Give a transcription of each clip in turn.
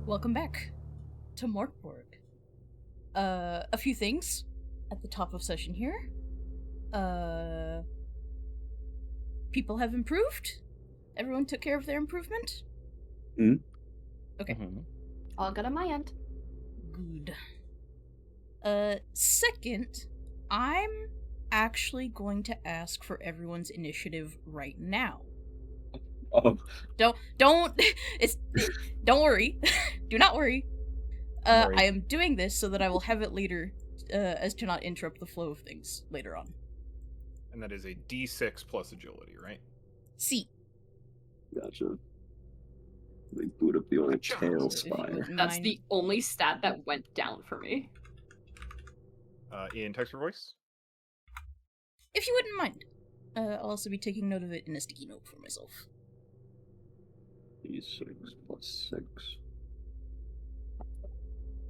Welcome back to BORG. A few things at the top of session here. People have improved? Everyone took care of their improvement? Okay. All good on my end. Good. Second, I'm actually going to ask for everyone's initiative right now. Oh. Don't worry. Do not worry. I am doing this so that I will have it later, as to not interrupt the flow of things later on. And that is a D6 plus agility, right? C. Gotcha. They boot up the only tail spire. That's the only stat that went down for me. In text or voice? If you wouldn't mind. I'll also be taking note of it in a sticky note for myself. D6 plus 6.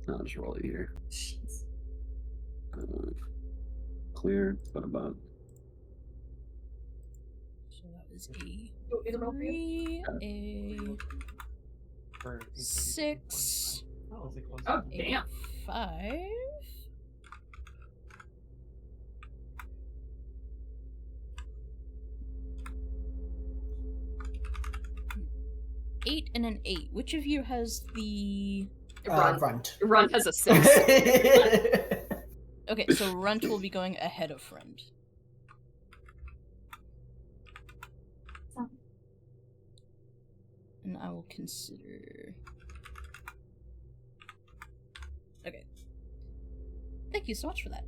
I'll just roll it here. Jeez. Clear, but about. So that was a 3, a 6, Oh, damn. 5. 8 and an 8. Which of you has the... Runt. Runt has a 6. Okay, so Runt will be going ahead of Friend. And I will consider... Okay. Thank you so much for that.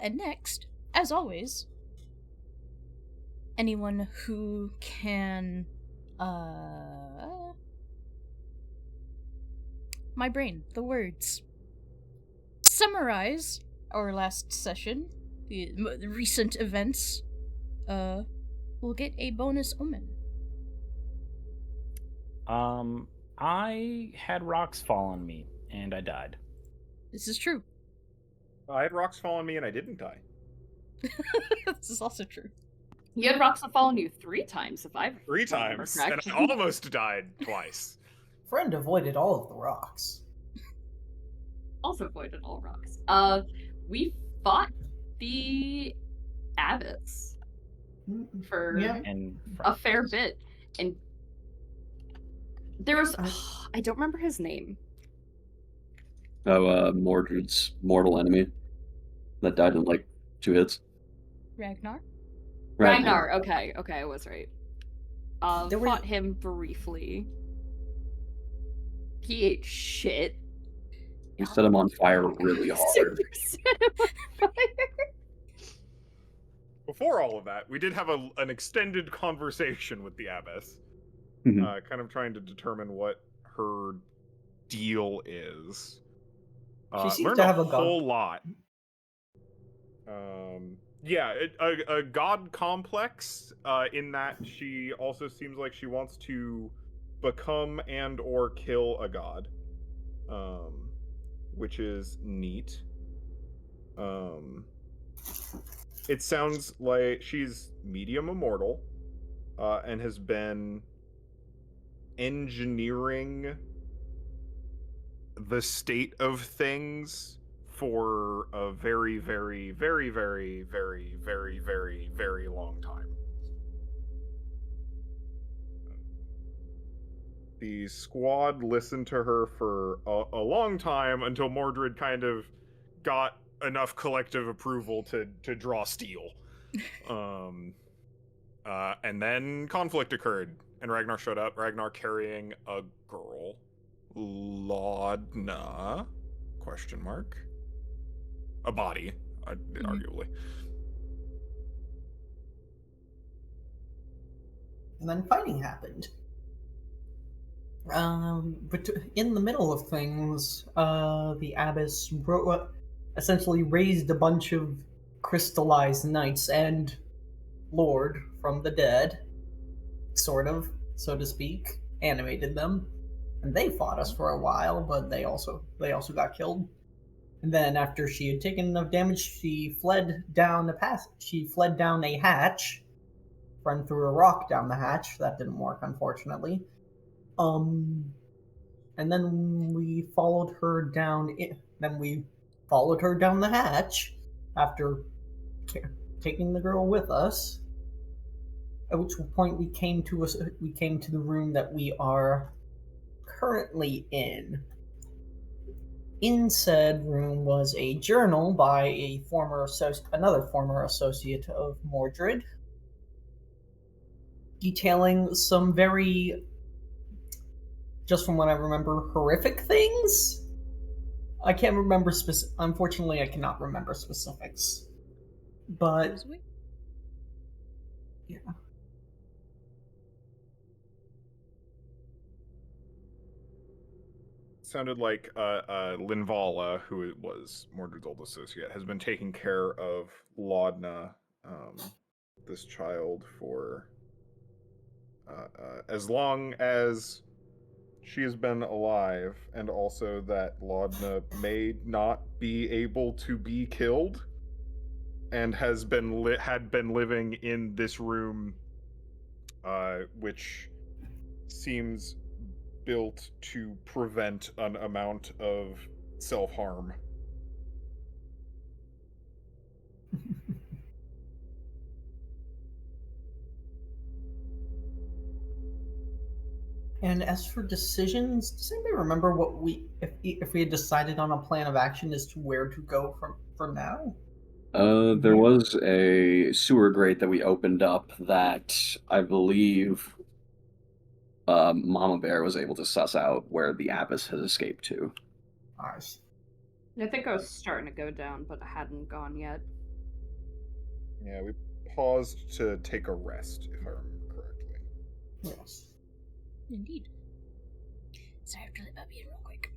And next, as always, anyone who can, my brain, the words. Summarize our last session, the recent events, will get a bonus omen. I had rocks fall on me, and I died. This is true. I had rocks fall on me and I didn't die. This is also true. You had rocks that fall on you 3 times, if I've 3 times, and correct. I almost died twice. Friend avoided all of the rocks. Also avoided all rocks. We fought the abbots for And a fair bit, and there was I don't remember his name. Oh, Mordred's mortal enemy that died in like 2 hits. Ragnar? Ragnar. Okay, I was right. There were- Fought him briefly. He ate shit. You set him on fire really hard. Before all of that, we did have an extended conversation with the abbess, kind of trying to determine what her deal is. She seems learned to have a whole lot. Yeah, a god complex, in that she also seems like she wants to become and or kill a god, which is neat. It sounds like she's medium immortal, and has been engineering the state of things for a very, very, very, very, very, very, very, very long time. The squad listened to her for a long time until Mordred kind of got enough collective approval to draw steel. And then conflict occurred, and Ragnar showed up. Ragnar carrying a girl. Laudna? Question mark. A body, arguably. And then fighting happened. But in the middle of things, the abbess essentially raised a bunch of crystallized knights and lord from the dead, sort of, so to speak, animated them, and they fought us for a while, but they also got killed. And then after she had taken enough damage, she fled down a hatch friend threw a rock down the hatch. That didn't work, unfortunately. And then we followed her down. Then we followed her down the hatch after taking the girl with us. At which point we came to the room that we are currently in. In said room was a journal by another former associate of Mordred, detailing some very, just from what I remember, horrific things. I can't remember unfortunately, I cannot remember specifics. But yeah. Sounded like Linvala, who was Mordred's old associate, has been taking care of Laudna, this child, for as long as she has been alive, and also that Laudna may not be able to be killed, and had been living in this room, which seems built to prevent an amount of self-harm. And as for decisions, does anybody remember what if we had decided on a plan of action as to where to go from now? There was a sewer grate that we opened up that I believe Mama Bear was able to suss out where the Abyss has escaped to. Nice. I think I was starting to go down, but I hadn't gone yet. Yeah, we paused to take a rest, if I remember correctly. Yes. Indeed. Sorry, I have to let Bubby in real quick.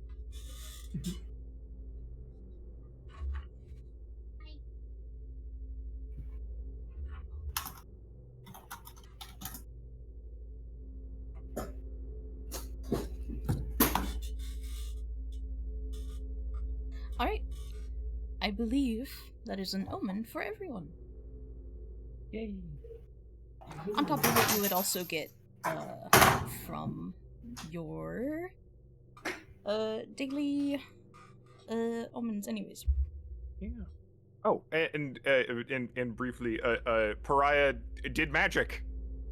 Alright. I believe that is an omen for everyone. Yay. On top of what you would also get from your daily omens anyways. Yeah. Oh, and briefly, Pariah did magic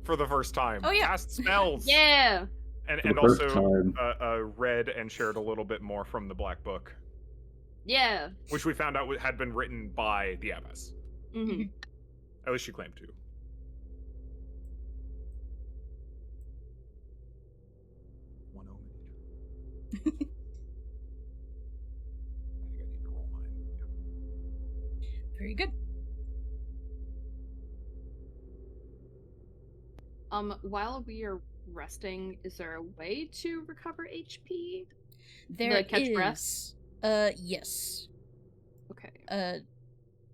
for the first time. Oh, yeah. Cast spells. Yeah. And first also time. read and shared a little bit more from the Black Book, Yeah. which we found out had been written by the Abbess. Mm-hmm. At least she claimed to. One omen each. I think I need to roll mine. Yeah. Very good. While we are resting, is there a way to recover HP? There catch breath? Yes. Okay.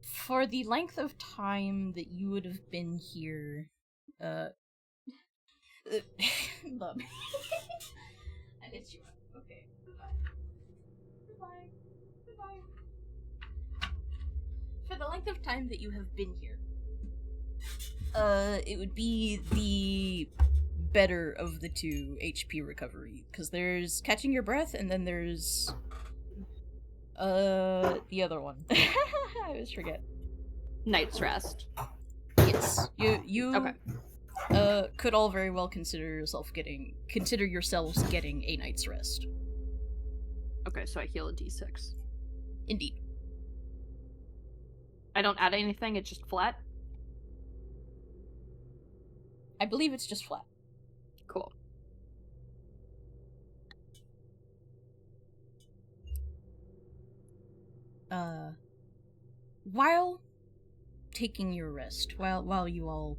For the length of time that you would have been here, love. I hit you up. Okay, goodbye. Goodbye. Goodbye. For the length of time that you have been here, it would be the better of the two HP recovery, because there's catching your breath, and then there's the other one. I always forget. Night's rest. Yes, you Okay. could all very well consider yourselves getting a night's rest. Okay, so I heal a d6. Indeed. I don't add anything, it's just flat? I believe it's just flat. Cool. While taking your rest, while you all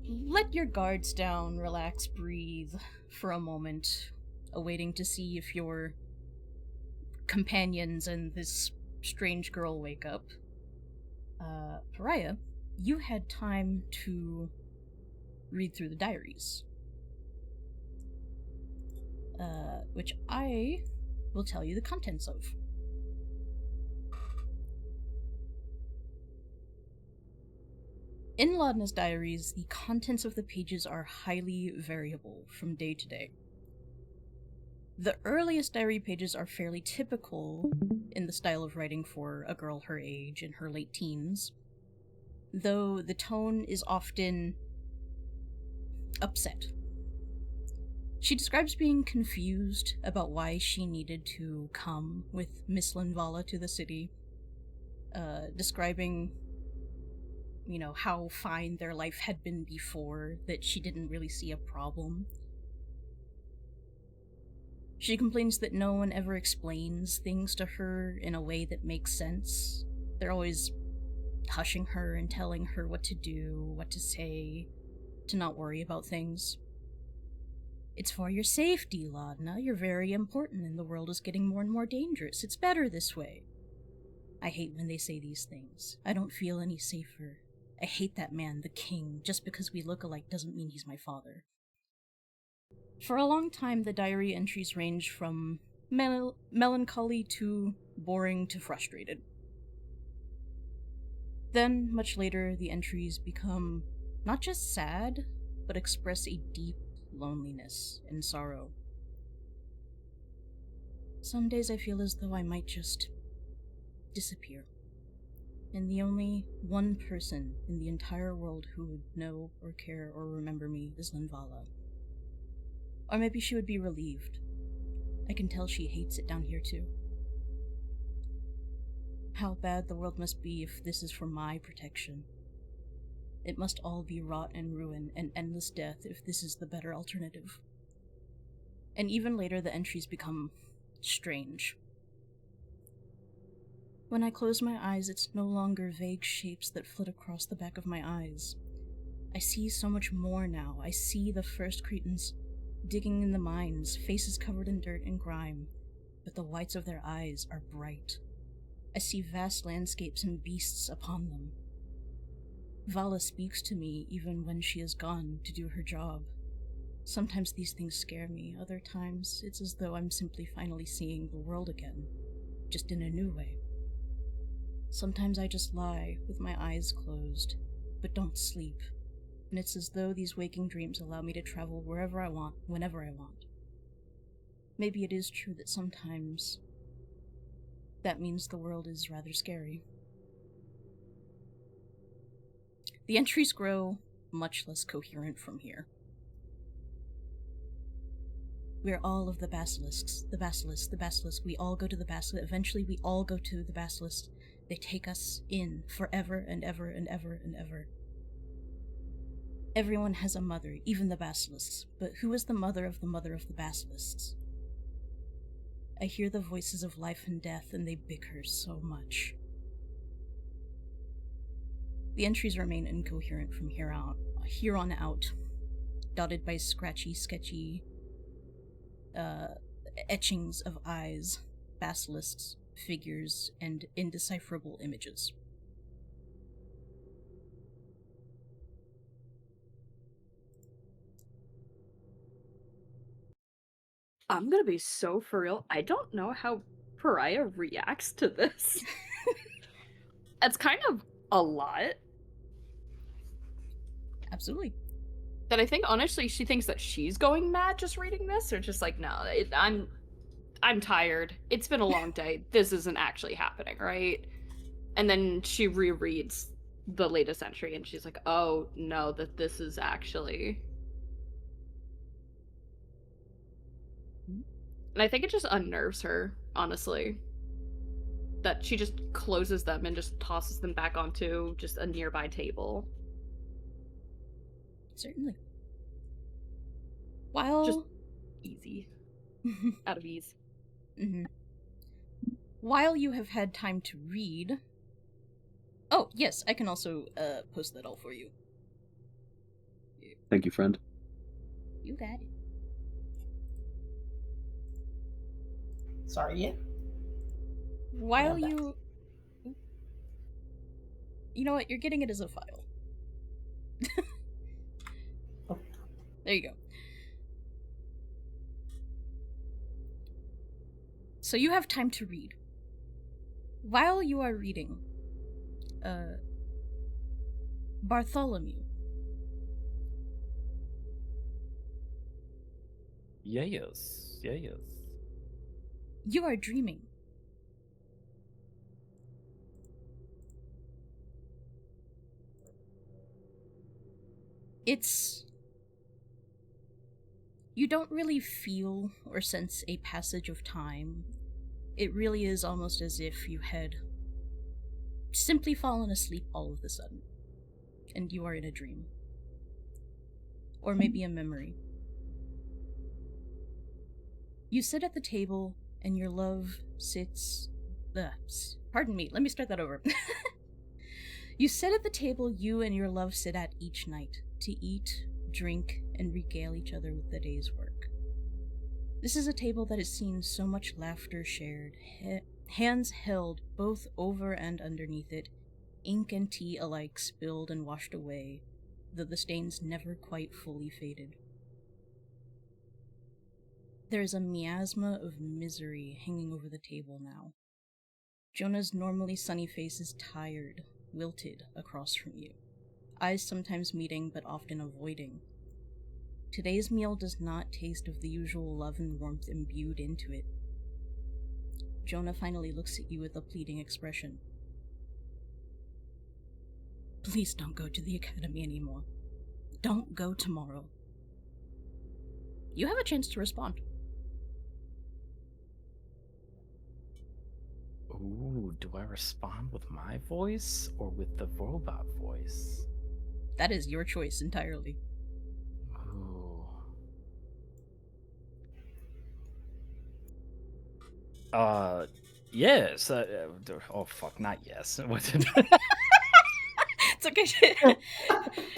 let your guards down, relax, breathe for a moment, awaiting to see if your companions and this strange girl wake up, Pariah, you had time to read through the diaries. Which I will tell you the contents of. In Laudna's diaries, the contents of the pages are highly variable from day to day. The earliest diary pages are fairly typical in the style of writing for a girl her age in her late teens, though the tone is often upset. She describes being confused about why she needed to come with Miss Linvala to the city, describing, how fine their life had been before, that she didn't really see a problem. She complains that no one ever explains things to her in a way that makes sense. They're always hushing her and telling her what to do, what to say, to not worry about things. It's for your safety, Laudna. You're very important and the world is getting more and more dangerous. It's better this way. I hate when they say these things. I don't feel any safer. I hate that man, the king. Just because we look alike doesn't mean he's my father. For a long time, the diary entries range from melancholy to boring to frustrated. Then, much later, the entries become not just sad, but express a deep loneliness and sorrow. Some days I feel as though I might just disappear, and the only one person in the entire world who would know or care or remember me is Linvala. Or maybe she would be relieved. I can tell she hates it down here too. How bad the world must be if this is for my protection. It must all be rot and ruin and endless death if this is the better alternative. And even later the entries become strange. When I close my eyes, it's no longer vague shapes that flit across the back of my eyes. I see so much more now. I see the first Cretans digging in the mines, faces covered in dirt and grime, but the whites of their eyes are bright. I see vast landscapes and beasts upon them. Vala speaks to me even when she is gone to do her job. Sometimes these things scare me, other times it's as though I'm simply finally seeing the world again, just in a new way. Sometimes I just lie with my eyes closed, but don't sleep, and it's as though these waking dreams allow me to travel wherever I want, whenever I want. Maybe it is true that sometimes that means the world is rather scary. The entries grow much less coherent from here. We're all of the basilisks, the basilisk, the basilisk. We all go to the basilisk. Eventually we all go to the basilisk. They take us in forever and ever and ever and ever. Everyone has a mother, even the basilisks. But who is the mother of the basilisks? I hear the voices of life and death, and they bicker so much. The entries remain incoherent from here on out, dotted by scratchy, sketchy etchings of eyes, basilisks, figures, and indecipherable images. I'm gonna be so for real. I don't know how Pariah reacts to this. It's kind of a lot. Absolutely. That I think, honestly, she thinks that she's going mad just reading this, or just like, no, I'm tired. It's been a long day. This isn't actually happening, right? And then she rereads the latest entry, and she's like, oh, no, that this is actually... And I think it just unnerves her, honestly. That she just closes them and just tosses them back onto just a nearby table. Certainly. While... Just easy. Out of ease. Mm-hmm. While you have had time to read... Oh, yes, I can also post that all for you. Thank you, friend. You got it. Sorry, yeah? While Yeah, you... You know what? You're getting it as a file. Oh. There you go. So you have time to read. While you are reading, Bartholomew. Yes. You are dreaming. You don't really feel or sense a passage of time. It really is almost as if you had simply fallen asleep all of a sudden, and you are in a dream. Or maybe a memory. You sit at the table, and your love sits... pardon me, let me start that over. You sit at the table you and your love sit at each night, to eat, drink, and regale each other with the day's work. This is a table that has seen so much laughter shared, hands held both over and underneath it, ink and tea alike spilled and washed away, though the stains never quite fully faded. There is a miasma of misery hanging over the table now. Jonah's normally sunny face is tired, wilted across from you, eyes sometimes meeting but often avoiding. Today's meal does not taste of the usual love and warmth imbued into it. Jonah finally looks at you with a pleading expression. Please don't go to the academy anymore. Don't go tomorrow. You have a chance to respond. Ooh, do I respond with my voice or with the robot voice? That is your choice entirely. Ooh. Yes. Oh, fuck, not yes. It's okay.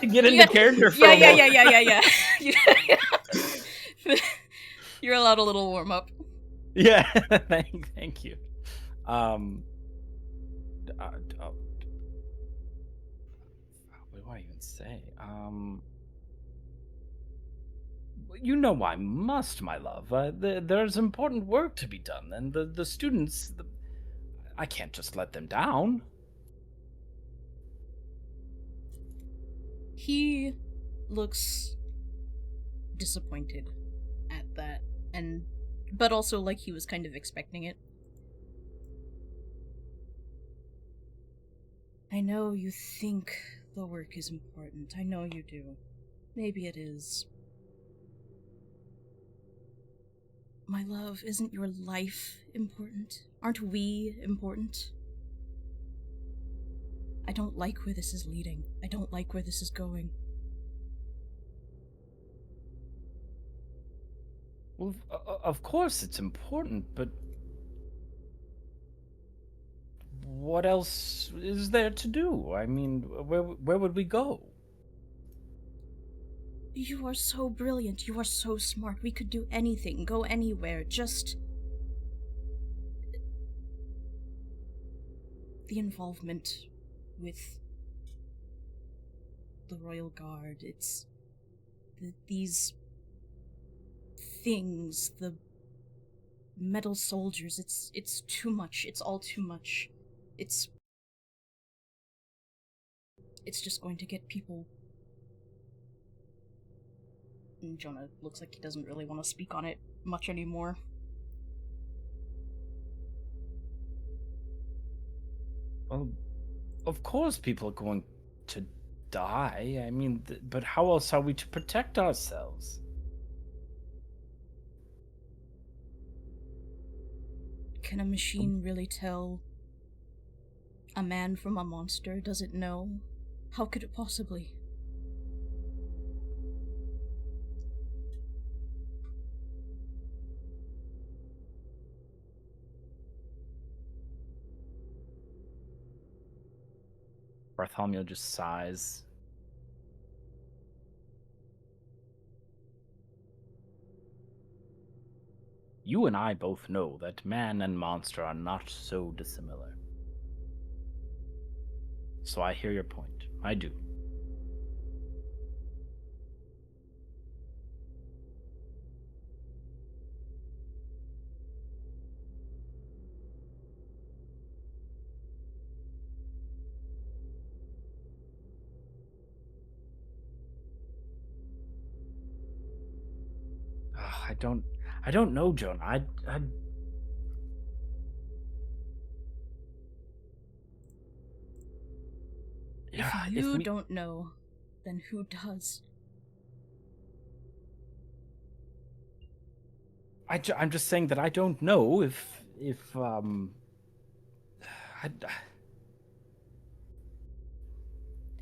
Get into character for a moment. Yeah. You're allowed a little warm up. Yeah, thank you. What do I even say? You know I must, my love. There's important work to be done, and the students, I can't just let them down. He looks disappointed at that, but also like he was kind of expecting it. I know you think the work is important. I know you do. Maybe it is. My love, isn't your life important? Aren't we important? I don't like where this is leading. I don't like where this is going. Well, of course it's important, but what else is there to do? I mean, where would we go? You are so brilliant. You are so smart. We could do anything, go anywhere. Just... the involvement with the Royal Guard. It's... these... things. The... metal soldiers. It's too much. It's all too much. It's just going to get people... And Jonah looks like he doesn't really want to speak on it much anymore. Well, of course people are going to die. I mean, but how else are we to protect ourselves? Can a machine really tell a man from a monster? Does it know? How could it possibly? Bartholomew just sighs. You and I both know that man and monster are not so dissimilar. So I hear your point. I do. I don't know, Jonah. If Yeah, you don't know, then who does? I'm just saying that I don't know if I,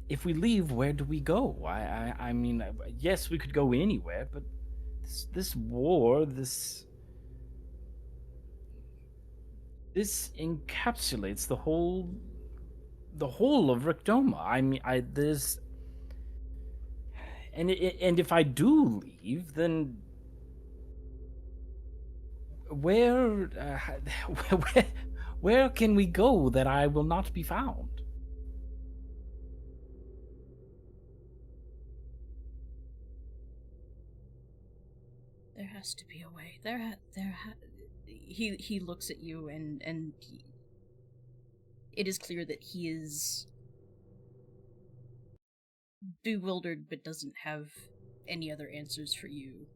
if we leave, where do we go? I mean, yes, we could go anywhere, but this war, this encapsulates the whole of Rictoma. I mean, there's and if I do leave, then where where where can we go that I will not be found? There has to be a way. He looks at you and it is clear that he is bewildered but doesn't have any other answers for you.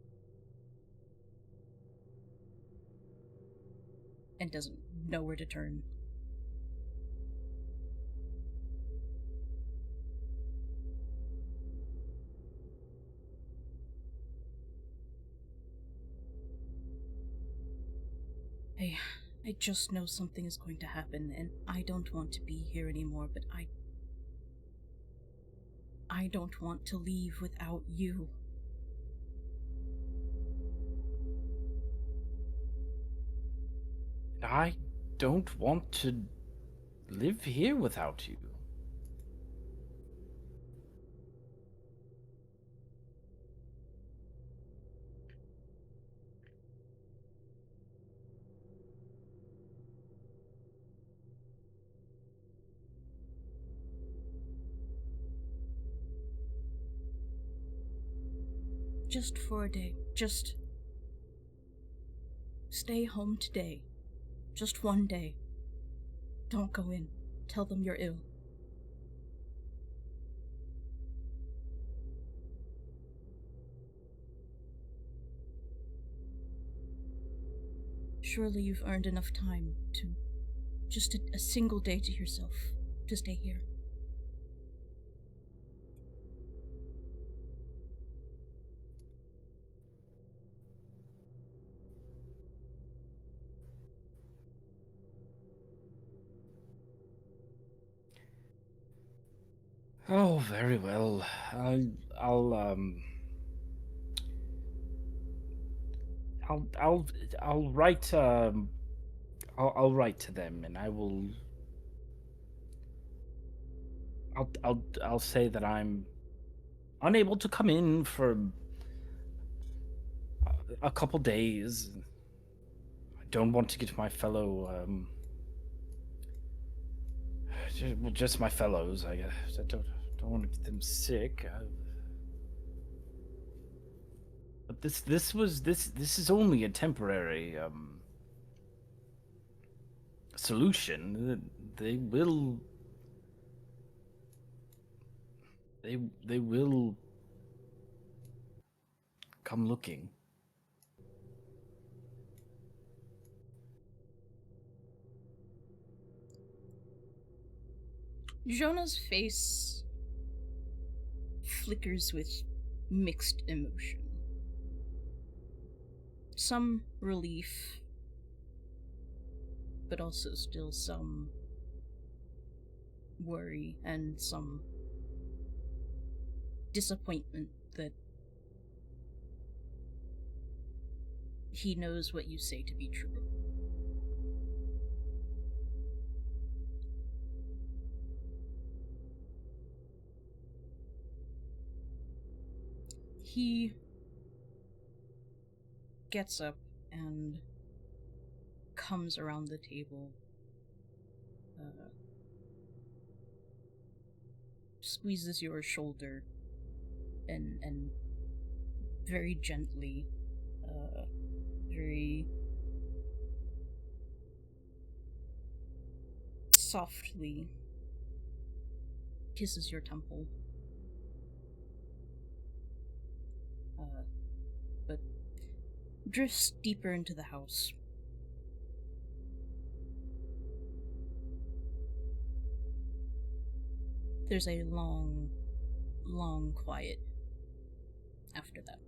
And doesn't know where to turn. I just know something is going to happen, and I don't want to be here anymore, but I don't want to leave without you. I don't want to live here without you. Just for a day. Just stay home today. Just one day. Don't go in. Tell them you're ill. Surely you've earned enough time to just a single day to yourself to stay here. Oh, very well. I'll I'll write I'll write to them, and I'll say that I'm unable to come in for a couple days. I don't want to get my fellow just my fellows. I guess I don't want to get them sick. But this is only a temporary solution. They will come looking. Jonah's face flickers with mixed emotion. Some relief, but also still some worry and some disappointment that he knows what you say to be true. He gets up and comes around the table, squeezes your shoulder, and very gently, very softly kisses your temple. But drifts deeper into the house. There's a long, long quiet after that.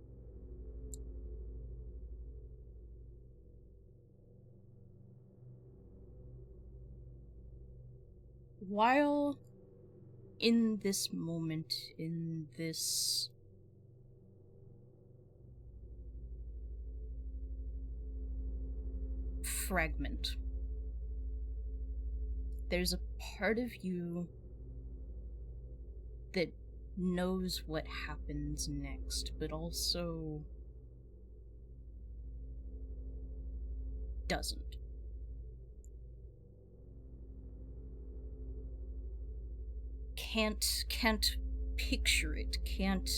While in this moment, in this fragment, there's a part of you that knows what happens next, but also doesn't. Can't picture it, can't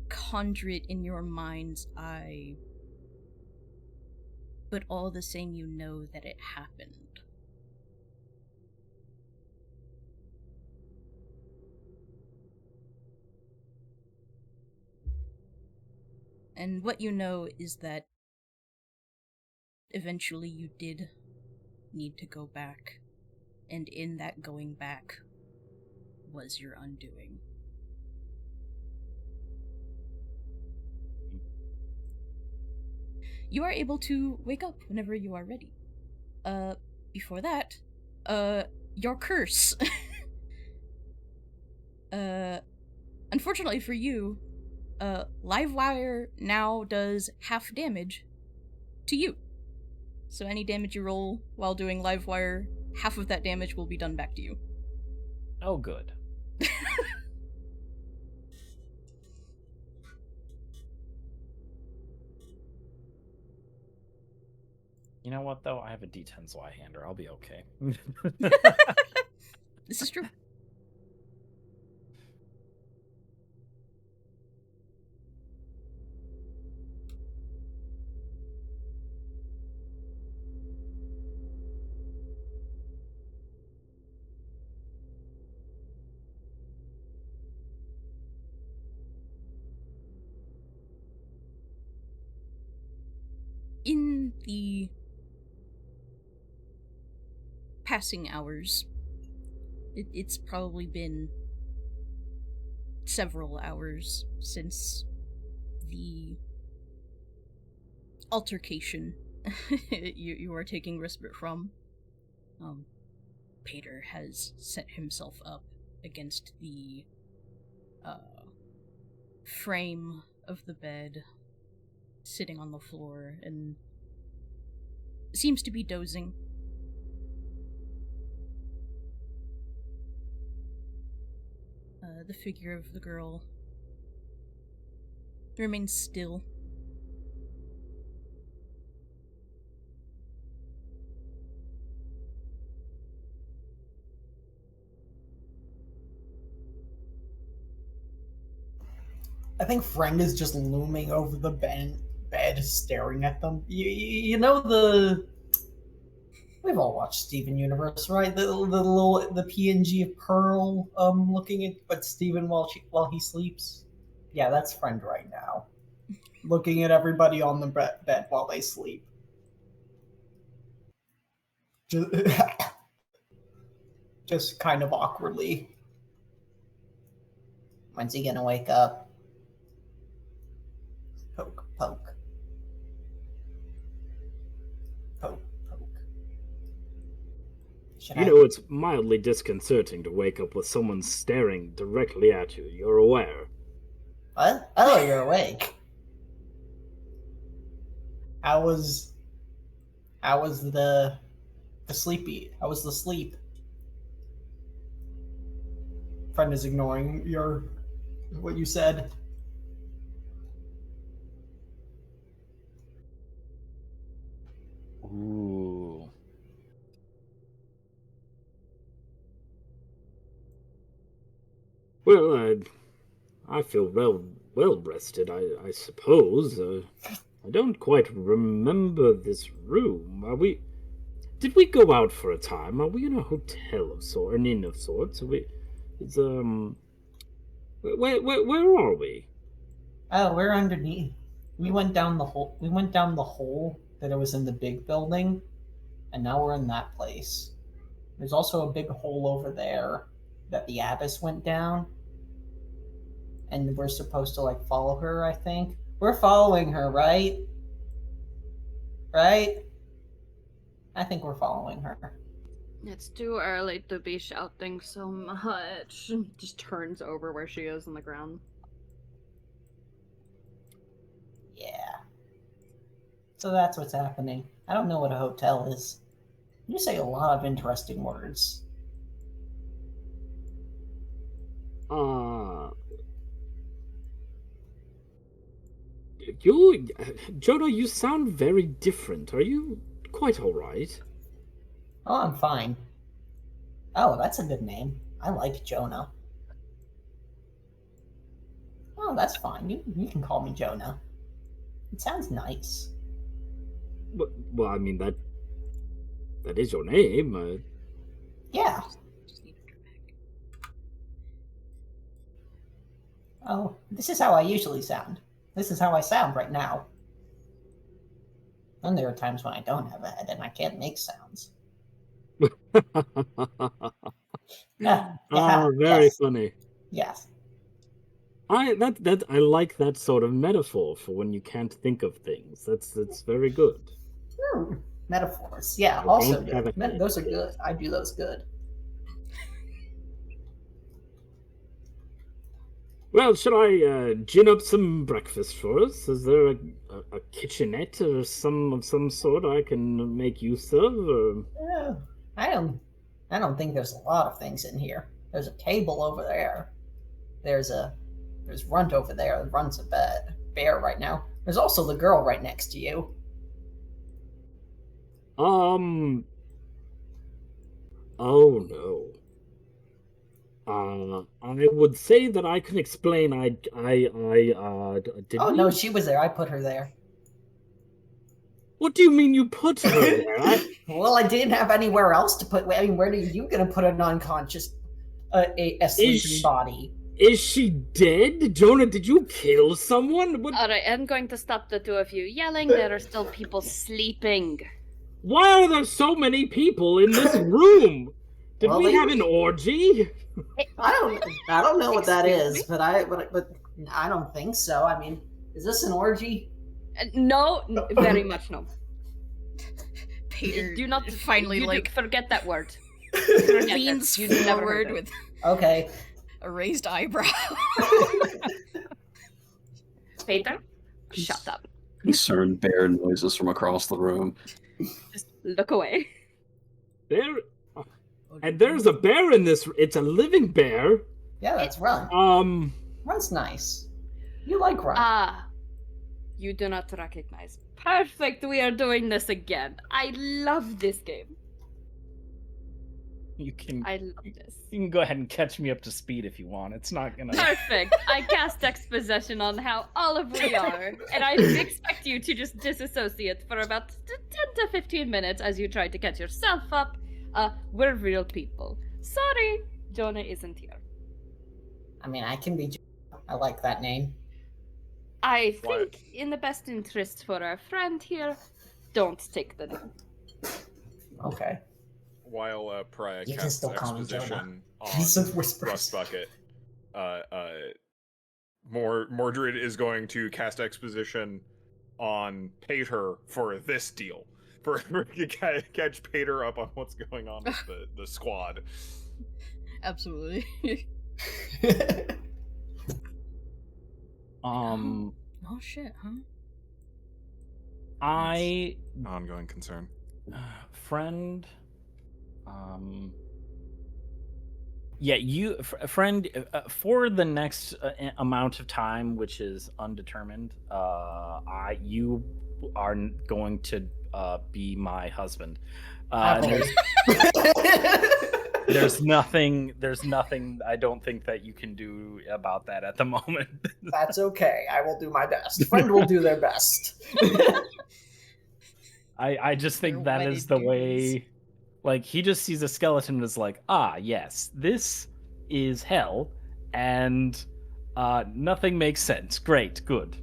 conjure it in your mind's eye, but all the same you know that it happened. And what you know is that eventually you did need to go back, and in that going back was your undoing. You are able to wake up whenever you are ready. Before that, your curse. Unfortunately for you, Livewire now does half damage to you. So any damage you roll while doing Livewire, half of that damage will be done back to you. Oh, good. You know what, though? I have a D10 Zweihander. I'll be okay. This is true. In the passing hours, it's probably been several hours since the altercation you are taking respite from. Pater has set himself up against the frame of the bed, sitting on the floor, and seems to be dozing. The figure of the girl remains still. I think Friend is just looming over the bed staring at them. You know we've all watched Steven Universe, right? The PNG of Pearl looking at Steven while he sleeps. Yeah, that's Friend right now, looking at everybody on the bed while they sleep. Just kind of awkwardly. When's he gonna wake up? Poke, poke. Poke, poke. You know, it's mildly disconcerting to wake up with someone staring directly at you. You're aware. What? Oh, you're awake. How was the sleepy? How was the sleep? Friend is ignoring what you said. Ooh. Well, I feel well rested, I suppose. I don't quite remember this room. Did we go out for a time? Are we in a hotel of sorts, an inn of sorts? Where are we? Oh, we're underneath. We went down the hole. We went down the hole that was in the big building, and now we're in that place. There's also a big hole over there that the abbess went down, and we're supposed to like follow her. I think we're following her, right? Right? I think we're following her. It's too early to be shouting so much. Just turns over where she is on the ground. Yeah. So that's what's happening. I don't know what a hotel is. You say a lot of interesting words. Jonah, you sound very different. Are you quite all right? Oh, I'm fine. Oh, that's a good name. I like Jonah. Oh, that's fine. You can call me Jonah. It sounds nice. Well, I mean that is your name. Yeah. Oh, this is how I usually sound. This is how I sound right now. And there are times when I don't have a head and I can't make sounds. Very Yes. funny. Yes. I like that sort of metaphor for when you can't think of things. That's very good. Metaphors. Yeah, I also don't have good. a head. Those are good. I do those good. Well, should I gin up some breakfast for us? Is there a kitchenette or some sort I can make use of? Or... I don't think there's a lot of things in here. There's a table over there. There's Runt over there. Runt's a bear right now. There's also the girl right next to you. Oh no. I would say that I can explain. Did Oh no, she was there. I put her there. What do you mean you put her there? Well, I didn't have anywhere else to put. I mean, where are you gonna put an unconscious, a sleeping body? Is she dead? Jonah, did you kill someone? Alright, I'm going to stop the two of you yelling. There are still people sleeping. Why are there so many people in this room? Did we have an orgy? I don't know what that is, but I don't think so. I mean, is this an orgy? No, very much no. Peter Do not finally forget that word. leans You never heard forward it. with Okay. a raised eyebrow. Peter, shut up. Concerned bear noises from across the room. Just look away. There's a bear in this. It's a living bear. Yeah, that's Runt. Runt's nice. You like Runt. You do not recognize. Perfect, we are doing this again. I love this game. I love this. You can go ahead and catch me up to speed if you want. It's not gonna. Perfect. I cast exposition on how all of we are, and I expect you to just disassociate for about 10 to 15 minutes as you try to catch yourself up. We're real people. Sorry, Jonah isn't here. I mean, I can be Jonah. I like that name. I think, in the best interest for our friend here, don't take the name. Okay. While Pariah You can casts still call him exposition He's a on whisper. Rust Bucket, Mordred is going to cast exposition on Pater for this deal. For catch Pater up on what's going on with the squad. Absolutely. Oh shit, huh? Ongoing concern. Friend. Yeah, friend. For the next amount of time, which is undetermined, you are going to be my husband. There's nothing I don't think that you can do about that at the moment. That's okay. I will do my best. Friend will do their best. I just think that is the way. Like, he just sees a skeleton and is like, yes, this is hell, and Nothing makes sense. Great, good.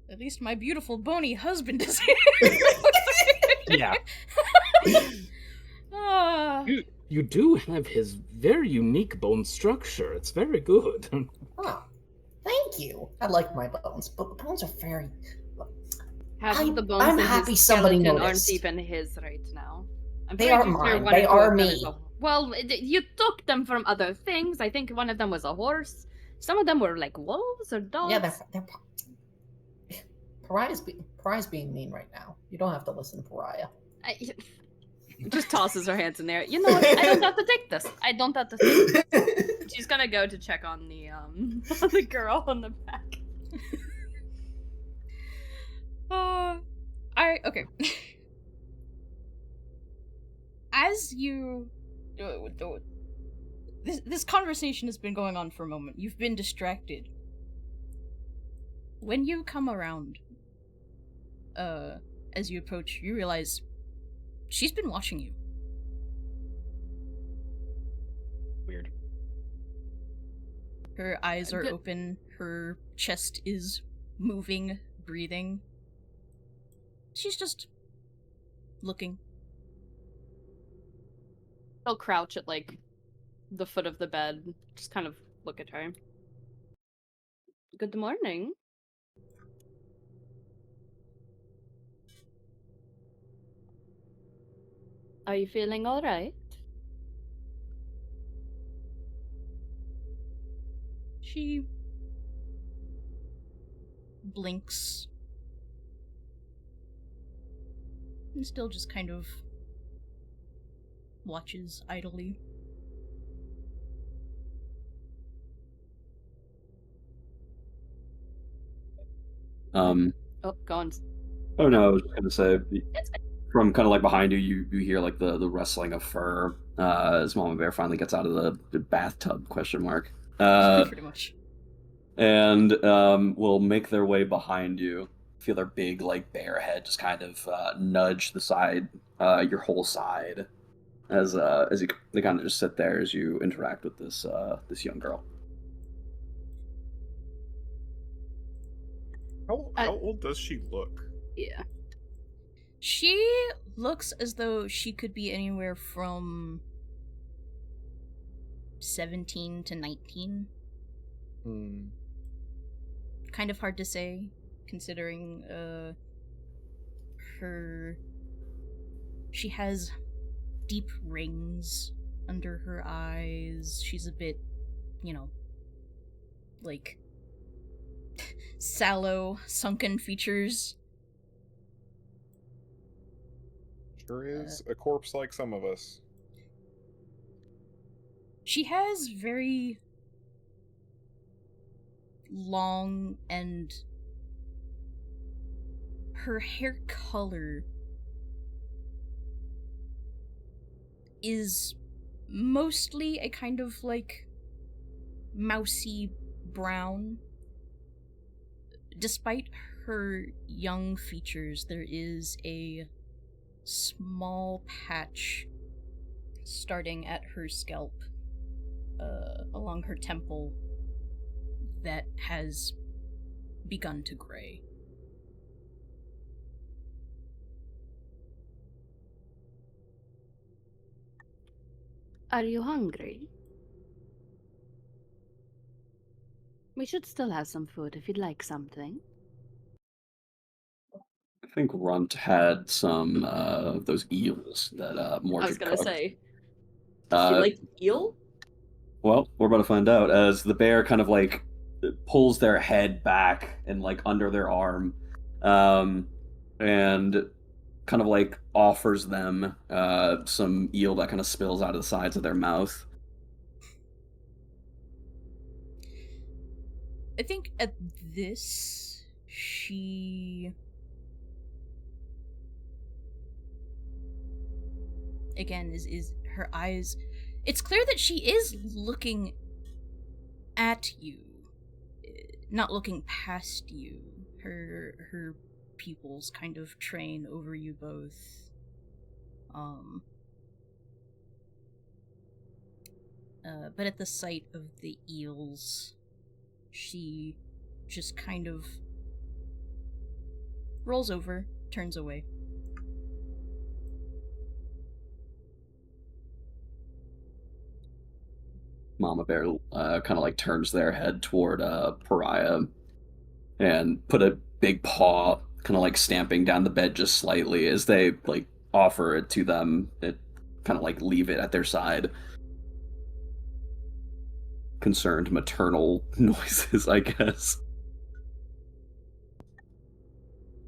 At least my beautiful bony husband is here. Yeah. Ah. You do have his very unique bone structure. It's very good. Oh, thank you. I like my bones, but the bones are very. Half the bones I'm in happy his somebody skeleton aren't noticed. even his right now. I'm They pretty aren't sure mine. one They or two are of them me. is well, you took them from other things. I think one of them was a horse. Some of them were like wolves or dogs. Yeah, they're. Pariah's being mean right now. You don't have to listen, Pariah. Just tosses her hands in there. You know what? I don't have to take this. I don't have to take this. She's gonna go to check on the on the girl on the back. Okay. As you, this conversation has been going on for a moment. You've been distracted. When you come around, as you approach, you realize she's been watching you. Weird. Her eyes are open. Her chest is moving, breathing. She's just looking. I'll crouch at like the foot of the bed, just kind of look at her. Good morning. Are you feeling all right? She blinks and still just kind of watches idly. Oh, go on. Oh no, I was just gonna say, from kind of like behind you, you hear like the rustling of fur as Mama Bear finally gets out of the bathtub, question mark. Pretty much. And will make their way behind you. Feel their big like bear head just kind of nudge the side, your whole side, as they kind of just sit there as you interact with this young girl. How old does she look? Yeah. She looks as though she could be anywhere from 17 to 19. Kind of hard to say, considering she has deep rings under her eyes. She's a bit, like sallow, sunken features. Sure is a corpse like some of us. She has very long, and her hair color is mostly a kind of like mousy brown. Despite her young features, there is a small patch starting at her scalp, along her temple, that has begun to gray. Are you hungry? We should still have some food if you'd like something. I think Runt had some of those eels that Mordred I was gonna cooked. say, does he like eel? Well, we're about to find out as the bear kind of like pulls their head back and like under their arm, and kind of like offers them some eel that kind of spills out of the sides of their mouth. I think at this, she... Again, is her eyes... It's clear that she is looking at you, not looking past you. Her pupils kind of train over you both. but at the sight of the eels, she just kind of rolls over, turns away. Mama Bear kind of like turns their head toward Pariah and put a big paw, kind of like stamping down the bed just slightly as they like offer it to them. It kind of like leave it at their side. Concerned maternal noises, I guess.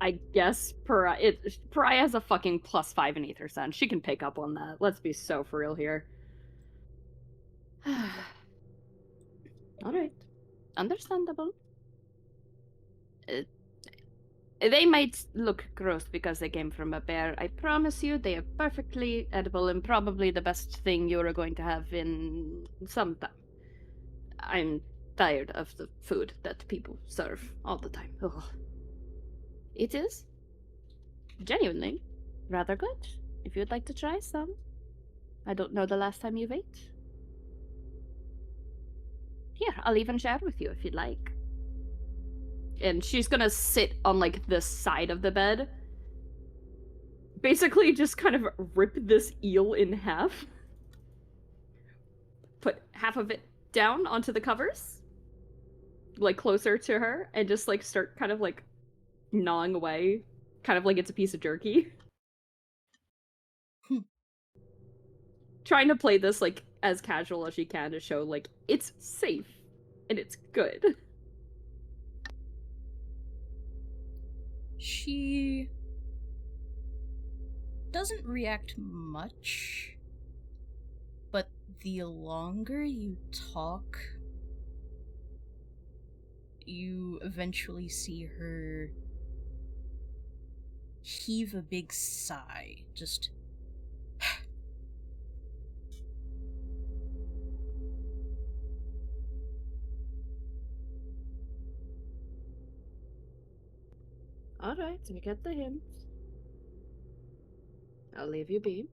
I guess Pariah has a fucking +5 in Ether Sense. She can pick up on that. Let's be so for real here. Alright. Understandable. They might look gross because they came from a bear. I promise you, they are perfectly edible and probably the best thing you're going to have in some time. I'm tired of the food that people serve all the time. Ugh. It is genuinely rather good. If you'd like to try some. I don't know the last time you've ate. Here, I'll even share with you if you'd like. And she's gonna sit on, like, the side of the bed. Basically just kind of rip this eel in half. Put half of it down onto the covers. Like, closer to her. And just, like, start kind of, like, gnawing away. Kind of like it's a piece of jerky. Trying to play this, like, as casual as she can to show, like, it's safe. And it's good. She doesn't react much, but the longer you talk, you eventually see her heave a big sigh, just Alright, we get the hint. I'll leave you be.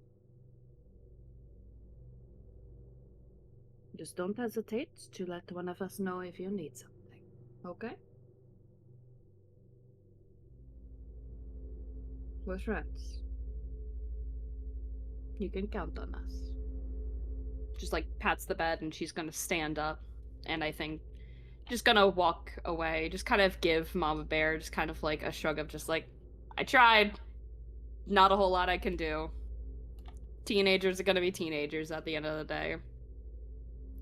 Just don't hesitate to let one of us know if you need something, okay? We're friends. You can count on us. Just, like, pats the bed and she's gonna stand up, and I think just gonna walk away, just kind of give Mama Bear just kind of like a shrug of just like, I tried. Not a whole lot I can do. Teenagers are gonna be teenagers at the end of the day.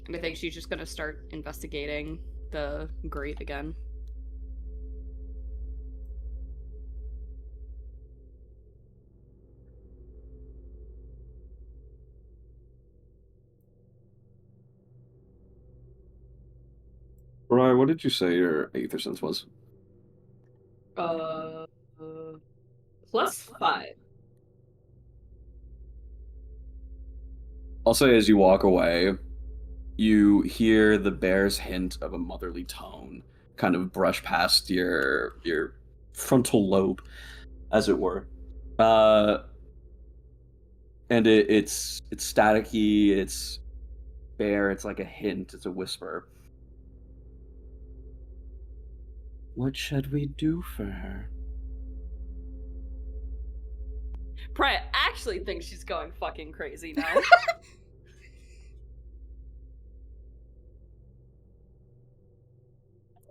And I think she's just gonna start investigating the grate again. Pariah, what did you say your Aether Sense was? +5. I'll say as you walk away, you hear the bear's hint of a motherly tone kind of brush past your frontal lobe, as it were. And it's staticky, it's bare, it's like a hint, it's a whisper. What should we do for her? Pariah actually thinks she's going fucking crazy now.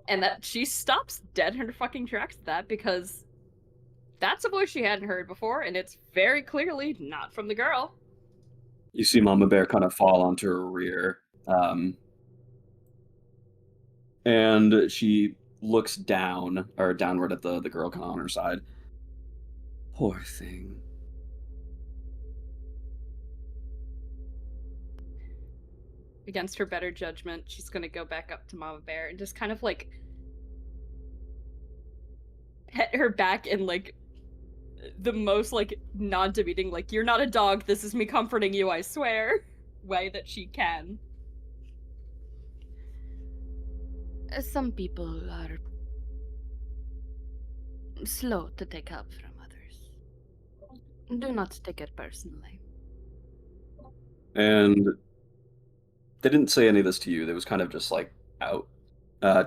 And that she stops dead in her fucking tracks at that, because that's a voice she hadn't heard before, and it's very clearly not from the girl. You see Mama Bear kind of fall onto her rear, and she looks down, or downward at the girl kind of on her side. Poor thing. Against her better judgment, she's gonna go back up to Mama Bear and just kind of like pet her back in like the most like non-demeaning, like, you're not a dog, this is me comforting you, I swear, way that she can. Some people are slow to take help from others. Do not take it personally. And they didn't say any of this to you. They was kind of just like out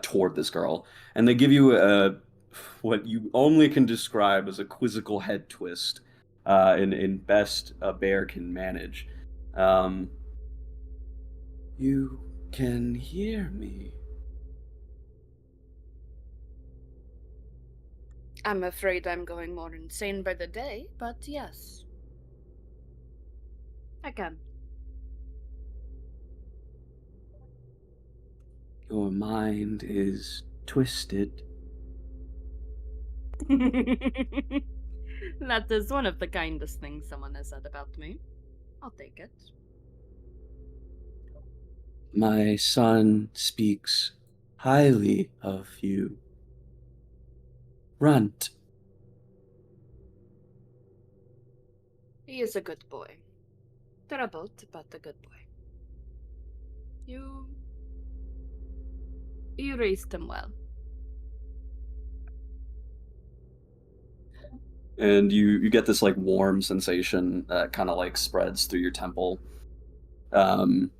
toward this girl, and they give you a what you only can describe as a quizzical head twist, in best a bear can manage. Um, you can hear me. I'm afraid I'm going more insane by the day, but yes. I can. Your mind is twisted. That is one of the kindest things someone has said about me. I'll take it. My son speaks highly of you. Runt. He is a good boy. Troubled, but a good boy. You raised him well. And you get this like warm sensation that kind of like spreads through your temple. And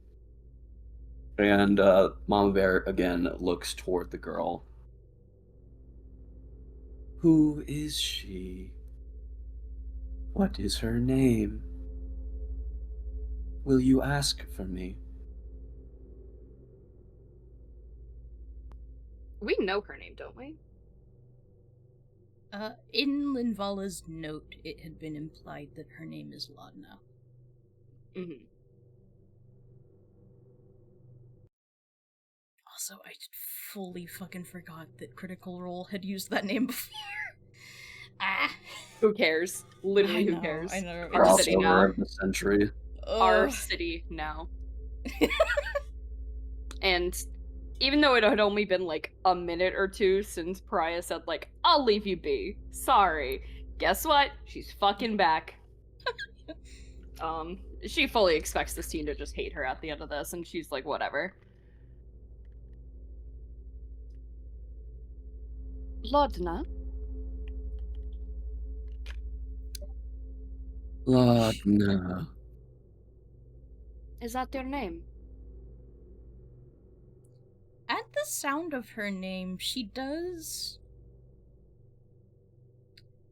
Mama Bear again looks toward the girl. Who is she? What is her name? Will you ask for me? We know her name, don't we? In Linvala's note, it had been implied that her name is Laudna. Mm-hmm. Also, I fully fucking forgot that Critical Role had used that name before. Who cares? Literally, I who know, cares? I know. Our city now. Crossover of the century. Our city now. And even though it had only been like a minute or two since Pariah said like, I'll leave you be. Sorry. Guess what? She's fucking back. She fully expects this team to just hate her at the end of this, and she's like, whatever. Laudna? Laudna. Is that your name? At the sound of her name, she does...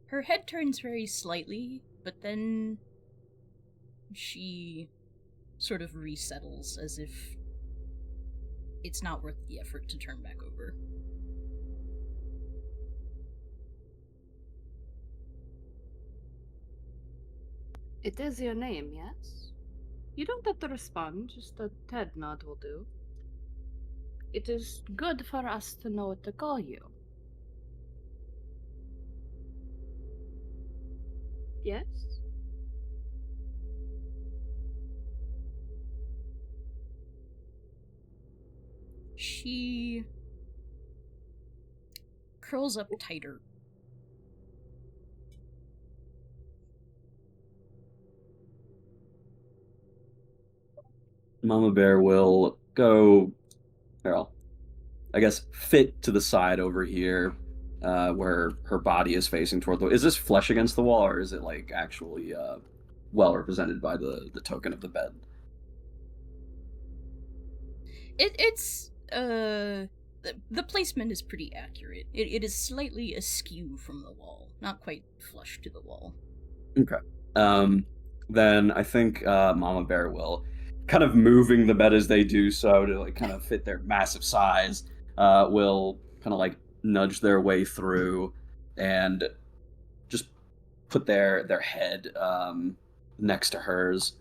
Her head turns very slightly, but then she sort of resettles as if it's not worth the effort to turn back over. It is your name, yes? You don't have to respond, just a head nod will do. It is good for us to know what to call you. Yes? She curls up tighter. Mama Bear will go, well, I guess, fit to the side over here, where her body is facing toward the. Is this flesh against the wall, or is it like actually well represented by the token of the bed? It's the placement is pretty accurate. It is slightly askew from the wall, not quite flush to the wall. Okay. Then I think Mama Bear will, kind of moving the bed as they do so to like kind of fit their massive size, will kind of like nudge their way through and just put their head next to hers.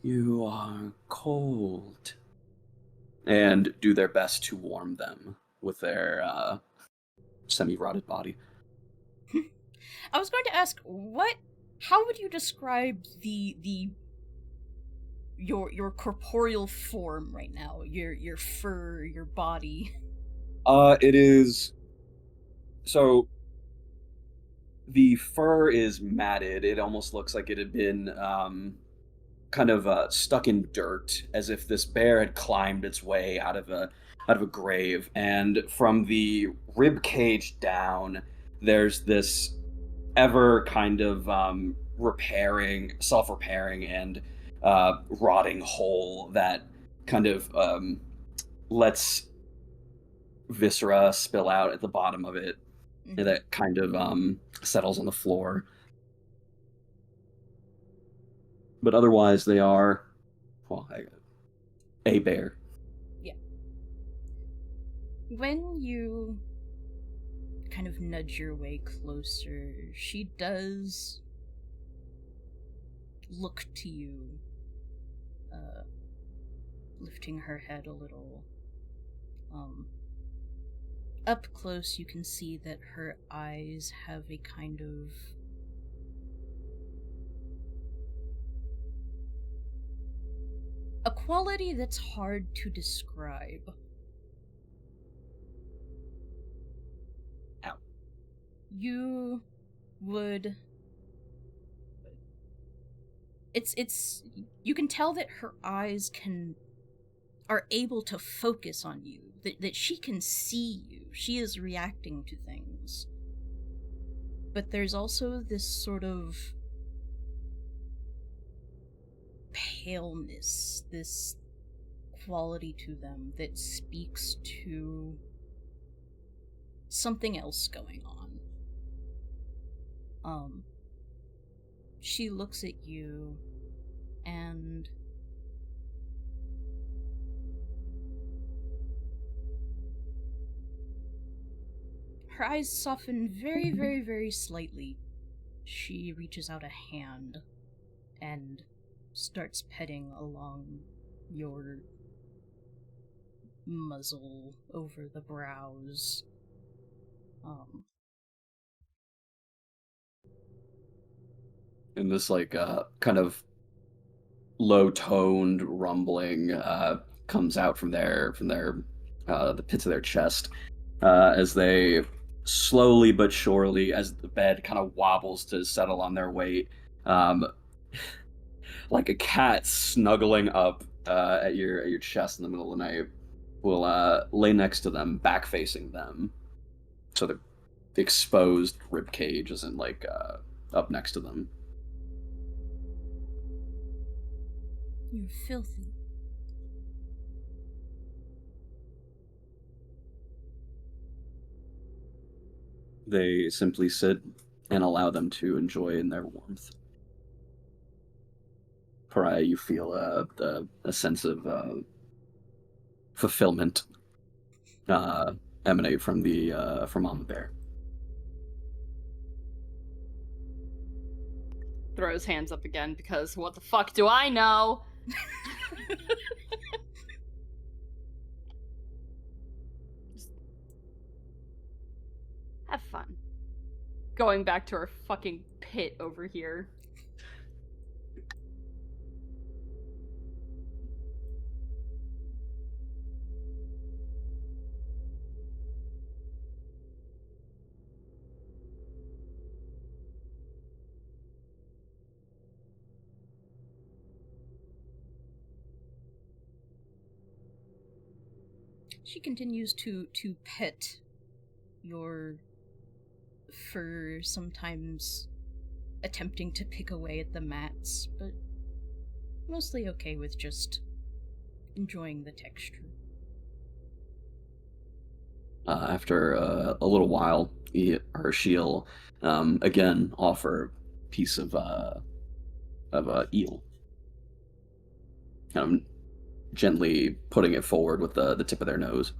You are cold. And do their best to warm them with their semi-rotted body. I was going to ask, how would you describe your corporeal form right now? Your fur, your body? It is, so the fur is matted. It almost looks like it had been kind of stuck in dirt, as if this bear had climbed its way out of a grave. And from the rib cage down, there's this ever kind of self-repairing, and rotting hole that kind of lets viscera spill out at the bottom of it, and that kind of settles on the floor. But otherwise, they are, well, a bear. Yeah. When you kind of nudge your way closer, she does look to you, lifting her head a little. Up close, you can see that her eyes have a kind of a quality that's hard to describe. Ow. You would... It's you can tell that her eyes are able to focus on you, that she can see you. She is reacting to things. But there's also this sort of paleness, this quality to them that speaks to something else going on. She looks at you, and her eyes soften very, very, very slightly. She reaches out a hand and starts petting along your muzzle over the brows. And this kind of low-toned rumbling comes out from their the pits of their chest as they slowly but surely, as the bed kind of wobbles to settle on their weight, like a cat snuggling up at your chest in the middle of the night, will lay next to them, back facing them, so the exposed rib cage isn't up next to them. You're filthy. They simply sit and allow them to enjoy in their warmth. Pariah, you feel a sense of fulfillment emanate from Mama Bear. Throws hands up again because what the fuck do I know? Just have fun. Going back to our fucking pit over here. She continues to pet your fur, sometimes attempting to pick away at the mats, but mostly okay with just enjoying the texture. After a little while, she'll again offer a piece of eel, gently putting it forward with the tip of their nose.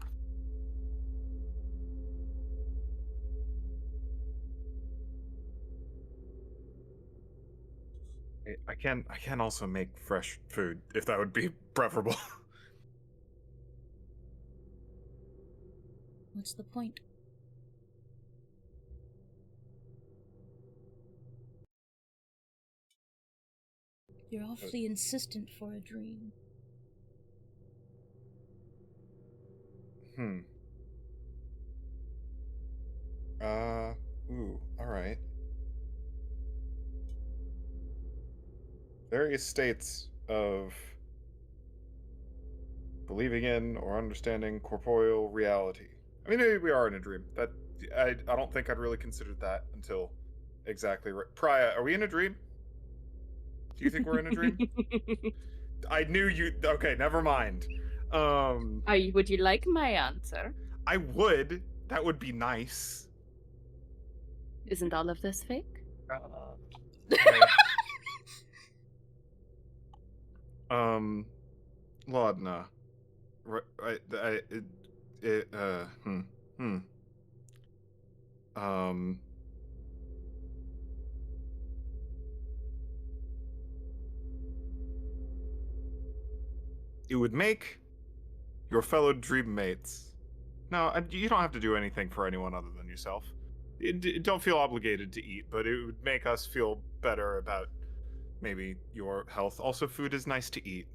I can also make fresh food, if that would be preferable. What's the point? You're awfully insistent for a dream. Alright. Various states of believing in or understanding corporeal reality. I mean, maybe we are in a dream. That I don't think I'd really considered that until exactly right. Pariah, are we in a dream? Do you think we're in a dream? I knew you. Okay, never mind. Would you like my answer? I would. That would be nice. Isn't all of this fake? Laudna. Um, it would make your fellow dream mates. No, you don't have to do anything for anyone other than yourself. Don't feel obligated to eat, but it would make us feel better about maybe your health. Also, food is nice to eat.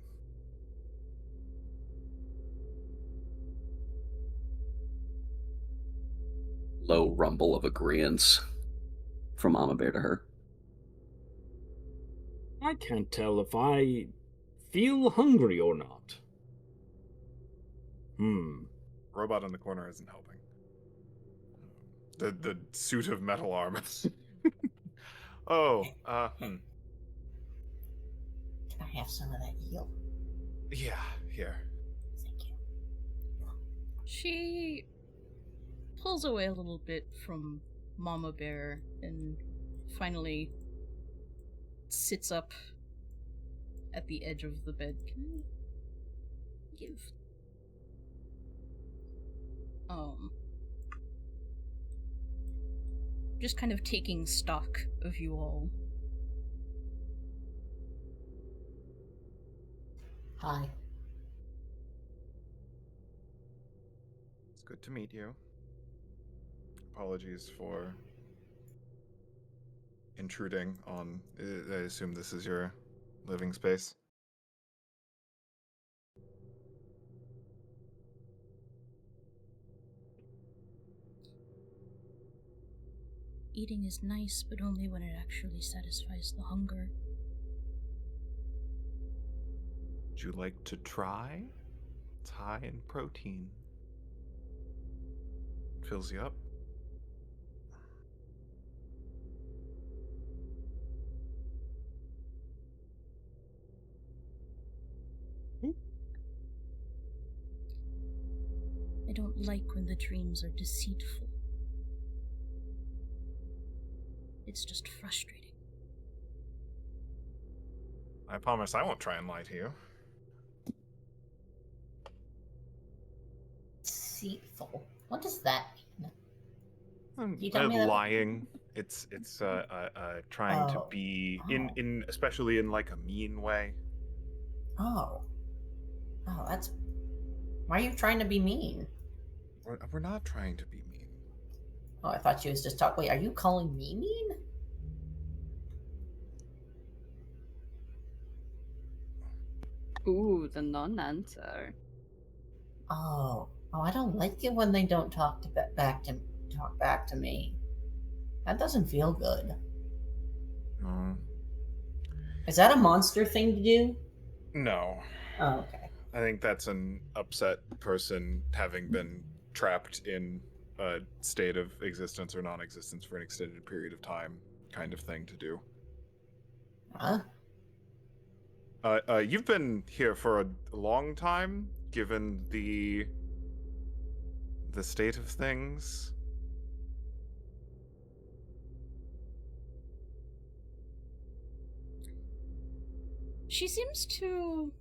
Low rumble of agreeance from Mama Bear to her. I can't tell if I feel hungry or not. Robot in the corner isn't helping. The suit of metal armor. Can I have some of that eel? Yeah, here. Thank you. She pulls away a little bit from Mama Bear and finally sits up at the edge of the bed. Can I give? Just kind of taking stock of you all. Hi. It's good to meet you. Apologies for intruding on. I assume this is your living space. Eating is nice, but only when it actually satisfies the hunger. Would you like to try? It's high in protein. Fills you up. I don't like when the dreams are deceitful. It's just frustrating. I promise I won't try and lie to you. Deceitful. What does that mean? You tell me that? Lying. It's trying to Oh. be Oh. in especially in like a mean way. Oh, that's. Why are you trying to be mean? We're not trying to be mean. Oh, I thought she was just talking. Wait, are you calling me mean? Ooh, the non-answer. Oh, I don't like it when they don't talk back to me. That doesn't feel good. Is that a monster thing to do? No. Oh, okay. I think that's an upset person having been trapped in a state of existence or non-existence for an extended period of time kind of thing to do. Huh? You've been here for a long time, given the state of things. She seems to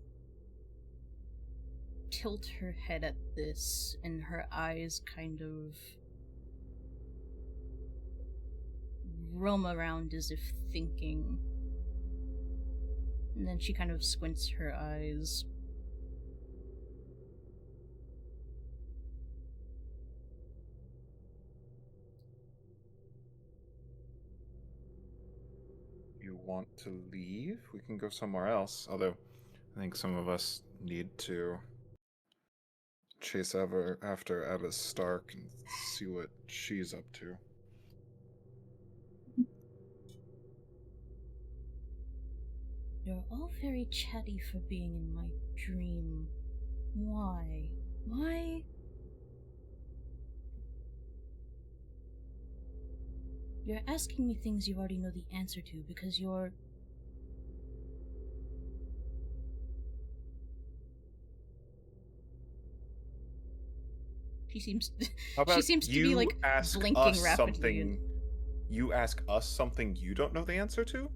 tilt her head at this, and her eyes kind of roam around as if thinking. And then she kind of squints her eyes. You want to leave? We can go somewhere else. Although, I think some of us need to chase after Abbas Stark and see what she's up to. You're all very chatty for being in my dream. Why? Why? You're asking me things you already know the answer to because you're She seems How about she seems to be you like ask blinking us rapidly. something? You ask us something you don't know the answer to?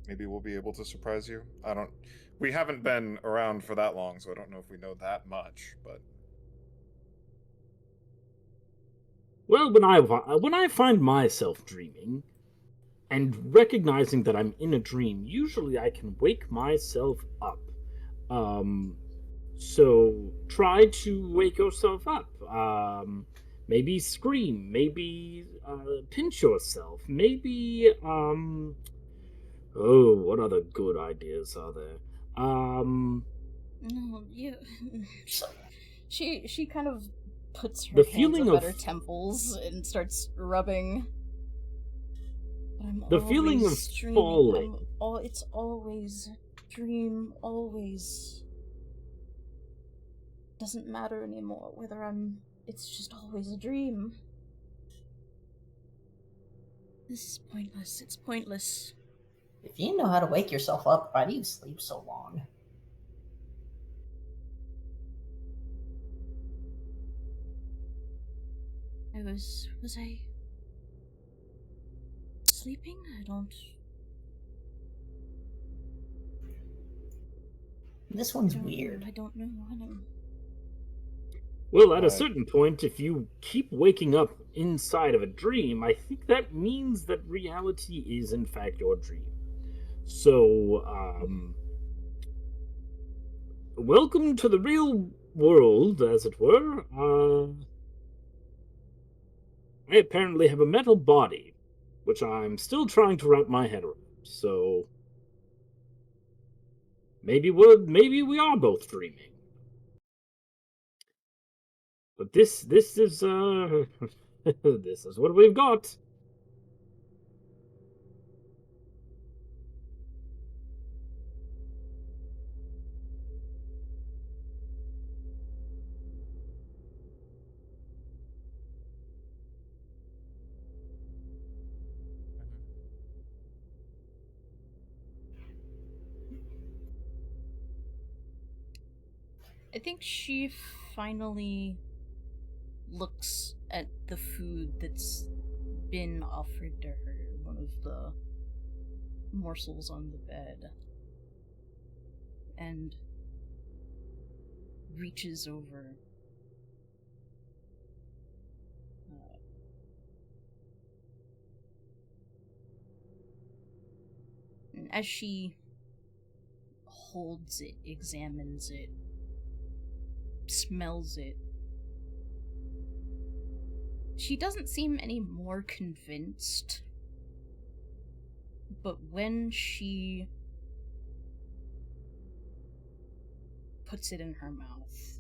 Maybe we'll be able to surprise you. I don't. We haven't been around for that long, so I don't know if we know that much. But Well, when I find myself dreaming and recognizing that I'm in a dream, usually I can wake myself up. So try to wake yourself up. Maybe scream. Maybe pinch yourself. Maybe oh, what other good ideas are there? No, you. She kind of puts her The hands feeling up of at her temples and starts rubbing. But I'm the feeling of always dreaming. falling. It's always a dream. Always. Doesn't matter anymore whether I'm. It's just always a dream. This is pointless. It's pointless. If you know how to wake yourself up, why do you sleep so long? Was I sleeping? I don't. This I one's don't weird. know. I don't know. Well, at a Right. certain point, if you keep waking up inside of a dream, I think that means that reality is in fact your dream. So, welcome to the real world, as it were. I apparently have a metal body, which I'm still trying to wrap my head around. So, maybe we are both dreaming. But this is this is what we've got. I think she finally looks at the food that's been offered to her, one of the morsels on the bed, and reaches over. And as she holds it, examines it, smells it, she doesn't seem any more convinced. But when she puts it in her mouth,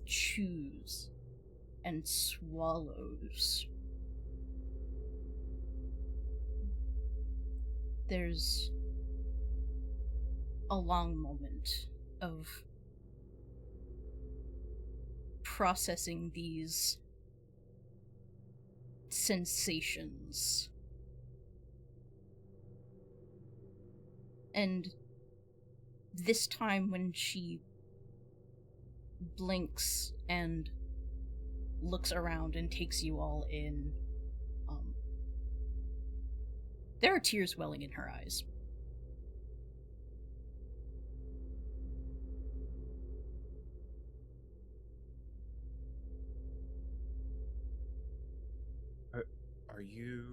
chews, and swallows, there's a long moment of processing these sensations. And this time when she blinks and looks around and takes you all in, there are tears welling in her eyes. are you?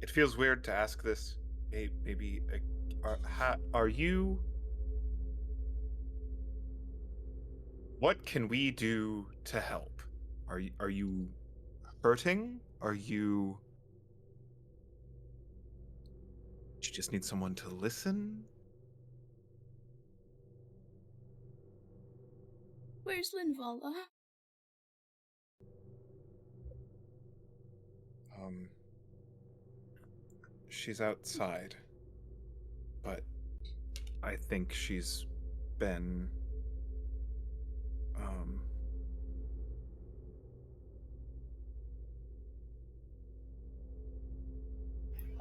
It feels weird to ask this. Maybe. Are you? What can we do to help? Are you hurting? Are you? Do you just need someone to listen? Where's Linvala? She's outside, but I think she's been,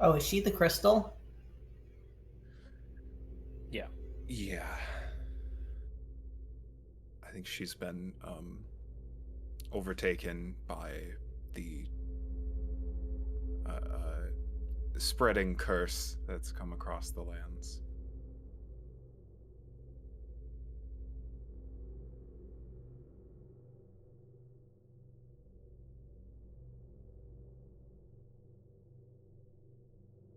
Oh, is she the crystal? Yeah. Yeah. I think she's been overtaken by the spreading curse that's come across the lands.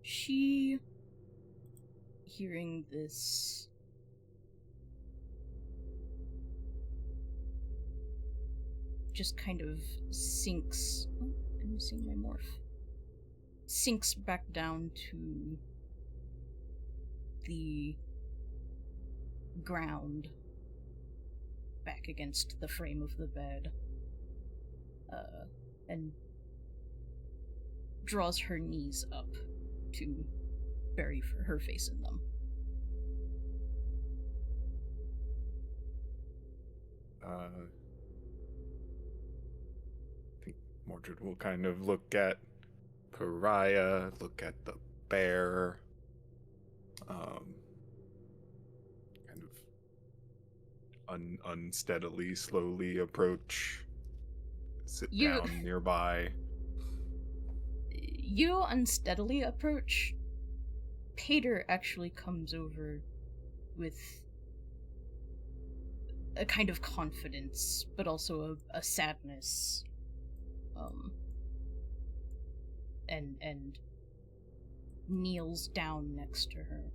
She, hearing this, just kind of sinks. Oh, I'm missing my morph. Sinks back down to the ground, back against the frame of the bed, and draws her knees up to bury her face in them. I think Mordred will kind of look at Pariah, look at the bear, kind of unsteadily, slowly approach, sit down nearby. You unsteadily approach. Pater actually comes over with a kind of confidence, but also a sadness. And kneels down next to her.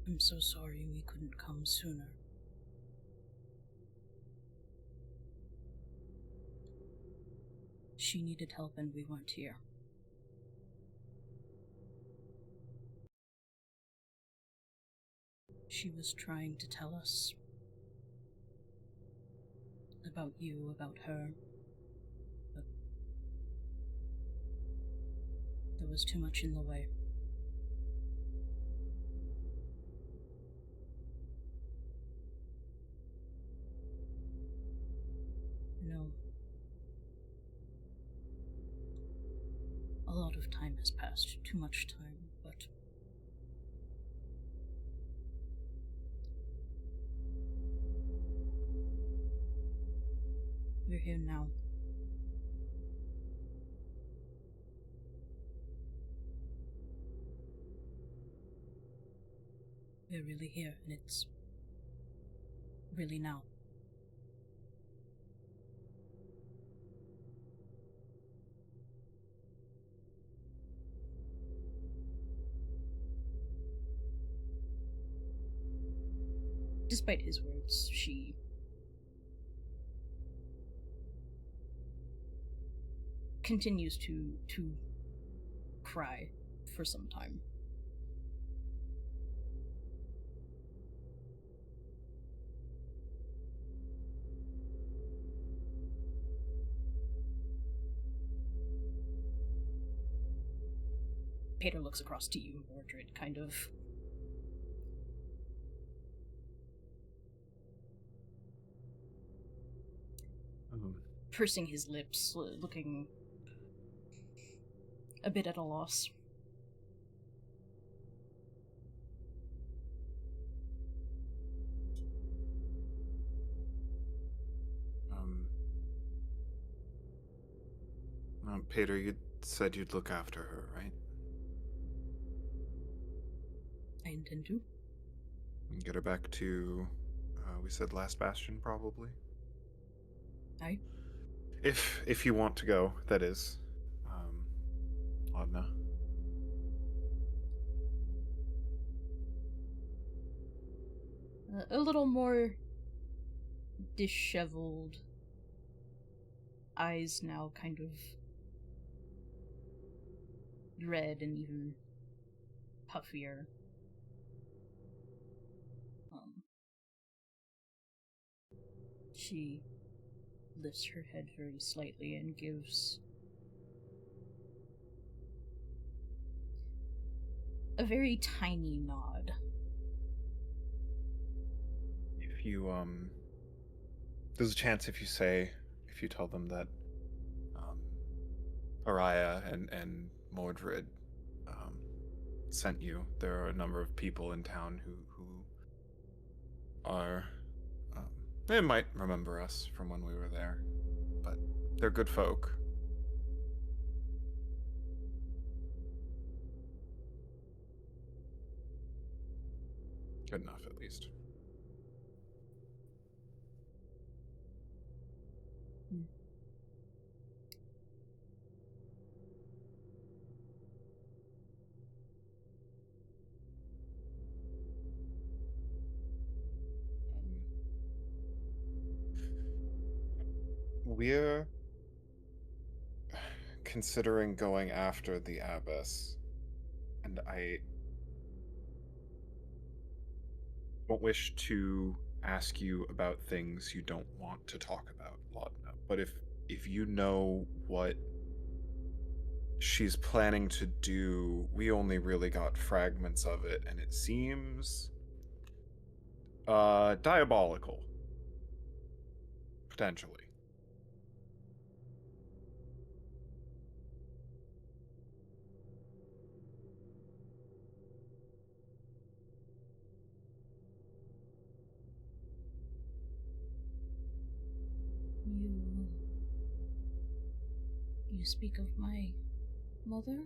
I'm so sorry we couldn't come sooner. She needed help and we weren't here. She was trying to tell us about you, about her, but there was too much in the way. No. A lot of time has passed, too much time, but we're here now. We're really here, and it's really now. Despite his words, she continues to cry for some time. Pater looks across to you, Mordred, kind of pursing his lips, looking a bit at a loss. Pater, you said you'd look after her, right? I intend to. And get her back to, we said Last Bastion, probably? Aye. If you want to go, that is. Laudna. A little more disheveled, eyes now kind of red and even puffier. She lifts her head very slightly and gives a very tiny nod. If you, there's a chance if if you tell them that Araya and Mordred sent you. There are a number of people in town who are they might remember us from when we were there, but they're good folk. Good enough, at least. We're considering going after the Abbess, and I don't wish to ask you about things you don't want to talk about, Laudna, but if you know what she's planning to do, we only really got fragments of it, and it seems diabolical. Potentially. You speak of my mother?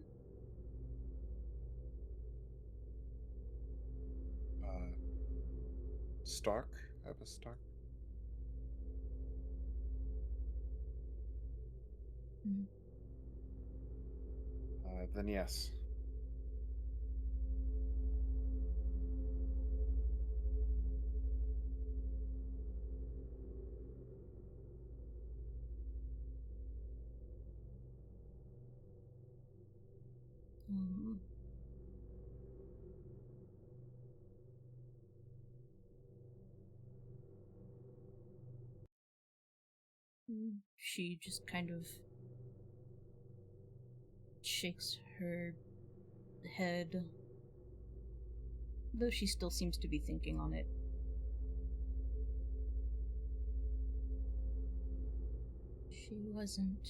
Stark? Abbess Stark? Mm. Then yes. She just kind of shakes her head, though she still seems to be thinking on it. She wasn't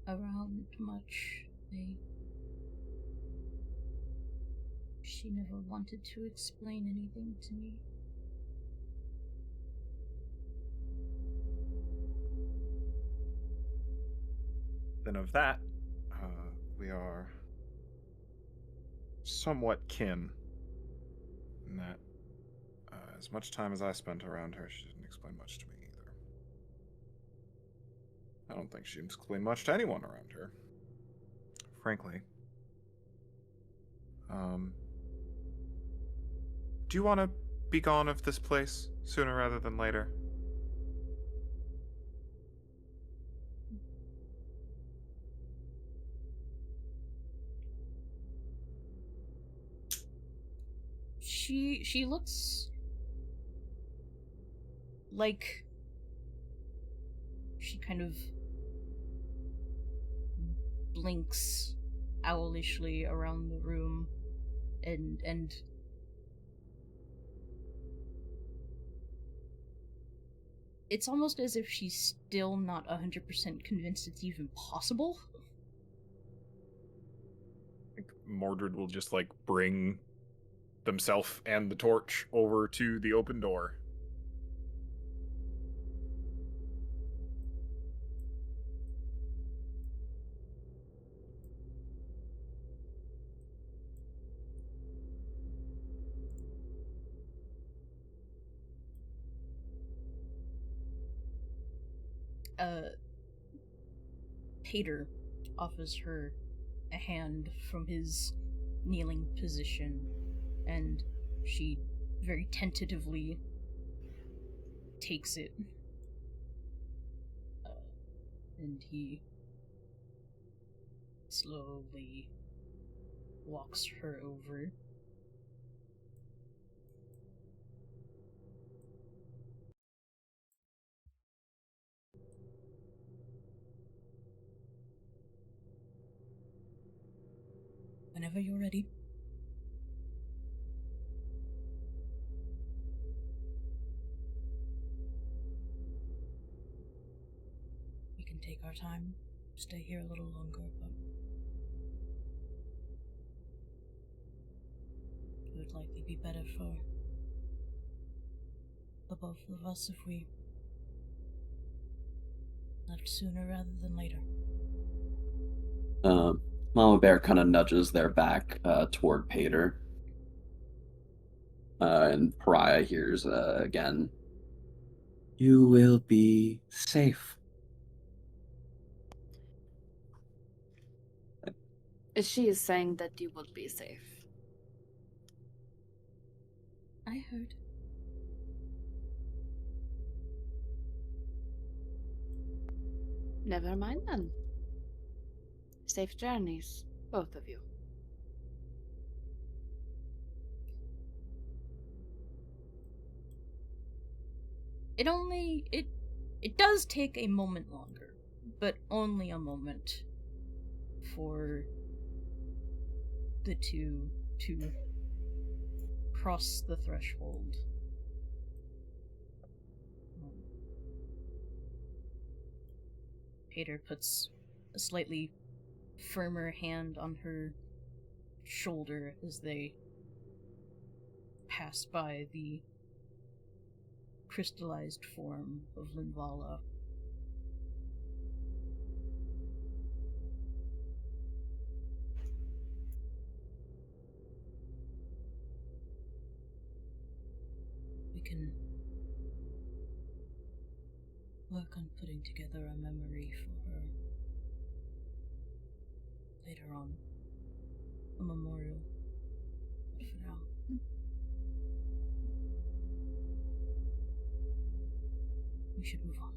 around much. She never wanted to explain anything to me. Then of that, we are somewhat kin. In that, as much time as I spent around her, she didn't explain much to me either. I don't think she explained much to anyone around her. Frankly. Do you want to be gone of this place sooner rather than later? She looks like she kind of blinks owlishly around the room and it's almost as if she's still not 100% convinced it's even possible. I think Mordred will just bring themselves and the torch over to the open door. Pater offers her a hand from his kneeling position, and she very tentatively takes it. And he slowly walks her over. Whenever you're ready. take our time, stay here a little longer, but it would likely be better for the both of us if we left sooner rather than later. Mama Bear kind of nudges their back toward Pater. And Pariah hears again, "You will be safe." She is saying that you would be safe. I heard. Never mind then. Safe journeys, both of you. It does take a moment longer, but only a moment for the two to cross the threshold. Pater puts a slightly firmer hand on her shoulder as they pass by the crystallized form of Linvala. We can work on putting together a memory for her later on. A memorial. But for now, we should move on.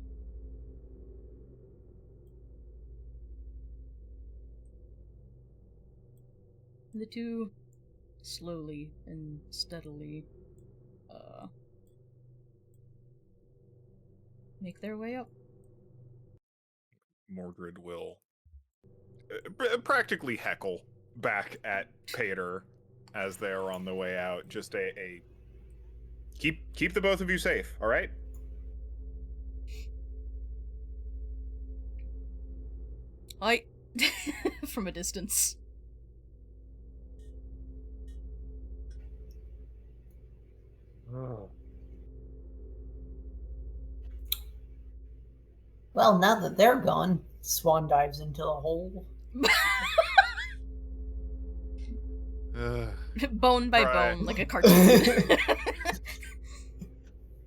The two slowly and steadily make their way up. Mordred will practically heckle back at Pater as they are on the way out. Just a keep the both of you safe, all right? From a distance. Oh. Well, now that they're gone, Swan dives into the hole. Bone by Right. bone, like a cartoon.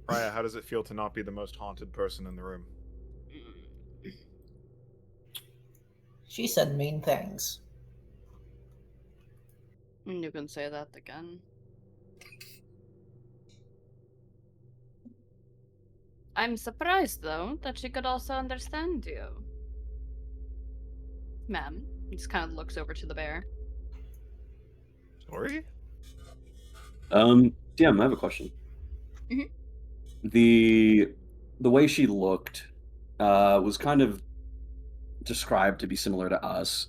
Raya, how does it feel to not be the most haunted person in the room? She said mean things. You can say that again. I'm surprised, though, that she could also understand you. Ma'am, he just kind of looks over to the bear. Sorry? DM, I have a question. Mhm. The way she looked was kind of described to be similar to us.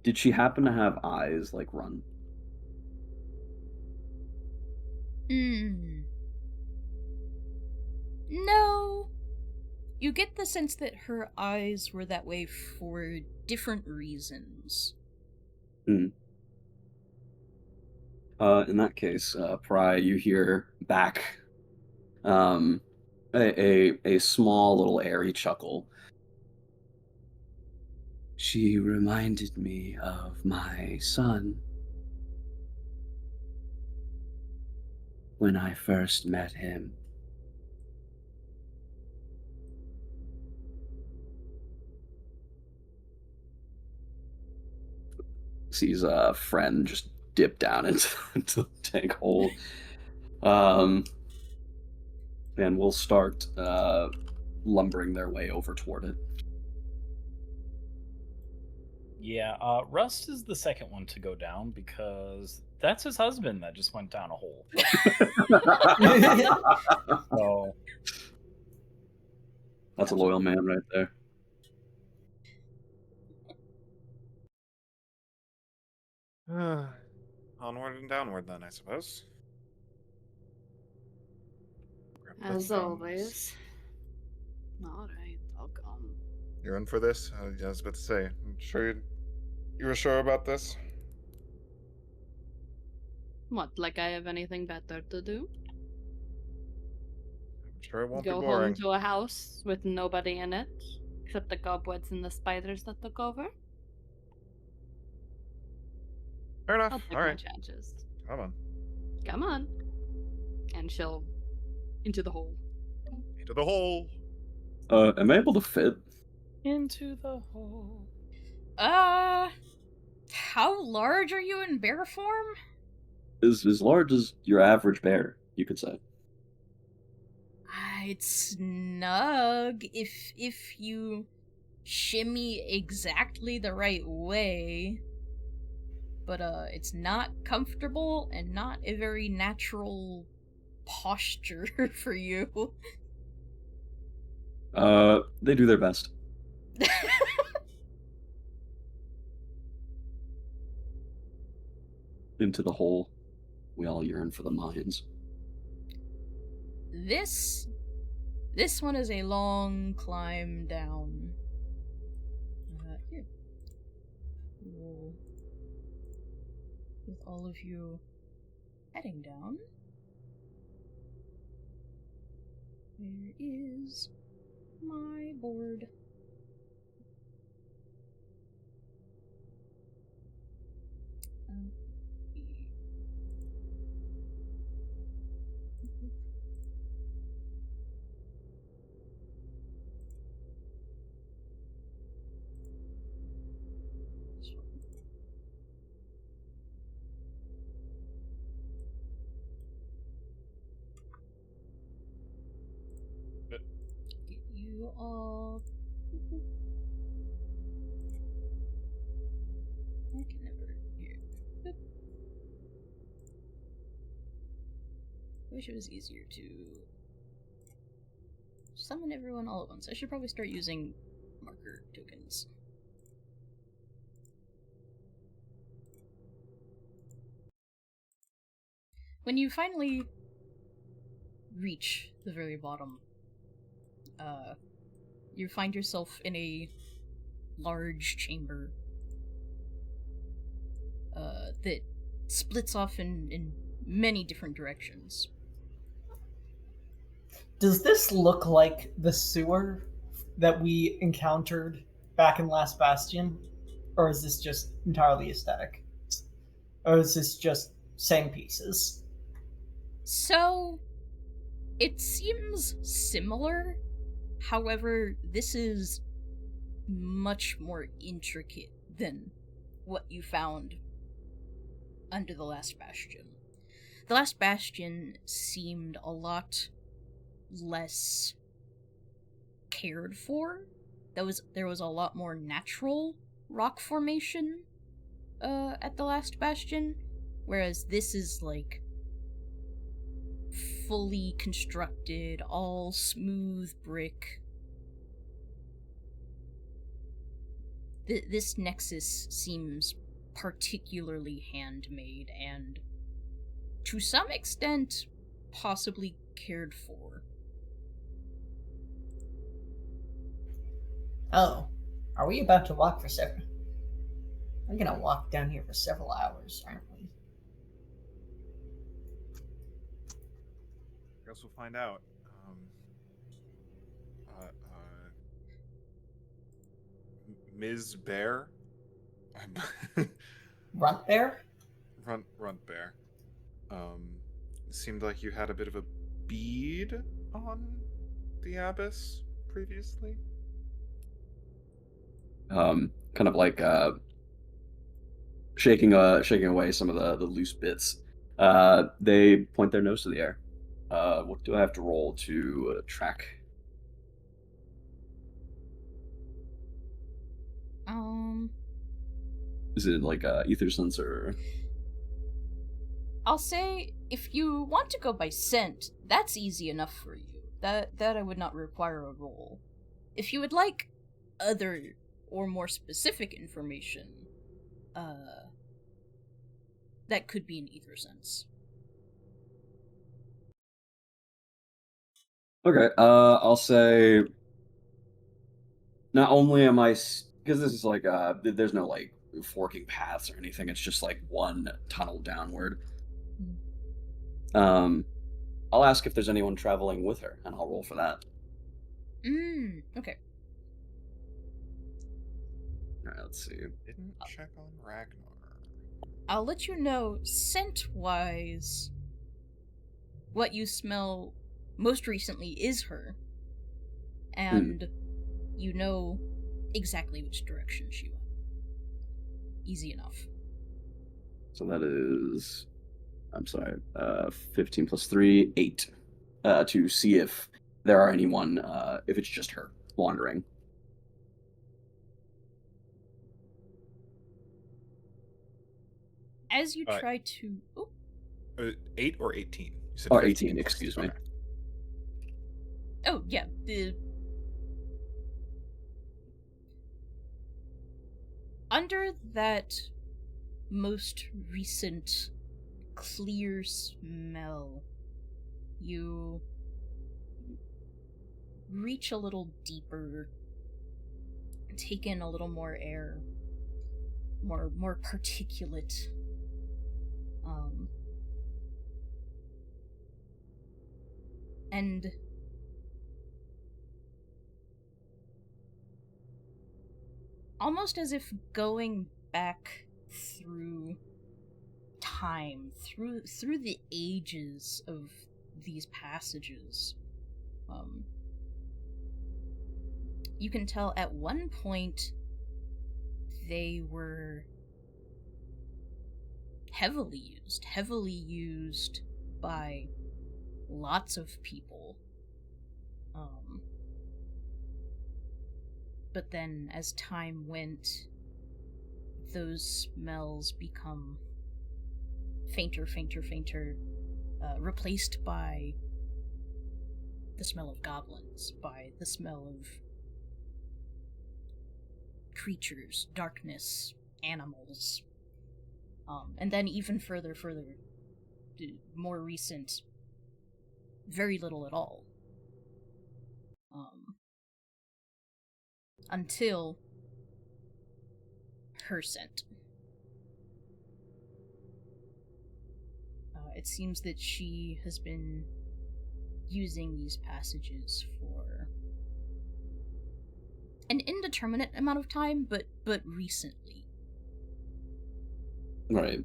Did she happen to have eyes like Run? No. You get the sense that her eyes were that way for different reasons. In that case, Pry, you hear back a small little airy chuckle. She reminded me of my son when I first met him. Sees a friend just dip down into the tank hole. And we'll start lumbering their way over toward it. Yeah, Rust is the second one to go down because that's his husband that just went down a hole. So That's a loyal man right there. Onward and downward, then, I suppose. Grab the As things. always. Alright, I'll come. You're in for this? I was about to say. I'm sure you were sure about this? What, like I have anything better to do? I'm sure it won't Go be home boring. to a house with nobody in it, except the cobwebs and the spiders that took over? Fair enough. I'll take All my right. chances. Come on. Come on. And she'll into the hole. Into the hole. Am I able to fit? Into the hole. How large are you in bear form? As large as your average bear, you could say. It's snug if you shimmy exactly the right way. But it's not comfortable and not a very natural posture for you. They do their best. Into the hole. We all yearn for the mines. This one is a long climb down. Here. We'll, with all of you heading down, where is my board? Get you all. I can never hear. Boop. I wish it was easier to summon everyone all at once. I should probably start using marker tokens. When you finally reach the very bottom, you find yourself in a large chamber that splits off in many different directions. Does this look like the sewer that we encountered back in Last Bastion? Or is this just entirely aesthetic? Or is this just same pieces? So, it seems similar. However, this is much more intricate than what you found under the last bastion. The last bastion seemed a lot less cared for. There was a lot more natural rock formation at the last bastion, whereas this is like fully constructed, all smooth brick. This nexus seems particularly handmade and, to some extent, possibly cared for. Oh, are we about to walk for several? We're gonna walk down here for several hours, aren't we? Guess we'll find out. Ms. Bear? Runt Bear? Runt Bear. It seemed like you had a bit of a bead on the abyss previously. Kind of like shaking away some of the loose bits. They point their nose to the air. What do I have to roll to track? Is it like ether sense or? I'll say, if you want to go by scent, that's easy enough for you. That I would not require a roll. If you would like other or more specific information, that could be an ether sense. Okay, I'll say not only am I, because this is like there's no like forking paths or anything. It's just like one tunnel downward. I'll ask if there's anyone traveling with her, and I'll roll for that. Okay. All right, let's see. Didn't check on Ragnar. I'll let you know, scent-wise, what you smell most recently is her. And you know exactly which direction she went. Easy enough. So that is, I'm sorry, 15 plus 3, 8, to see if there are anyone, if it's just her wandering. As you try to... 8 or 18? You said Or 15 18, plus- excuse me. okay. Oh, yeah. Under that most recent clear smell, you reach a little deeper, take in a little more air, more particulate. And almost as if going back through time, through the ages of these passages, you can tell at one point they were heavily used by lots of people. But then as time went, those smells become fainter, replaced by the smell of goblins, by the smell of creatures, darkness, animals. And then even further, more recent, very little at all. Until her scent. It seems that she has been using these passages for an indeterminate amount of time, but recently. Right.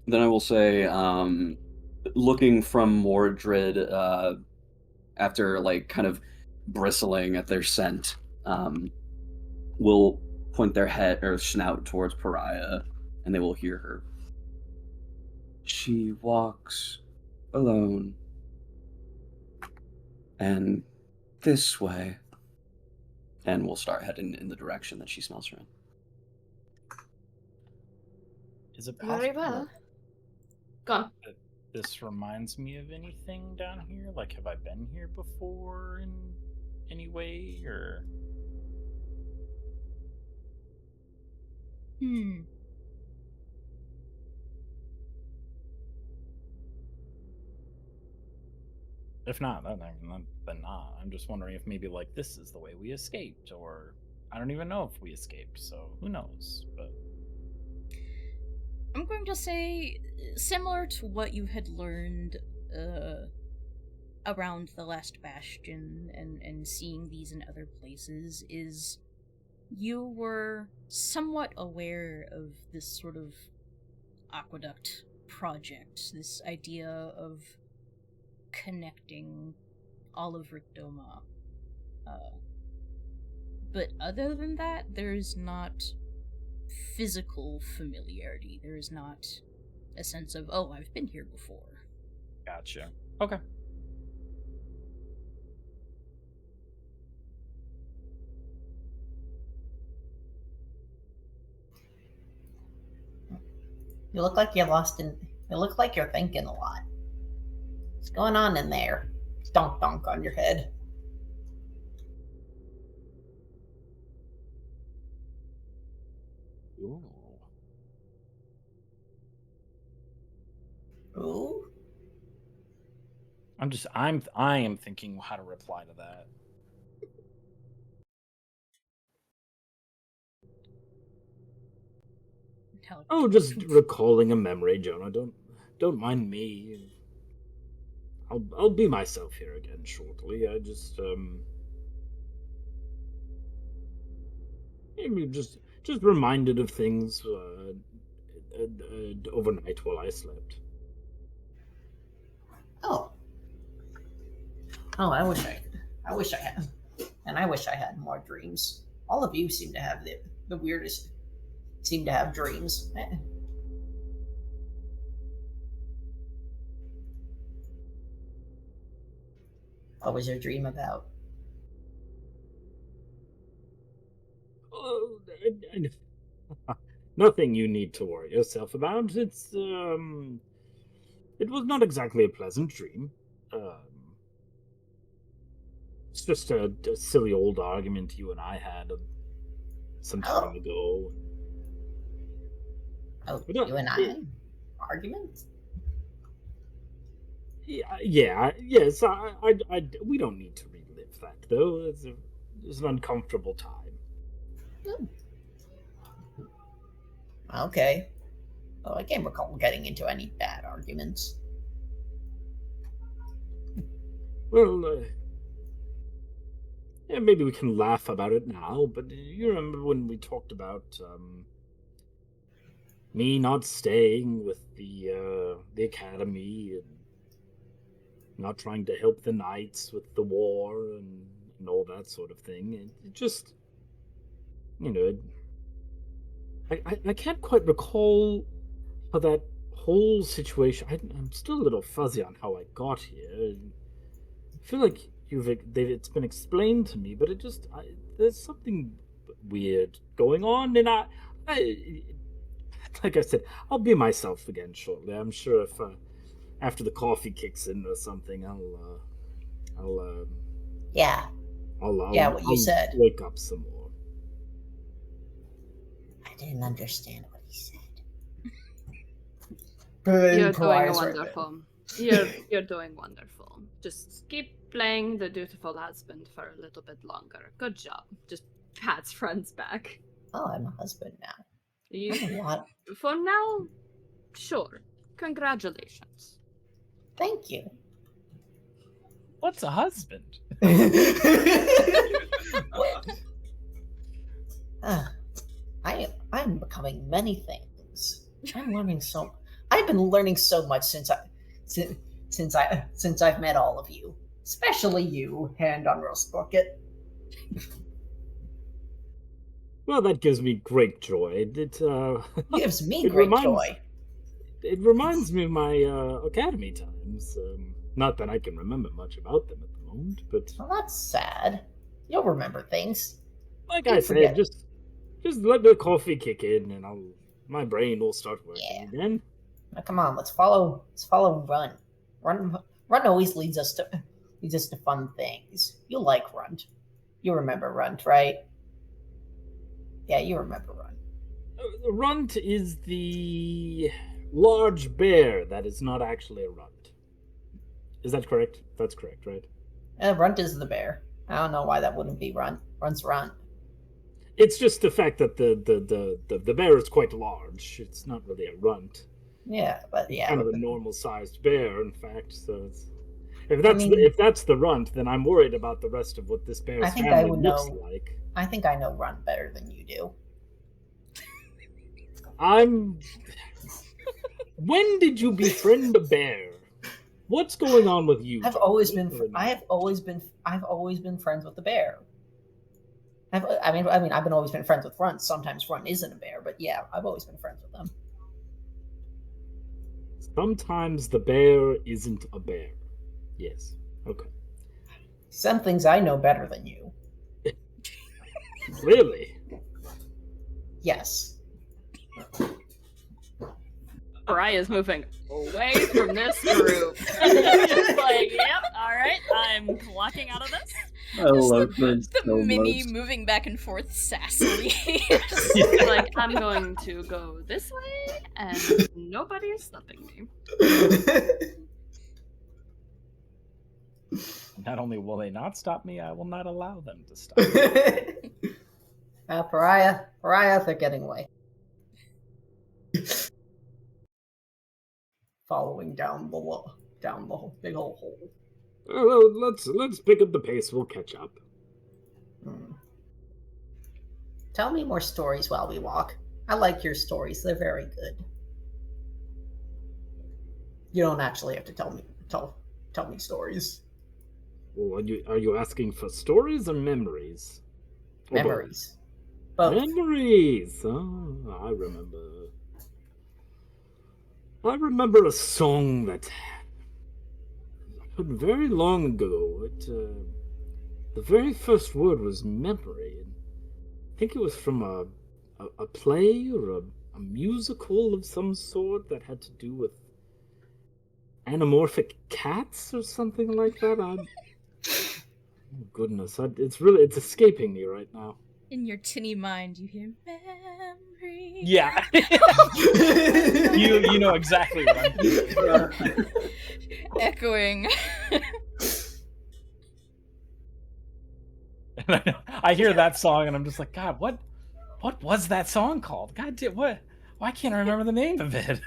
Then I will say, looking from Mordred, after like kind of bristling at their scent, will point their head or snout towards Pariah, and they will hear her. She walks alone, and this way, and we'll start heading in the direction that she smells her in. Is it Very possible well. Go on. that this reminds me of anything down here? Like, have I been here before in any way, or? If not, then not. I'm just wondering if maybe like this is the way we escaped, or I don't even know if we escaped, so who knows? But I'm going to say, similar to what you had learned around the last bastion and seeing these in other places, is you were somewhat aware of this sort of aqueduct project, this idea of connecting all of Rictoma. But other than that, there is not physical familiarity. There is not a sense of, oh, I've been here before. gotcha. Okay. You look like you're lost in. You look like you're thinking a lot. What's going on in there? Donk donk on your head. Ooh. Ooh. I am thinking how to reply to that. Tell her. Oh, just recalling a memory, Jonah. Don't mind me. I'll be myself here again shortly. I just maybe just reminded of things overnight while I slept. Oh. Oh, I wish I had. And I wish I had more dreams. All of you seem to have the weirdest. Seem to have dreams. What was your dream about? Oh, nothing you need to worry yourself about. It was not exactly a pleasant dream. It's just a silly old argument you and I had some time ago. Oh, you and I? Argument? Yes. We don't need to relive that, though. It's an uncomfortable time. Okay. Well, I can't recall getting into any bad arguments. Well, yeah, maybe we can laugh about it now, but you remember when we talked about me not staying with the academy and not trying to help the knights with the war and all that sort of thing? It just, I can't quite recall how that whole situation. I'm still a little fuzzy on how I got here. I feel like it's been explained to me, but there's something weird going on, and I like I said, I'll be myself again shortly. I'm sure if after the coffee kicks in or something, I'll what you said. Wake up some more. I didn't understand what he said. You're doing wonderful. You're doing wonderful. Just keep playing the dutiful husband for a little bit longer. Good job. Just pats Friend's back. Oh, I'm a husband now. What? For now, sure. Congratulations. Thank you. What's a husband? I'm becoming many things. I've been learning so much since I've met all of you, especially you, Hand on Roast Bucket. Well, that gives me great joy. It gives me great joy. It reminds me of my academy times. Not that I can remember much about them at the moment, but well, that's sad. You'll remember things. Like I said, just let the coffee kick in, and my brain will start working again. Now, come on, let's follow Run. Run always leads us to fun things. You like Runt. You remember Runt, right? Yeah, you remember Runt. Runt is the large bear that is not actually a runt. Is that correct? That's correct, right? Runt is the bear. I don't know why that wouldn't be Runt. Runt's Runt. It's just the fact that the bear is quite large. It's not really a runt. Yeah, but yeah, kind of a normal-sized bear, in fact. So if that's the runt, then I'm worried about the rest of what this bear's family looks like. I think I know Runt better than you do. When did you befriend a bear? What's going on with you? I've always been friends with the bear. I've always been friends with Runt. Sometimes Runt isn't a bear, but yeah, I've always been friends with them. Sometimes the bear isn't a bear. Yes. Okay. Some things I know better than you. Really? Yes. Mariah's moving away from this group. Just like, yep, alright, I'm walking out of this. I love this the so Mini much. moving back and forth sassily. Like, I'm going to go this way, and nobody is stopping me. Not only will they not stop me, I will not allow them to stop me. Pariah, they're getting away. following down the big old hole. Well, let's pick up the pace. We'll catch up. Hmm. Tell me more stories while we walk. I like your stories; they're very good. You don't actually have to tell me stories. Well, are you asking for stories or memories? Or both? Memories. Both. Memories. Oh, I remember. I remember a song that happened very long ago. The very first word was memory. And I think it was from a play or a musical of some sort that had to do with anamorphic cats or something like that. Oh goodness, it's escaping me right now. In your tinny mind, you hear memory. Yeah. you know exactly what I'm doing. Echoing. I hear that song and I'm just like, God, what was that song called? God damn, what? Why can't I remember the name of it?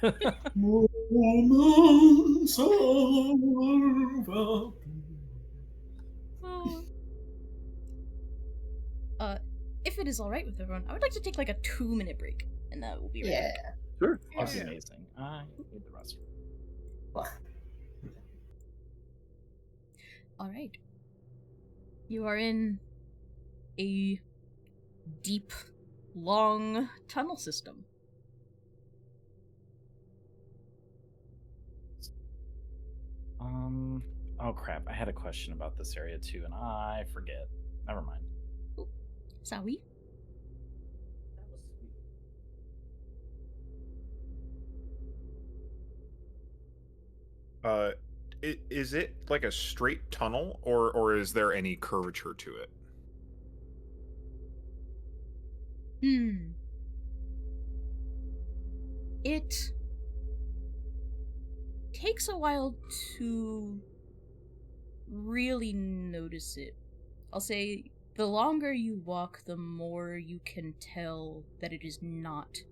If it is all right with everyone, I would like to take like a 2-minute break, and that will be right Yeah. back. Sure. That's Yeah. amazing. I need the restroom. All right. You are in a deep, long tunnel system. Oh crap! I had a question about this area too, and I forget. Never mind. Sawi? Is it like a straight tunnel, or is there any curvature to it? It takes a while to really notice it. I'll say the longer you walk, the more you can tell that it is not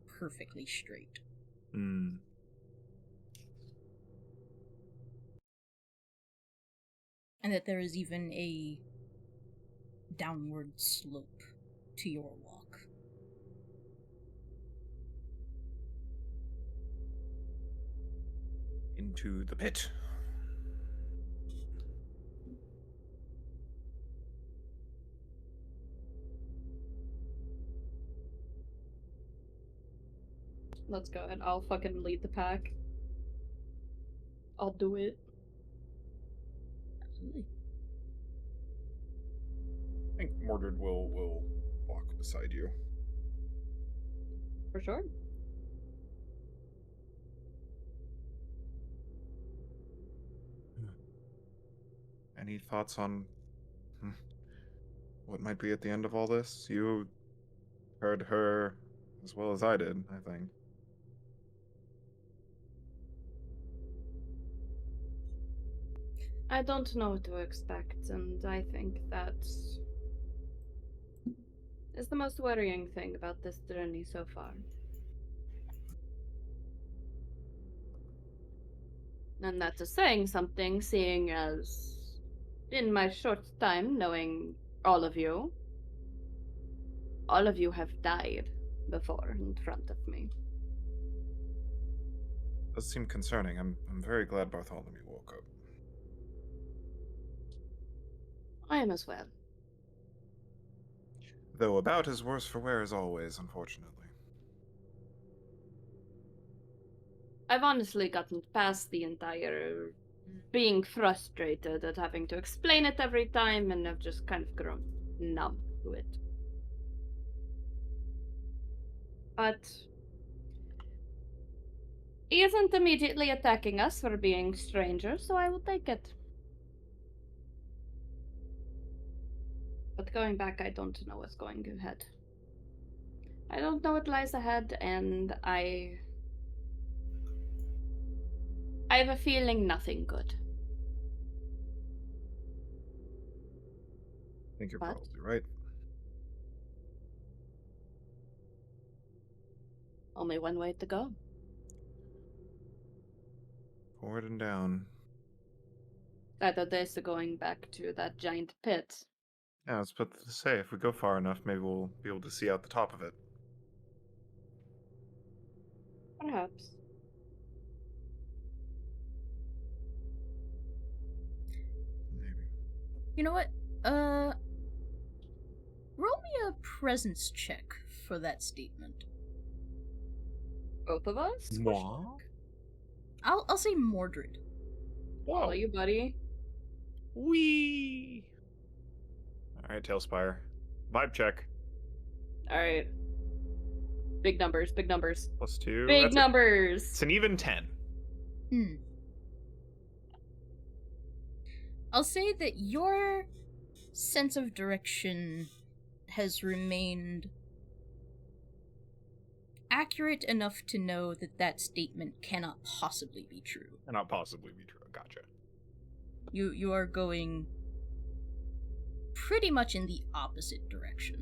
perfectly straight. Hmm. And that there is even a downward slope to your walk. Into the pit. Let's go ahead. I'll fucking lead the pack. I'll do it. Absolutely. I think Mordred will walk beside you. For sure. Any thoughts on what might be at the end of all this? You heard her as well as I did, I think. I don't know what to expect, and I think that is the most worrying thing about this journey so far. And that is saying something, seeing as in my short time knowing all of you have died before in front of me. Does seem concerning. I'm very glad Bartholomew woke up. I am as well. Though about as worse for wear as always, unfortunately. I've honestly gotten past the entire being frustrated at having to explain it every time, and I've just kind of grown numb to it. But he isn't immediately attacking us for being strangers, so I will take it. But going back, I don't know what's going ahead. I don't know what lies ahead, and I have a feeling nothing good. I think you're But probably right. only one way to go. Forward and down. I thought this is going back to that giant pit. Yeah, I was about to say, if we go far enough, maybe we'll be able to see out the top of it. Perhaps. Maybe. You know what? Roll me a presence check for that statement. Both of us? Moi? I'll say Mordred. Follow you, buddy. Wee! Alright, Tailspire. Vibe check. Alright. Big numbers, big numbers. +2. Big That's numbers! It's an even 10. I'll say that your sense of direction has remained accurate enough to know that that statement cannot possibly be true. Cannot possibly be true. Gotcha. You are going pretty much in the opposite direction.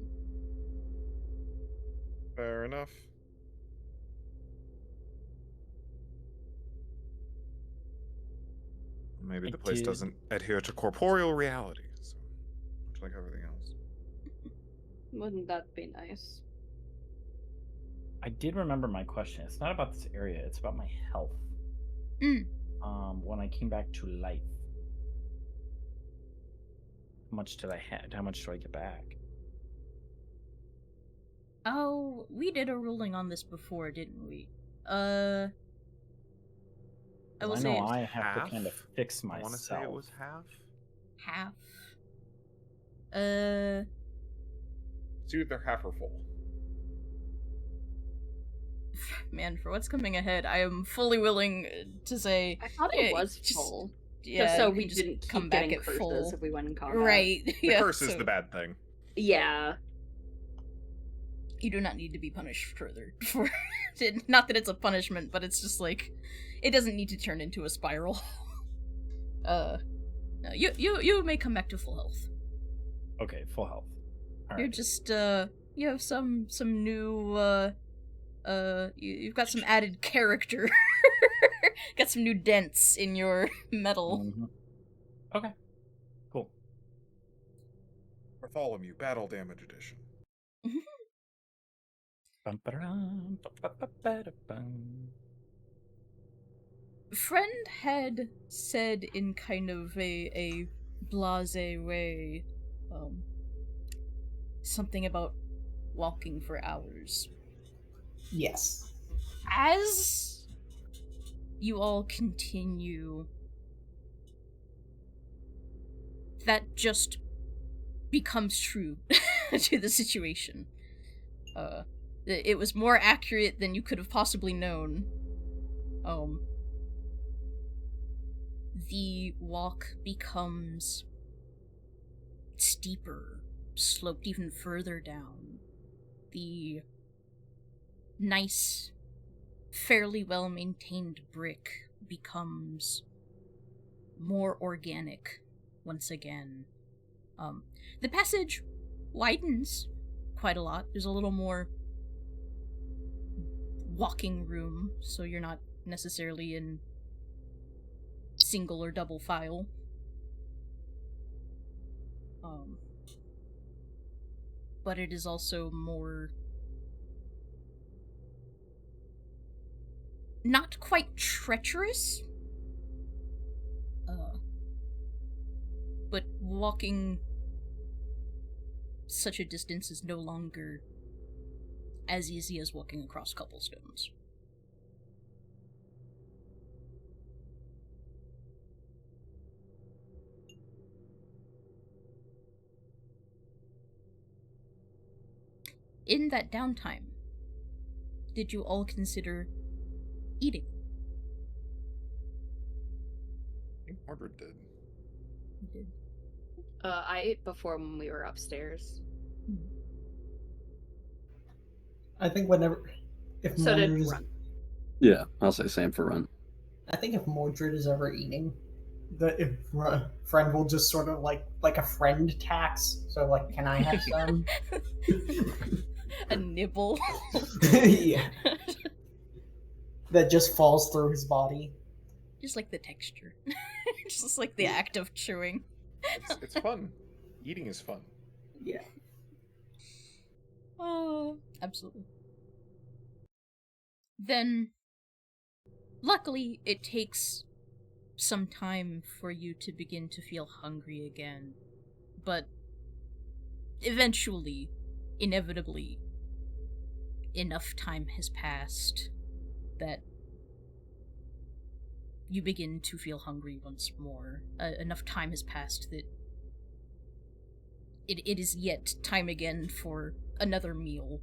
Fair enough. Maybe I the place did- doesn't adhere to corporeal reality, so much like everything else. Wouldn't that be nice? I did remember my question. It's not about this area. It's about my health. When I came back to life, how much did I have? How much do I get back? Oh, we did a ruling on this before, didn't we? I will I say know it's I have half? to kind of fix I myself. want to say it was half. half. It's either half or full. Man, for what's coming ahead, I am fully willing to say, I thought Yeah, it was just- full. yeah, just so you we can just didn't come keep back getting at curses full. if we went in combat. Right? The Yeah, curse is so the bad thing. Yeah. you do not need to be punished further for it. Not that it's a punishment, but it's just like it doesn't need to turn into a spiral. No, you may come back to full health. Okay, full health. All You're right. just you have some new you've got some added character. Got some new dents in your metal. Mhm. Okay. Cool. Bartholomew, Battle Damage Edition. Bum-ba-dum, ba-ba-ba-ba-da-bum. Friend had said in kind of a blasé way, something about walking for hours. Yes. As you all continue, that just becomes true to the situation. It was more accurate than you could have possibly known. The walk becomes steeper, sloped even further down. The nice, fairly well-maintained brick becomes more organic once again. The passage widens quite a lot. There's a little more walking room, so you're not necessarily in single or double file. But it is also more not quite treacherous, but walking such a distance is no longer as easy as walking across cobblestones. In that downtime, did you all consider eating? I think Mordred did. You did. I ate before when we were upstairs. I think if So did Mordred is, Run. Yeah, I'll say same for Run. I think if Mordred is ever eating, friend will just sort of like a friend tax. So like, can I have some? A nibble. Yeah. That just falls through his body. Just like the texture. Just like the act of chewing. It's fun. Eating is fun. Yeah. Oh, absolutely. Then, luckily, it takes some time for you to begin to feel hungry again. But eventually, inevitably, enough time has passed that you begin to feel hungry once more. Enough time has passed that it is yet time again for another meal.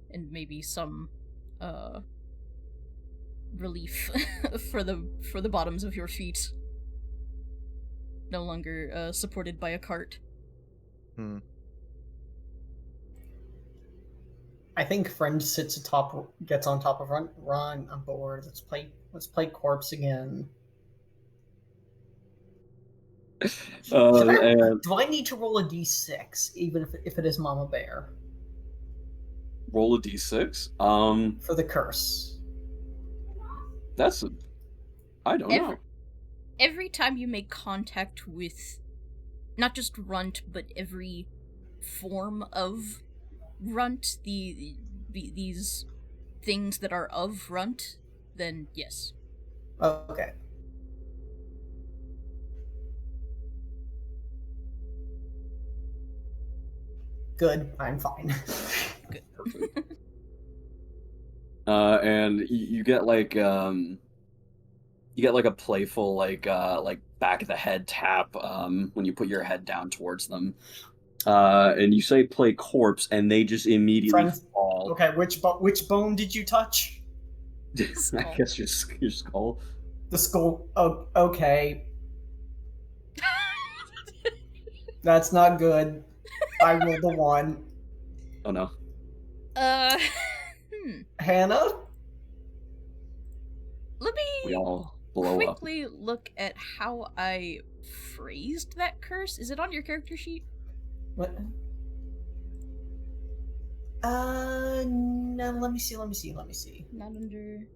And maybe some relief for the bottoms of your feet. No longer supported by a cart. I think friend gets on top of Run. I'm bored. Let's play corpse again. And Do I need to roll a d6 even if it is Mama Bear roll a d6. for the curse? I don't know. Every time you make contact with not just runt, but every form of runt, these things that are of runt, then yes. Okay. Good. I'm fine. Good. And you get like a playful like back of the head tap when you put your head down towards them. And you say play corpse, and they just immediately Friend, fall. okay, which bone did you touch? I guess your skull. The skull. Oh, okay. That's not good. I rolled a 1. Oh no. Hannah? Let We me all blow up. quickly look at how I phrased that curse. Is it on your character sheet? What? No, let me see. Not under...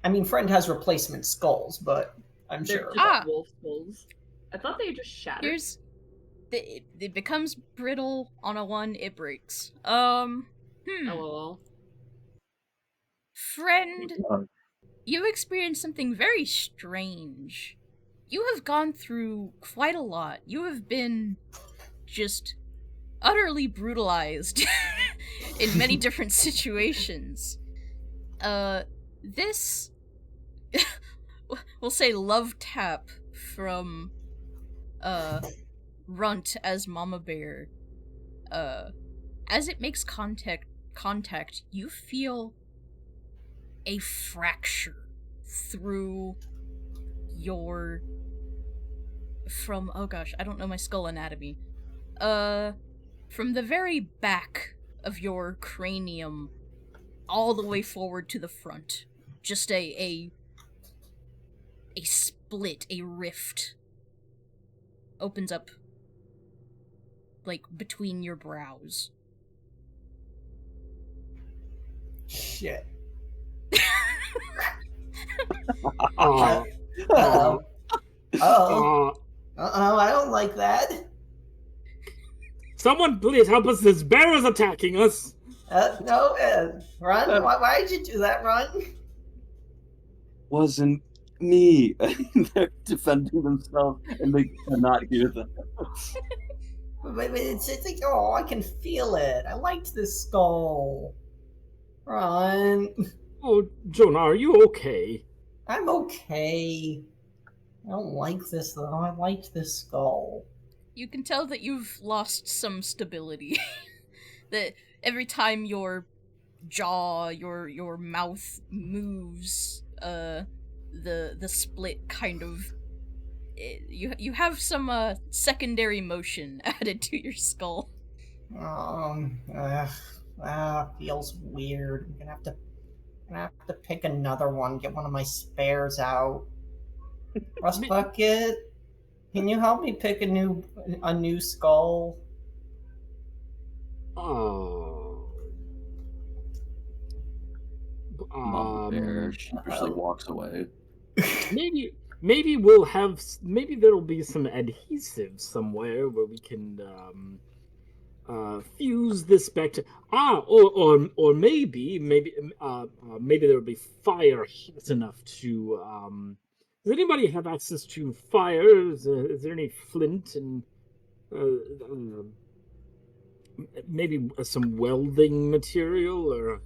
I mean, friend has replacement skulls, but I'm They're sure. just wolf skulls. I thought they just shattered. It becomes brittle on a 1, it breaks. LOL. Friend, you experienced something very strange. You have gone through quite a lot. You have been just utterly brutalized in many different situations. This, we'll say love tap from, Runt as Mama Bear. As it makes contact, you feel a fracture through your... from, oh gosh, I don't know my skull anatomy. From the very back of your cranium all the way forward to the front. Just a split, a rift opens up, like, between your brows. Shit. Oh, Uh-oh. I don't like that. someone please help us! This bear is attacking us. No, Run. Why did you do that, Run? Wasn't me. They're defending themselves, and they cannot hear them. But it's like, oh, I can feel it. I liked this skull. Run. Oh, Jonah, are you okay? I'm okay. I don't like this, though. I liked this skull. You can tell that you've lost some stability. That every time your jaw, your mouth moves, the split kind of... You have some, secondary motion added to your skull. Feels weird. I'm gonna have to pick another one. Get one of my spares out. Rust Bucket, can you help me pick a new skull? Oh. Mama Bear. She just like walks away. Maybe we'll have. Maybe there'll be some adhesive somewhere where we can fuse this back to. Or maybe there'll be fire hot enough to. Does anybody have access to fire? Is there any flint and maybe some welding material or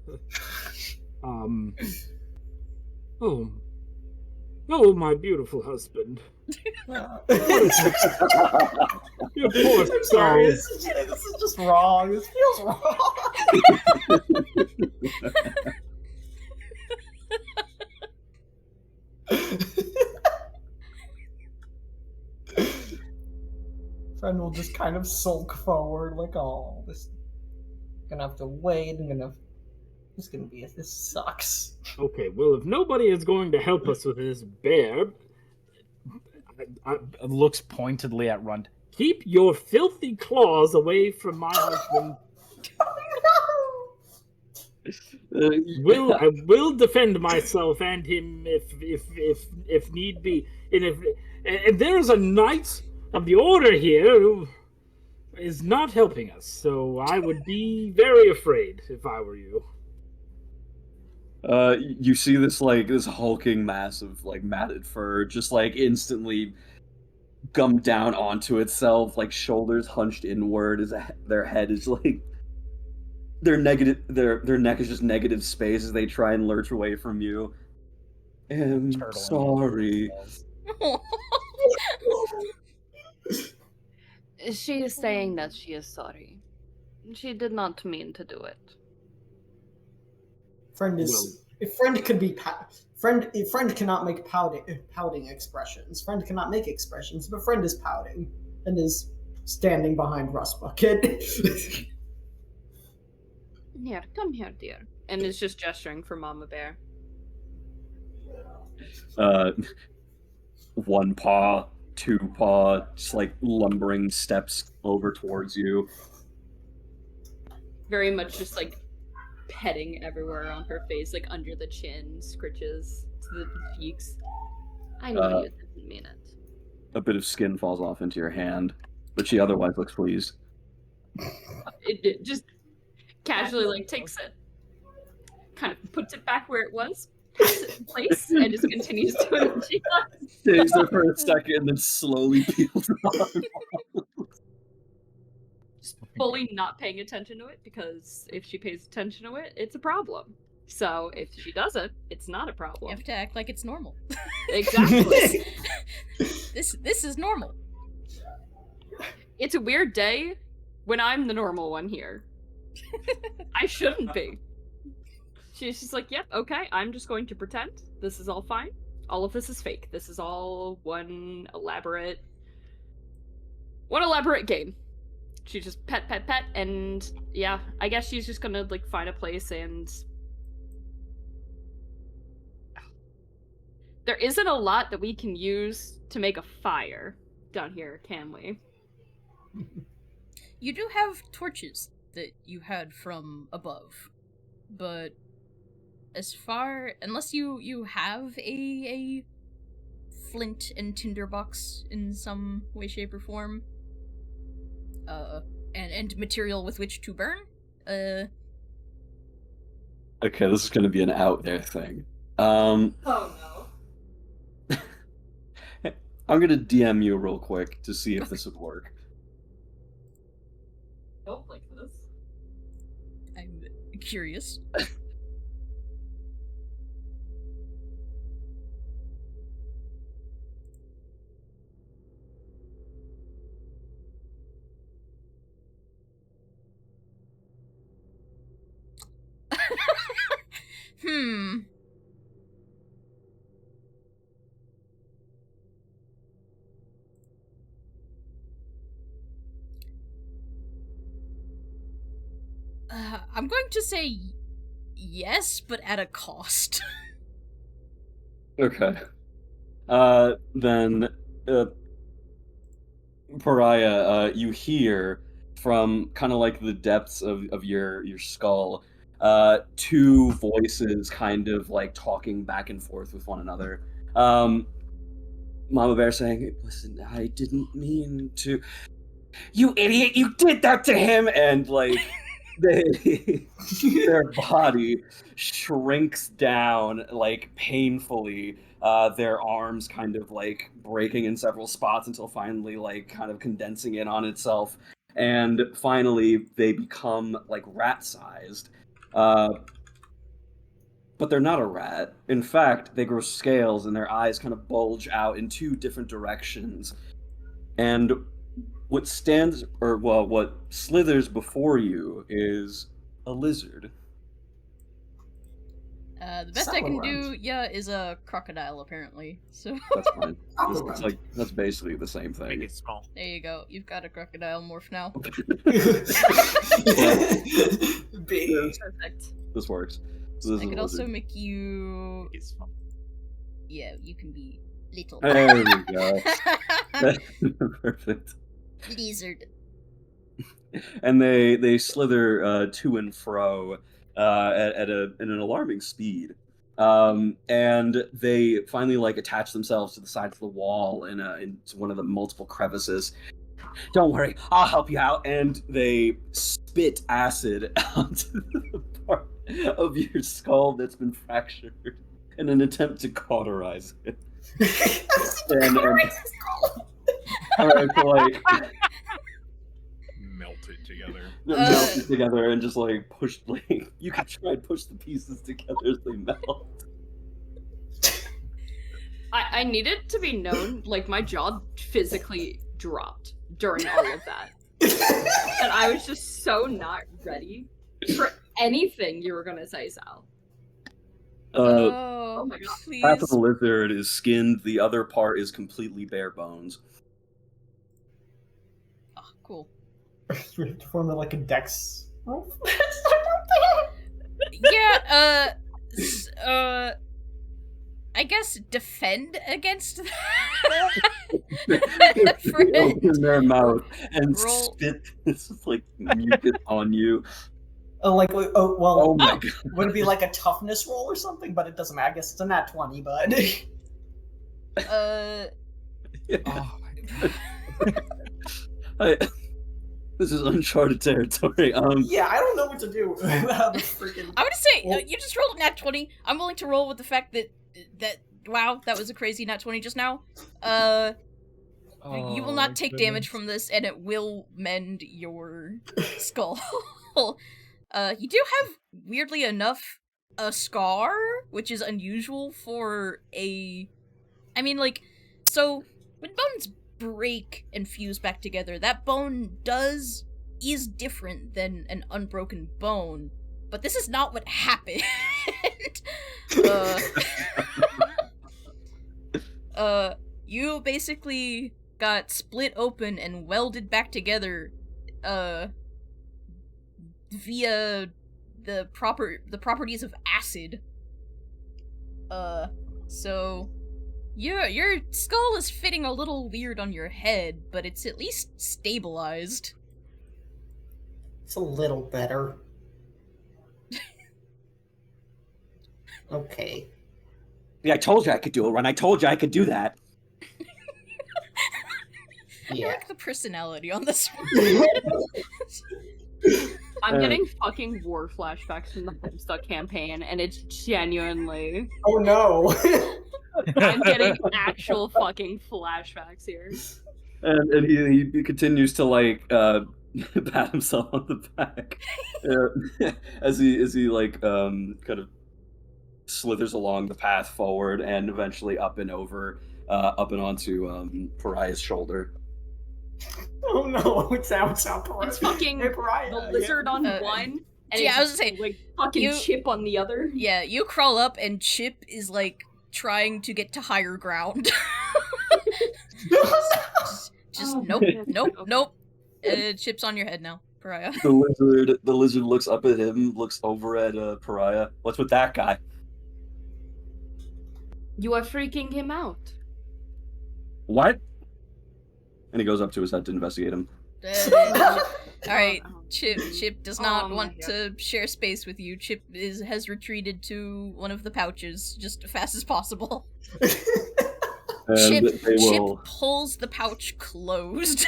oh, my beautiful husband. Your poor I'm sorry, soul. this is just wrong. This feels wrong. Friend will just kind of sulk forward, like, oh, this gonna have to wait. This sucks. Okay, well, if nobody is going to help us with this bear, Looks pointedly at Rund. keep your filthy claws away from my husband. I will defend myself and him if need be. And if there is a knight of the order here who is not helping us, so I would be very afraid if I were you. You see this hulking mass of like matted fur just like instantly gum down onto itself, like shoulders hunched inward as their head is like their neck is just negative space as they try and lurch away from you. I'm Turtling. sorry. She is saying that she is sorry. She did not mean to do it. Friend is friend could be friend cannot make pouting expressions. Friend cannot make expressions, but friend is pouting and is standing behind Rust Bucket. Here, come here, dear. And is just gesturing for Mama Bear. One paw, two paw, just like lumbering steps over towards you. Very much just like petting everywhere on her face, like under the chin, scritches to the cheeks. I know you didn't mean it. A bit of skin falls off into your hand, but she otherwise looks pleased. It just casually like takes it, kind of puts it back where it was, puts it in place, and just continues doing what she does. Stays there for a second, and then slowly peels off. Just fully not paying attention to it, because if she pays attention to it, it's a problem. So if she doesn't, it's not a You problem. have to act like it's normal. Exactly. This is normal. It's a weird day when I'm the normal one here. I shouldn't be. She's just like, yep, okay, I'm just going to pretend this is all fine. All of this is fake. This is all one elaborate game. She just pet, and yeah, I guess she's just gonna like find a place and there isn't a lot that we can use to make a fire down here, can we? You do have torches that you had from above, but unless you have a flint and tinderbox in some way, shape, or form, and material with which to burn, Okay, this is gonna be an out there thing. Oh no. I'm gonna DM you real quick to see if this would work. Don't like this. I'm curious. I'm going to say yes, but at a cost. Okay. Then, Pariah, you hear from kind of like the depths of your skull, two voices kind of like talking back and forth with one another. Mama Bear saying, "Listen, I didn't mean to. You idiot! You did that to him!" And like, their body shrinks down like painfully. Their arms kind of like breaking in several spots until finally like kind of condensing in on itself, and finally they become like rat-sized. But they're not a rat. In fact, they grow scales and their eyes kind of bulge out in two different directions. And what slithers before you is a lizard. The best I can do, is a crocodile, apparently. So That's fine. That's basically the same thing. Make it small. there you go. You've got a crocodile morph now. Big. Perfect. This works. So this I is could a also lizard. make you. Make it small. Yeah, you can be little. There we go. Perfect. Lizard. And they slither to and fro at an alarming speed. And they finally like attach themselves to the side of the wall into one of the multiple crevices. Don't worry, I'll help you out. And they spit acid onto the part of your skull that's been fractured in an attempt to cauterize it. Alright, so like Melted together. melt it together and just like push, like you can try and push the pieces together as they melt. I need it to be known, like, my jaw physically dropped during all of that. And I was just so not ready for anything you were gonna say, Sal. Oh my God. please. Half of the lizard is skinned, the other part is completely bare bones. Oh, cool. We have to form like a dex. Yeah, I guess defend against that. Open their mouth and Roll. spit this like mucus on you. Oh my god. would it be like a toughness roll or something? But it doesn't matter. I guess it's a nat 20, but Oh my god. This is uncharted territory. yeah, I don't know what to do. About the freaking. I would say Well- you just rolled a nat 20. I'm willing to roll with the fact that wow, that was a crazy nat 20 just now. You will not take damage from this, and it will mend your skull. You do have, weirdly enough, a scar, which is unusual for a... I mean, like, so, when bones break and fuse back together, that bone is different than an unbroken bone, but this is not what happened. You basically got split open and welded back together, via the properties of acid. So your skull is fitting a little weird on your head, but it's at least stabilized. It's a little better. Okay. Yeah, I told you I could do it, Ron. I told you I could do that. I Yeah. like the personality on this one. I'm getting fucking war flashbacks from the Homestuck campaign, and it's genuinely... Oh no. I'm getting actual fucking flashbacks here. And he continues to like pat himself on the back as he like kind of slithers along the path forward and eventually up and onto Pariah's shoulder. Oh no, it's out. It's fucking the lizard on one, and yeah, it's I was gonna say, like fucking Chip on the other. Yeah, you crawl up and Chip is like trying to get to higher ground. just nope. Chip's on your head now, Pariah. The lizard looks up at him, looks over at Pariah. What's with that guy? You are freaking him out. What? And he goes up to his head to investigate him. All right, Oh. Chip does Oh not my want God. to share space with you. Chip has retreated to one of the pouches just as fast as possible. And they Chip will. pulls the pouch closed.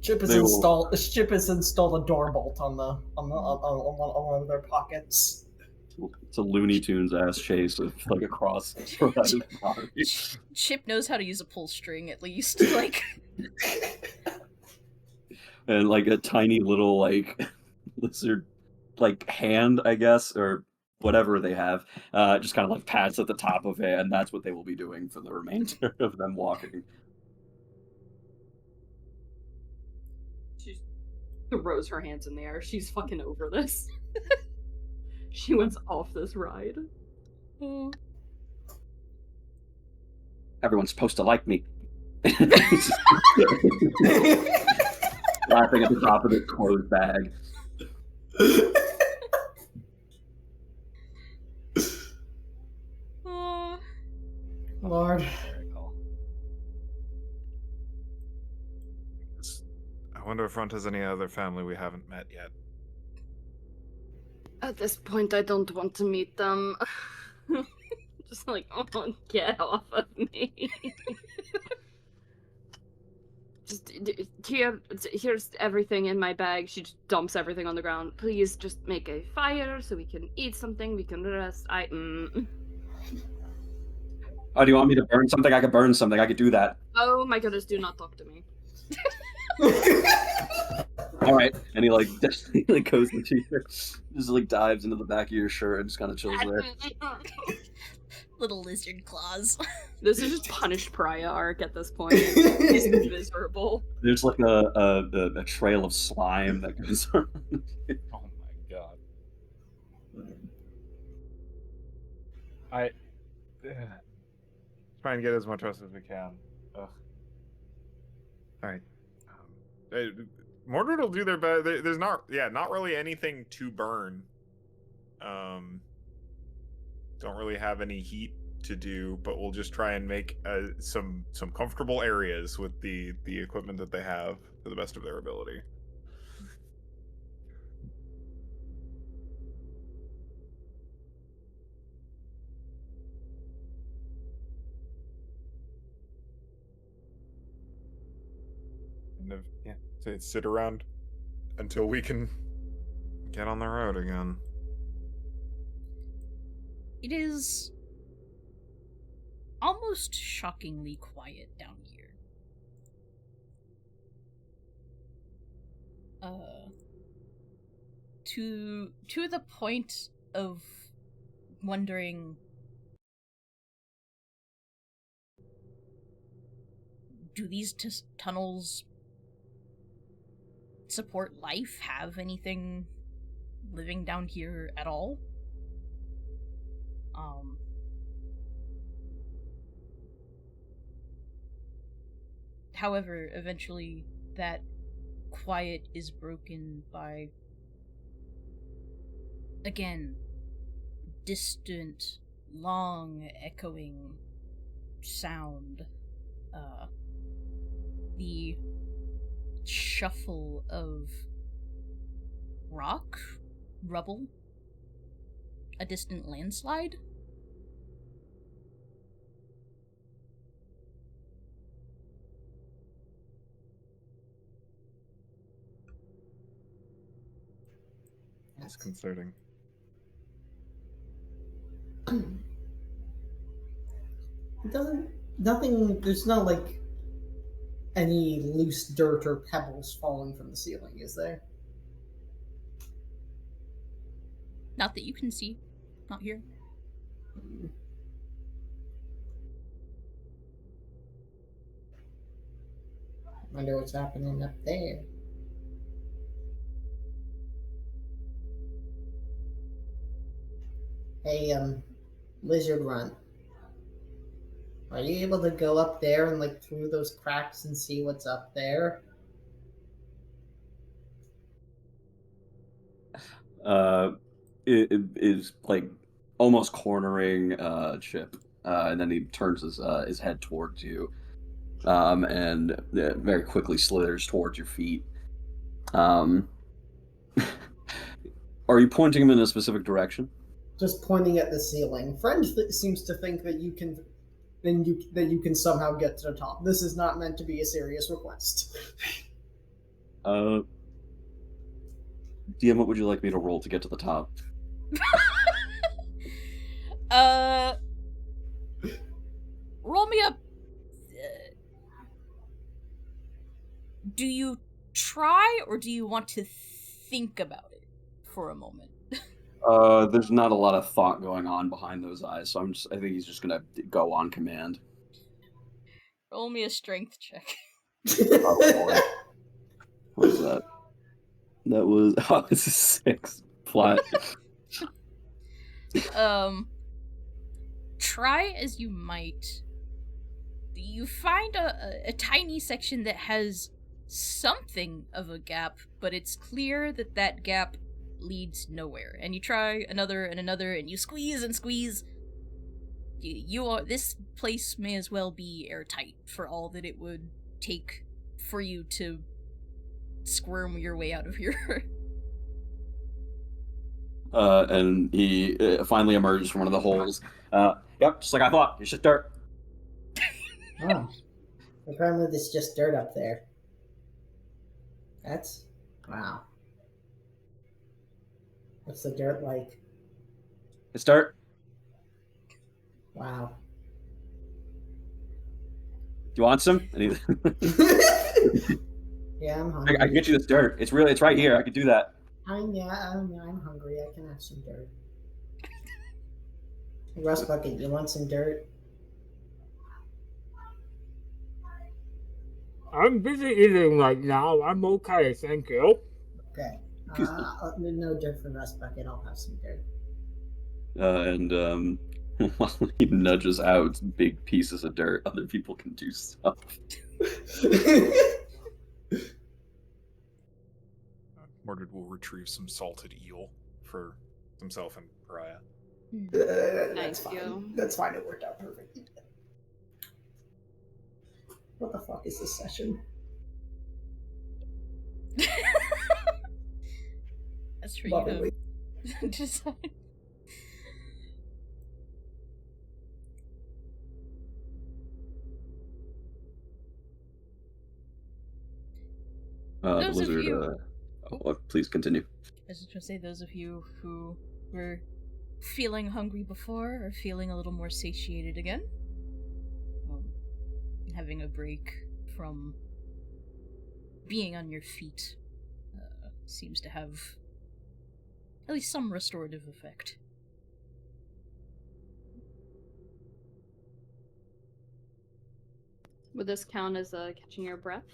Chip has They will- installed a door bolt on one of their pockets. It's a Looney Tunes ass chase of like across his body. Chip knows how to use a pull string at least. Like, And like a tiny little like lizard like hand, I guess, or whatever they have, just kind of like pats at the top of it, and that's what they will be doing for the remainder of them walking. She throws her hands in the air. She's fucking over this. She wants off this ride. Everyone's supposed to like me. Laughing at the top of the closed bag. Lord. Very cool. I wonder if Runt has any other family we haven't met yet. At this point, I don't want to meet them. Just like, oh, get off of me. Just here's everything in my bag. She just dumps everything on the ground. Please just make a fire so we can eat something, we can rest. Oh, do you want me to burn something? I could burn something. I could do that. Oh my goodness, do not talk to me. All right. And he like definitely like goes into your, just like dives into the back of your shirt and just kind of chills there. little lizard claws. This is just punished pariah arc at this point. He's miserable. There's like a trail of slime that goes around. Oh my god. I. Try and get as much rest as we can. Ugh. All right. Mordred will do their best. There's not really anything to burn. Don't really have any heat to do, but we'll just try and make some comfortable areas with the equipment that they have to the best of their ability. And so sit around until we can get on the road again. It is almost shockingly quiet down here. To the point of wondering, do these tunnels support life? Have anything living down here at all? However, eventually that quiet is broken by, again, distant, long, echoing sound. The shuffle of rock, rubble, a distant landslide. Disconcerting. There's not like any loose dirt or pebbles falling from the ceiling, is there? Not that you can see. Not here. Wonder what's happening up there. Hey, Lizard Runt. Are you able to go up there and like through those cracks and see what's up there? It is like almost cornering Chip, and then he turns his head towards you. and very quickly slithers towards your feet. Um, are you pointing him in a specific direction? Just pointing at the ceiling. Friend seems to think that you can, that you can somehow get to the top. This is not meant to be a serious request. DM, what would you like me to roll to get to the top? Roll me up. Do you try, or do you want to think about it for a moment? There's not a lot of thought going on behind those eyes, so I think he's just gonna go on command. Roll me a strength check. Oh, boy. What was that? That was it's a 6 flat. Try as you might, you find a tiny section that has something of a gap, but it's clear that that gap leads nowhere. And you try another and another, and you squeeze and squeeze. This place may as well be airtight for all that it would take for you to squirm your way out of here. And he finally emerges from one of the holes. Yep, just like I thought. It's just dirt. Oh. Apparently there's just dirt up there. That's... wow. What's the dirt like? It's dirt. Wow. Do you want some? Yeah, I'm hungry. I can get you this dirt. It's right here. I could do that. I'm hungry. I can have some dirt. Rust Bucket, you want some dirt? I'm busy eating right now. I'm okay, thank you. Okay. No dirt for Rust Bucket. I'll have some dirt. And while he nudges out big pieces of dirt, other people can do stuff. Mordred will retrieve some salted eel for himself and Pariah. That's Thank fine. you. That's fine. It worked out perfectly. What the fuck is this session? That's for Lovely. you to decide. The Those of lizard. you- Please continue. I was just gonna say, those of you who were feeling hungry before are feeling a little more satiated again. Having a break from being on your feet seems to have at least some restorative effect. Would this count as catching your breath?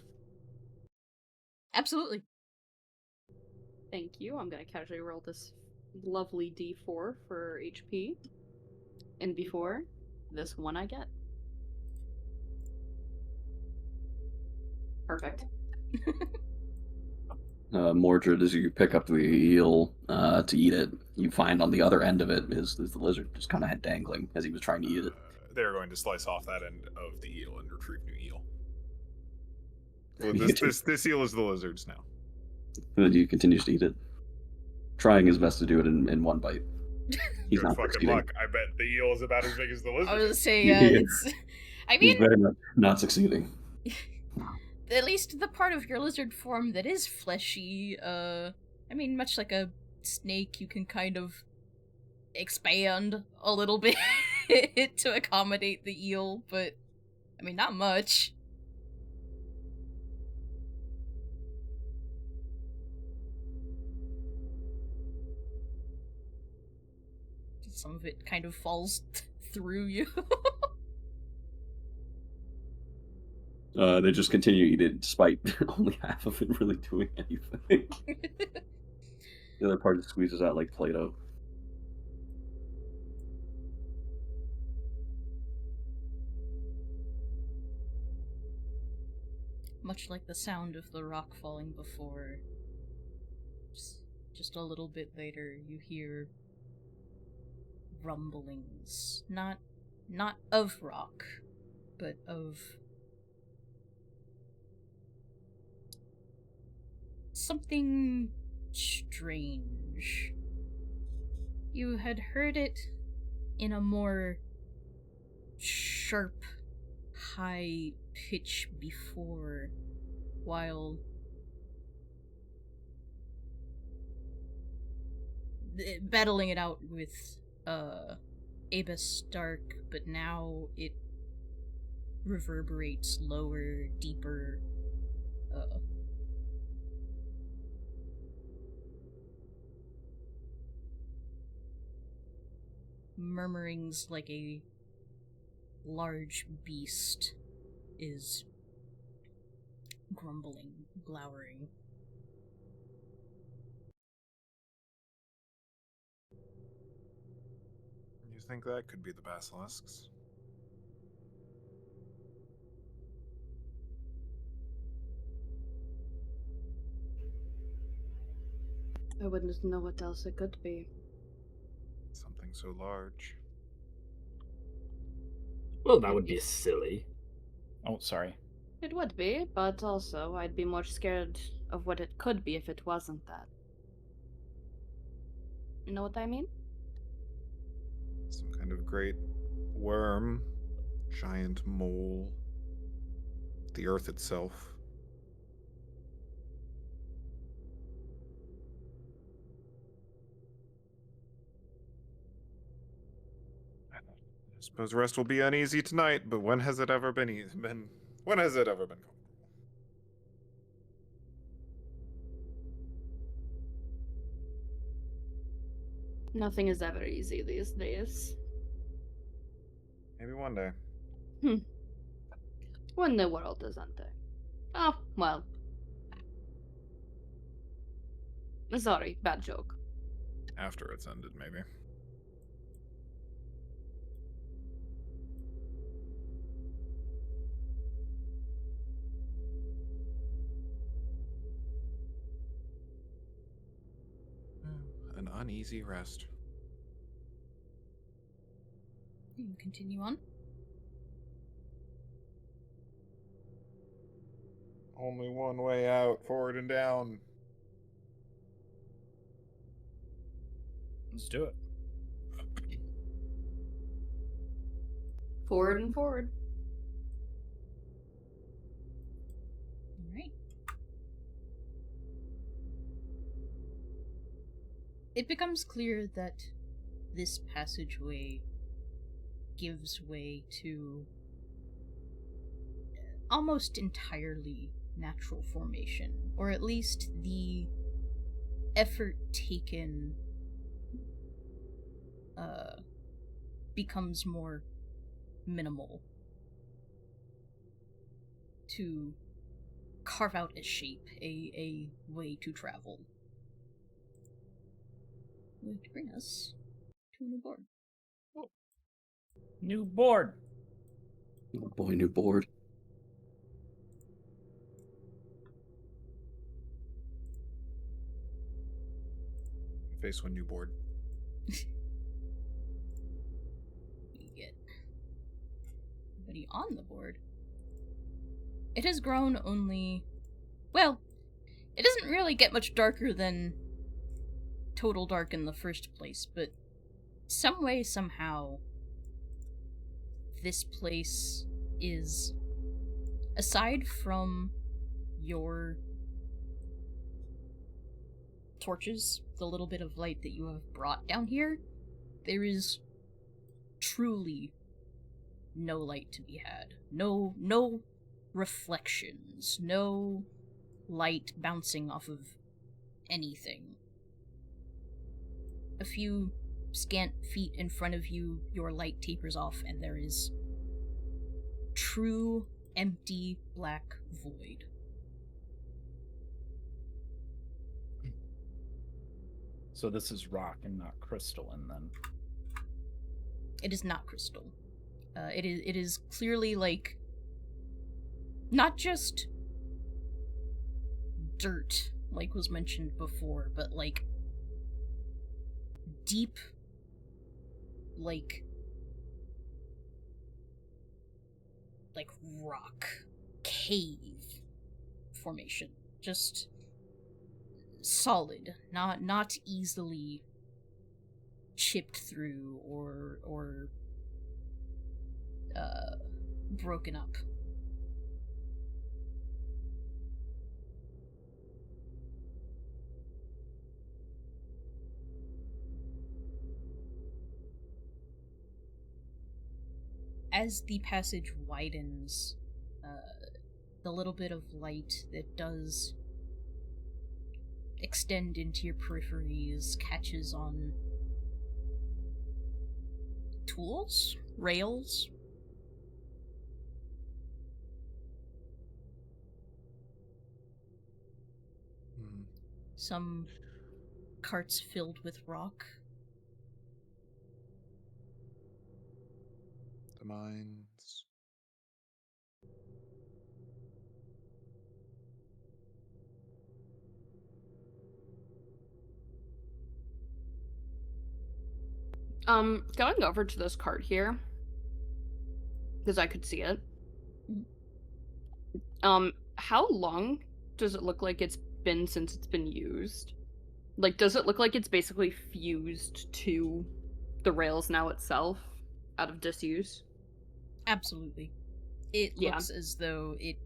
Absolutely. Thank you. I'm gonna casually roll this lovely d4 for HP. And before, this one I get. Perfect. Mordred, as you pick up the eel to eat it, you find on the other end of it is the lizard just kind of dangling as he was trying to eat it. They're going to slice off that end of the eel and retrieve new eel. Well, this eel is the lizard's now. And he continues to eat it, trying his best to do it in one bite. He's Good not fucking succeeding. luck. I bet the eel is about as big as the lizard. I was saying, Yeah. it's. I He's mean, very much not succeeding. at least the part of your lizard form that is fleshy, I mean, much like a snake, you can kind of expand a little bit to accommodate the eel, but, I mean, not much. Some of it kind of falls through you. They just continue to eat it despite only half of it really doing anything. The other part squeezes out like Play-Doh. Much like the sound of the rock falling before. Just a little bit later, you hear rumblings. Not of rock, but of something strange. You had heard it in a more sharp, high pitch before, while battling it out with Abus Stark, but now it reverberates lower, deeper. Murmurings like a large beast is grumbling, glowering. You think that could be the basilisks? I wouldn't know what else it could be. Something so large. Well, that would be silly. Oh, sorry. It would be, but also I'd be more scared of what it could be if it wasn't that. You know what I mean? Some kind of great worm, giant mole, the earth itself. I suppose rest will be uneasy tonight, but when has it ever been when has it ever been comfortable? Nothing is ever easy these days. Maybe one day. When the world isn't there. Oh, well. Sorry, bad joke. After it's ended, maybe. An uneasy rest. You continue on. Only one way out, forward and down. Let's do it. Forward and forward. Alright. It becomes clear that this passageway gives way to almost entirely natural formation, or at least the effort taken becomes more minimal to carve out a shape, a way to travel. Going to bring us to a new board. New board. Oh boy, new board. Face one new board. We get everybody on the board. It has grown only... Well, it doesn't really get much darker than Total Dark in the first place, but some way, somehow, this place is, aside from your torches, the little bit of light that you have brought down here, there is truly no light to be had. No reflections, no light bouncing off of anything. A few scant feet in front of you, your light tapers off, and there is true, empty, black void. So this is rock and not crystalline, then. It is not crystal. It is clearly like not just dirt, like was mentioned before, but like deep, like rock cave formation. Just solid, not easily chipped through or broken up. As the passage widens, the little bit of light that does extend into your peripheries catches on tools, rails. Some carts filled with rock. The mines. Going over to this cart here, because I could see it. How long does it look like it's been since it's been used? Like, does it look like it's basically fused to the rails now itself, out of disuse? Absolutely. It looks as though it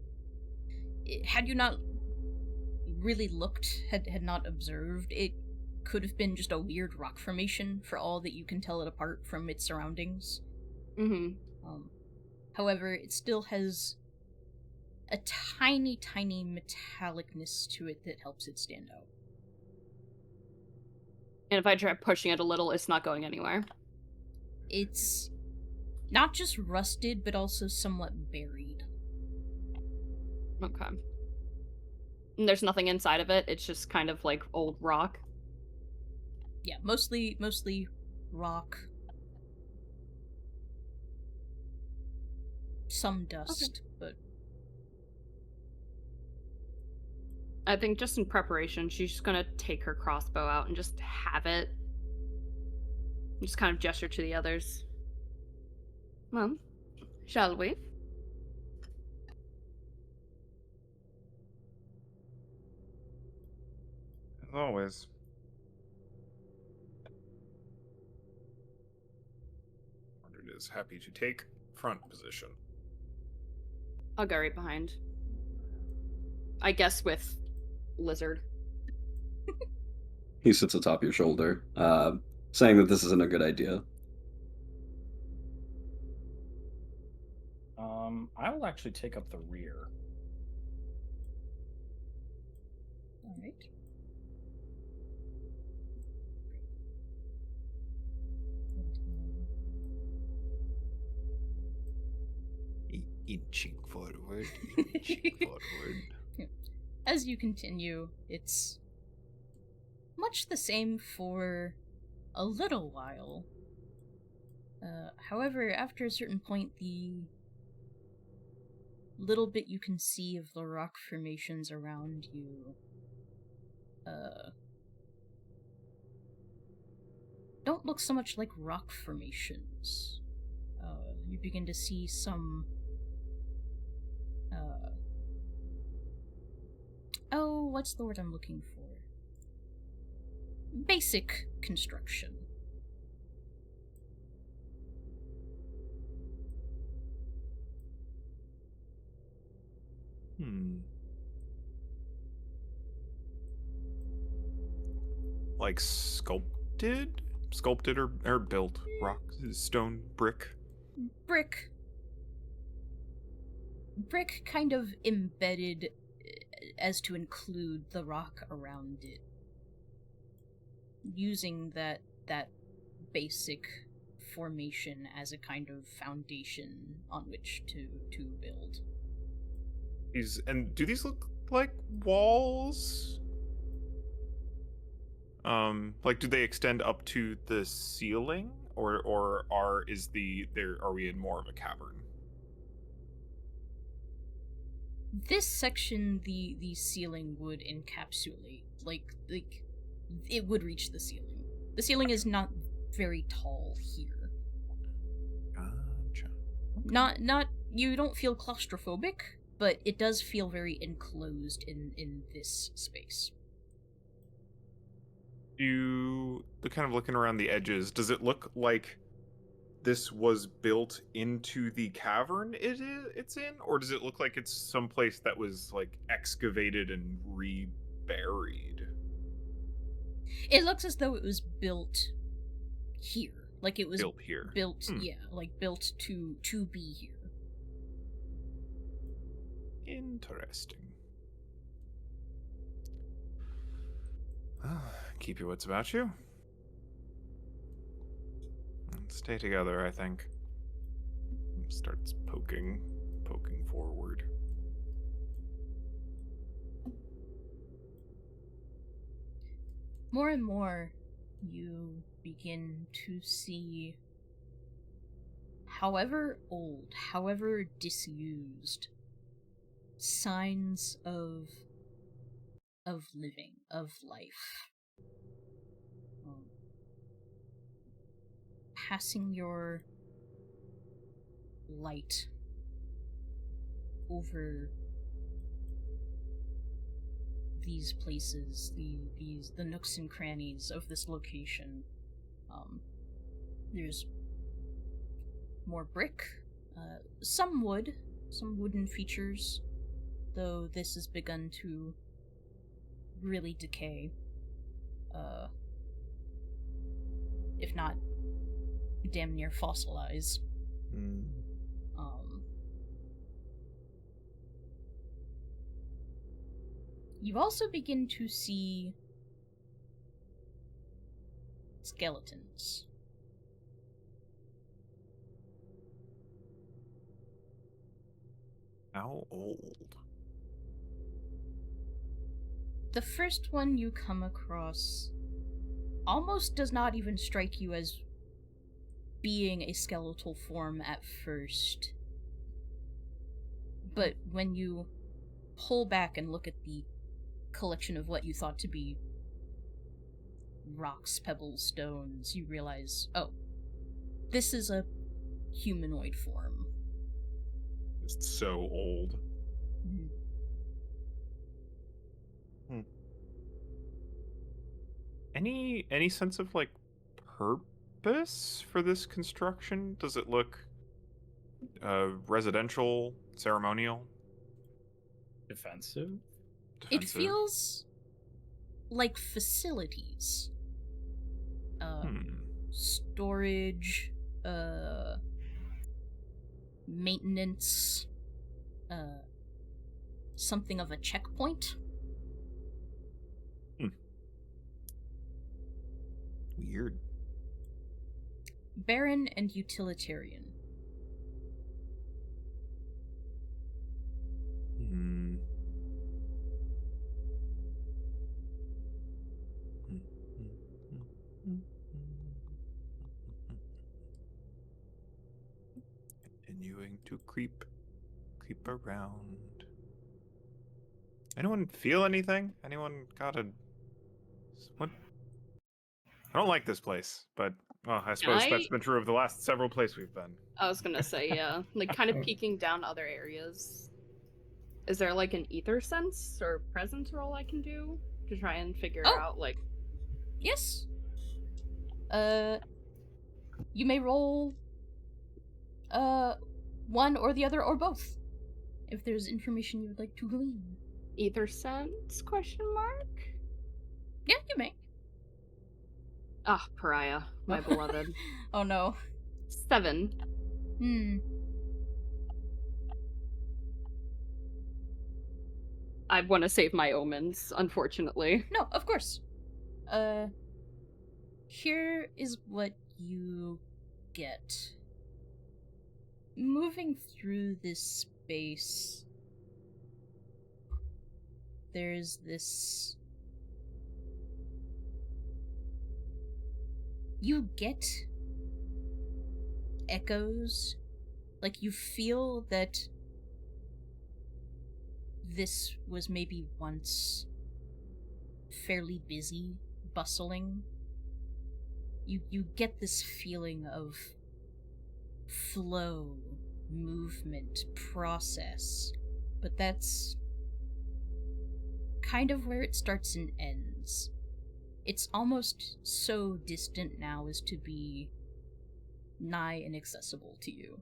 had you not really looked, had not observed, it could have been just a weird rock formation for all that you can tell it apart from its surroundings. However, it still has a tiny metallicness to it that helps it stand out. And if I try pushing it a little, it's not going anywhere. It's not just rusted, but also somewhat buried. Okay. And there's nothing inside of it, it's just kind of like old rock. Yeah, mostly rock. Some dust, but I think just in preparation, she's just gonna take her crossbow out and just have it. Just kind of gesture to the others. Well, shall we? As always. Mordred is happy to take front position. I'll go right behind. I guess with Lizard. He sits atop your shoulder, saying that this isn't a good idea. I will actually take up the rear. alright. Inching forward, inching forward. As you continue, it's much the same for a little while. However, after a certain point, the little bit you can see of the rock formations around you don't look so much like rock formations. You begin to see some what's the word I'm looking for? Basic construction. Like sculpted or built rock, stone, brick. Brick kind of embedded as to include the rock around it, using that basic formation as a kind of foundation on which to build. And do these look like walls? Like, do they extend up to the ceiling, or are we in more of a cavern? This section, the ceiling would encapsulate, like it would reach the ceiling. The ceiling is not very tall here. Gotcha. Not you don't feel claustrophobic, but it does feel very enclosed in this space. The kind of looking around the edges, does it look like this was built into the cavern it's in, or does it look like it's someplace that was like excavated and reburied? It looks as though it was built here. Like it was Built here. Built, yeah, like built to be here. Interesting. Keep your wits about you. And stay together, I think. Starts poking forward. More and more, you begin to see, however old, however disused, signs of living, of life. Passing your light over these places, the nooks and crannies of this location. There's more brick, some wood, some wooden features, though this has begun to really decay. If not damn near fossilize. You also begin to see skeletons. How old? The first one you come across almost does not even strike you as being a skeletal form at first. But when you pull back and look at the collection of what you thought to be rocks, pebbles, stones, you realize, oh, this is a humanoid form. It's so old. Any sense of like purpose for this construction? Does it look residential, ceremonial, Defensive? It feels like facilities. Storage, maintenance, something of a checkpoint. Weird. Barren and utilitarian. Continuing to creep around. Anyone feel anything? Anyone got a... What? I don't like this place, but well, I suppose that's been true of the last several places we've been. I was gonna say, yeah. Like, kind of peeking down other areas. Is there, like, an ether sense or presence roll I can do to try and figure out, like... Yes. You may roll, one or the other, or both, if there's information you would like to glean. Ether sense, question mark? Yeah, you may. Ah, pariah, my beloved. Oh no. 7. I want to save my omens, unfortunately. No, of course. Here is what you get. Moving through this space, there's this... You get echoes. Like, you feel that this was maybe once fairly busy, bustling. You get this feeling of flow, movement, process, but that's kind of where it starts and ends. It's almost so distant now as to be nigh inaccessible to you.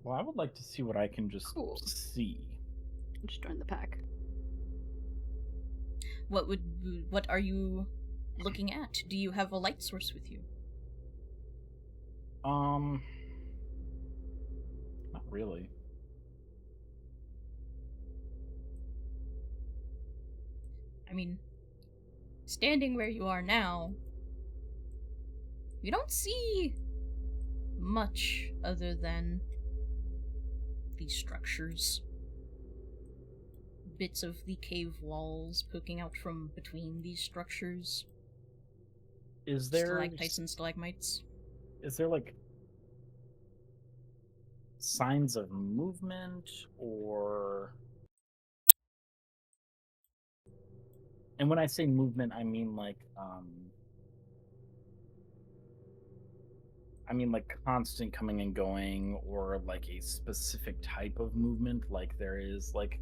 Well, I would like to see what I can just Cool. see. Just join the pack. What are you looking at? Do you have a light source with you? Not really. I mean, standing where you are now, you don't see much other than these structures. Bits of the cave walls poking out from between these structures. Is there Stalactites and stalagmites. Is there like signs of movement or? And when I say movement, I mean like constant coming and going, or like a specific type of movement, like there is like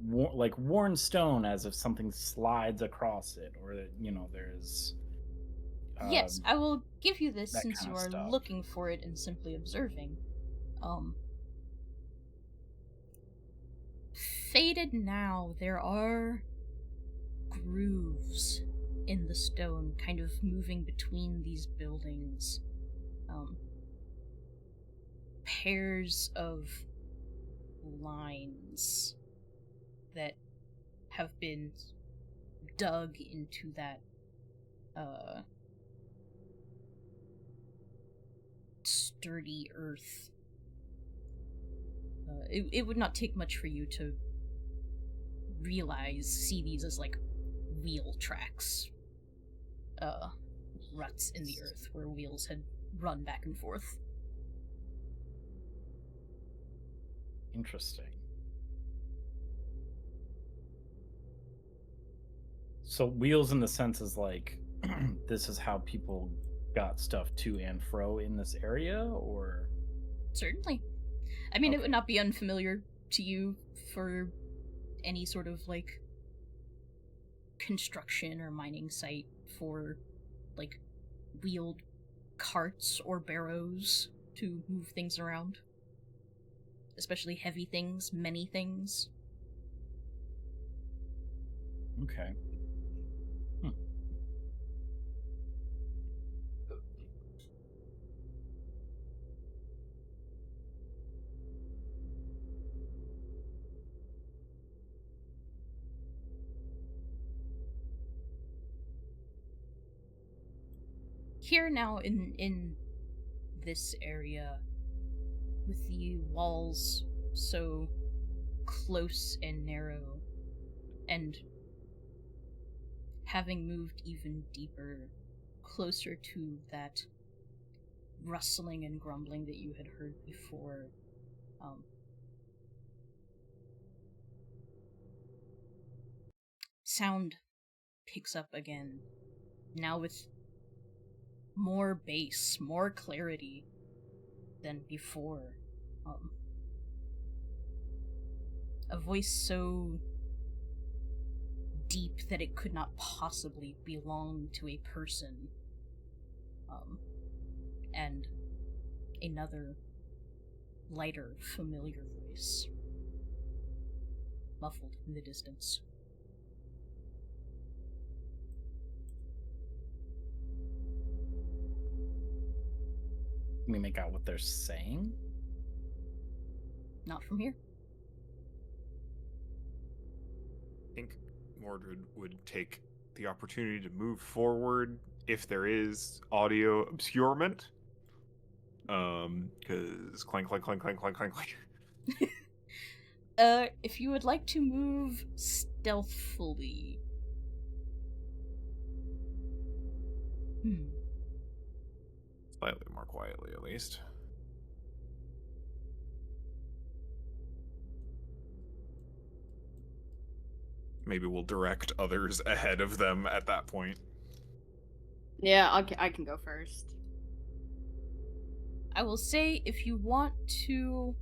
like worn stone, as if something slides across it, or there's Yes, I will give you this that since kind you of are stuff. looking for it and simply observing. Faded now, there are grooves in the stone, kind of moving between these buildings. Pairs of lines that have been dug into that sturdy earth. It would not take much for you to see these as like wheel tracks. Ruts in the earth where wheels had run back and forth. Interesting. So wheels in the sense is like this is how people got stuff to and fro in this area, or? Certainly. I mean, Okay. It would not be unfamiliar to you for any sort of like construction or mining site for like wheeled carts or barrows to move things around. Especially heavy things, many things. Okay. Here now in this area, with the walls so close and narrow, and having moved even deeper, closer to that rustling and grumbling that you had heard before, sound picks up again, now with more bass, more clarity than before. A voice so deep that it could not possibly belong to a person. And another lighter, familiar voice, muffled in the distance. Can we make out what they're saying? Not from here. I think Mordred would take the opportunity to move forward if there is audio obscurement. Because clank, clank, clank, clank, clank, clank, clank. If you would like to move stealthily. Slightly more quietly, at least. Maybe we'll direct others ahead of them at that point. Yeah, I can go first. I will say, if you want to...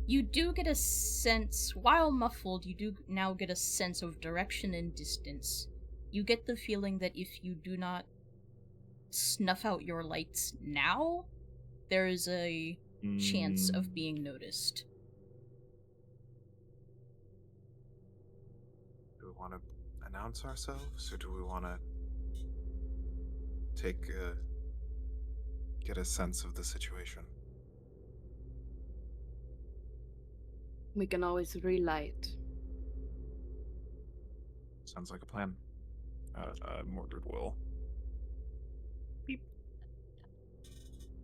You do get a sense, while muffled, you do now get a sense of direction and distance. You get the feeling that if you do not snuff out your lights now, there is a chance of being noticed. Do we want to announce ourselves, or do we want to get a sense of the situation? We can always relight. Sounds like a plan. Mordred will beep.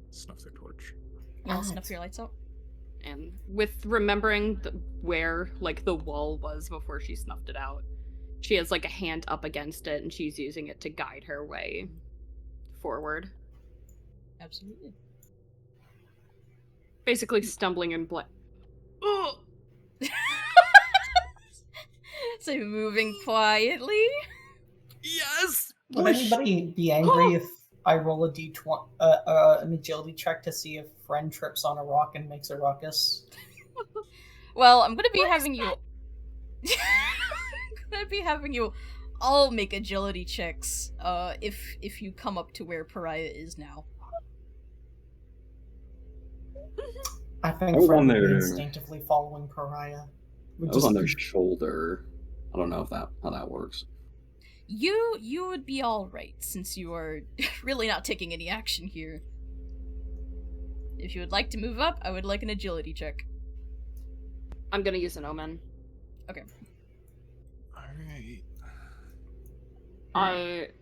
Snuff their torch. I'll snuff your lights out. And with remembering where, like, the wall was before she snuffed it out, she has, like, a hand up against it, and she's using it to guide her way forward. Absolutely. Basically stumbling and Ugh! So moving quietly. Yes! Would anybody be angry if I roll a d20, an agility check to see if friend trips on a rock and makes a ruckus? Well, I'm gonna be having you... I'm gonna be having you all make agility checks, if you come up to where Pariah is now. I think I was friend on would be their- instinctively following Pariah. I was on their shoulder. I don't know if how that works. You would be alright, since you are really not taking any action here. If you would like to move up, I would like an agility check. I'm gonna use an omen. Okay. Alright.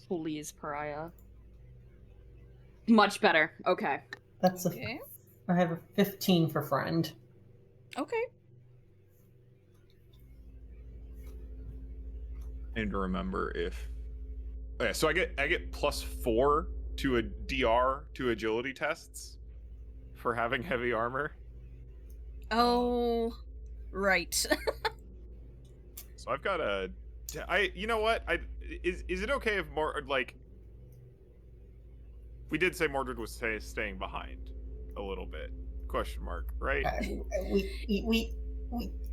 Please, Pariah. Much better. Okay. That's a. Okay. I have a 15 for friend. Okay. And to remember if... Okay, so I get +4 to a DR to agility tests for having heavy armor. Oh, right. So I've got a... you know what? Is it okay if more, like... We did say Mordred was staying behind a little bit. Question mark, right?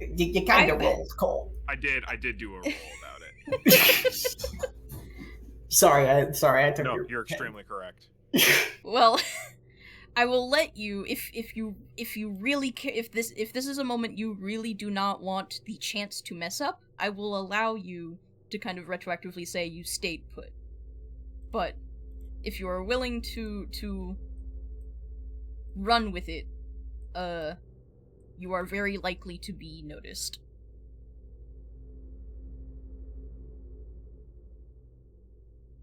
You kind of rolled, Cole. I did do a roll about it. Sorry, I took No, your you're pen. extremely correct. Well, I will let you if you really care, if this is a moment you really do not want the chance to mess up, I will allow you to kind of retroactively say you stayed put. But if you are willing to run with it, you are very likely to be noticed.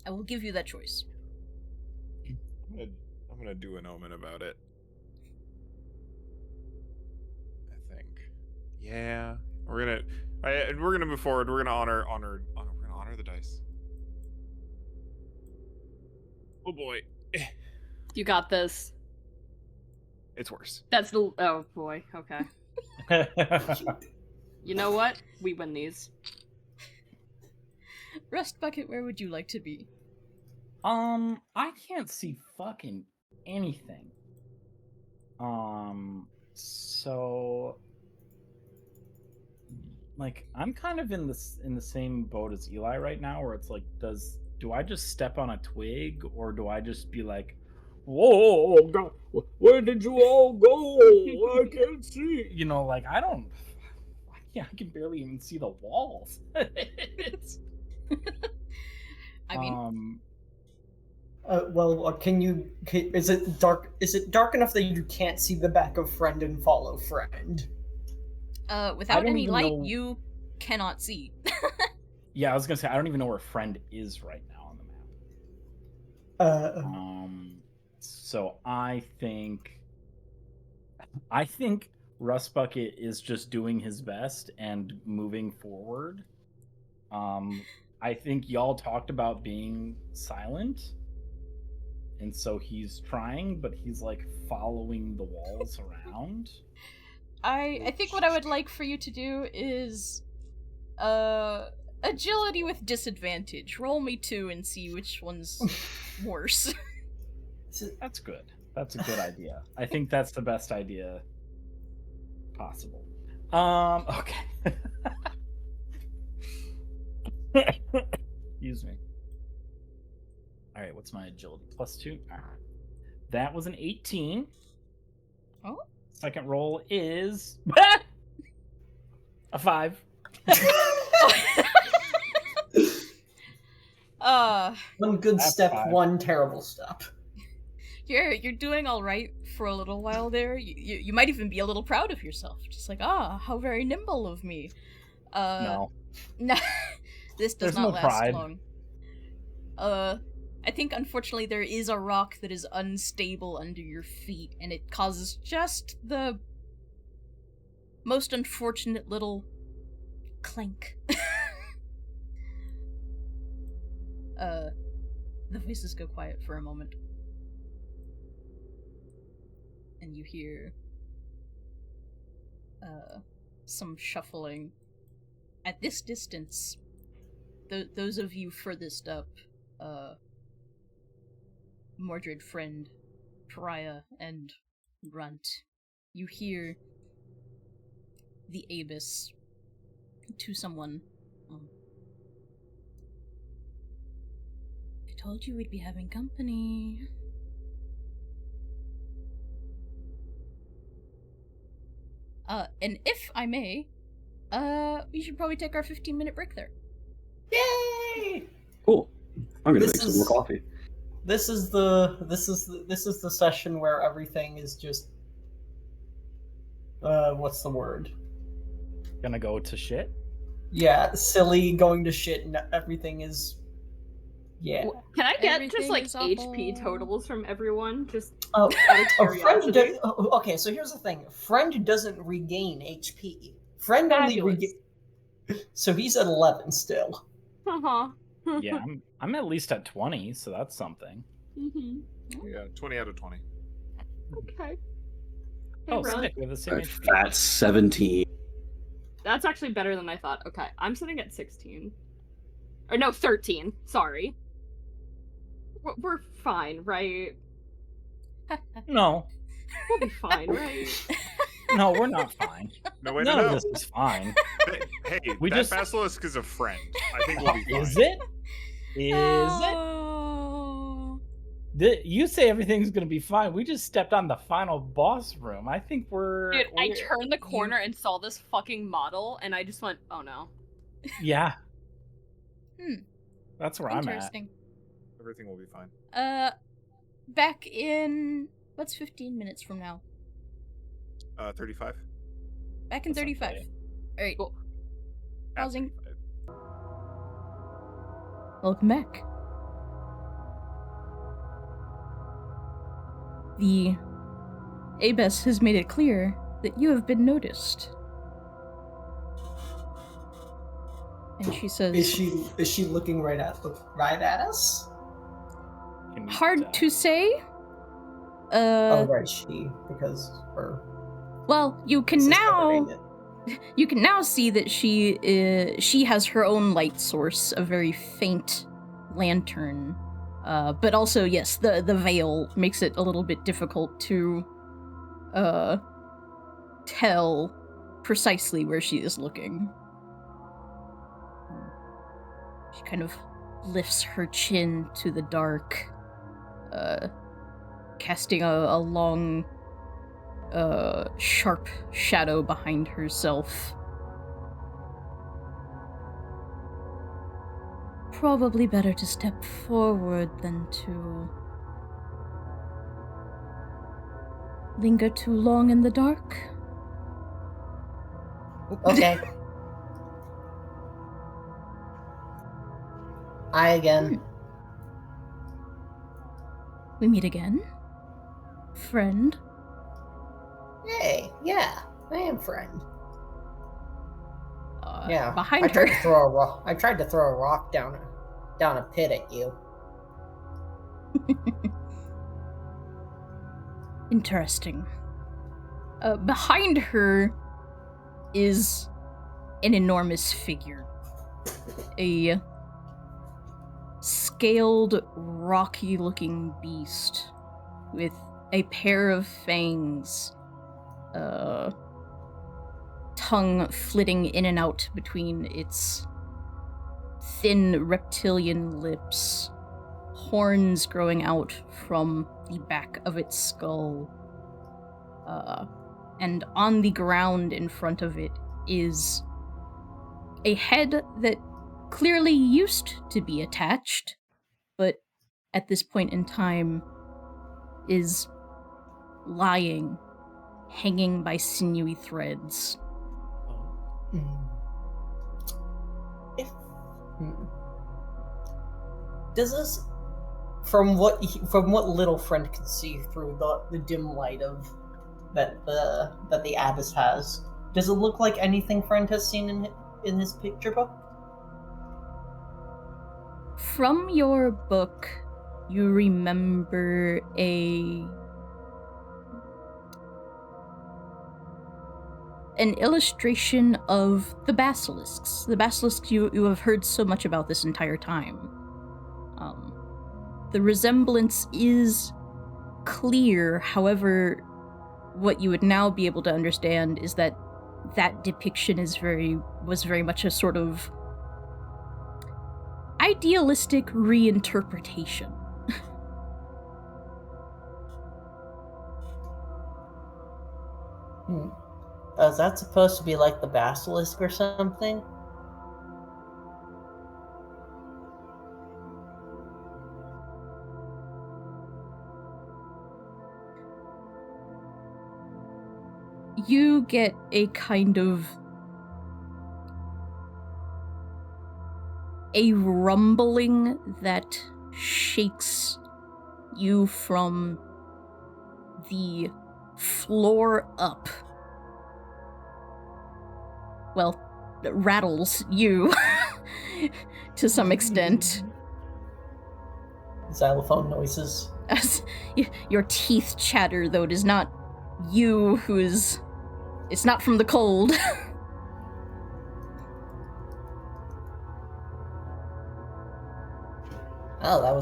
I will give you that choice. I'm gonna do an omen about it. I think. Yeah, we're gonna move forward. We're gonna honor the dice. Oh boy, You got this. it's worse. That's the. Oh boy. Okay. You know what? We win these. Rust Bucket, where would you like to be? I can't see fucking anything. So like I'm kind of in the same boat as Eli right now, where it's like, do I just step on a twig, or do I just be like, whoa, God, where did you all go? I can't see. You know, like I can barely even see the walls. I mean, is it dark? Is it dark enough that you can't see the back of friend and follow friend? without don't any even light, know- you cannot see. Yeah, I was gonna say I don't even know where friend is right now on the map. So I think Rust Bucket is just doing his best and moving forward. I think y'all talked about being silent, and so he's trying, but he's like following the walls around. I think what I would like for you to do is agility with disadvantage. Roll me 2 and see which one's worse. That's good. That's a good idea. I think that's the best idea possible. Okay. Excuse me. All right, what's my agility? +2. All right. That was an 18. Oh. Second roll is a 5. One good That's step, 5. one terrible step. You're doing all right for a little while there. You might even be a little proud of yourself. Just like, how very nimble of me. No. No, this does There's not no last pride. long. I think unfortunately there is a rock that is unstable under your feet, and it causes just the most unfortunate little clank. The voices go quiet for a moment. And you hear some shuffling. At this distance, those of you furthest up, Mordred, Friend, Pariah, and Runt, you hear the Abyss to someone. I told you we'd be having company. And if I may, we should probably take our 15-minute break there. Yay! Cool. I'm gonna This make some more is- coffee. This is the session where everything is just what's the word? Gonna go to shit? Yeah, silly, going to shit, and everything is yeah. Can I get just Everything like is HP awful. totals from everyone? Just Oh, out of a friend curiosity. okay, so here's the thing. Friend doesn't regain HP. Friend only Fabulous. so he's at 11 still. Uh-huh. Yeah, I'm at least at 20, so that's something. Mm-hmm. Yeah, 20 out of 20. Okay. Hey, Oh, Ron. sick. We have the same Alright, HP. that's 17. That's actually better than I thought. Okay, I'm sitting at 16. Or no, 13. Sorry. We're fine, right? No, We'll be fine, right? no, we're not fine. No way None to of know. this is fine. Hey, We that just- basilisk is a friend. I think we'll be fine. Is it? Is it? Oh. You say everything's gonna be fine. We just stepped on the final boss room. I think we're. Dude, I we're- turned the corner and saw this fucking model, and I just went, oh no. Yeah. Hmm. That's where I'm at. Interesting. Everything will be fine. Back in what's 15 minutes from now? 35. Back in That's not 35. bad. All right. Cool. At Pausing. 35. Welcome back. The Abyss has made it clear that you have been noticed. And she says, Is she looking right at us? Can we, hard to say. Oh right, she because we're Well, you can this is now covering it. you can now see that she has her own light source, a very faint lantern. But also, yes, the veil makes it a little bit difficult to tell precisely where she is looking. She kind of lifts her chin to the dark, casting a long, sharp shadow behind herself. Probably better to step forward than to linger too long in the dark. Okay. I again. We meet again? Friend? Hey, yeah, I am friend. Yeah, Behind I tried her. to throw a rock. I tried to throw a rock down a pit at you. Interesting. Behind her is an enormous figure. A scaled, rocky-looking beast with a pair of fangs, tongue flitting in and out between its thin reptilian lips, horns growing out from the back of its skull. And on the ground in front of it is a head that clearly used to be attached, but at this point in time is lying, hanging by sinewy threads. If does this, from what little friend can see through the dim light of that the abbess has, does it look like anything friend has seen in his picture book? From your book, you remember an illustration of the basilisks. The basilisks you have heard so much about this entire time. The resemblance is clear, however, what you would now be able to understand is that that depiction was very much a sort of idealistic reinterpretation. Is that supposed to be like the basilisk or something? You get a kind of a rumbling that shakes you from the floor up. Well, rattles you to some extent. Xylophone noises. As your teeth chatter, though it is not you who's... It's not from the cold. Oh, that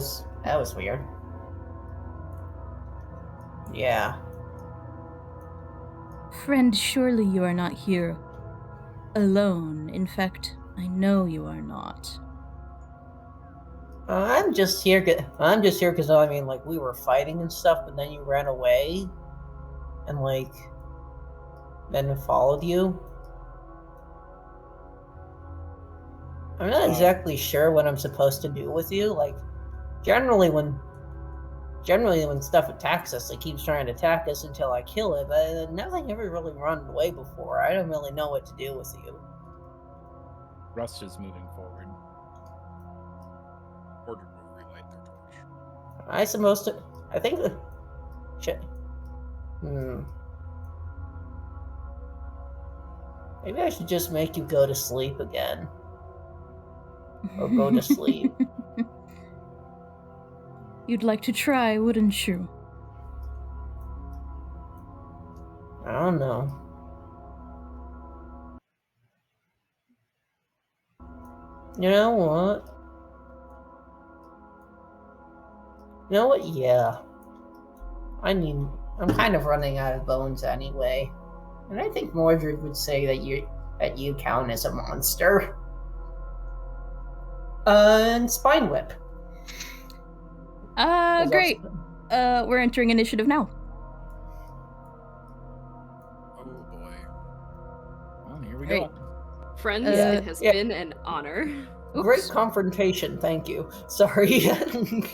was weird. Yeah. Friend, surely you are not here alone. In fact, I know you are not. I'm just here because I mean, like, we were fighting and stuff, but then you ran away, and like, then it followed you. I'm not exactly sure what I'm supposed to do with you. Like, generally when stuff attacks us, it keeps trying to attack us until I kill it, but nothing ever really run away before. I don't really know what to do with you. Rust is moving forward. Order to relight their torch. I supposed to... I think... Shit. Maybe I should just make you go to sleep again. Or go to sleep. You'd like to try, wouldn't you? I don't know. You know what? Yeah. I'm kind of running out of bones anyway. And I think Mordred would say that you count as a monster. And Spine Whip. Great. We're entering initiative now. Oh boy. Well, here we Great. go. Friends, Yeah, it has yeah. been an honor. Great confrontation, thank you. Sorry. Sorry.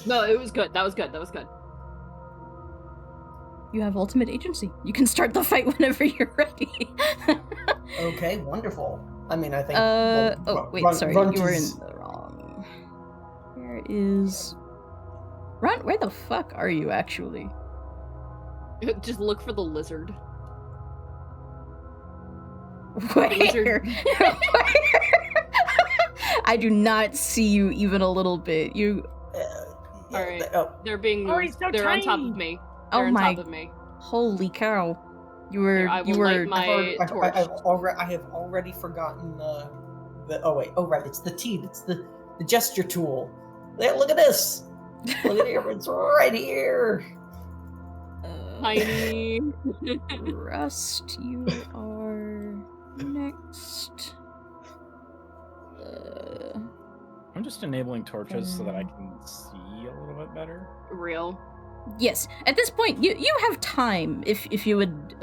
No, it was good. That was good. That was good. You have ultimate agency. You can start the fight whenever you're ready. Okay, wonderful. I mean, I think... Sorry, you were in the wrong... Where is... Runt, where the fuck are you, actually? Just look for the lizard. Where? Lizard. I do not see you even a little bit. You... Alright. Oh, They're being Oh, moved. he's so They're on top tiny. of me. Oh They're on my- top of me. Holy cow. You Here, I will light my torch. I have already forgotten the... Oh, wait. Oh, right. It's the T. It's the gesture tool. There, look at this. Look at here, it's right here. Tiny. Rust, you are next. I'm just enabling torches so that I can see a little bit better. Real. Yes. At this point, you have time if you would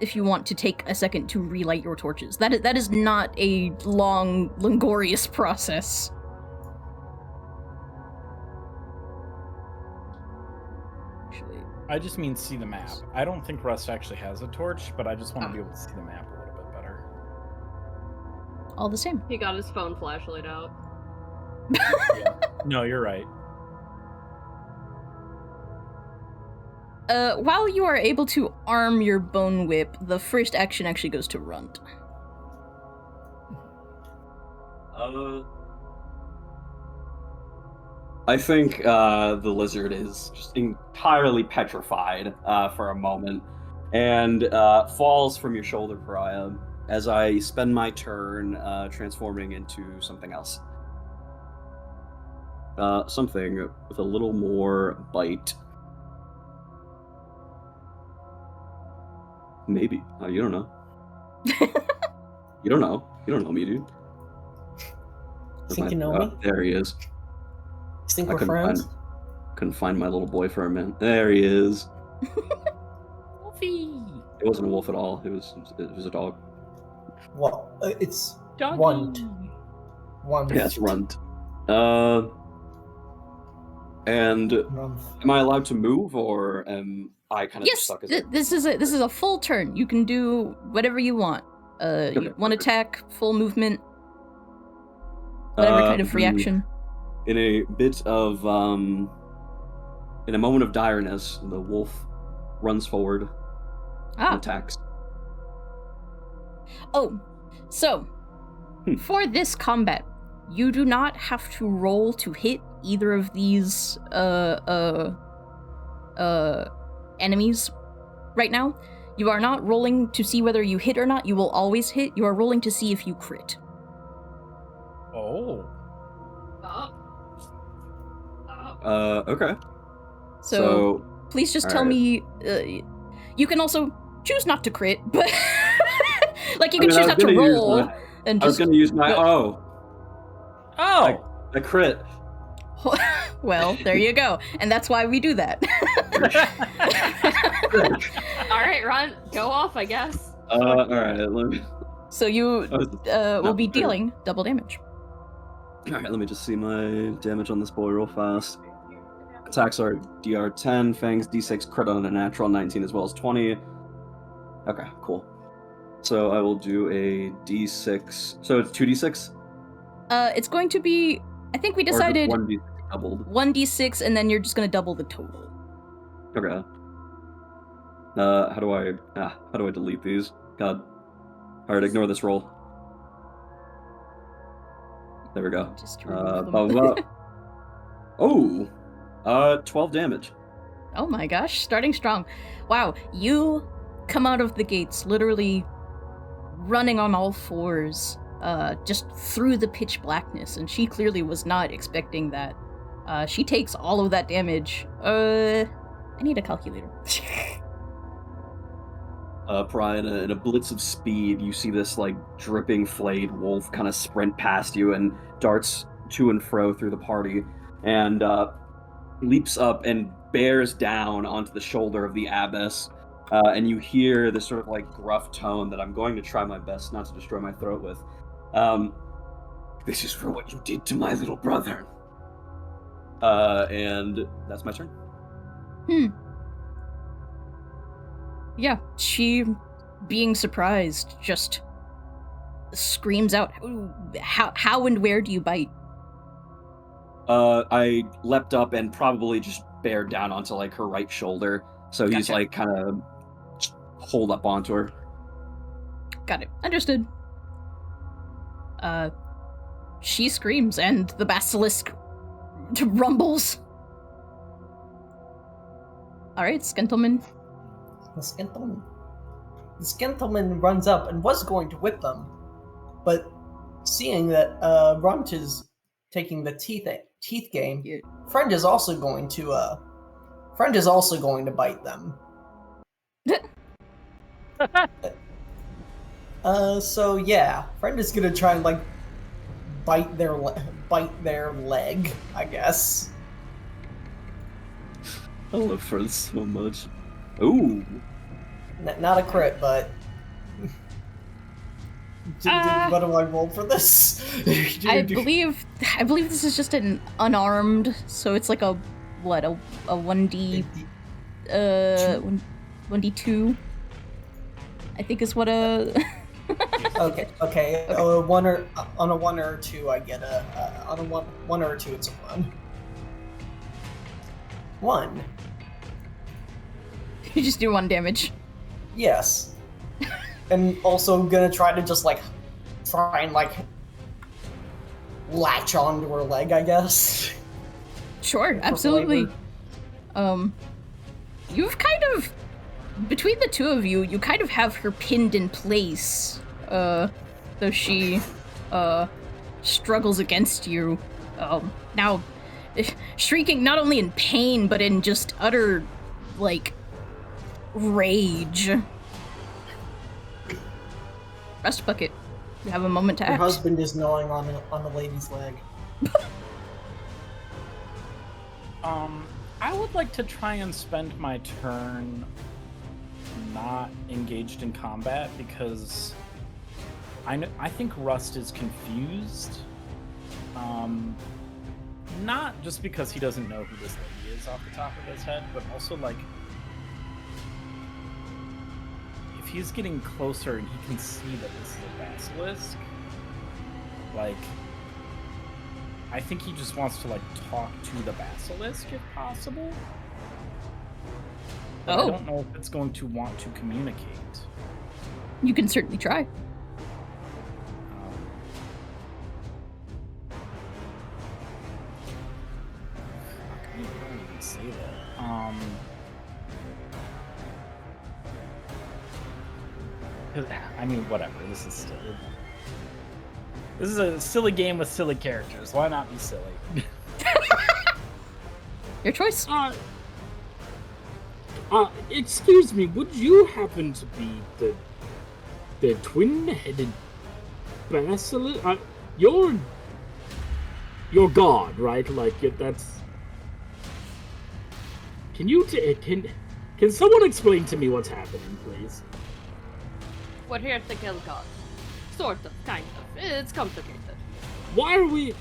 if you want to take a second to relight your torches. That is not a long, laborious process. Actually, I just mean see the map. I don't think Rust actually has a torch, but I just want to be able to see the map a little bit better. all the same. He got his phone flashlight out. No, you're right. While you are able to arm your bone whip, the first action actually goes to Runt. I think the lizard is just entirely petrified for a moment and falls from your shoulder, Pariah, as I spend my turn transforming into something else. Something with a little more bite. Maybe. You don't know. You don't know. You don't know me, dude. Think you know me? There he is. Think I we're friends? Couldn't find my little boy for a minute. There he is. Wolfie. It wasn't a wolf at all. It was a dog. Well, it's Doggy. One. Yeah, it's Runt. And Runt. am I allowed to move, or am I kind of Yes, stuck as this is a full turn. You can do whatever you want. One attack, full movement, whatever kind of reaction. In a bit of in a moment of direness, the wolf runs forward and attacks. Oh, so for this combat, you do not have to roll to hit either of these enemies right now. You are not rolling to see whether you hit or not. You will always hit. You are rolling to see if you crit. Oh. Okay. So please just tell me. You can also choose not to crit, but like you can choose not to roll and just. I was going to use my the crit. Well, there you go, and that's why we do that. All right, Ron, go off, I guess. All right, let me. So you will be dealing double damage. All right, let me just see my damage on this boy real fast. Attacks are DR 10, Fangs D6, crit on a natural 19 as well as 20. Okay, cool. So I will do a D6. So it's 2D6? It's going to be. I think we decided 1D6 doubled. 1d6, and then you're just going to double the total. Okay. How do I delete these? God. All right, ignore this roll. There we go. Just remove them. Oh, 12 damage. Oh my gosh, starting strong. Wow, you come out of the gates literally running on all fours, just through the pitch blackness, and she clearly was not expecting that. She takes all of that damage. I need a calculator. Pariah, in a blitz of speed, you see this like dripping flayed wolf kind of sprint past you and darts to and fro through the party, and leaps up and bears down onto the shoulder of the abbess. And you hear this sort of like gruff tone that I'm going to try my best not to destroy my throat with. This is for what you did to my little brother. And that's my turn. Yeah, she, being surprised, just screams out, how and where do you bite? I leapt up and probably just bared down onto like her right shoulder. So he's Gotcha. like kind of hold up onto her. Got it. Understood. She screams and the basilisk rumbles. Alright, Skentleman. The Skentleman runs up and was going to whip them, but seeing that Runt is taking the teeth game. Yeah. Friend is also going to bite them. So yeah, friend is gonna try and like bite their leg, I guess. I love Friends so much. Ooh. Not a crit, but. What do I roll for this? I believe this is just an unarmed, so it's like a 1d 1d2. I think is what a Okay. One or on a 1 or a 2, I get on a one or a 2, it's a 1. 1. You just do 1 damage. Yes. And also gonna try and latch onto her leg, I guess. Sure, absolutely. You've kind of, between the two of you, you kind of have her pinned in place, though she, struggles against you. Now, shrieking not only in pain, but in just utter, like, rage. Rest Bucket, you have a moment to Her act. husband is gnawing on the lady's leg. I would like to try and spend my turn not engaged in combat because I think Rust is confused. Not just because he doesn't know who this lady is off the top of his head, but also like if he's getting closer and he can see that this is a basilisk, like I think he just wants to like talk to the basilisk if possible. But I don't know if it's going to want to communicate. You can certainly try. I can't even say that. I mean, whatever. This is a silly game with silly characters. Why not be silly? Your choice. Excuse me, would you happen to be the twin-headed basilisk? You're God, right? Like that's. Can you can someone explain to me what's happening, please? We're here to kill God. Sort of, kind of. It's complicated. Why are we?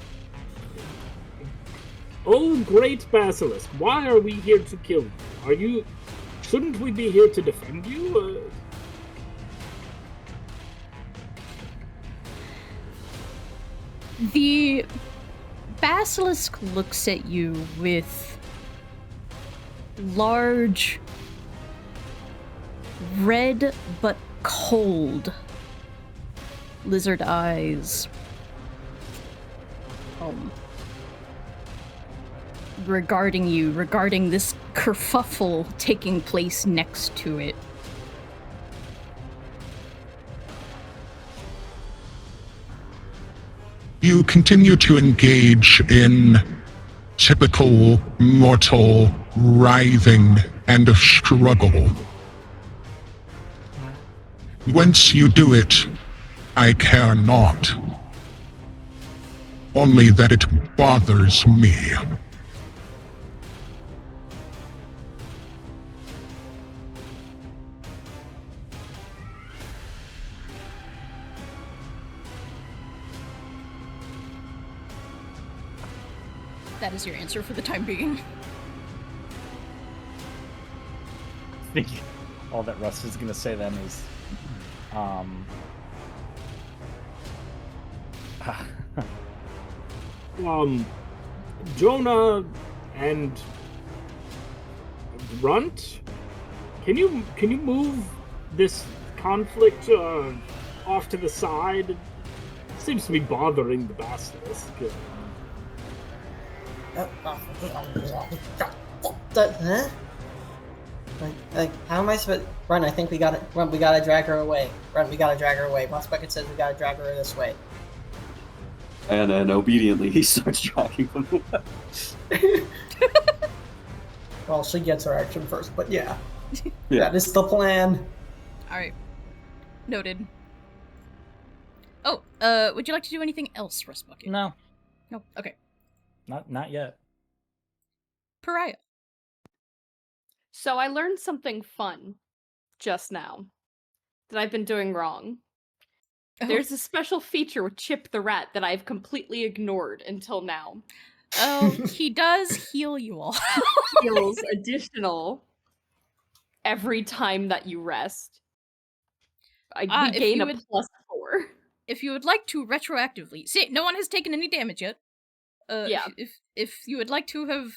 Oh, great basilisk! Why are we here to kill you? Are you? Shouldn't we be here to defend you? The basilisk looks at you with large, red but cold lizard eyes. Regarding this kerfuffle taking place next to it. You continue to engage in typical mortal writhing and a struggle. Whence you do it, I care not. Only that it bothers me. That is your answer for the time being. I think all that Russ is gonna say then is, Jonah and Grunt, can you move this conflict off to the side? It seems to be bothering the basilisk. Huh? Like, how am I supposed? Run! I think we gotta run. We gotta drag her away. Run! We gotta drag her away. Boss Bucket says we gotta drag her this way. And then obediently he starts dragging them away. Well, she gets her action first, but yeah. Yeah. That is the plan. Alright. Noted. Oh, would you like to do anything else, Rust Bucket? No, No? Okay. not yet. Pariah. So I learned something fun just now that I've been doing wrong. Oh. There's a special feature with Chip the Rat that I've completely ignored until now. Oh, he does heal you all. Heals additional every time that you rest. We if gain you a would- +4. If you would like to retroactively... See, no one has taken any damage yet. Yeah. If you would like to have...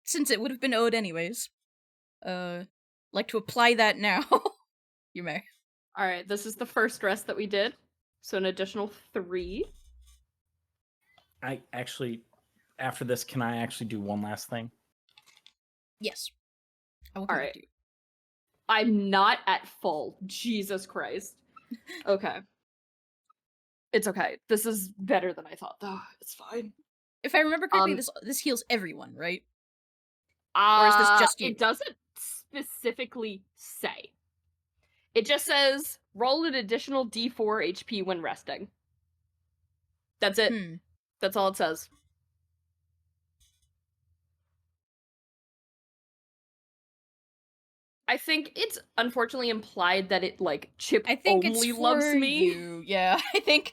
Since it would have been owed anyways, like to apply that now, you may. Alright, this is the first rest that we did. So an additional 3. I actually, after this, can I actually do one last thing? Yes. I will Alright. correct you. I'm not at full. Jesus Christ. Okay. It's okay. This is better than I thought, though. It's fine. If I remember correctly, this heals everyone, right? Or is this just you? It doesn't specifically say. It just says, roll an additional d4 HP when resting. That's it. That's all it says. I think it's unfortunately implied that it, like, Chip I think only it's loves for me. you. Yeah, I think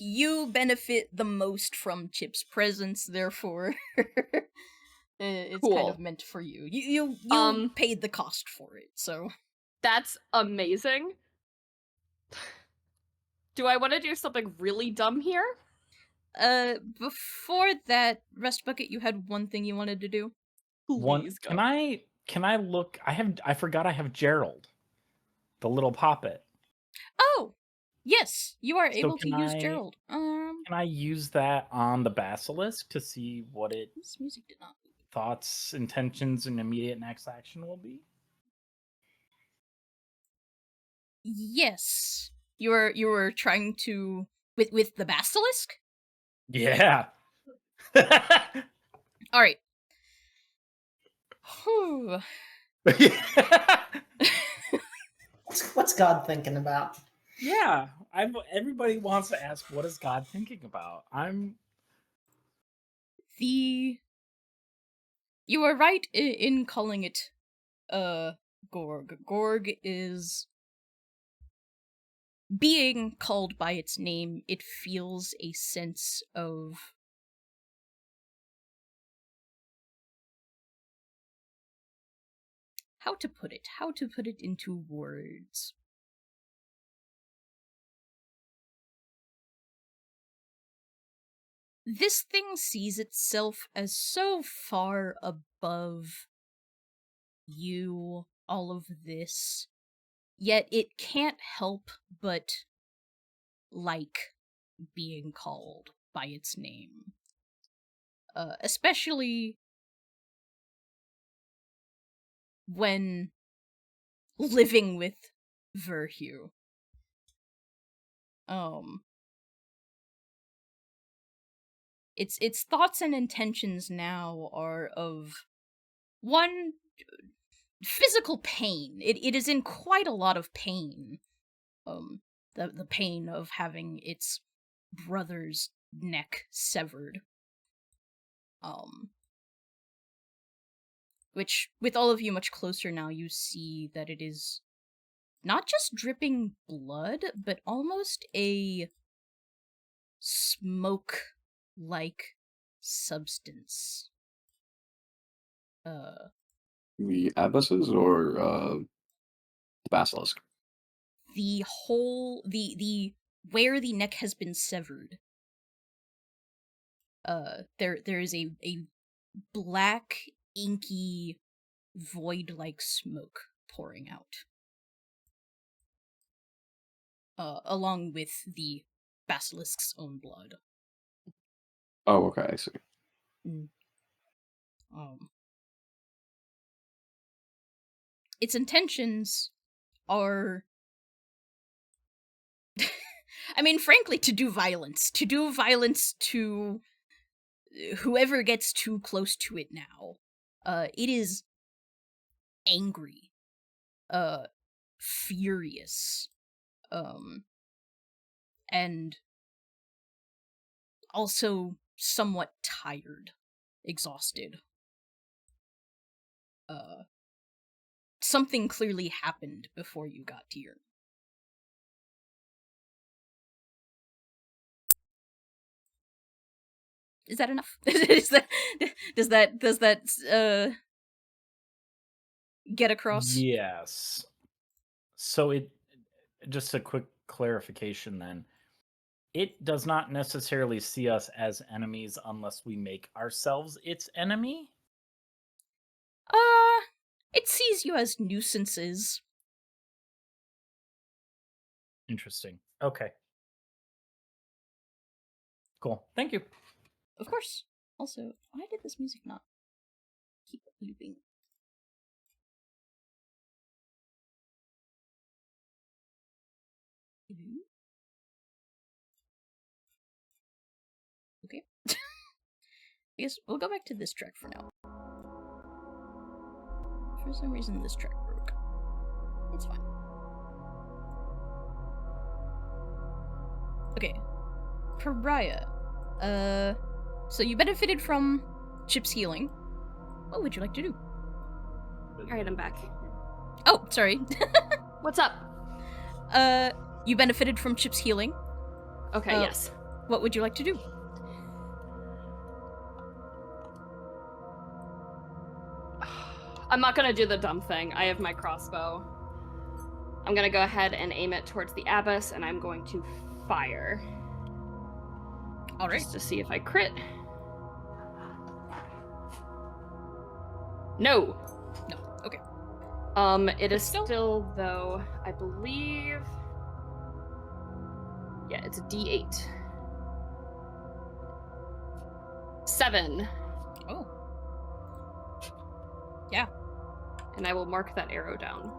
you benefit the most from Chip's presence. Therefore, it's kind Cool. of meant for you. You paid the cost for it, so That's amazing. Do I want to do something really dumb here? Before that, Rust Bucket, you had one thing you wanted to do. Please go. Can I look? I forgot I have Gerald, the little poppet. Oh, yes, you are So able to can use I- Gerald. Can I use that on the basilisk to see what its This music did not. thoughts, intentions, and immediate next action will be? Yes, you were trying to with the basilisk. Yeah. All right. Whew. What's God thinking about? Yeah, everybody wants to ask, what is God thinking about? You are right in calling it Gorg. Gorg is being called by its name. It feels a sense of how to put it into words. This thing sees itself as so far above you, all of this, yet it can't help but like being called by its name. Especially when living with Verhew. Its thoughts and intentions now are of one, physical pain. It is in quite a lot of pain. The pain of having its brother's neck severed. Which, with all of you much closer now, you see that it is not just dripping blood, but almost a smoke-like substance. The abysses or the basilisk? The whole, the where the neck has been severed. There is a black, inky, void-like smoke pouring out. Along with the basilisk's own blood. Oh, okay, I see. Its intentions are I mean, frankly, to do violence to whoever gets too close to it now. It is angry, furious, and also somewhat tired, exhausted. Something clearly happened before you got here. Is that enough? Does that get across? Yes. So it, just a quick clarification then. It does not necessarily see us as enemies unless we make ourselves its enemy? It sees you as nuisances. Interesting. Okay. Cool. Thank you. Of course. Also, why did this music not keep looping? Okay. I guess we'll go back to this track for now. For some reason, this track broke. It's fine. Okay. Pariah. So you benefited from Chip's healing. What would you like to do? Alright, I'm back. Oh, sorry. What's up? You benefited from Chip's healing. Okay, yes. What would you like to do? I'm not gonna do the dumb thing. I have my crossbow. I'm gonna go ahead and aim it towards the abyss, and I'm going to fire. Alright. Just to see if I crit. No. No. Okay. It is still, though, I believe... Yeah, it's a D8. 7. Oh. Yeah. And I will mark that arrow down.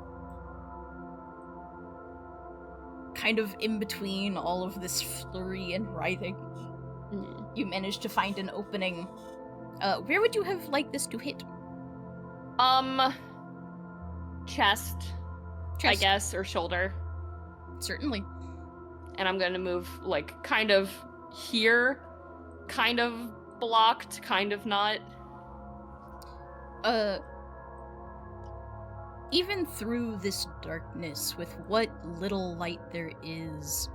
Kind of in between all of this flurry and writhing, you managed to find an opening. Where would you have liked this to hit? Chest, I guess, or shoulder. Certainly. And I'm gonna move, like, kind of here, kind of blocked, kind of not. Even through this darkness, with what little light there is,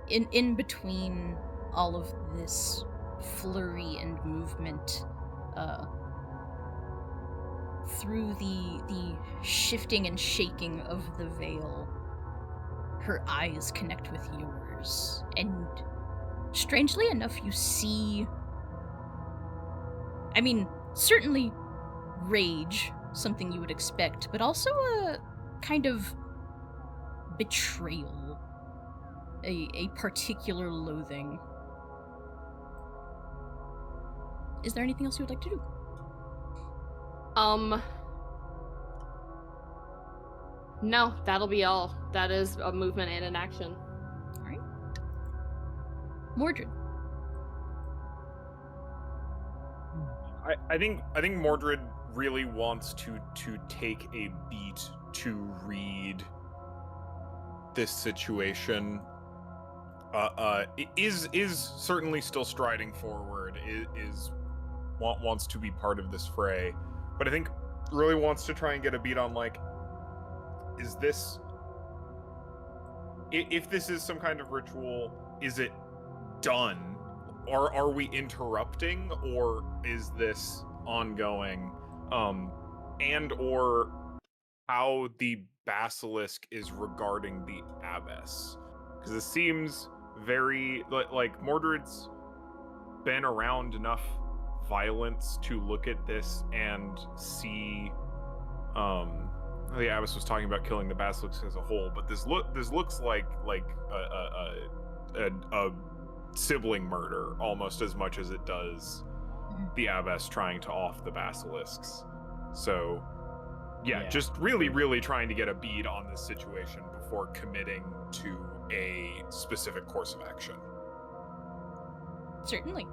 in between all of this flurry and movement, through the shifting and shaking of the veil, her eyes connect with yours, and strangely enough, you see, I mean, certainly rage, something you would expect, but also a kind of betrayal, a particular loathing. Is there anything else you would like to do? No, that'll be all. That is a movement and an action. Alright. Mordred. I think Mordred really wants to take a beat to read this situation. Is certainly still striding forward. Wants to be part of this fray, but I think really wants to try and get a beat on, like, is this, if this is some kind of ritual, is it done, or are we interrupting, or is this ongoing, and or how the basilisk is regarding the abbess, because it seems very like Mordred's been around enough violence to look at this and see. The abbess was talking about killing the basilisk as a whole, but this looks like a sibling murder almost as much as it does the abbess trying to off the basilisks. So yeah, just really trying to get a bead on this situation before committing to a specific course of action. Certainly.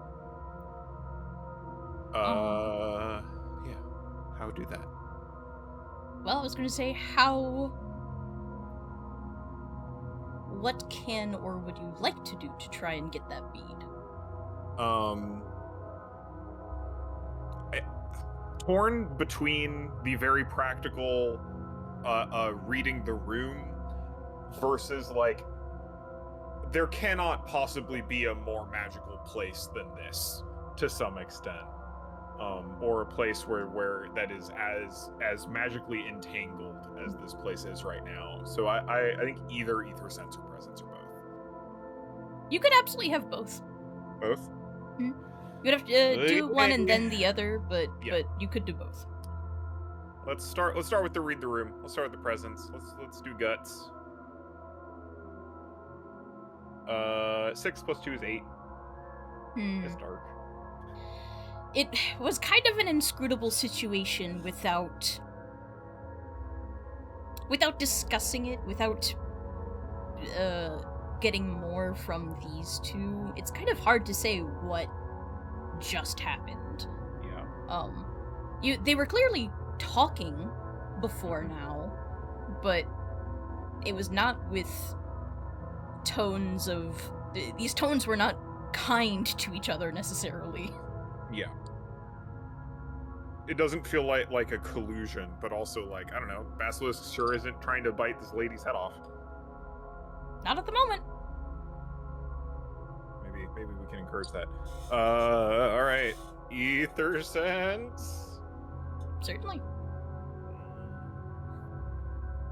Yeah. How do that? Well, I was going to say, what can or would you like to do to try and get that bead? Torn between the very practical reading the room versus, like, there cannot possibly be a more magical place than this to some extent. Or a place where that is as magically entangled as this place is right now. So I think either ether sense or presence or both. You could absolutely have both. Both? You would have to do one and then the other, but you could do both. Let's start with the read the room. Let's start with the presence. Let's do guts. 6 + 2 is 8. It's dark. It was kind of an inscrutable situation without discussing it, without getting more from these two. It's kind of hard to say what just happened. Yeah. They were clearly talking before now, but it was not with tones of... These tones were not kind to each other necessarily. Yeah. It doesn't feel like a collusion, but also, like, I don't know, Basilisk sure isn't trying to bite this lady's head off. Not at the moment. Maybe we can encourage that. Alright. Ether sense? Certainly.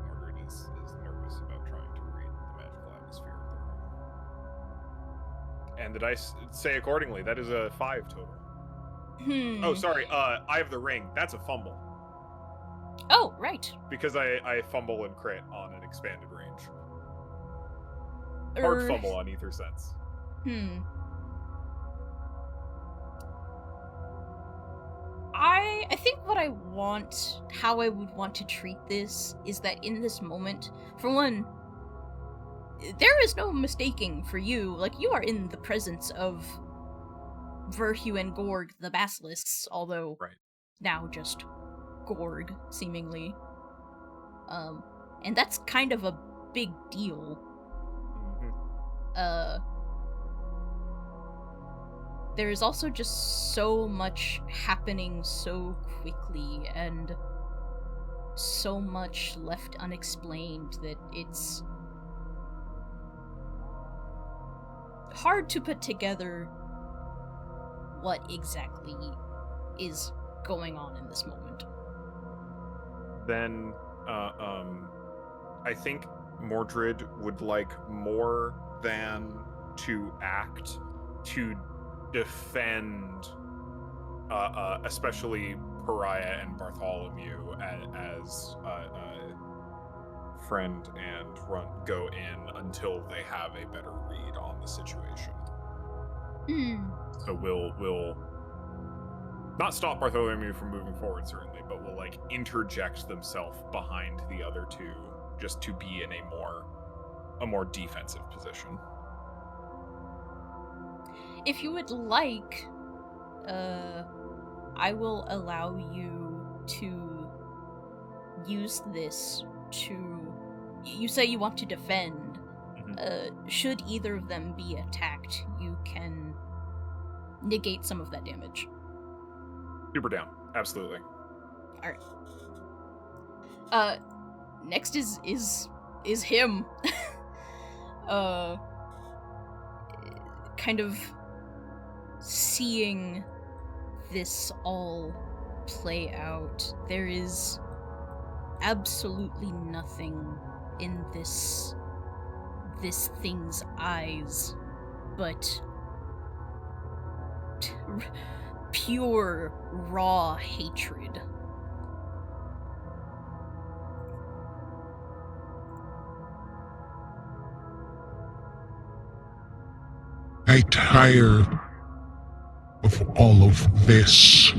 Margaret is nervous about trying to read the magical atmosphere of the room. And the dice say accordingly. That is a 5 total. Oh, sorry. I have the ring. That's a fumble. Oh, right. Because I fumble and crit on an expanded range. Hard fumble on ether sense. I think how I would want to treat this is that in this moment, for one, there is no mistaking for you. Like, you are in the presence of Verhu and Gorg, the basilisks, although now just Gorg, seemingly. And that's kind of a big deal. There is also just so much happening so quickly, and so much left unexplained that it's hard to put together what exactly is going on in this moment. Then, I think Mordred would like more than to act to defend, especially Pariah and Bartholomew as friend and go in until they have a better read on the situation. So we'll not stop Bartholomew from moving forward, certainly, but we'll like interject themselves behind the other two just to be in a more defensive position. If you would like, I will allow you to use this to... You say you want to defend. Should either of them be attacked, you can negate some of that damage. Super down. Absolutely. Alright. Next is him. Kind of seeing this all play out. There is absolutely nothing in this thing's eyes but pure, raw hatred. I tire of all of this.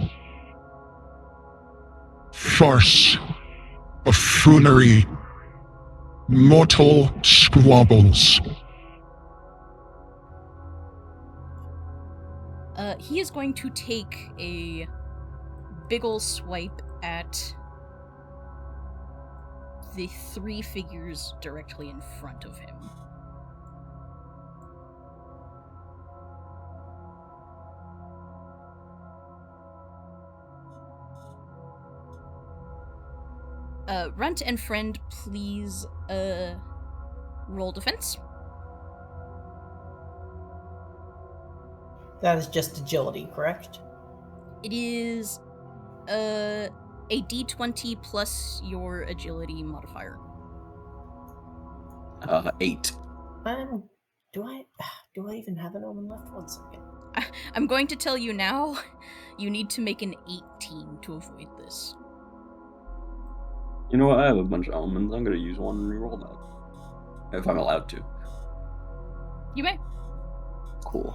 Farce, buffoonery, mortal squabbles. He is going to take a big ol' swipe at the 3 figures directly in front of him. Runt and Friend, please, roll defense. That is just agility, correct? It is, a d20 plus your agility modifier. 8. Do I even have an omen left? 1 second. I'm going to tell you now, you need to make an 18 to avoid this. You know what? I have a bunch of omens. I'm going to use one and reroll that. If I'm allowed to. You may. Cool.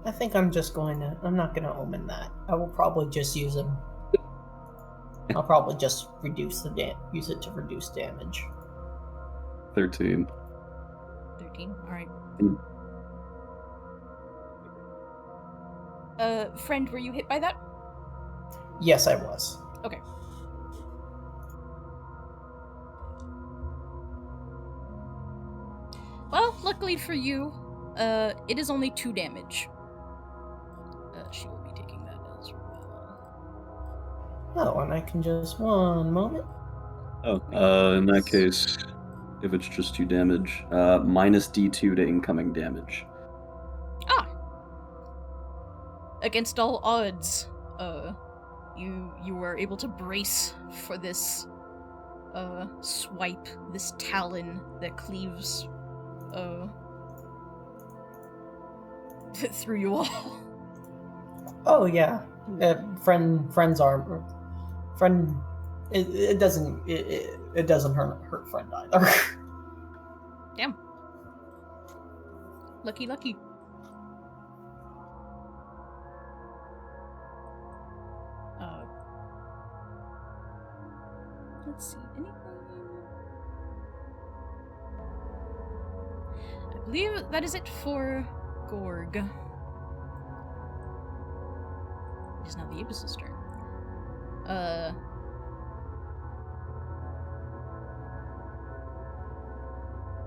I think I'm not gonna omen that. I will probably just use him. I'll probably just use it to reduce damage. 13. 13, alright. Mm. Friend, were you hit by that? Yes, I was. Okay. Well, luckily for you, it is only 2 damage. She will be taking that as well. Oh, and I can just 1 moment. Oh, in that case, if it's just 2 damage, minus D2 to incoming damage. Ah! Against all odds, you were able to brace for this, swipe, this talon that cleaves, through you all. Oh yeah, friend's arm. Friend, it doesn't hurt friend either. Damn. Lucky. Let's see, anything? I believe that is it for Gorg. It is now the Abyss's turn.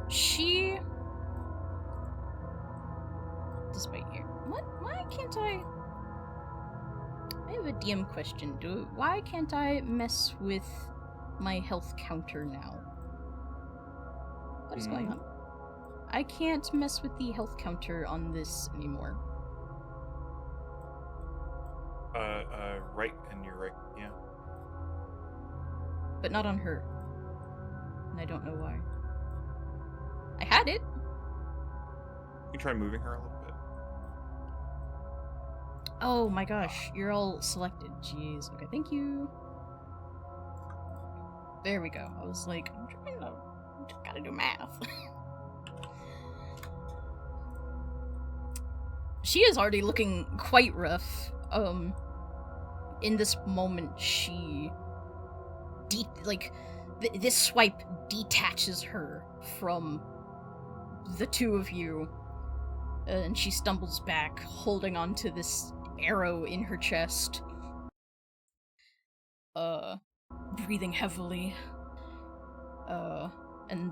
She... Despite here. What? Why can't I... I have a DM question. Why can't I mess with my health counter now? What is going on? I can't mess with the health counter on this anymore. Right, and you're right, yeah. But not on her. And I don't know why. I had it. You can try moving her a little bit. Oh my gosh, you're all selected. Jeez. Okay, thank you. There we go. I was like, I just gotta do math. She is already looking quite rough. In this moment, she... this swipe detaches her from the 2 of you, and she stumbles back, holding onto this arrow in her chest. Breathing heavily. And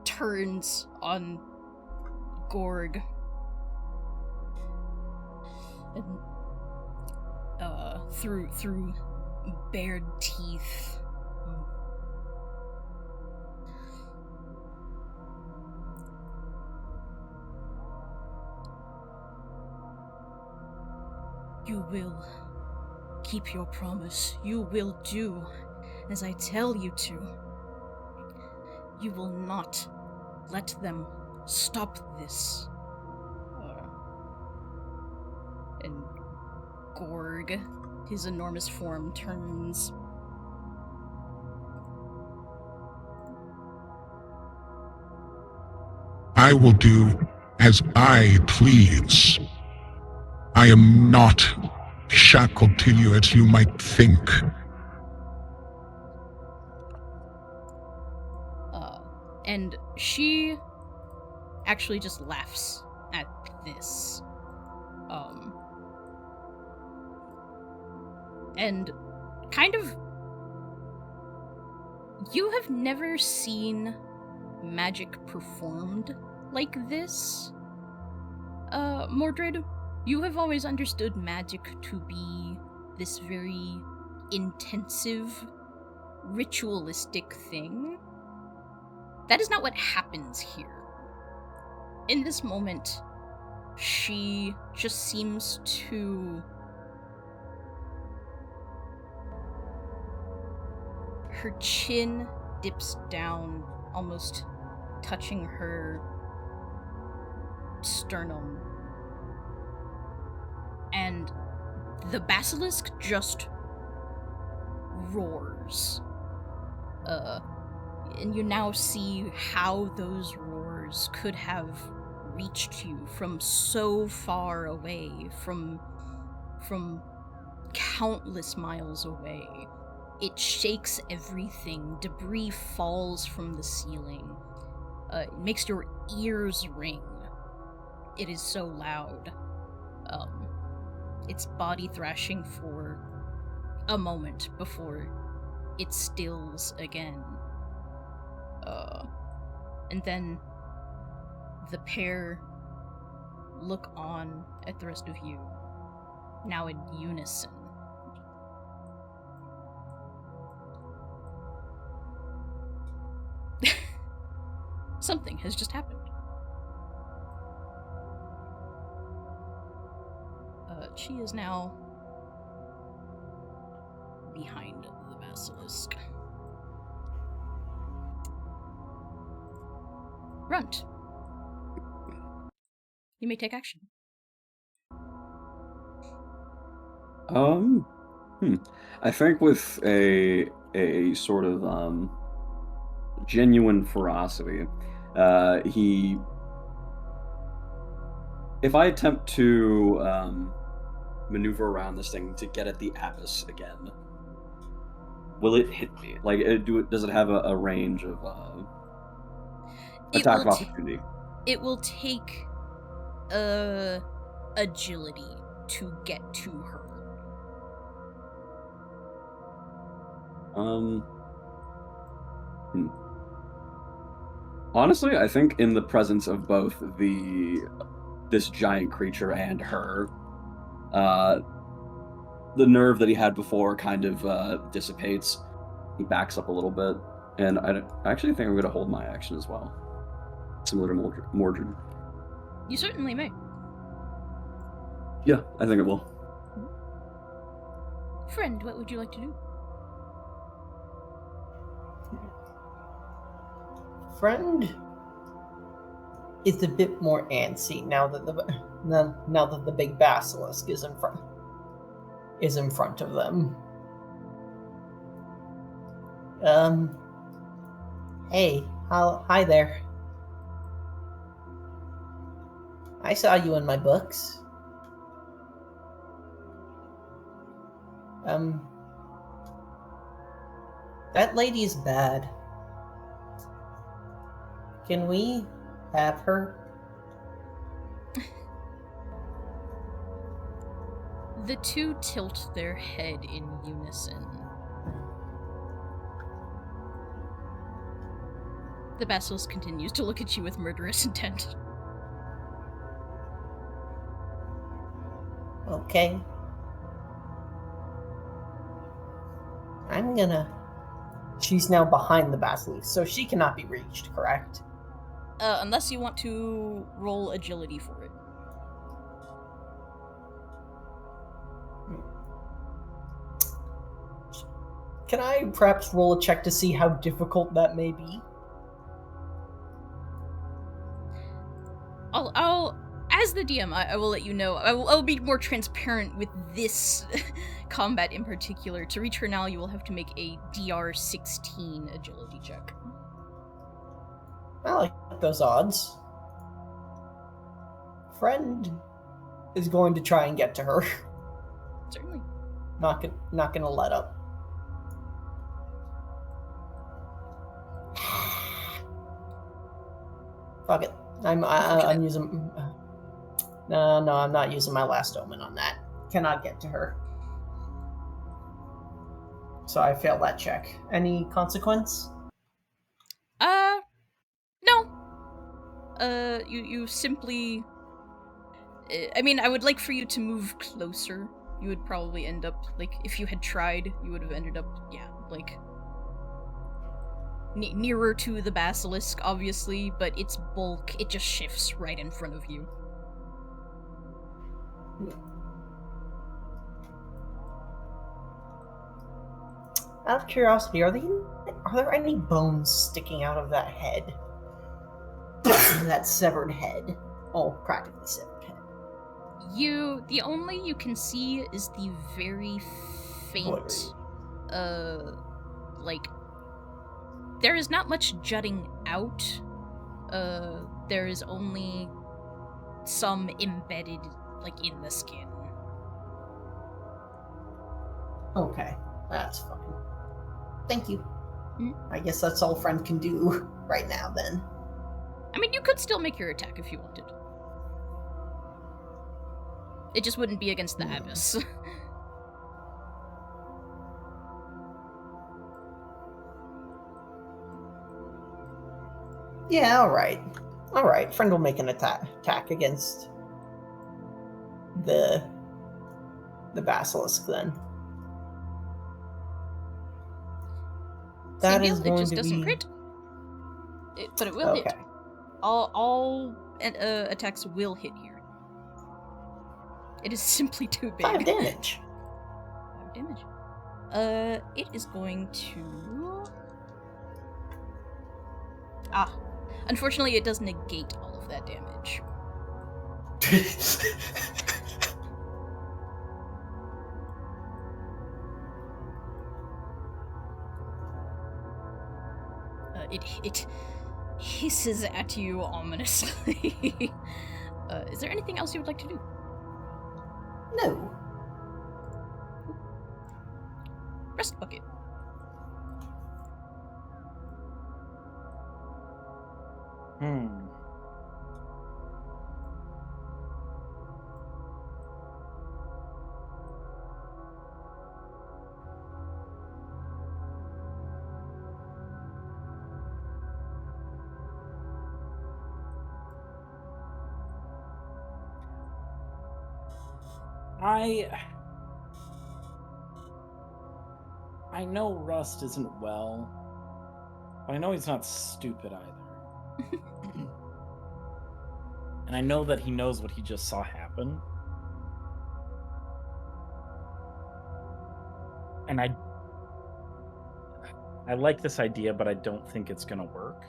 turns on Gorg. And, through bared teeth. You will keep your promise. You will do as I tell you to. You will not let them stop this. And Gorg, his enormous form, turns. I will do as I please. I am not shackled to you as you might think. And she actually just laughs at this. And kind of, you have never seen magic performed like this, Mordred. You have always understood magic to be this very intensive, ritualistic thing. That is not what happens here. In this moment, she just seems to... Her chin dips down, almost touching her sternum. And the basilisk just roars. And you now see how those roars could have reached you from so far away, from countless miles away. It shakes everything. Debris falls from the ceiling. It makes your ears ring. It is so loud. It's body thrashing for a moment before it stills again. And then the pair look on at the rest of you, now in unison. Something has just happened. She is now behind the basilisk. Runt. You may take action. I think with a sort of genuine ferocity, if I attempt to maneuver around this thing to get at the abyss again, will it hit me? Like, does it have a range of attack of opportunity? It will take agility to get to her. Honestly, I think in the presence of both this giant creature and her, the nerve that he had before kind of dissipates. He backs up a little bit, and I actually think I'm going to hold my action as well, similar to Mordred. You certainly may. Yeah, I think it will. Friend, what would you like to do? Friend is a bit more antsy now that the big basilisk is in front of them. Hey, hi there. I saw you in my books. That lady is bad. Can we have her? The two tilt their head in unison. The basilisk continues to look at you with murderous intent. Okay. She's now behind the basilisk, so she cannot be reached, correct? Unless you want to roll agility for it. Can I perhaps roll a check to see how difficult that may be? I'll as the DM, I will let you know. I'll be more transparent with this combat in particular. To reach her now, you will have to make a DR 16 agility check. I like those odds. Friend is going to try and get to her. Certainly. Not gonna let up. Fuck it. I'm using. No, I'm not using my last omen on that. Cannot get to her. So I failed that check. Any consequence? No. You simply. I mean, I would like for you to move closer. You would probably end up, like, if you had tried, you would have ended up, yeah, like, nearer to the basilisk, obviously, but its bulk, it just shifts right in front of you. Out of curiosity, are there any bones sticking out of that head? That severed head. Oh, practically severed head. The only you can see is the very faint, like, there is not much jutting out. There is only some embedded, like, in the skin. Okay, that's fine. Thank you. Mm. I guess that's all friend can do right now, then. I mean, you could still make your attack if you wanted. It just wouldn't be against the abyss. Yeah, alright. Alright, friend will make an attack against the basilisk, then. Same That deal, is it going just to doesn't be... crit. But it will hit. Okay. All attacks will hit here. It is simply too big. 5 damage. 5 damage. It is going to... Unfortunately, it does negate all of that damage. It hisses at you ominously. Is there anything else you would like to do? No. Rest bucket. I know Rust isn't well, but I know he's not stupid either. And I know that he knows what he just saw happen. And I like this idea, but I don't think it's gonna work.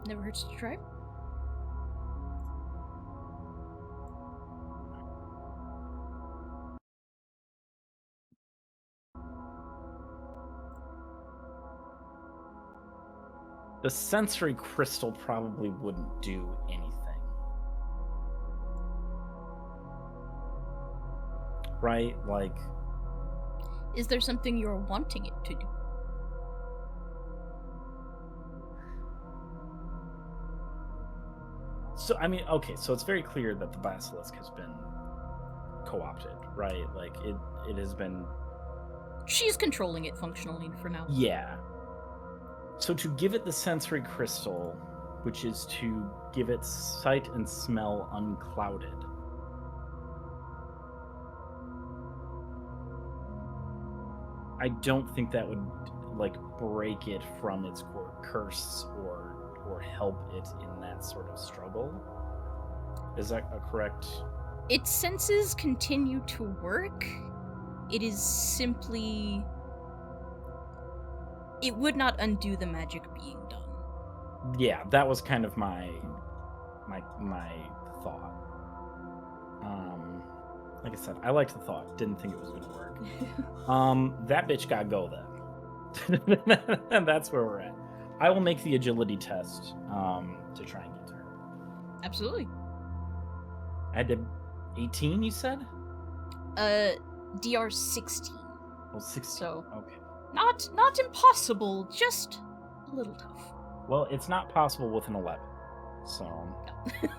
Never hurts to try. The sensory crystal probably wouldn't do anything. Right? Like... Is there something you're wanting it to do? So, I mean, okay, so it's very clear that the basilisk has been co-opted, right? Like, it has been... She's controlling it functionally for now. Yeah. So to give it the sensory crystal, which is to give it sight and smell unclouded, I don't think that would, like, break it from its curse or help it in that sort of struggle. Is that a correct? Its senses continue to work. It is simply... It would not undo the magic being done. Yeah, that was kind of my thought. Like I said, I liked the thought. Didn't think it was going to work. That bitch got go then. And that's where we're at. I will make the agility test to try and get to her. Absolutely. I had to 18, you said? DR 16. Oh, 16. So, okay. not impossible, just a little tough. Well, it's not possible with an 11. So, but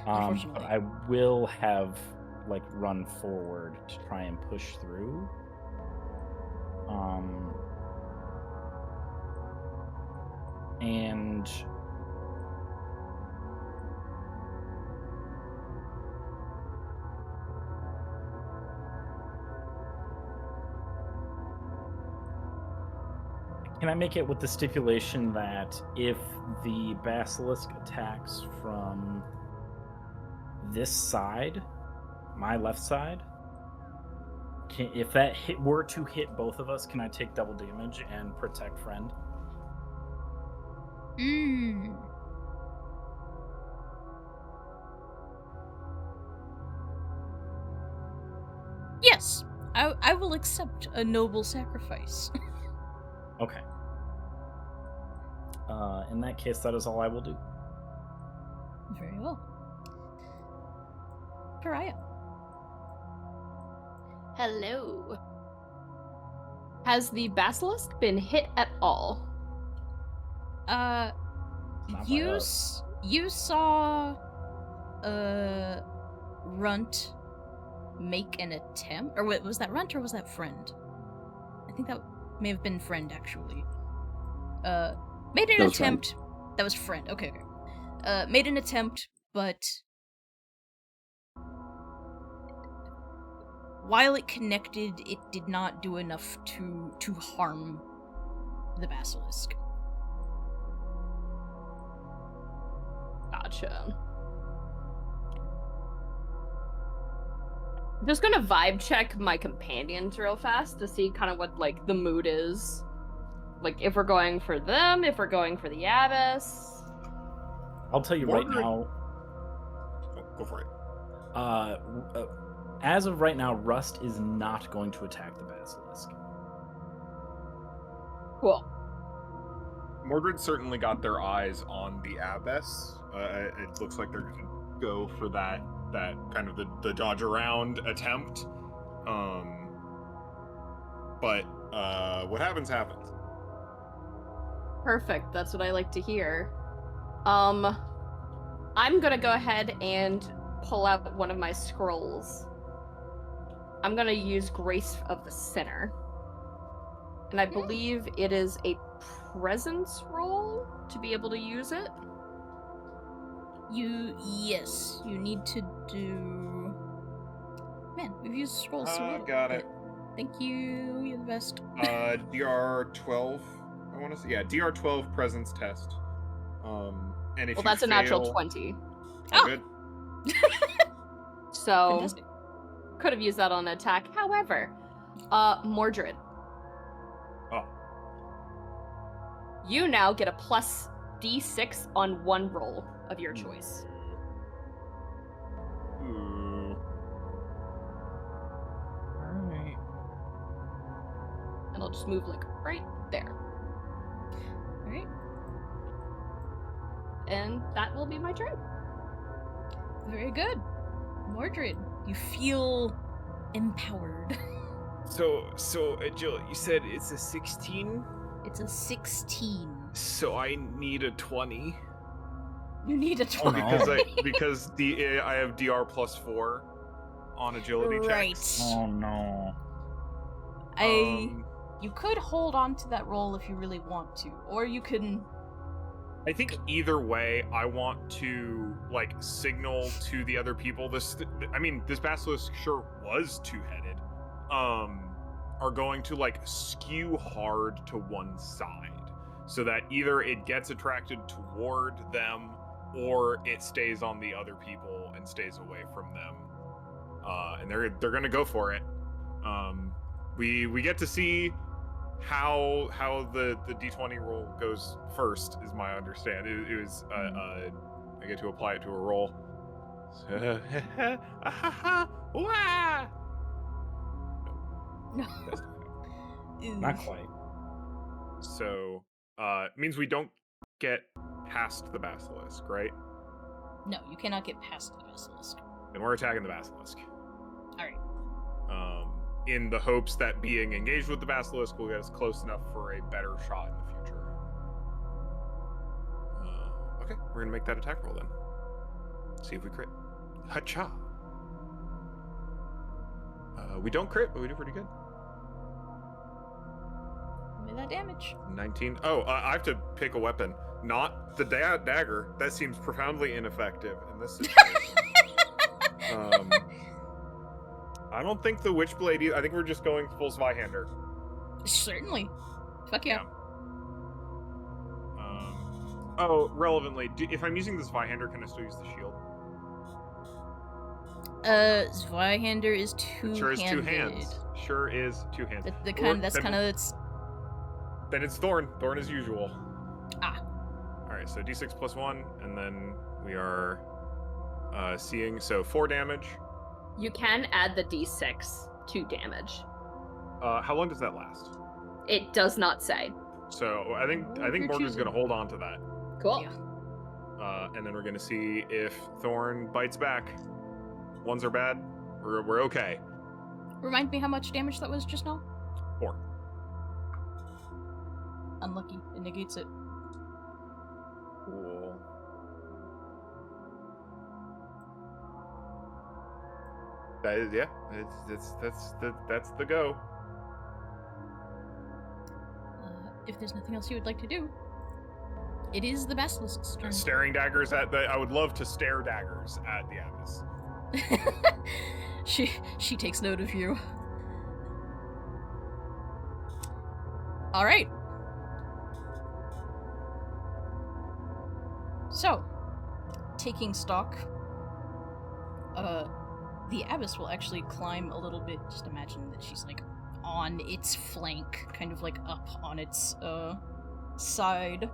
Unfortunately. I will have run forward to try and push through. And can I make it with the stipulation that if the basilisk attacks from this side, my left side, if that were to hit both of us, can I take double damage and protect friend? Yes, I will accept a noble sacrifice. Okay. In that case, that is all I will do. Very well. Pariah. Hello. Has the basilisk been hit at all? Not by us. You saw Runt make an attempt, or wait, was that Runt or was that Friend? I think that may have been Friend actually. Made an attempt. Friend. That was Friend. Okay. Made an attempt, but while it connected, it did not do enough to harm the basilisk. Gotcha. I'm just gonna vibe check my companions real fast to see kind of what the mood is. If we're going for them, if we're going for the abbess. I'll tell you right now. Oh, go for it. As of right now, Rust is not going to attack the basilisk. Cool. Mordred certainly got their eyes on the abbess. It looks like they're going to go for that kind of the dodge around attempt. But what happens. Perfect. That's what I like to hear. I'm gonna go ahead and pull out one of my scrolls. I'm gonna use Grace of the Sinner. And I believe it is a presence roll to be able to use it. Yes, you need to do... Man, we've used scrolls so little. Got it. Thank you, you're the best. DR12, I want to say. Yeah, DR12 presence test. And if That's you a natural fail... 20. Oh, good. So, Fantastic. could have used that on an attack. However, Mordred. Oh. You now get a plus D6 on one roll of your choice. Ooh. Alright. And I'll just move right there. Alright. And that will be my turn. Very good. Mordred, you feel empowered. So, Jill, you said it's a 16? It's a 16. So I need a 20. You need a 20. Because I have DR +4 on agility checks. Oh no. You could hold on to that roll if you really want to, or you can... I think either way, I want to signal to the other people. This basilisk sure was two-headed. Are going to skew hard to one side, so that either it gets attracted toward them, or it stays on the other people and stays away from them. And they're gonna go for it. We get to see how the D20 roll goes first, is my understanding. It was I get to apply it to a roll. No. Not quite. So it means we don't get past the basilisk, right? No, you cannot get past the basilisk. And we're attacking the basilisk. Alright. In the hopes that being engaged with the basilisk will get us close enough for a better shot in the future. Okay, we're gonna make that attack roll then. See if we crit. Hacha. We don't crit, but we do pretty good. Give me that damage. 19. Oh, I have to pick a weapon. Not the dagger. That seems profoundly ineffective in this situation. I don't think the Witchblade either. I think we're just going full Zweihander. Certainly. Fuck yeah. Oh, relevantly, if I'm using the Zweihander, can I still use the shield? Zweihander is two-handed. Sure is two hands. Sure is two hands. Then it's Thorn. Thorn as usual. Ah. Alright, so d6 plus 1, and then we are seeing, so 4 damage. You can add the d6 to damage. How long does that last? It does not say. So I think Borg is going to hold on to that. Cool. Yeah. And then we're going to see if Thorn bites back. Ones are bad. We're okay. Remind me how much damage that was just now? 4. Unlucky. It negates it. Cool. That is, yeah. That's the go. If there's nothing else you would like to do, it is the Basilisk's turn. Staring daggers at the. I would love to stare daggers at the Abyss. She takes note of you. All right. So, taking stock, the Abyss will actually climb a little bit. Just imagine that she's like on its flank, kind of like up on its side.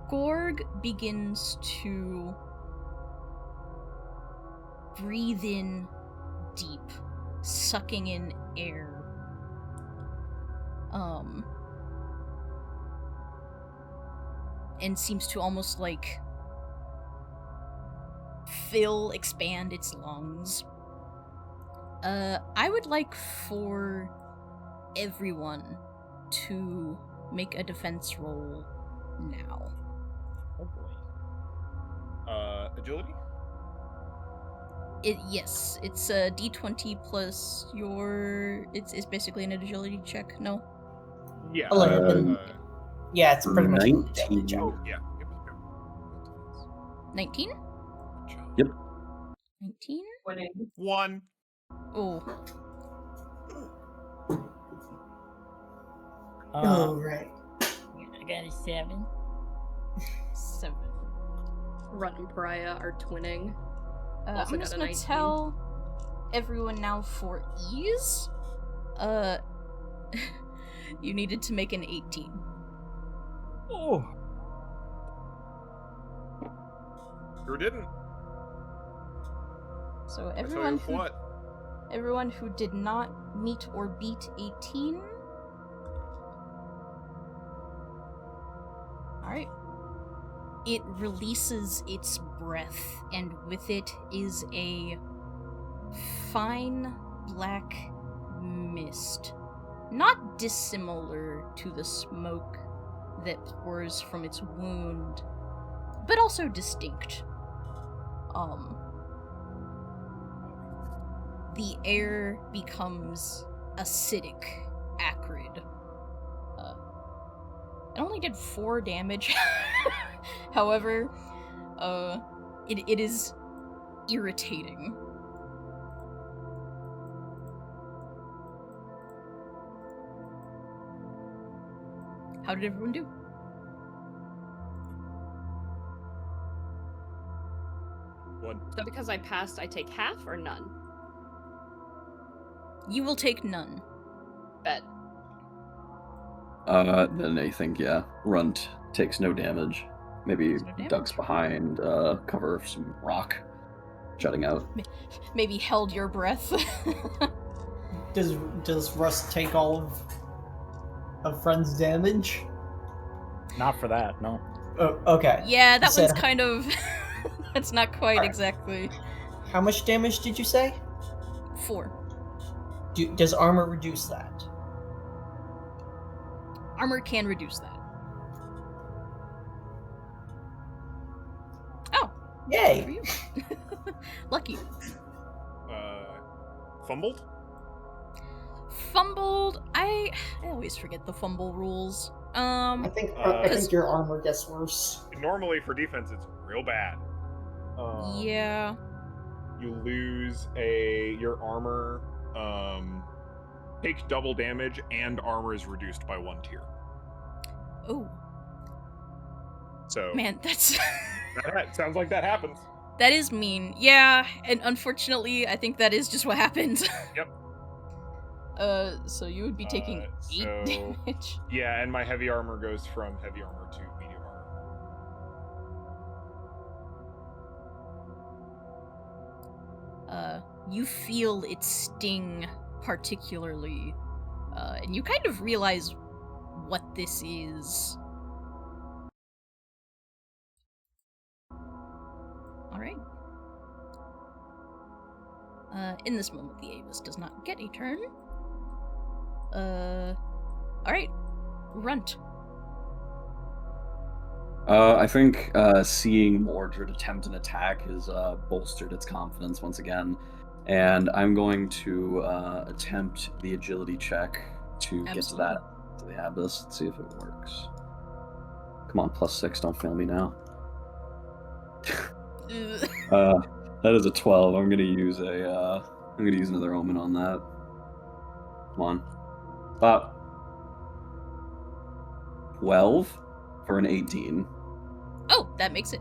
Gorg begins to breathe in deep, sucking in air. And seems to almost like expand its lungs. I would like for everyone to make a defense roll now. Oh boy. Agility? Yes, it's a d20 plus your... It's basically an agility check, no? Yeah. 11. Yeah, it's pretty much 19. Oh, yeah. 19? Yep. 19? 1. Oh. Right. I got a 7. 7. Run and Pariah are twinning. I'm Also just got a gonna 19. tell everyone now for ease. You needed to make an 18. Oh. Sure didn't. So I tell you what. everyone who did not meet or beat 18. Alright. It releases its breath, and with it is a fine black mist. Not dissimilar to the smoke that pours from its wound, but also distinct. The air becomes acidic, acrid. It only did 4 damage. However, it is irritating. How did everyone do? One. So because I passed, I take half or none? You will take none. Bet. Then I think, yeah, Runt takes no damage. Maybe Takes no damage. ducks behind, cover some rock, jutting out. Maybe held your breath. Does Rust take all of Friend's damage? Not for that, no. Oh, okay. Yeah, that So- one's kind of... That's not quite Alright. exactly... How much damage did you say? 4. Does armor reduce that? Armor can reduce that. For Yay! you. Lucky. Fumbled? Fumbled. I always forget the fumble rules. I think Cause- your armor gets worse. Normally for defense, it's real bad. Yeah. You lose your armor. Take double damage, and armor is reduced by 1 tier. Oh So man, that's sounds like that happens. that is mean. Yeah, and unfortunately, I think that is just what happened. Yep. So you would be taking 8 so- damage. Yeah, and my heavy armor goes from heavy armor to medium armor. You feel it sting particularly, and you kind of realize what this is. Alright. In this moment, the Avis does not get a turn. Alright. Runt. I think seeing Mordred attempt an attack has bolstered its confidence once again, and I'm going to attempt the agility check to get to the abyss. Let's see if it works. Come on, +6. Don't fail me now. That is a 12. I'm gonna use another omen on that. Come on. About 12 for an 18. Oh, that makes it.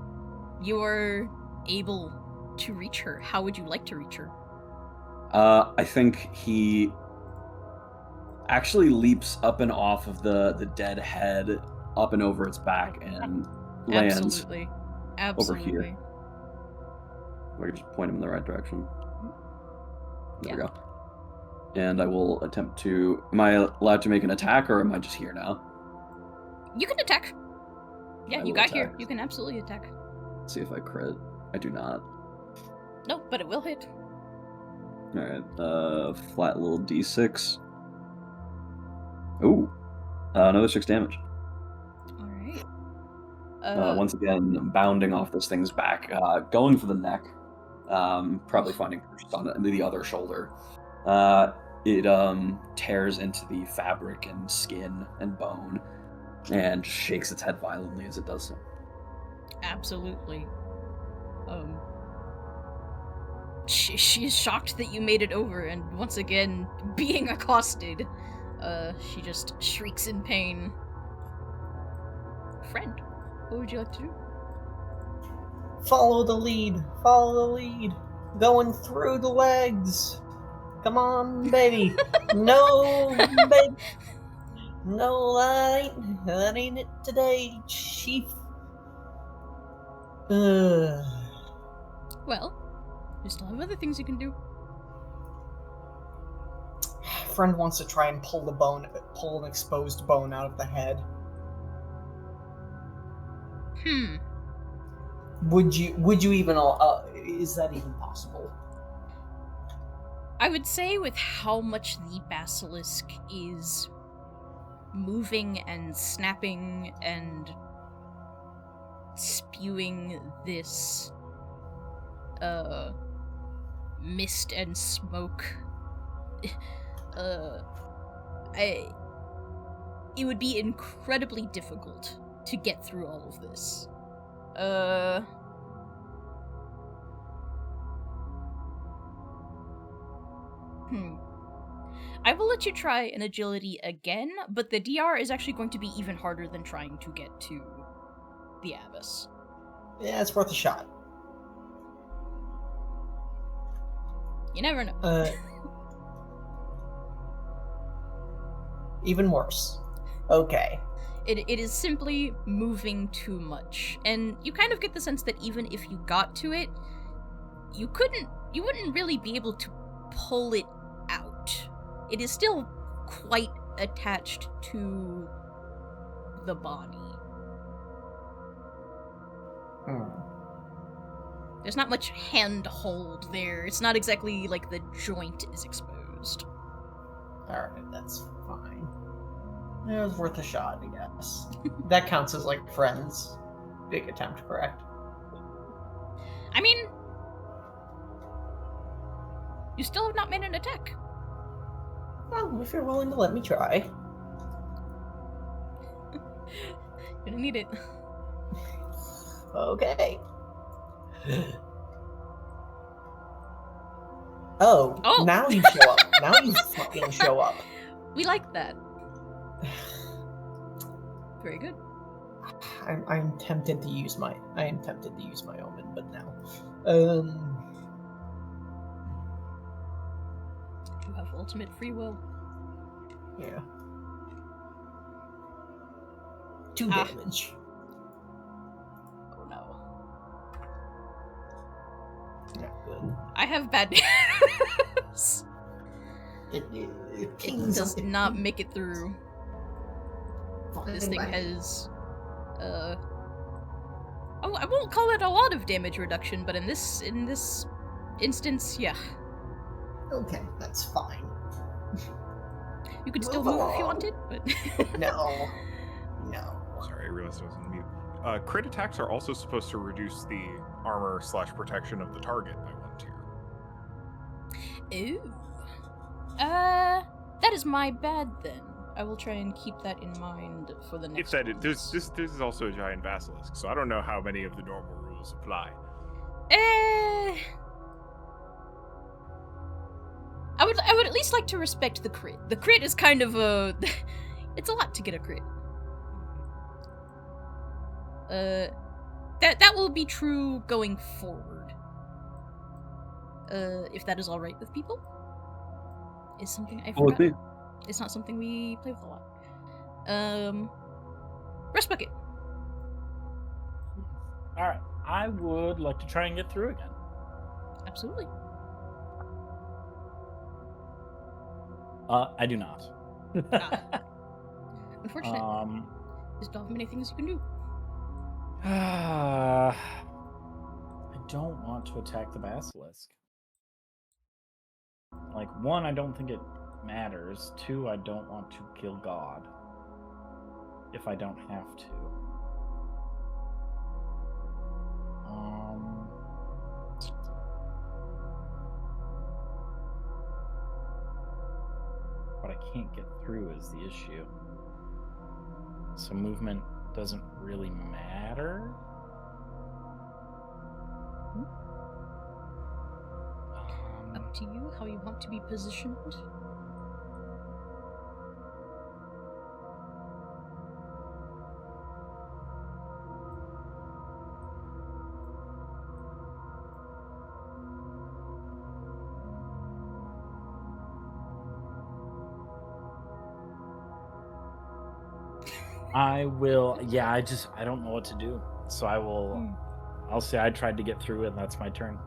You're able to reach her. How would you like to reach her? I think he actually leaps up and off of the dead head, up and over its back, and lands Absolutely. over here. I can just point him in the right direction. There we go. And I will attempt to... Am I allowed to make an attack, or am I just here now? You can attack. Yeah, I you will got here. attack. You can absolutely attack. Let's see if I crit. I do not. No, but it will hit. Alright, flat little d6. Ooh. Another 6 damage. Alright. Once again, bounding off this thing's back, going for the neck, probably finding on the other shoulder. It tears into the fabric and skin and bone, and shakes its head violently as it does so. Absolutely. She is shocked that you made it over, and once again, being accosted, she just shrieks in pain. Friend, what would you like to do? Follow the lead. Follow the lead. Going through the legs. Come on, baby. No, baby. No, that ain't it today, Chief. Well, you still have other things you can do. Friend wants to try and pull an exposed bone out of the head. Would you even? Is that even possible? I would say with how much the basilisk is moving and snapping and spewing this mist and smoke, it would be incredibly difficult to get through all of this. I will let you try an agility again, but the DR is actually going to be even harder than trying to get to the abyss. Yeah, it's worth a shot. You never know. Even worse. Okay. It is simply moving too much, and you kind of get the sense that even if you got to it, you wouldn't really be able to pull it out. It is still quite attached to the body. There's not much handhold there. It's not exactly like the joint is exposed. Alright, that's fine. It was worth a shot, I guess. That counts as, like, friends. Big attempt, correct? I mean, you still have not made an attack. Well, if you're willing to let me try. Gonna need it. Okay. Oh, Oh. now you show up. Now you fucking show up. We like that. Very good. I'm tempted to use my omen, but now. You have ultimate free will. Yeah. 2 damage. Oh no. Not good. I have bad news. It Kings does of- not make it through. This thing Fine. has, oh, I won't call it a lot of damage reduction, but in this instance, yeah. Okay, that's fine. You could still Move move if you along. wanted, but No. Sorry, I realized I was on mute. Crit attacks are also supposed to reduce the armor/protection of the target by 1 tier. Ooh. That is my bad then. I will try and keep that in mind for the next. This is also a giant basilisk, so I don't know how many of the normal rules apply. I would at least like to respect the crit. The crit is kind of a it's a lot to get a crit. That will be true going forward. If that is all right with people. Is something I Well, forgot. It's not something we play with a lot. Rest bucket. Alright, I would like to try and get through again. Absolutely. I do not. Unfortunate. There's not many things you can do. I don't want to attack the basilisk. Like, 1, I don't think it matters. 2, I don't want to kill God. If I don't have to. What I can't get through is the issue. So movement doesn't really matter. Up to you how you want to be positioned. I will, yeah, I don't know what to do. So I'll say I tried to get through it, and that's my turn.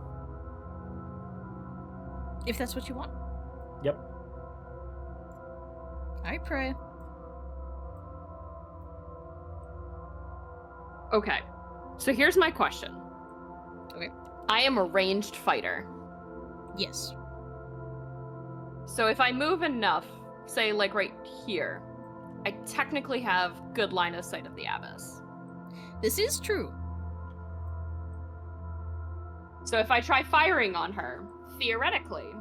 If that's what you want. Yep. I pray. Okay, so here's my question. Okay. I am a ranged fighter. Yes. So if I move enough, say like right here, I technically have good line of sight of the abyss. This is true. So if I try firing on her, theoretically,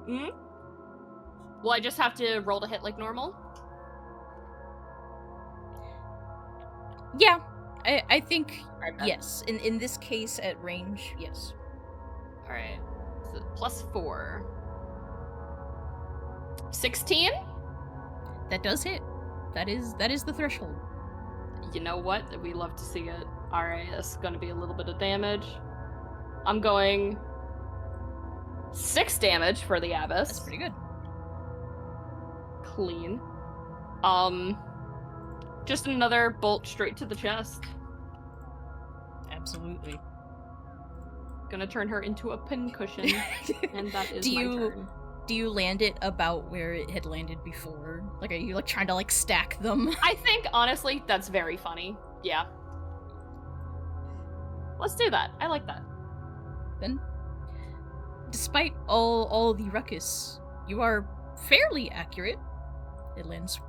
will I just have to roll to hit like normal? Yeah. I think yes. In this case at range, yes. Alright. So +4. 16? That does hit. That is the threshold. You know what? We love to see it. Alright, that's gonna be a little bit of damage. I'm going 6 damage for the abyss. That's pretty good. Clean. Just another bolt straight to the chest. Absolutely. Gonna turn her into a pincushion, and that is my turn. Do you land it about where it had landed before? Like, are you like trying to like stack them? I think honestly that's very funny. Yeah. Let's do that. I like that. Then, despite all the ruckus, you are fairly accurate. It lands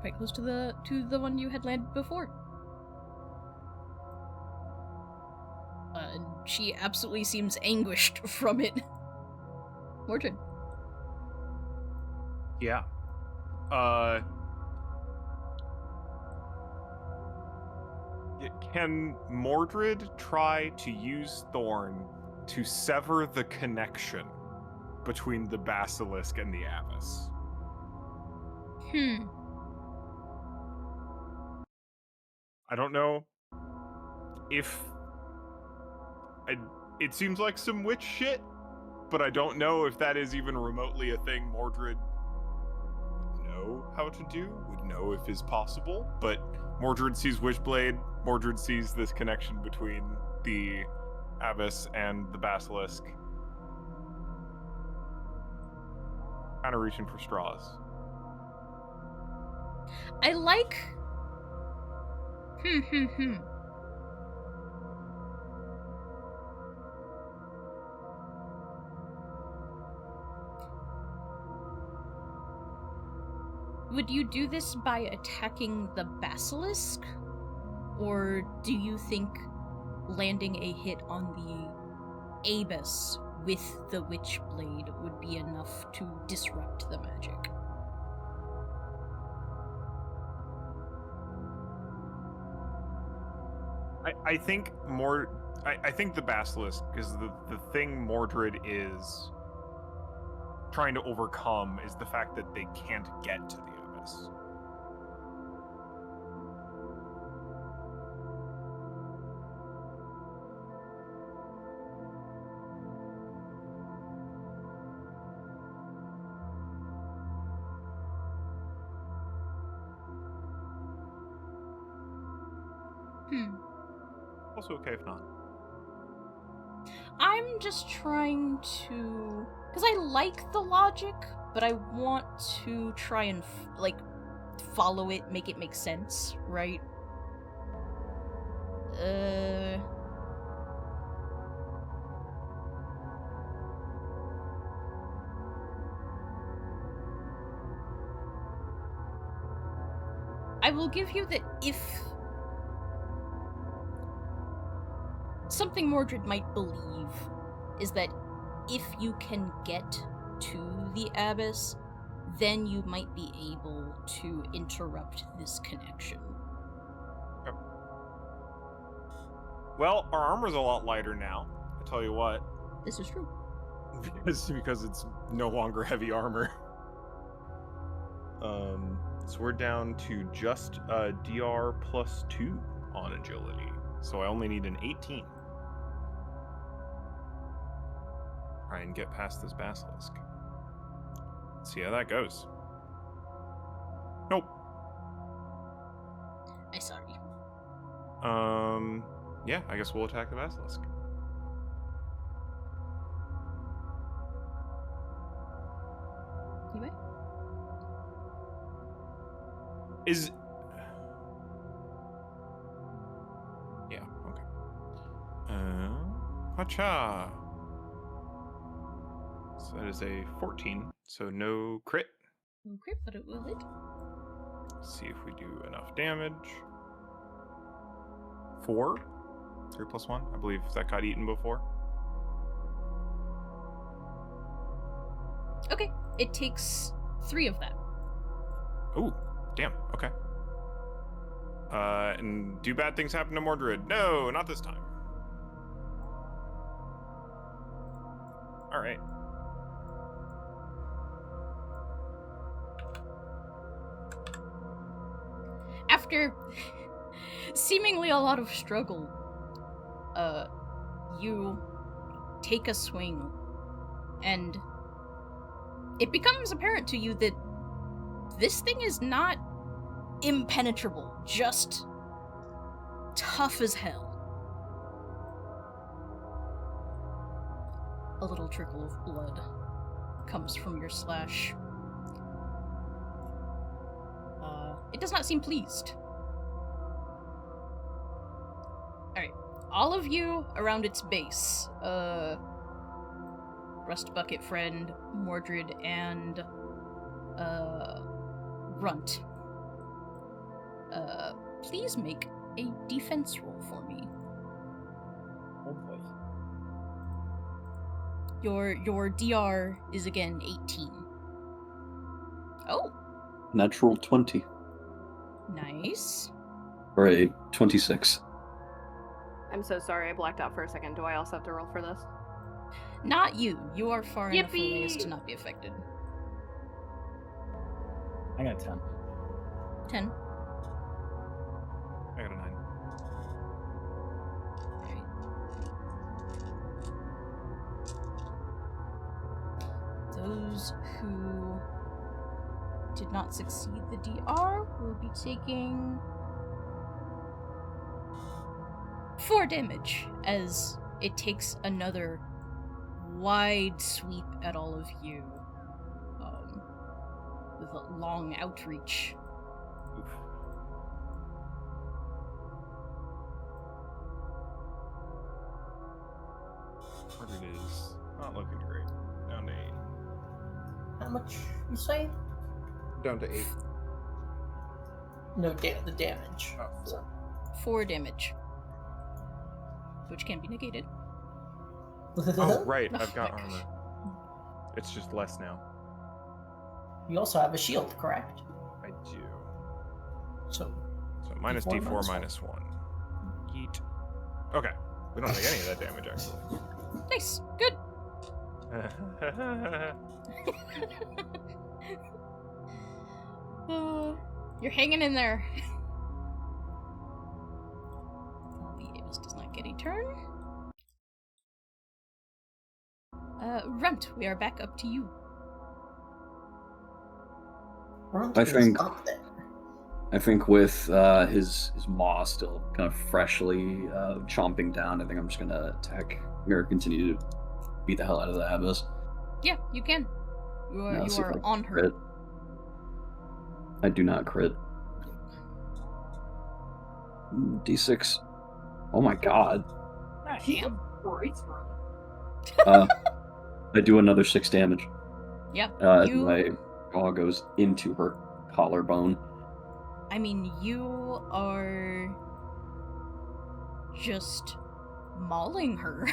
quite close to the one you had landed before. And she absolutely seems anguished from it. Mordred. Yeah. Can Mordred try to use Thorn to sever the connection between the basilisk and the abyss? I don't know if... it seems like some witch shit, but I don't know if that is even remotely a thing Mordred would know how to do, would know if is possible, but Mordred sees Witchblade, Mordred sees this connection between the abyss and the basilisk. Kind of reaching for straws. I like... Would you do this by attacking the basilisk? Or do you think landing a hit on the abyss with the Witchblade would be enough to disrupt the magic? I think I think the basilisk is the thing Mordred is trying to overcome is the fact that they can't get to the abyss. Also okay if not. I'm just trying to... Because I like the logic, but I want to try and, follow it, make it make sense, right? I will give you that if... Something Mordred might believe is that if you can get to the abyss, then you might be able to interrupt this connection. Okay. Well, our armor's a lot lighter now. I tell you what. This is true. because it's no longer heavy armor. So we're down to just DR +2 on agility. So I only need an 18. Try and get past this basilisk. See how that goes. Nope. I'm sorry. Yeah, I guess we'll attack the basilisk. Anyway. Yeah, okay. Hacha. So that is a 14, so no crit. No crit, but it will hit. Let's see if we do enough damage. 4. 3 + 1. I believe that got eaten before. Okay, it takes 3 of that. Oh, damn. Okay. And do bad things happen to Mordred? No, not this time. All right. After seemingly a lot of struggle, you take a swing, and it becomes apparent to you that this thing is not impenetrable, just tough as hell. A little trickle of blood comes from your slash. It does not seem pleased. Alright, all of you around its base, Rust Bucket Friend, Mordred, and, Runt. Please make a defense roll for me. Oh boy. Your DR is again 18. Oh, Natural 20. nice. Or a 26. I'm so sorry, I blacked out for a second. Do I also have to roll for this? Not you. You are far enough away as Yippee! to not be affected. I got 10. 10. I got a 9. Those who did not succeed the DR will be taking 4 damage as it takes another wide sweep at all of you, with a long outreach. Oof. Margaret is not looking great. Down to 8. How much you say? Down to 8. No, the damage. 4. 4 damage, which can be negated. Oh, right, I've got Oh my gosh. armor. It's just less now. You also have a shield, correct? I do. So So minus D4 D4 minus minus 1. Yeet. Okay. We don't take any of that damage, actually. Nice. Good. You're hanging in there. The Avis does not get a turn. Runt, we are back up to you. Runt I is think- up there. I think with his maw still kind of freshly chomping down, I think I'm just gonna attack MÖRK, continue to beat the hell out of the Abyss. Yeah, you can. You Yeah, are, see if I on her. crit. I do not crit. D6. Oh my god. Damn. I do another 6 damage. Yeah. As you, my jaw goes into her collarbone. I mean, you are just mauling her.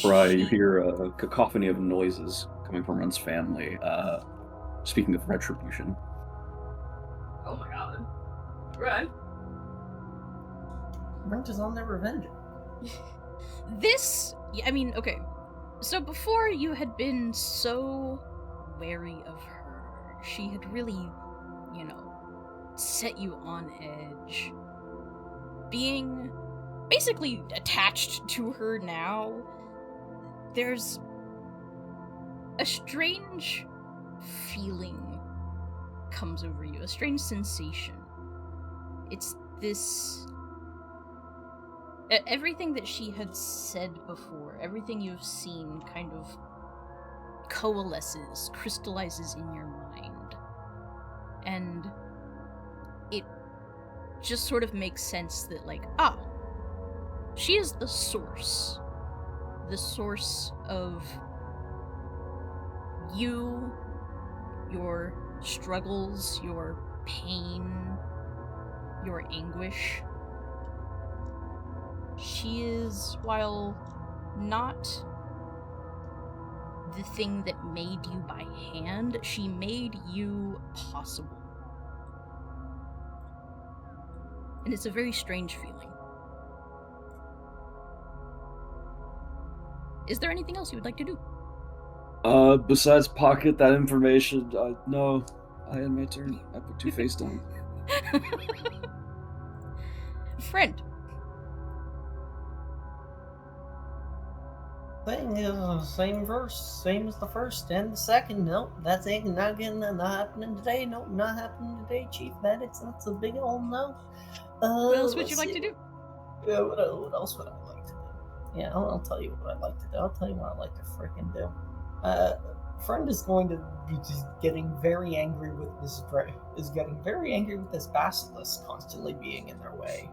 Right, you she- hear a cacophony of noises coming from Run's family. Speaking of retribution. Oh my god. Run. Runt is on their revenge. I mean, okay. So before you had been so wary of her, she had really, set you on edge. Being basically attached to her now, there's a strange feeling comes over you, a strange sensation. It's this... Everything that she had said before, everything you've seen kind of coalesces, crystallizes in your mind. And it just sort of makes sense that, she is the source of you, your struggles, your pain, your anguish. She is, while not the thing that made you by hand, she made you possible. And it's a very strange feeling. Is there anything else you would like to do? Besides pocket that information, no. I had my turn. I put 2 face down. Friend. Thing is the same verse, same as the first and the second. Nope, that's not happening today. Nope, not happening today, Chief. That's a big old no. What else would you like to do? Yeah, what else would I like to do? Yeah, I'll tell you what I'd like to do. I'll tell you what I'd like to freaking do. Friend is going to be just getting very angry with this basilisk constantly being in their way,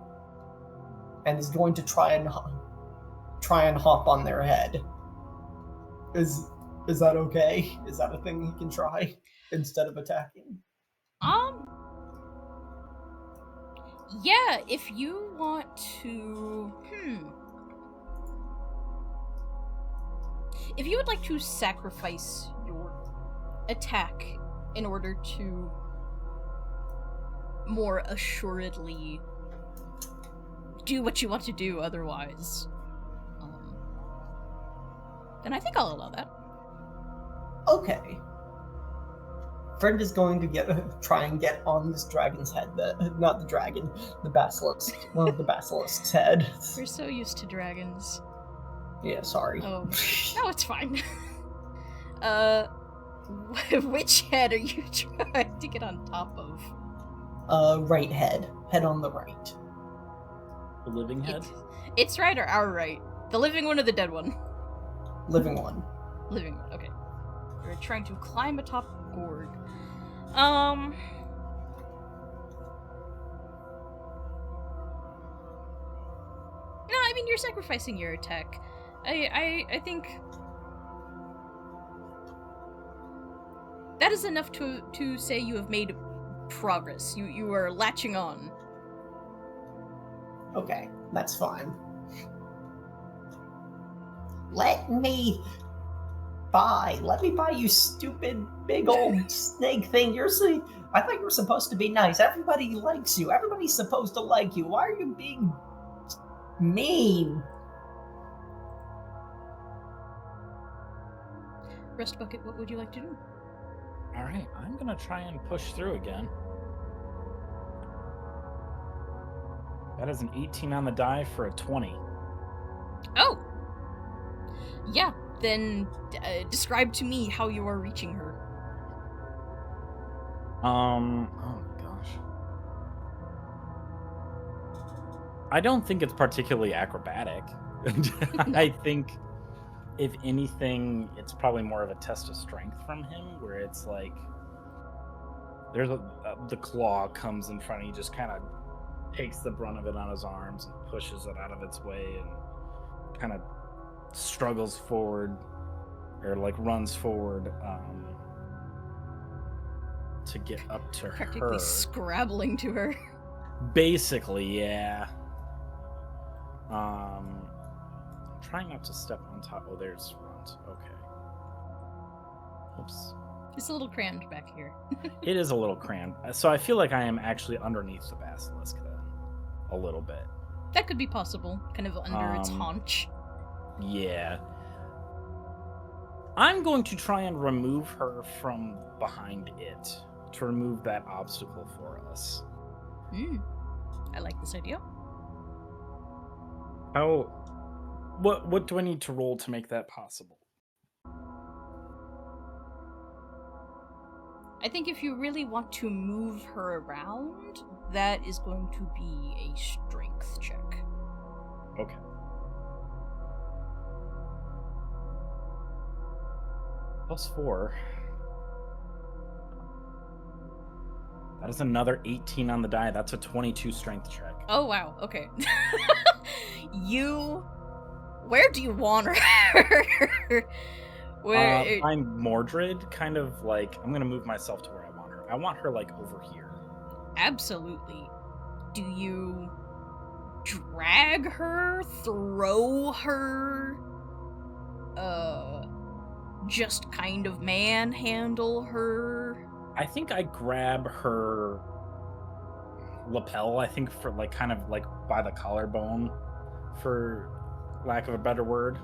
and is going to try and hop on their head. Is that okay? Is that a thing he can try instead of attacking? Yeah, if you want to... If you would like to sacrifice your attack in order to more assuredly do what you want to do otherwise, then I think I'll allow that. Okay. Friend is going to try and get on this dragon's head. Not the dragon, the basilisk. One of the basilisk's head. We're so used to dragons. Yeah, sorry. No, it's fine. Which head are you trying to get on top of? Right head. Head on the right. The living head? It's right or our right? The living one or the dead one? Living one. Living one, okay. We're trying to climb atop BORG. No, I mean, you're sacrificing your attack. I think that is enough to say you have made progress. You are latching on. Okay, that's fine. Let me buy, you stupid big old snake thing. I thought you were supposed to be nice. Everybody likes you. Everybody's supposed to like you. Why are you being mean? Rust Bucket, what would you like to do? Alright, I'm gonna try and push through again. That is an 18 on the die for a 20. Oh! Yeah, then describe to me how you are reaching her. Oh my gosh. I don't think it's particularly acrobatic. I think, if anything, it's probably more of a test of strength from him, where it's like, there's the claw comes in front, and he just kind of takes the brunt of it on his arms and pushes it out of its way and kind of struggles forward, or like runs forward to get up to Practically her. scrabbling to her. Basically, yeah. Trying not to step on top. Oh, there's front. Okay. Oops. It's a little crammed back here. It is a little crammed. So I feel like I am actually underneath the basilisk then. A little bit. That could be possible. Kind of under its haunch. Yeah. I'm going to try and remove her from behind it. To remove that obstacle for us. I like this idea. What do I need to roll to make that possible? I think if you really want to move her around, that is going to be a strength check. Okay. +4. That is another 18 on the die. That's a 22 strength check. Oh, wow. Okay. Where do you want her? Where? I'm Mordred, kind of like, I'm going to move myself to where I want her. I want her, like, over here. Absolutely. Do you drag her? Throw her? Just kind of manhandle her? I think I grab her lapel, I think, for like kind of like by the collarbone, for lack of a better word.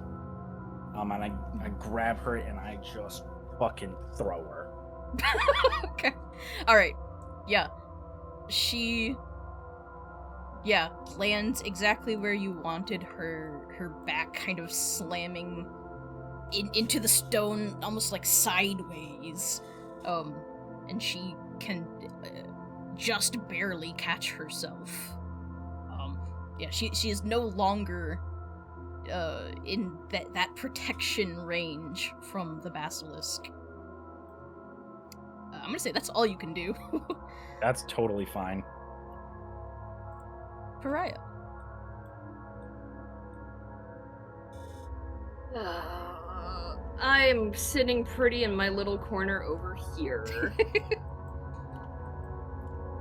And I grab her and I just fucking throw her. Okay. Alright. Yeah. She lands exactly where you wanted her back kind of slamming into the stone almost like sideways. And she can just barely catch herself. She is no longer in that protection range from the basilisk. I'm gonna say that's all you can do. That's totally fine. Pariah. I'm sitting pretty in my little corner over here.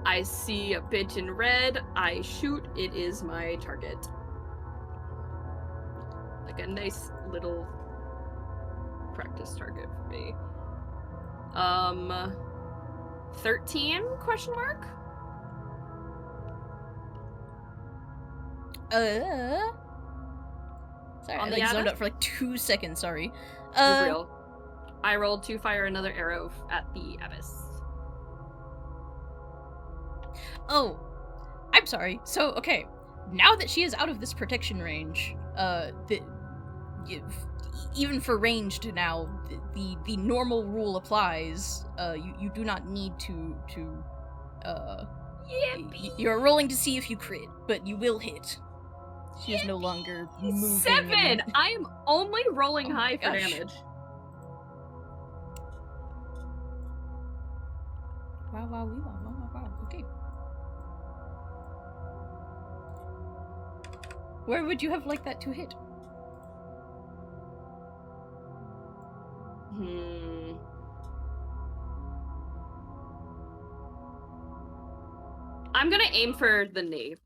I see a bitch in red. I shoot. It is my target. Like a nice little practice target for me. 13 question mark? Sorry, On I the zoned abbot? out for like 2 seconds, sorry. You're real. I rolled to fire another arrow at the abyss. Oh, I'm sorry. So, okay, now that she is out of this protection range, even for ranged now, the normal rule applies. You do not need to you're rolling to see if you crit, but you will hit. She is no longer moving. 7! I am only rolling Oh my high for gosh. damage. Wow. Okay. Where would you have liked that to hit? I'm gonna aim for the knee.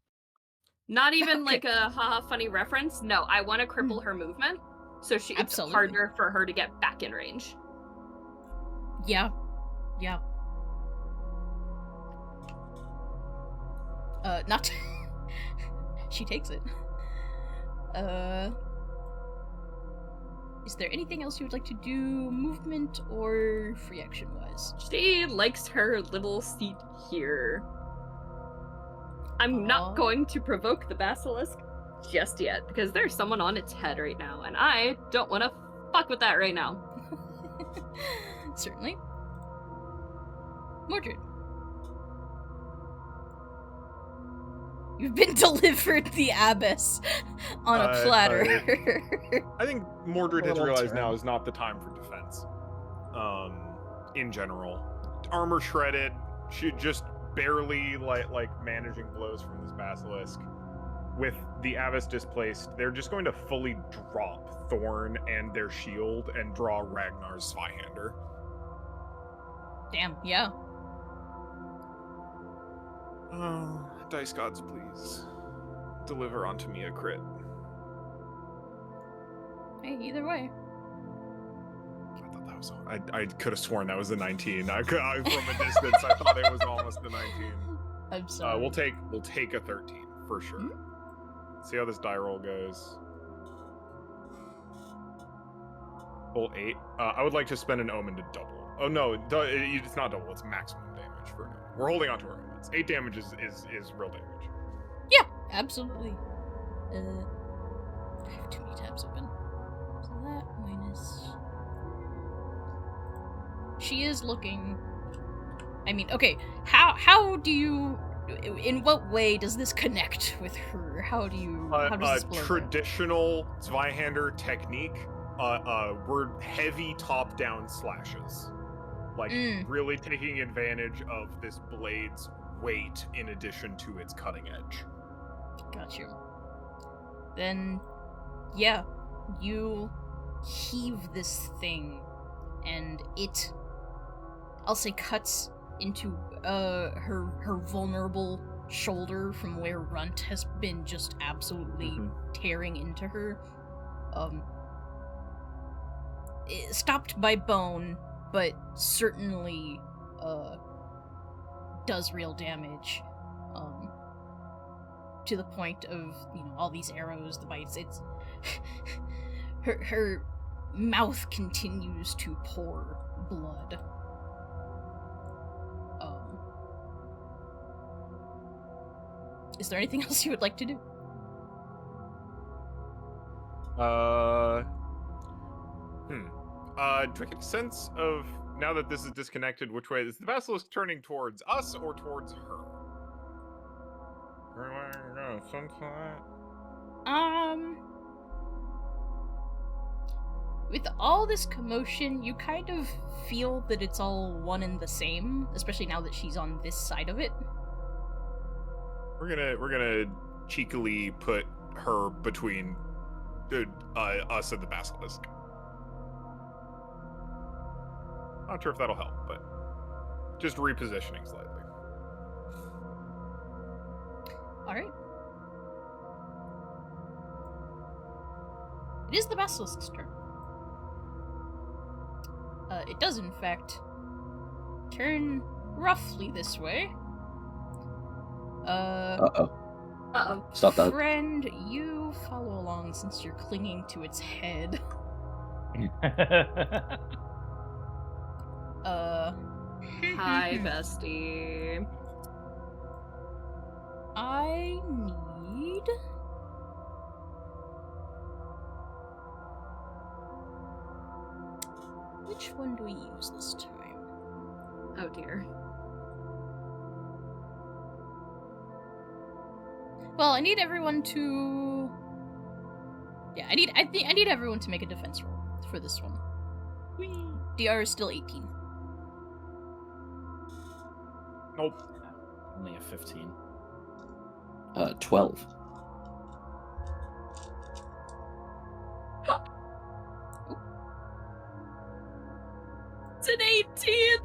Not even Okay. like a haha funny reference. No, I want to cripple her movement, so it's Absolutely. harder for her to get back in range. Yeah. Not. She takes it. Is there anything else you would like to do, movement or free action wise? She likes her little seat here. I'm not going to provoke the basilisk just yet, because there's someone on its head right now, and I don't want to fuck with that right now. Certainly. Mordred. You've been delivered the abyss on a platter. I think Mordred has Little realized turn. now is not the time for defense. In general, armor shredded. She just barely like managing blows from this basilisk. With the abyss displaced, they're just going to fully drop Thorn and their shield and draw Ragnar's Zweihander. Damn, yeah. Oh, dice gods, please deliver onto me a crit. Hey, either way. I thought that was. I could have sworn that was a 19. From a distance, I thought it was almost a 19. I'm sorry. We'll take a 13 for sure. See how this die roll goes. Roll 8. I would like to spend an omen to double. Oh no, it's not double. It's maximum damage for an omen. We're holding on to our omens. 8 damage is real damage. Yeah, absolutely. I have too many tabs open. So that minus. She is looking. I mean, okay. How do you? In what way does this connect with her? How do you? How does this blow her? Traditional Zweihander technique. Were heavy top-down slashes, like really taking advantage of this blade's weight in addition to its cutting edge. Got you. Then, yeah, you heave this thing, and it, I'll say, cuts into her vulnerable shoulder from where Runt has been just absolutely tearing into her. Stopped by bone, but certainly does real damage. To the point of, all these arrows, the bites. It's her mouth continues to pour blood. Is there anything else you would like to do? Do I get a sense of, now that this is disconnected, which way is the basilisk turning towards us or towards her? With all this commotion, you kind of feel that it's all one and the same, especially now that she's on this side of it. We're gonna cheekily put her between us and the basilisk. Not sure if that'll help, but just repositioning slightly. Alright. It is the basilisk's turn. It does, in fact, turn roughly this way. Uh-oh. Uh-oh. Stop that. Friend, you follow along since you're clinging to its head. Hi, bestie. I need... Which one do we use this time? Oh dear. Well, I need everyone to... Yeah, I need everyone to make a defense roll for this one. Whee! DR is still 18. Nope. Only a 15. 12. It's an 18!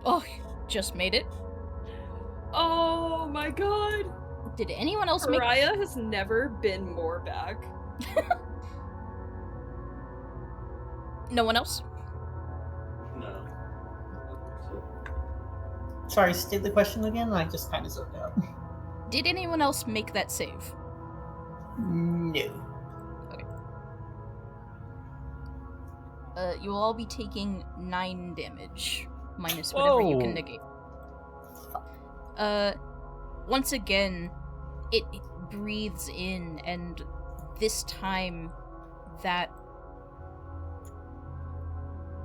Oh, just made it. Oh my god. Did anyone else make... Pariah has never been more back. No one else? No. Sorry, state the question again. I just kind of zoned out. Did anyone else make that save? No. You will all be taking 9 damage, minus whatever you can negate. Once again, it breathes in, and this time, that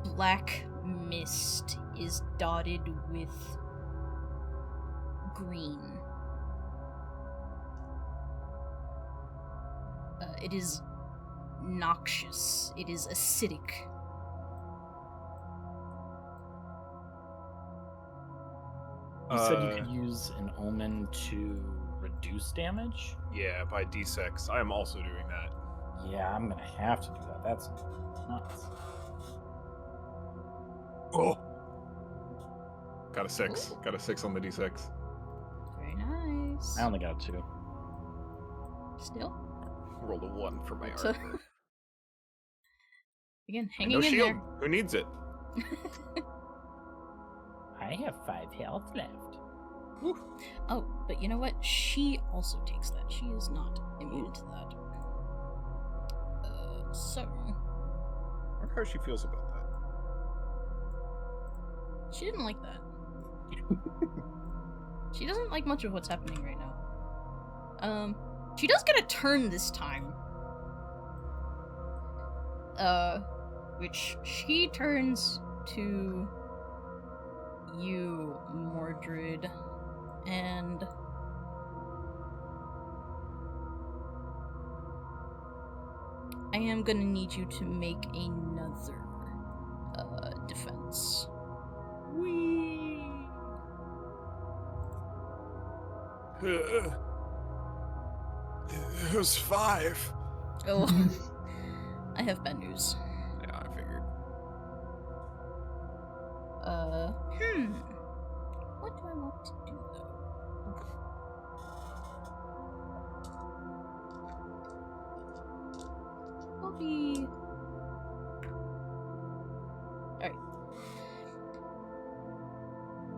black mist is dotted with green. It is noxious. It is acidic. You said you could use an omen to reduce damage? Yeah, by D6. I am also doing that. Yeah, I'm gonna have to do that. That's nuts. Oh! Got a 6. Got a 6 on the D6. Very nice. I only got 2. Still? Rolled a 1 for my So- armor. Again, And hanging no in shield. there. Who needs it? I have 5 health left. Oh, but you know what? She also takes that. She is not immune to that. So... I wonder how she feels about that. She didn't like that. She doesn't like much of what's happening right now. She does get a turn this time. Which she turns to you, Mordred, and I am gonna need you to make another defense. It was 5. Oh, I have bad news. Yeah, I figured. What do I want to do though? I'll be...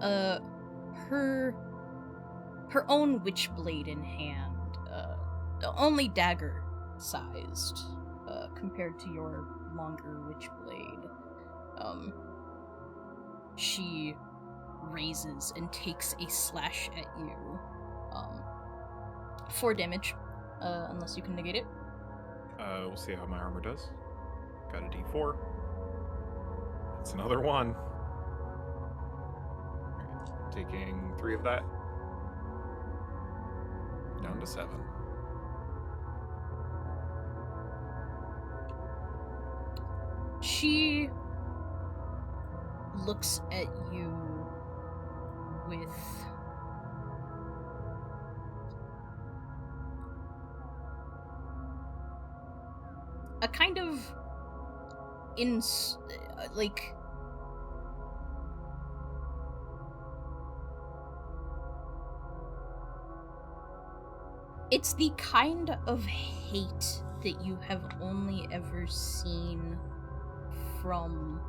Alright. Her own witchblade in hand, only dagger sized, compared to your longer witchblade. She raises and takes a slash at you. 4 damage, unless you can negate it. We'll see how my armor does. Got a D4. That's another 1. Alright, taking 3 of that. Down to 7. She looks at you with a kind of like It's the kind of hate that you have only ever seen from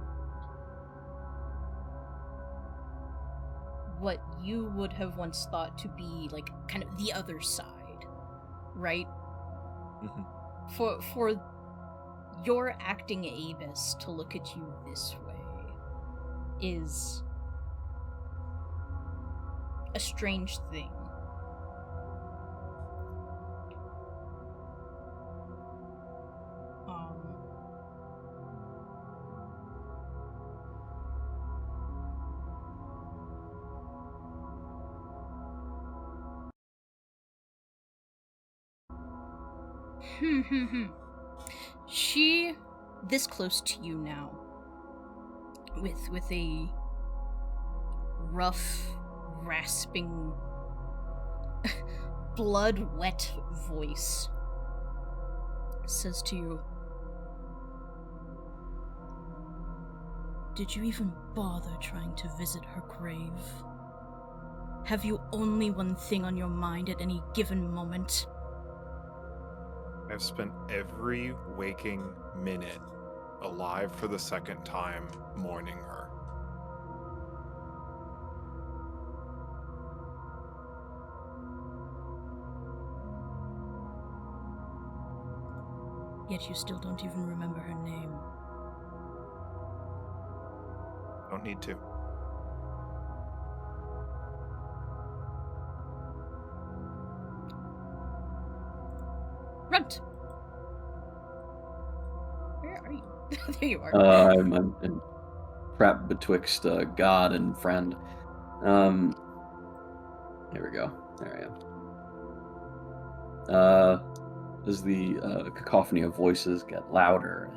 what you would have once thought to be like kind of the other side, right? For your acting Avis to look at you this way is a strange thing. She this close to you now, with a rough, rasping, blood-wet voice, says to you, "Did you even bother trying to visit her grave? Have you only one thing on your mind at any given moment?" I've spent every waking minute alive for the second time mourning her. Yet you still don't even remember her name. Don't need to. Runt! Where are you? There you are. I'm trapped betwixt God and friend. Here we go. There I am. As the cacophony of voices get louder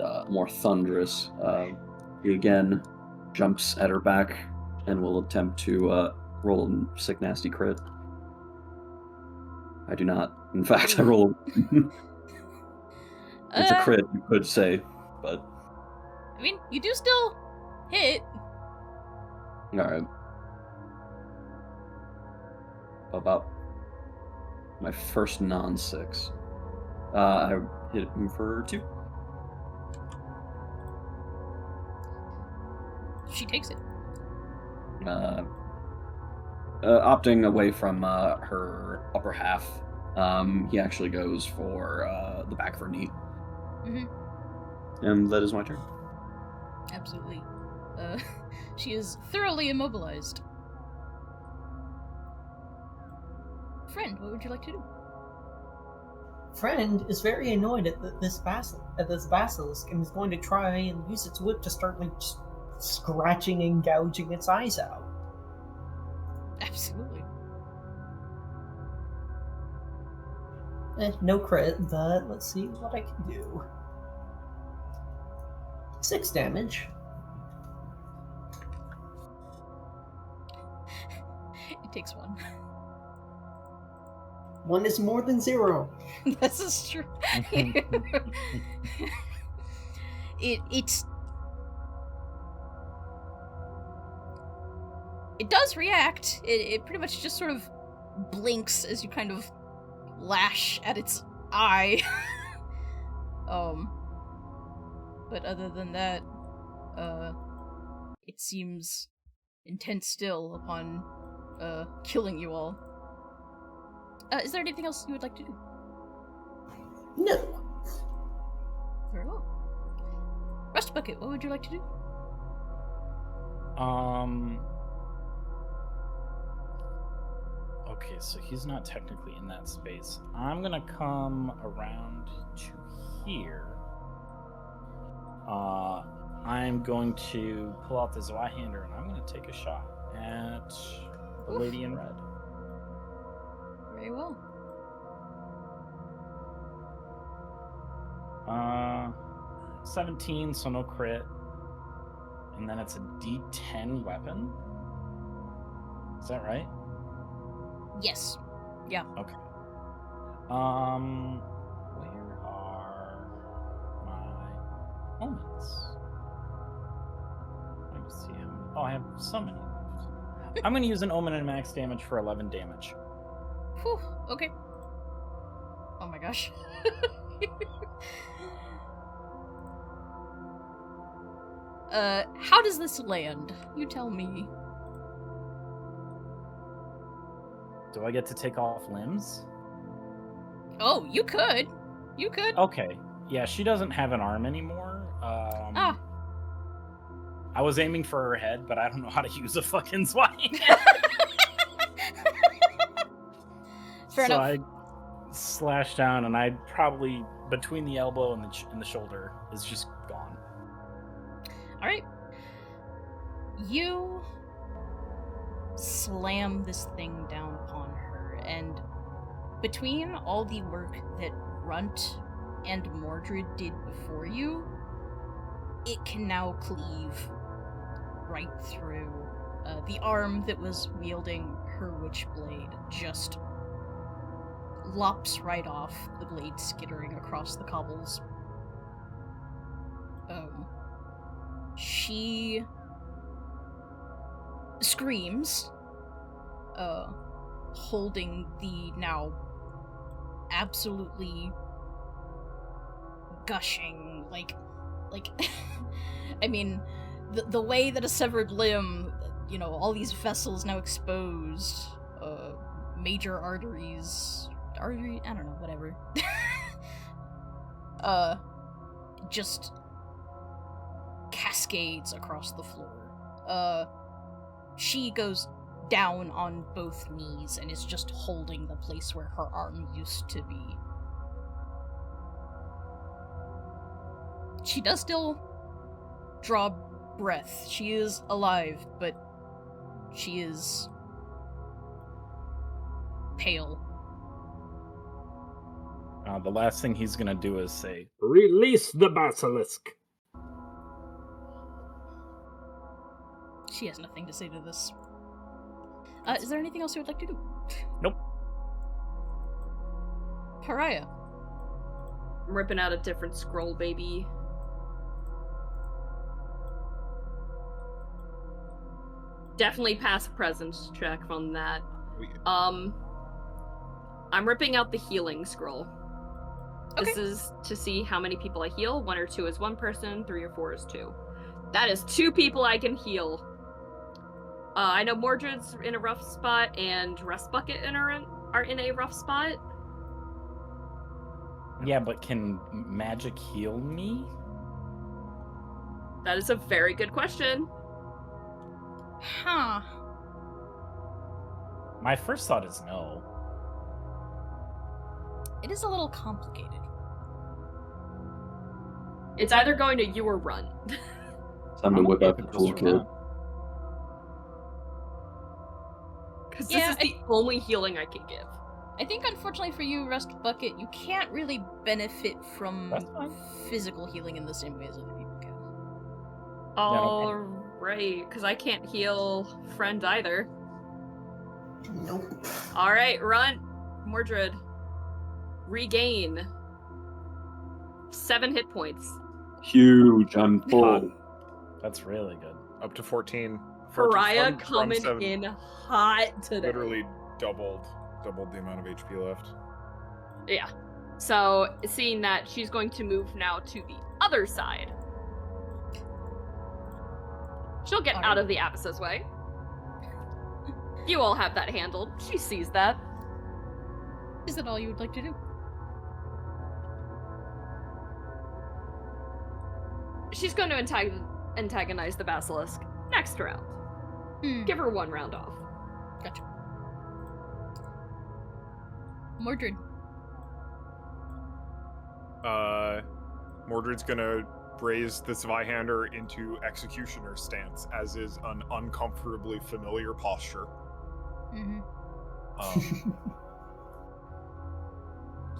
and more thunderous, he again jumps at her back and will attempt to roll a sick nasty crit. I do not. In fact, I roll. It's a crit, you could say, but. I mean, you do still hit. Alright. About my first non-6. I hit him for 2. She takes it. Opting away from her upper half, he actually goes for the back of her knee. And that is my turn. Absolutely. She is thoroughly immobilized. Friend, what would you like to do? Friend is very annoyed at this basilisk and is going to try and use its whip to start like just scratching and gouging its eyes out. Absolutely. No crit, but let's see what I can do. 6 damage. It takes 1. 1 is more than 0. This is true. It does react. It pretty much just sort of blinks as you kind of lash at its eye. But other than that, it seems intent still upon killing you all. Is there anything else you would like to do? No. Very well. Rust Bucket, what would you like to do? Okay, so he's not technically in that space. I'm gonna come around to here. I'm going to pull out the Zweihander and I'm gonna take a shot at the lady in red. Very well. 17, so no crit. And then it's a D10 weapon. Is that right? Yes. Yeah. Okay. Where are my omens? Let me see him. Oh, I have so many left. I'm going to use an omen and max damage for 11 damage. Whew, okay. Oh my gosh. How does this land? You tell me. Do I get to take off limbs? Oh, you could. You could. Okay. Yeah, she doesn't have an arm anymore. I was aiming for her head, but I don't know how to use a fucking swine. Fair enough. I slash down, and I'd probably between the elbow and the shoulder is just gone. All right. You slam this thing down upon her, and between all the work that Runt and Mordred did before you, it can now cleave right through. The arm that was wielding her witchblade just lops right off, the blade skittering across the cobbles. She screams, holding the now absolutely gushing, like, I mean, the way that a severed limb, you know, all these vessels now exposed, major arteries, I don't know, whatever. Just cascades across the floor. She goes down on both knees and is just holding the place where her arm used to be. She does still draw breath. She is alive, but she is pale. The last thing he's gonna do is say, "Release the basilisk." She has nothing to say to this. Is there anything else you would like to do? Nope. Pariah. I'm ripping out a different scroll, baby. Definitely pass presence check on that. I'm ripping out the healing scroll. Okay. This is to see how many people I heal. 1 or 2 is 1 person, 3 or 4 is 2. That is 2 people I can heal. I know Mordred's in a rough spot, and Rest Bucket are in a rough spot. yeah, but can magic heal me? That is a very good question. Huh. My first thought is no. It is a little complicated. It's either going to you or Run. Time to whip out the toolkit. Because Yeah, this is the only healing I can give. I think, unfortunately for you, Rest Bucket, you can't really benefit from That's fine. physical healing in the same way as other people can. Oh, right. Because I can't heal Friend either. Nope. Alright, Run. Mordred. Regain 7 hit points. Huge. I'm full. That's really good. Up to 14. Pariah from coming 7. in hot today. Literally doubled the amount of HP left. Yeah. So, seeing that, she's going to move now to the other side. She'll get out of the Abyss's way. You all have that handled. She sees that. Is that all you would like to do? She's going to antagonize the basilisk next round. Give her 1 round off. Gotcha. Mordred. Mordred's gonna raise the Zweihander into executioner stance, as is an uncomfortably familiar posture. Mm-hmm.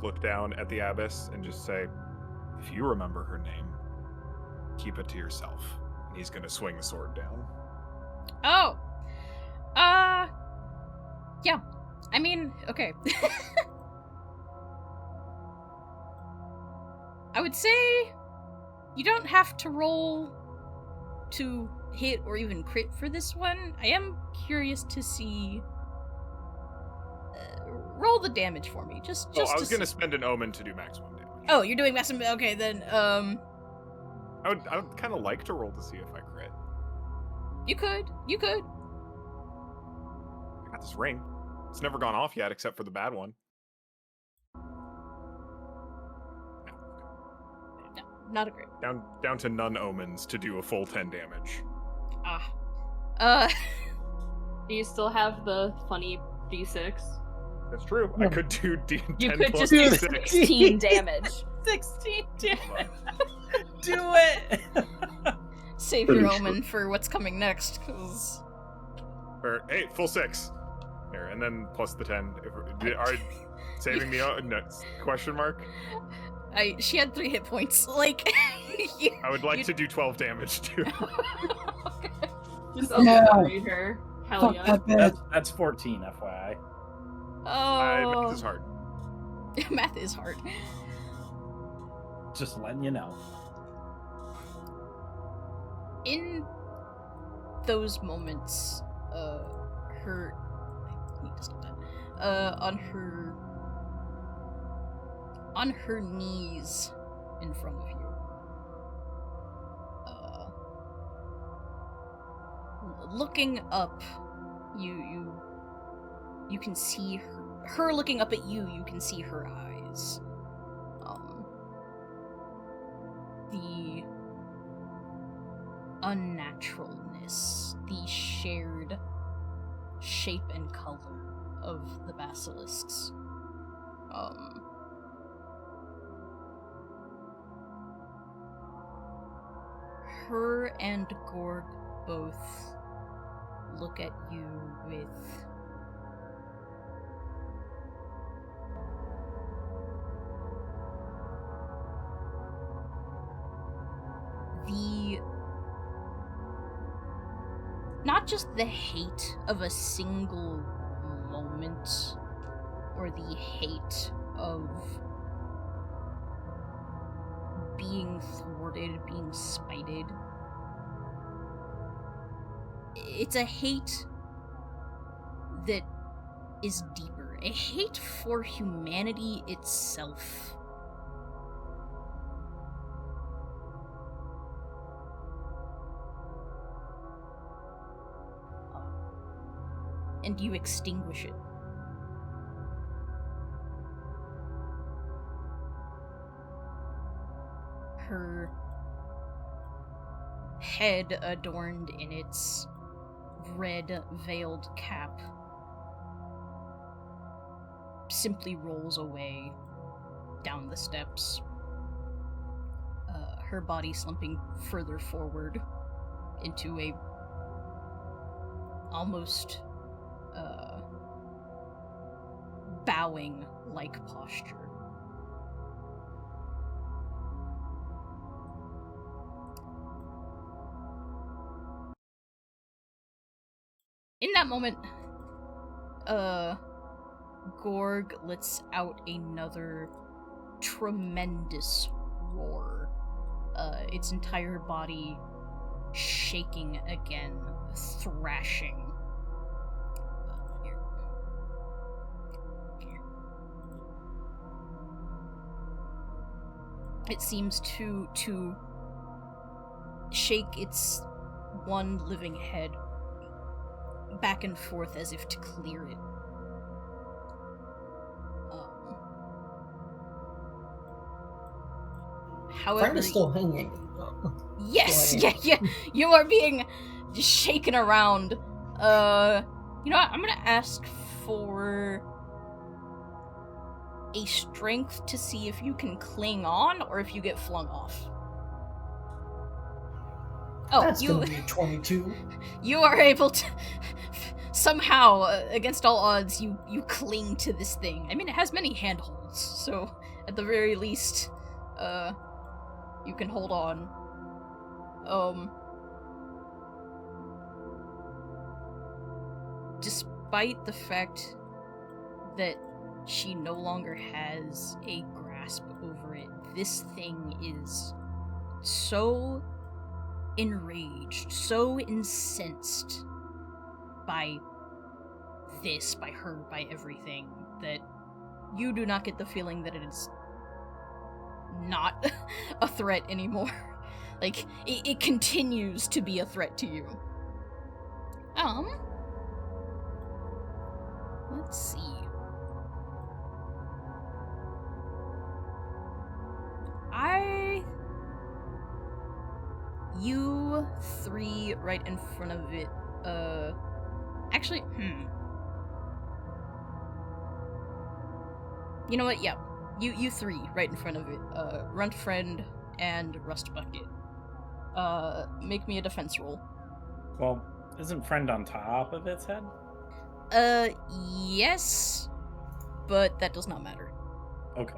Look down at the abbess and just say, "If you remember her name, keep it to yourself." And he's gonna swing the sword down. Oh! Yeah. I mean, okay. I would say you don't have to roll to hit or even crit for this one. I am curious to see roll the damage for me. Just I was to gonna see. spend an omen to do maximum damage. Oh, you're doing maximum. Okay, then I would kind of like to roll to see if I crit. you could. I got this ring. It's never gone off yet, except for the bad one. No, not a crit. Down to none omens to do a full 10 damage. Do you still have the funny d6? That's true. I could do D10 You could plus just do D6. 16 damage. 16 damage. Do it. Save your omen for what's coming next, because Or, hey, full 6. Here, and then plus the 10. Are saving the no, question mark? she had 3 hit points. Like, I would like to do 12 damage too. Okay. Just upgrade her. Hell yeah. That's 14, FYI. Math Oh, is hard. math is hard. Just letting you know. In those moments, her. I need to stop that. On her knees in front of you. Looking up, you can see her looking up at you. You can see her eyes. The unnaturalness, the shared shape and color of the basilisks. Her and Gorg both look at you with not just the hate of a single moment, or the hate of being thwarted, being spited. It's a hate that is deeper. A hate for humanity itself. And you extinguish it. Her head adorned in its red veiled cap simply rolls away down the steps, her body slumping further forward into a almost bowing like posture. In that moment, Gorg lets out another tremendous roar, its entire body shaking again, thrashing. It seems to shake its one living head back and forth as if to clear it. However, Friend is still hanging. Yes, Still yeah. You are being shaken around. You know what? I'm gonna ask for a strength to see if you can cling on or if you get flung off. Oh, That's gonna be 22. You are able to somehow, against all odds, you cling to this thing. I mean, it has many handholds, so at the very least, you can hold on. Despite the fact that she no longer has a grasp over it, this thing is so enraged, so incensed by this, by her, by everything, that you do not get the feeling that it is not a threat anymore. Like, it continues to be a threat to you. Let's see. You three right in front of it, actually, You know what, yeah. You three right in front of it, Runt Friend and Rust Bucket. Make me a defense roll. Well, isn't Friend on top of its head? Yes, but that does not matter. Okay.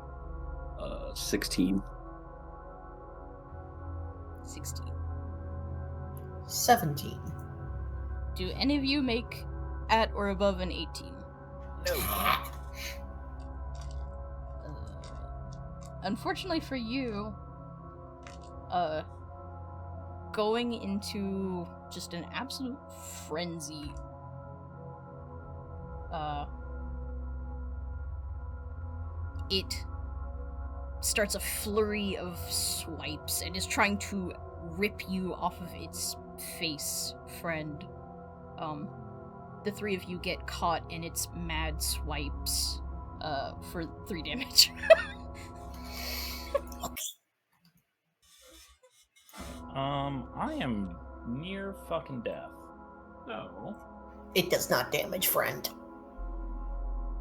16. 16. 17. Do any of you make at or above an 18? No. Unfortunately for you, going into just an absolute frenzy, it starts a flurry of swipes and is trying to rip you off of its face, Friend. The three of you get caught in its mad swipes, for 3 damage. I am near fucking death. So It does not damage Friend.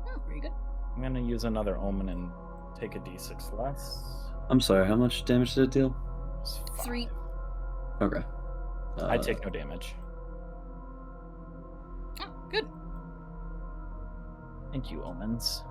Oh, very good. I'm gonna use another omen and take a d6 less. I'm sorry, how much damage did it deal? It's 3. 5. Okay. I take no damage. Oh, good. Thank you, omens.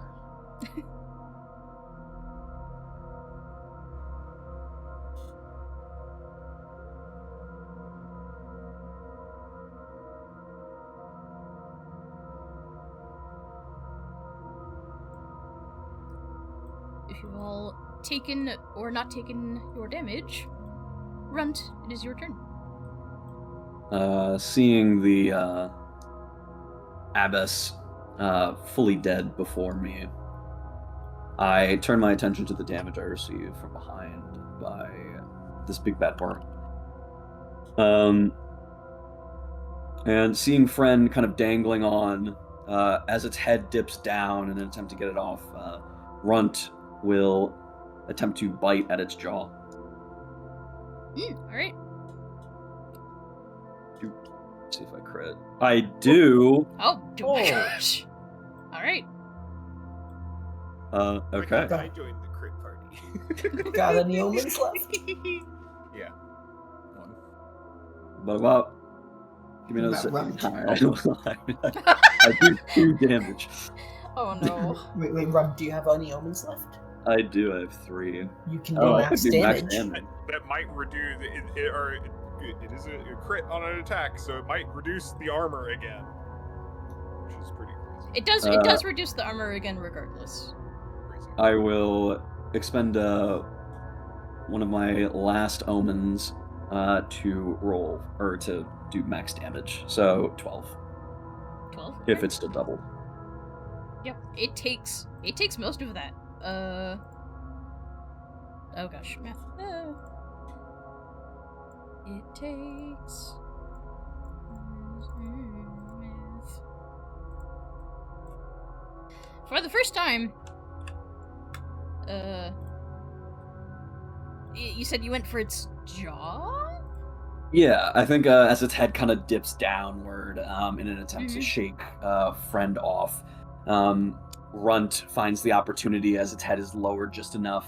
If you've all taken or not taken your damage, Runt, it is your turn. Seeing the abbess fully dead before me, I turn my attention to the damage I received from behind by this big bad bark. And seeing Friend kind of dangling on as its head dips down in an attempt to get it off, Runt will attempt to bite at its jaw. Alright. See if I crit. I do. Oh my gosh. Alright. Okay. I joined the crit party. Got any omens left? Yeah. One. But give me another That second. I do 2 damage. Oh no. Wait, Rob, do you have any omens left? I do. I have 3. You can do I max could do max damage. damage. That might reduce it is a crit on an attack, so it might reduce the armor again, which is pretty crazy. It does reduce the armor again regardless. Crazy. I will expend one of my last omens to roll or to do max damage. So 12. 12? If it's still doubled. Yep. It takes most of that. Oh gosh, math. It takes math. For the first time. You said you went for its jaw? Yeah, I think as its head kind of dips downward in an attempt to shake Friend off, Runt finds the opportunity as its head is lowered just enough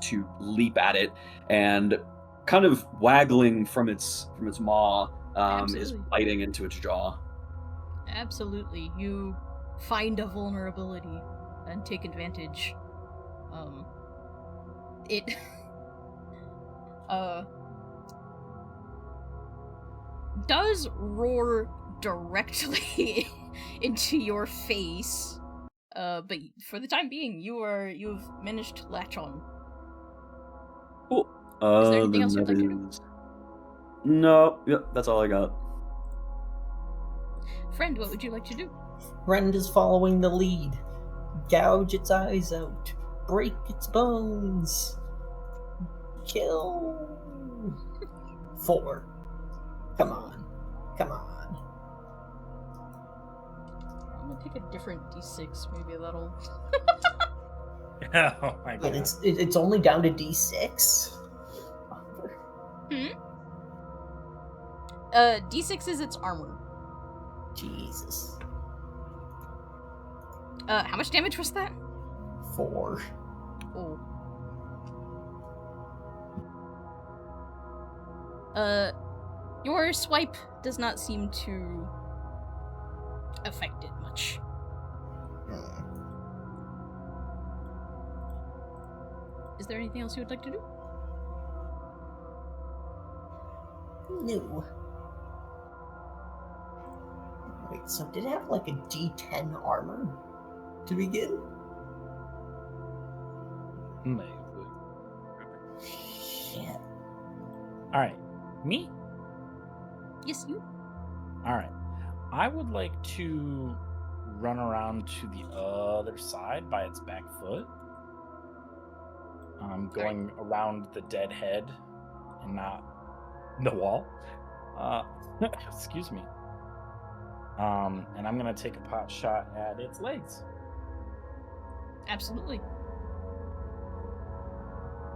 to leap at it, and kind of waggling from its maw is biting into its jaw. Absolutely. You find a vulnerability and take advantage. It does roar directly into your face. But for the time being, you've managed to latch on. Cool. Is there anything else you'd like to do? No, yep, that's all I got. Friend, what would you like to do? Friend is following the lead. Gouge its eyes out. Break its bones. Kill. 4. Come on. Come on. I'm gonna pick a different d6. Maybe that'll. Oh my But god. it's only down to d6? D6 is its armor. Jesus. How much damage was that? 4. Oh. Your swipe does not seem to affect it much. Is there anything else you would like to do? No. Wait, so did it have like a d10 armor to begin? Maybe. Shit. Alright. Me? Yes, you. Alright. I would like to run around to the other side by its back foot. Going around the dead head and not the wall. Excuse me. And I'm gonna take a pot shot at its legs. Absolutely.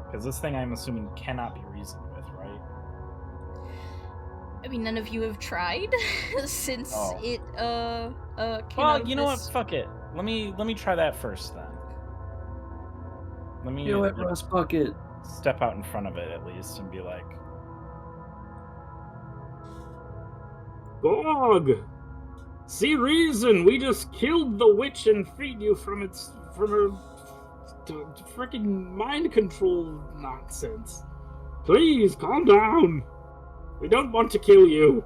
Because this thing, I'm assuming, cannot be reasoned with, right? I mean, none of you have tried since it came out Well, of you know this. what? Fuck it. Let me try that first then. Let me You know what, Rust Bucket? step out in front of it at least and be like, BORG! See reason, we just killed the witch and freed you from her freaking mind control nonsense. Please, calm down. We don't want to kill you.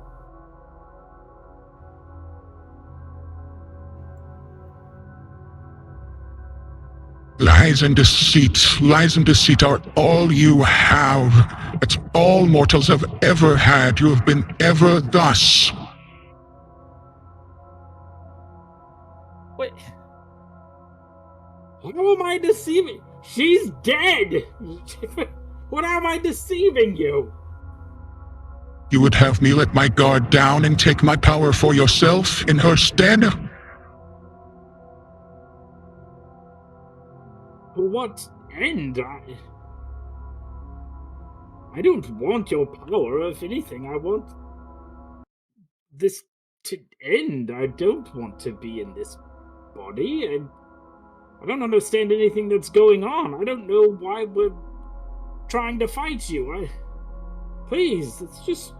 Lies and deceit are all you have. That's all mortals have ever had. You have been ever thus. wait. How am I deceiving? She's dead! What am I deceiving you? You would have me let my guard down and take my power for yourself in her stead? To what end? I don't want your power. If anything, I want this to end. I don't want to be in this body. I don't understand anything that's going on. I don't know why we're trying to fight you. Please, it's just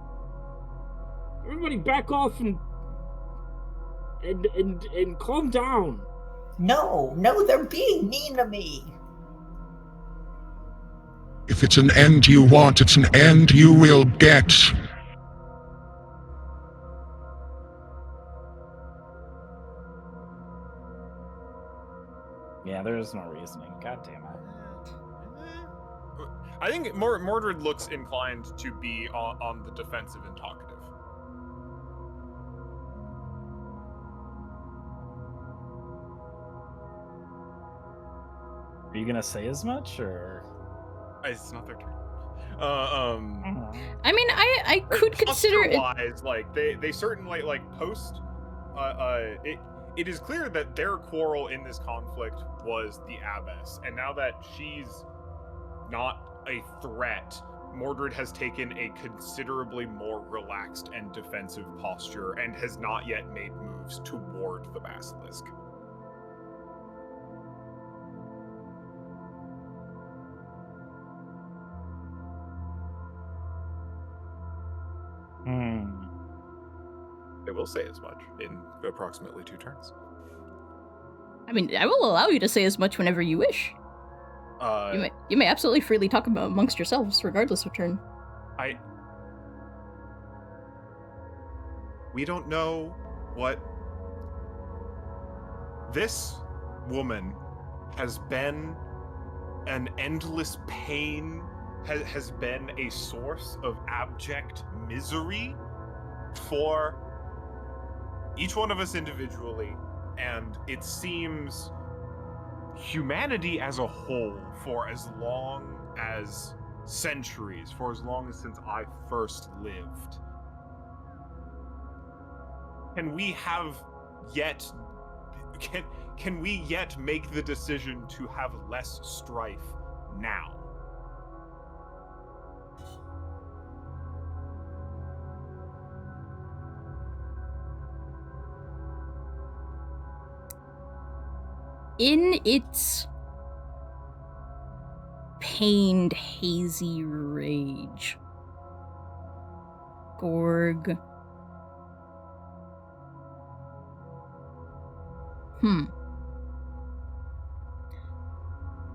everybody back off and calm down. No, they're being mean to me. If it's an end you want, it's an end you will get. Yeah, there is no reasoning. God damn it. I think Mordred looks inclined to be on the defensive and talkative. Are you gonna say as much, or? It's not their turn. I mean, I could consider it. Wise, like they certainly like post. It is clear that their quarrel in this conflict was the Abbess, and now that she's not a threat, Mordred has taken a considerably more relaxed and defensive posture and has not yet made moves toward the Basilisk. They will say as much in approximately 2 turns. I mean, I will allow you to say as much whenever you wish. You may absolutely freely talk about amongst yourselves, regardless of turn. We don't know what this woman has been. An endless pain has been a source of abject misery for each one of us individually And it seems humanity as a whole, for as long as centuries, for as long as since I first lived, can we yet make the decision to have less strife now? In its pained, hazy rage, Gorg.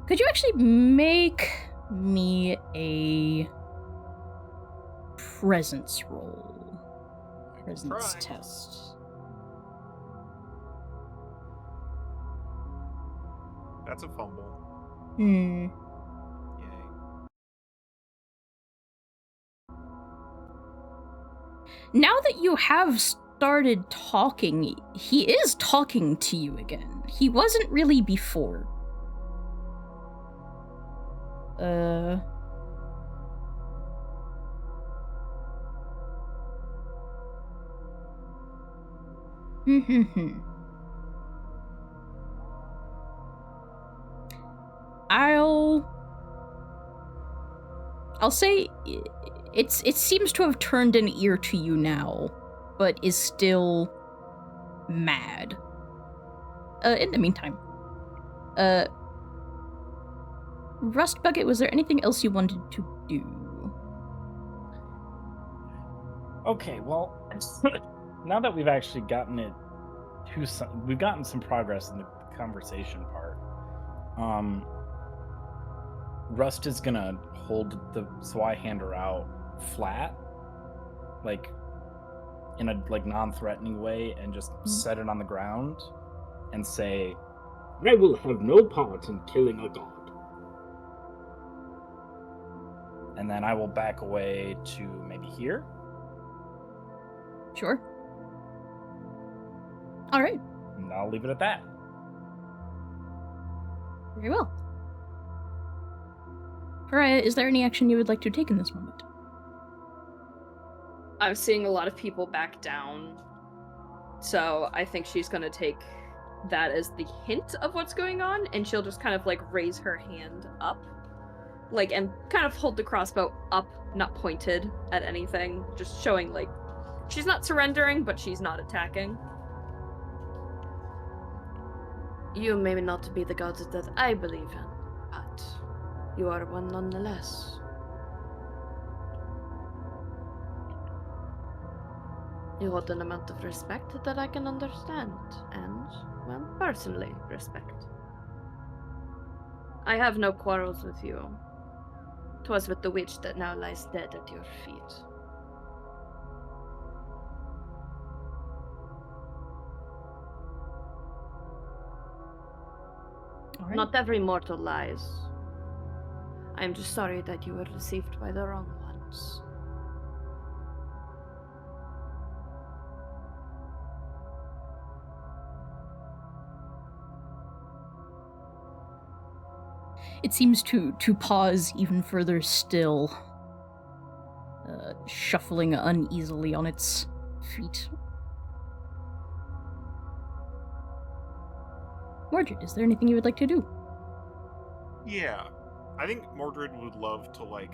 Could you actually make me a presence roll? Presence try. test. That's a fumble. Hmm. Yay. Now that you have started talking, he is talking to you again. He wasn't really before. I'll say it seems to have turned an ear to you now, but is still mad. In the meantime, Rust Bucket, was there anything else you wanted to do? Okay, well, now that we've actually gotten it to we've gotten some progress in the conversation part. Rust is gonna hold the Swyhander out flat, like in a non-threatening way, and just set it on the ground and say, I will have no part in killing a god. And then I will back away to maybe here. Sure. All right. And I'll leave it at that. Very well. Pariah, is there any action you would like to take in this moment? I'm seeing a lot of people back down, so I think she's gonna take that as the hint of what's going on, and she'll just kind of raise her hand up, and kind of hold the crossbow up, not pointed at anything, just showing she's not surrendering, but she's not attacking. You may not be the gods that I believe in, but you are one nonetheless. You hold an amount of respect that I can understand, and, well, personally respect. I have no quarrels with you. 'Twas with the witch that now lies dead at your feet. All right. Not every mortal lies. I am just sorry that you were deceived by the wrong ones. It seems to pause even further still, shuffling uneasily on its feet. Mordred, is there anything you would like to do? Yeah. I think Mordred would love to,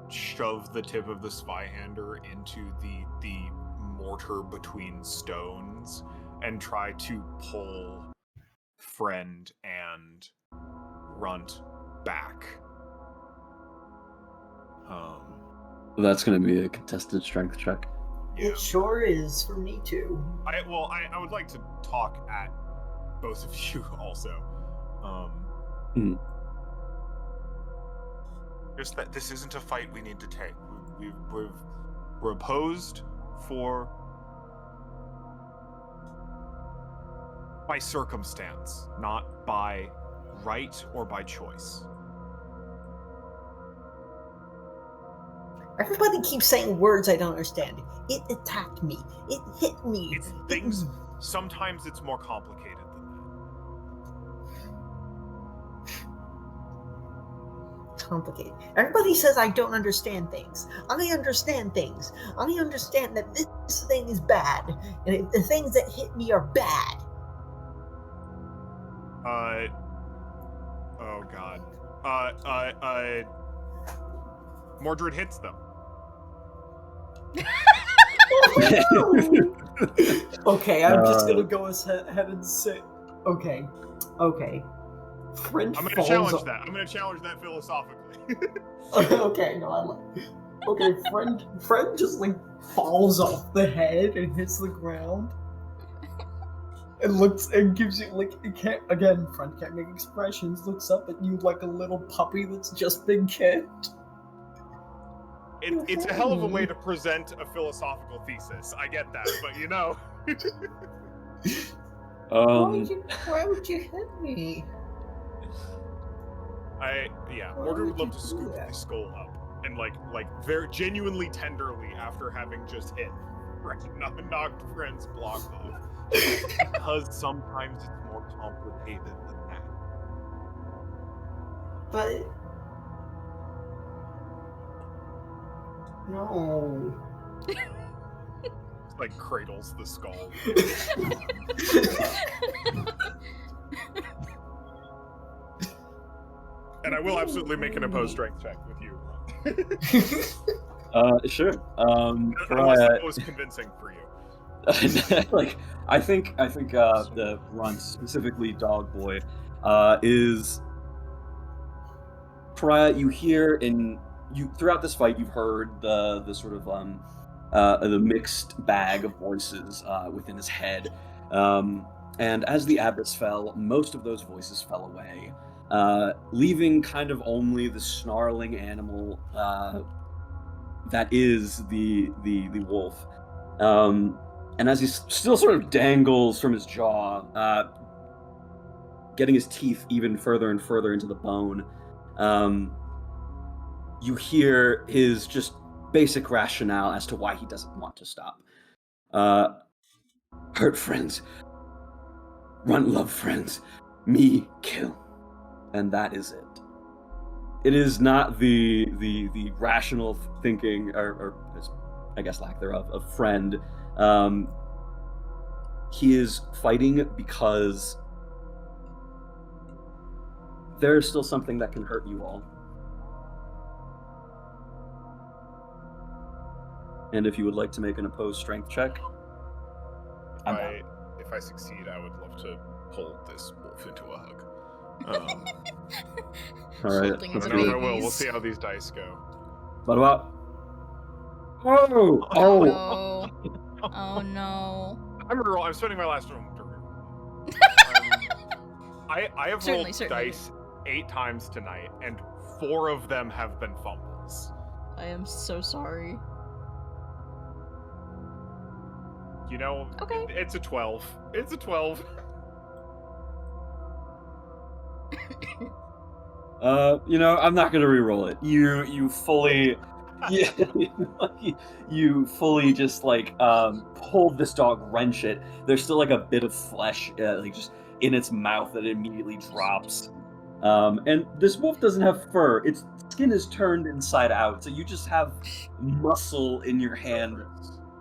shove the tip of the Swyhander into the mortar between stones and try to pull Friend and Runt back. That's going to be a contested strength check. Yeah. It sure is for me too. I would like to talk at both of you also. Just that this isn't a fight we need to take. We're opposed by circumstance, not by right or by choice. Everybody keeps saying words I don't understand. It attacked me. It hit me. It's things. Sometimes it's more complicated than that. Complicated. Everybody says I don't understand things. I understand things. I understand that this thing is bad, and the things that hit me are bad. Oh god. Mordred hits them. Okay, I'm just gonna go ahead and say, okay. Friend I'm gonna falls challenge off. that. I'm gonna challenge that philosophically. Okay, no, I like. Okay, friend just like falls off the head and hits the ground. And looks and gives you like it can't again. Friend can't make expressions. Looks up at you like a little puppy that's just been kicked. It's a hell of a way to present a philosophical thesis. I get that, but you know. Why would you hit me? Mordred would love to scoop the skull up and like very genuinely tenderly after having just hit knocked friend's block off. Because sometimes it's more complicated than that. But no. It's like cradles the skull. And I will absolutely make an opposed strength check with you. Sure. Unless that was convincing for you. Like I think the runt, specifically Dog Boy, is Pariah. You hear throughout this fight, you've heard the sort of the mixed bag of voices within his head, and as the abbess fell, most of those voices fell away, leaving kind of only the snarling animal that is the wolf. And as he still sort of dangles from his jaw, getting his teeth even further and further into the bone, you hear his just basic rationale as to why he doesn't want to stop. Hurt friends. Runt love friends. Me kill. And that is it. It is not the rational thinking, or I guess lack thereof, of friend. He is fighting because there is still something that can hurt you all. And if you would like to make an opposed strength check, If I succeed, I would love to pull this wolf into a hug. All right. I don't know if I will. We'll see how these dice go. What about? Oh no! Oh no! I'm spending my last room to reroll. I have rolled dice 8 times tonight, and 4 of them have been fumbles. I am so sorry. You know, okay. It's a 12. It's a 12. I'm not gonna re-roll it. You fully, you fully just like pull this dog, wrench it. There's still like a bit of flesh, like just in its mouth that it immediately drops. And this wolf doesn't have fur; its skin is turned inside out, so you just have muscle in your hand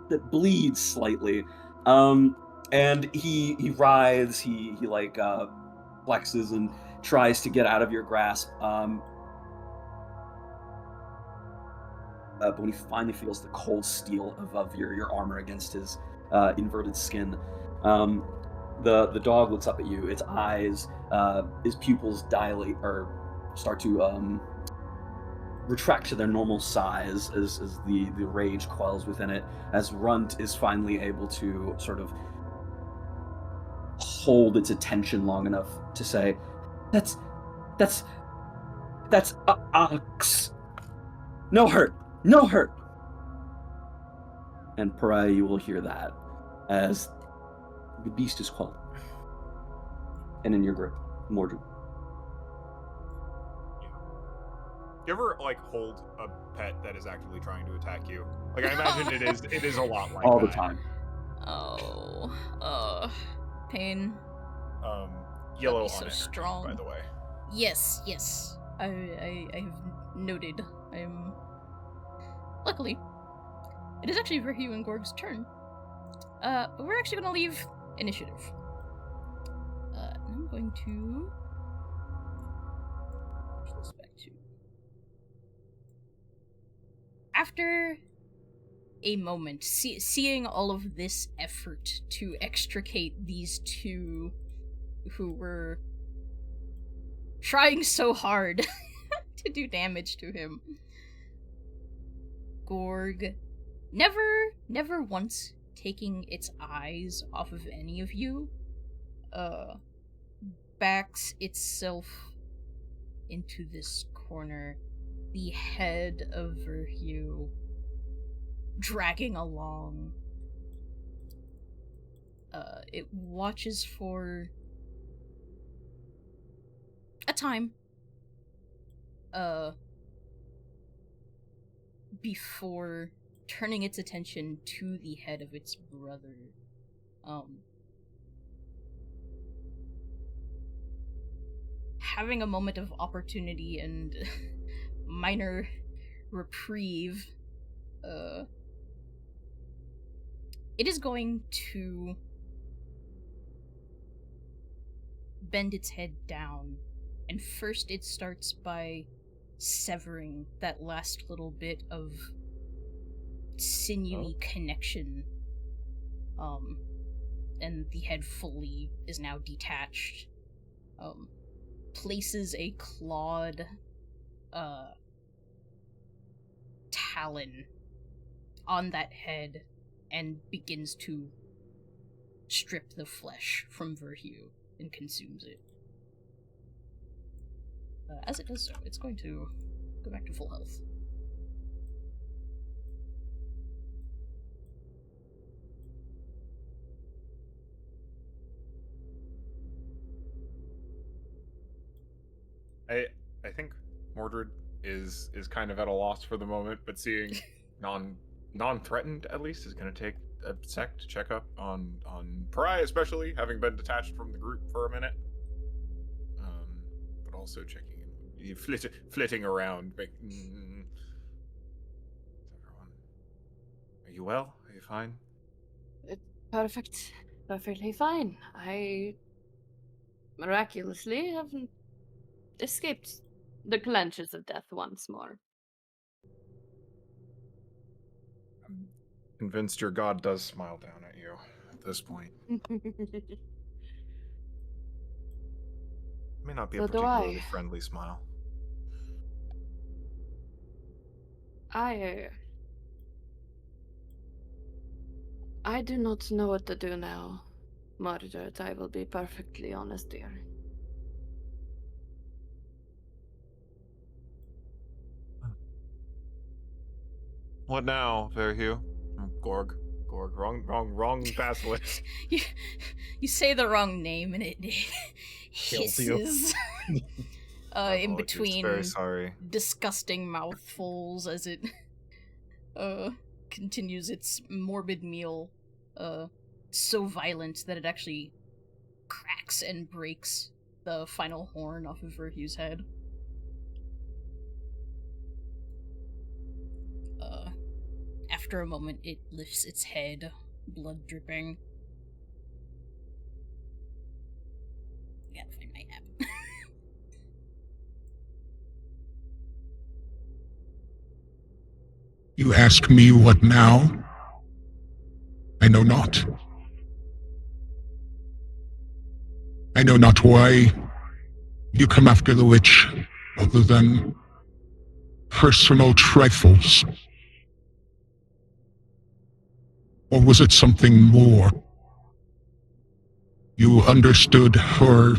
that bleeds slightly. And he writhes, he like flexes and tries to get out of your grasp. But when he finally feels the cold steel of your armor against his inverted skin, the dog looks up at you. Its eyes, his pupils dilate or start to retract to their normal size as the rage quells within it. As Runt is finally able to sort of hold its attention long enough to say, That's ox. No hurt. And Pariah, you will hear that as the beast is quelled. And in your grip, Mordred. you ever like hold a pet that is actively trying to attack you? Like I imagine it is a lot like All that. the time. Pain. Yellow be so on energy, strong. by the way. Yes. I have noted. I'm. Luckily, it is actually Verhew and Gorg's turn. But we're actually gonna leave initiative. I'm going to push this back to. After a moment, seeing all of this effort to extricate these two who were trying so hard to do damage to him, Gorg, never once taking its eyes off of any of you, backs itself into this corner, the head of Verhew dragging along. It watches for a time, before turning its attention to the head of its brother. Having a moment of opportunity and minor reprieve, it is going to bend its head down, and first it starts by severing that last little bit of sinewy connection, and the head fully is now detached. Places a clawed talon on that head and begins to strip the flesh from Verhew and consumes it. As it does so, it's going to go back to full health. I think Mordred is kind of at a loss for the moment, but seeing non-threatened at least is going to take a sec to check up on Pariah, especially having been detached from the group for a minute. But also checking in, flitting around. Everyone, are you well? Are you fine? It's perfectly fine. I miraculously haven't escaped the clutches of death once more. I'm convinced your god does smile down at you at this point. May not be a So do particularly I. friendly smile. I do not know what to do now, Mordred. I will be perfectly honest, dear. What now, Verhew? Gorg. Wrong basilisk. you say the wrong name and it Kills you. hisses My in apologies, between very sorry. disgusting mouthfuls as it continues its morbid meal, so violent that it actually cracks and breaks the final horn off of Verhew's head. After a moment, it lifts its head, blood dripping. I gotta find my app. You ask me what now? I know not. I know not why you come after the witch, other than personal trifles. Or was it something more? You understood her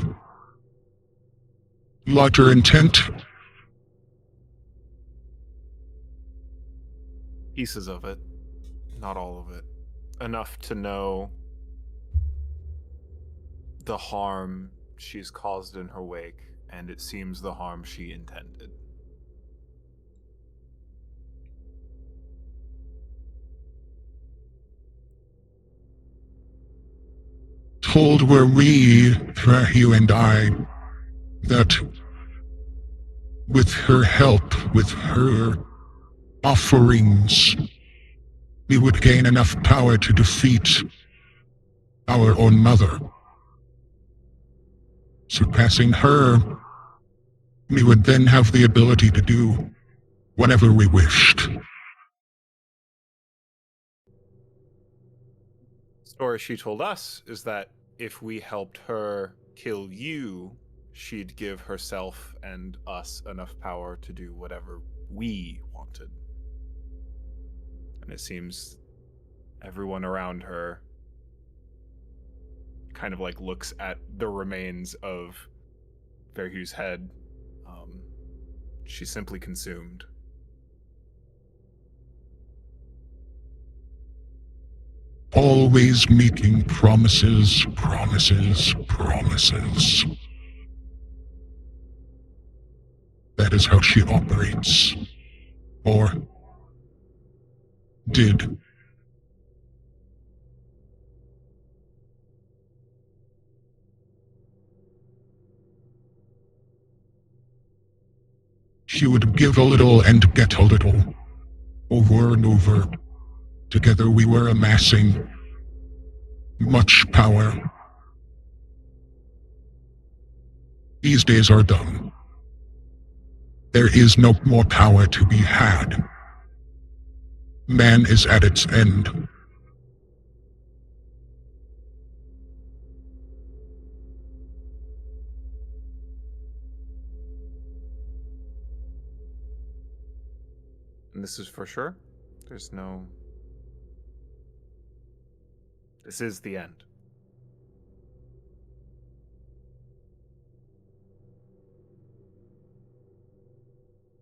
larger intent? Pieces of it, not all of it. Enough to know the harm she's caused in her wake, and it seems the harm she intended. told were we, you and I, that with her help, with her offerings, we would gain enough power to defeat our own mother. Surpassing her, we would then have the ability to do whatever we wished. Story she told us is that if we helped her kill you, she'd give herself and us enough power to do whatever we wanted. And it seems everyone around her kind of like looks at the remains of Fairhugh's head. She's simply consumed. Always making promises, promises, promises. That is how she operates. Or did. She would give a little and get a little. Over and over. Together we were amassing much power. These days are done. There is no more power to be had. Man is at its end. And this is for sure? There's no... This is the end.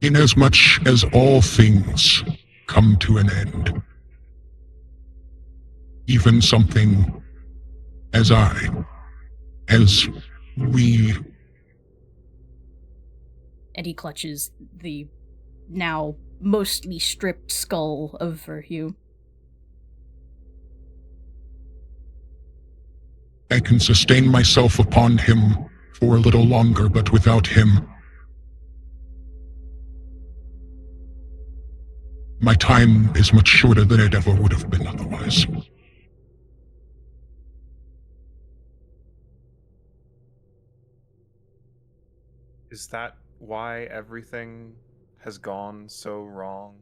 Inasmuch as all things come to an end, even something as we... And he clutches the now mostly stripped skull of Verhew. I can sustain myself upon him for a little longer, but without him, my time is much shorter than it ever would have been otherwise. Is that why everything has gone so wrong?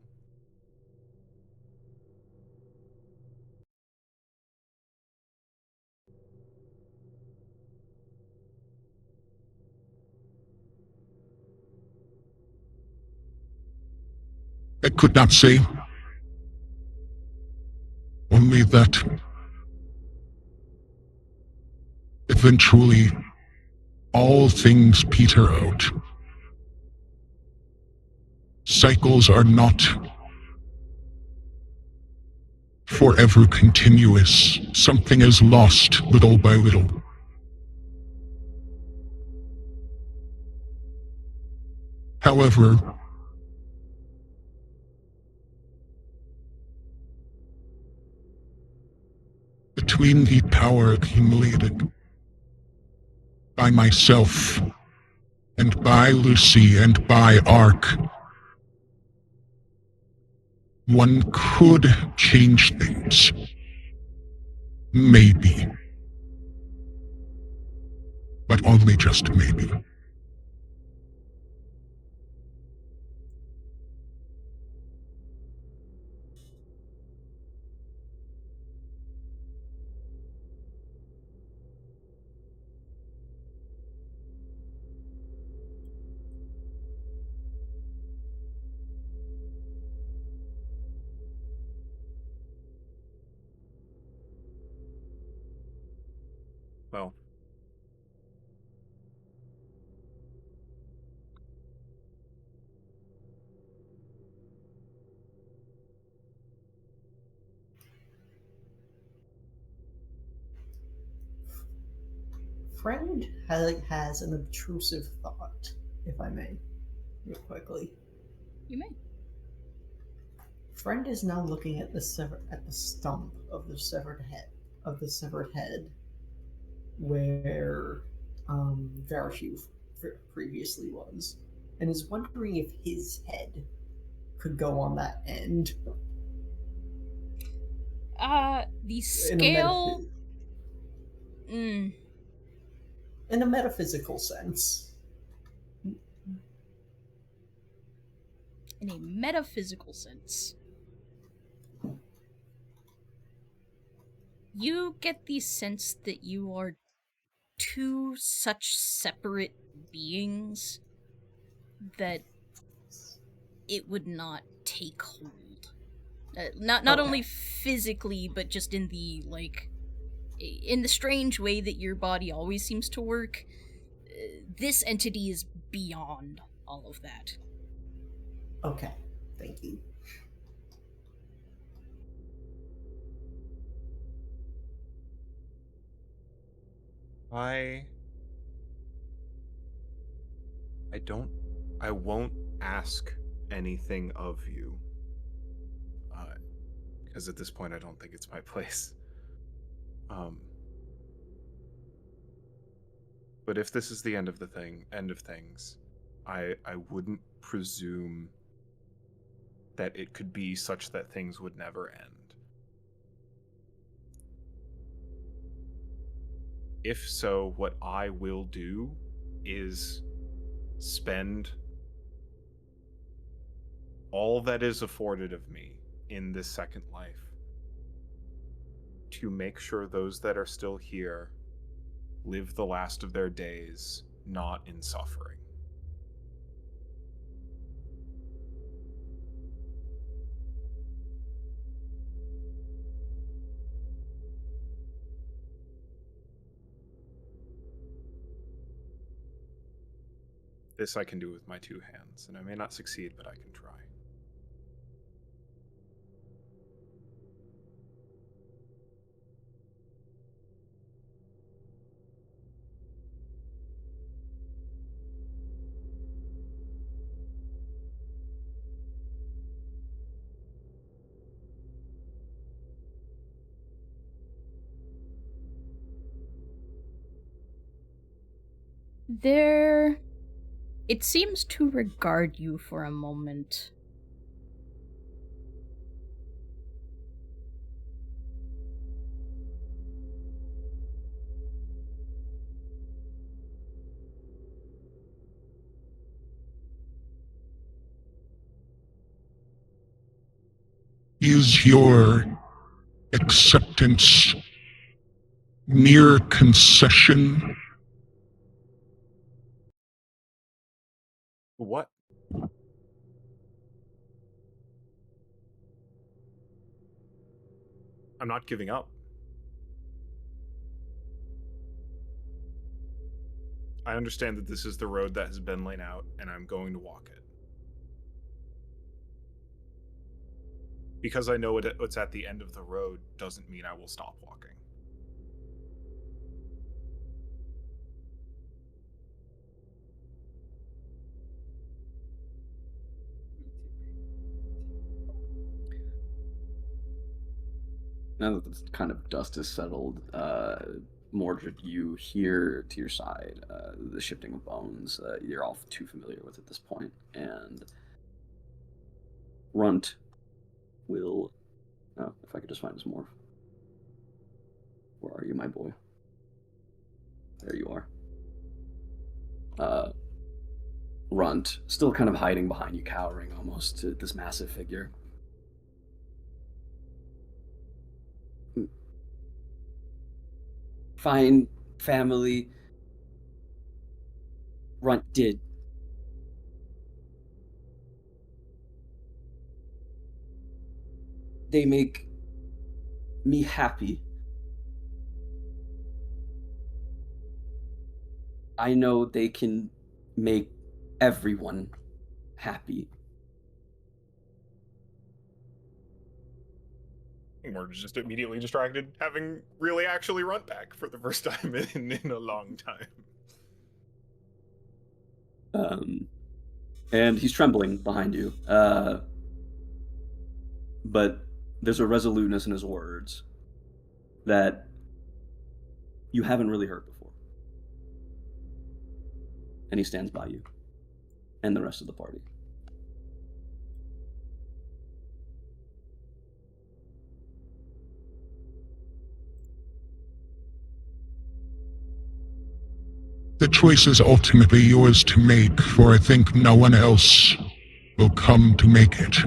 I could not say. Only that eventually all things peter out. Cycles are not forever continuous. Something is lost little by little. However, between the power accumulated by myself and by Lucy and by Ark, one could change things. Maybe. But only just maybe. Well, Friend has an obtrusive thought, if I may, real quickly. You may. Friend is now looking at the stump of the severed head. where Varashu previously was, and is wondering if his head could go on that end. The scale. In a metaphysical sense. In a metaphysical sense. You get the sense that you are two such separate beings that it would not take hold. Not Okay. only physically, but just in the, like, in the strange way that your body always seems to work. This entity is beyond all of that. Okay, thank you. I won't ask anything of you. Because at this point I don't think it's my place. But if this is the end of things, I wouldn't presume that it could be such that things would never end. If so, what I will do is spend all that is afforded of me in this second life to make sure those that are still here live the last of their days not in suffering. This I can do with my two hands, and I may not succeed, but I can try. It seems to regard you for a moment. Is your acceptance mere concession? What? I'm not giving up. I understand that this is the road that has been laid out, and I'm going to walk it. Because I know what's at the end of the road doesn't mean I will stop walking. Now that the kind of dust is settled, Mordred, you hear to your side the shifting of bones. You're all too familiar with at this point. And Runt will... Oh, if I could just find his morph. Where are you, my boy? There you are. Runt, still kind of hiding behind you, cowering almost to this massive figure. Find family. Runt did. They make me happy. I know they can make everyone happy. We're just immediately distracted, having really actually run back for the first time in a long time. And he's trembling behind you. But there's a resoluteness in his words that you haven't really heard before. And he stands by you and the rest of the party. The choice is ultimately yours to make, for I think no one else will come to make it.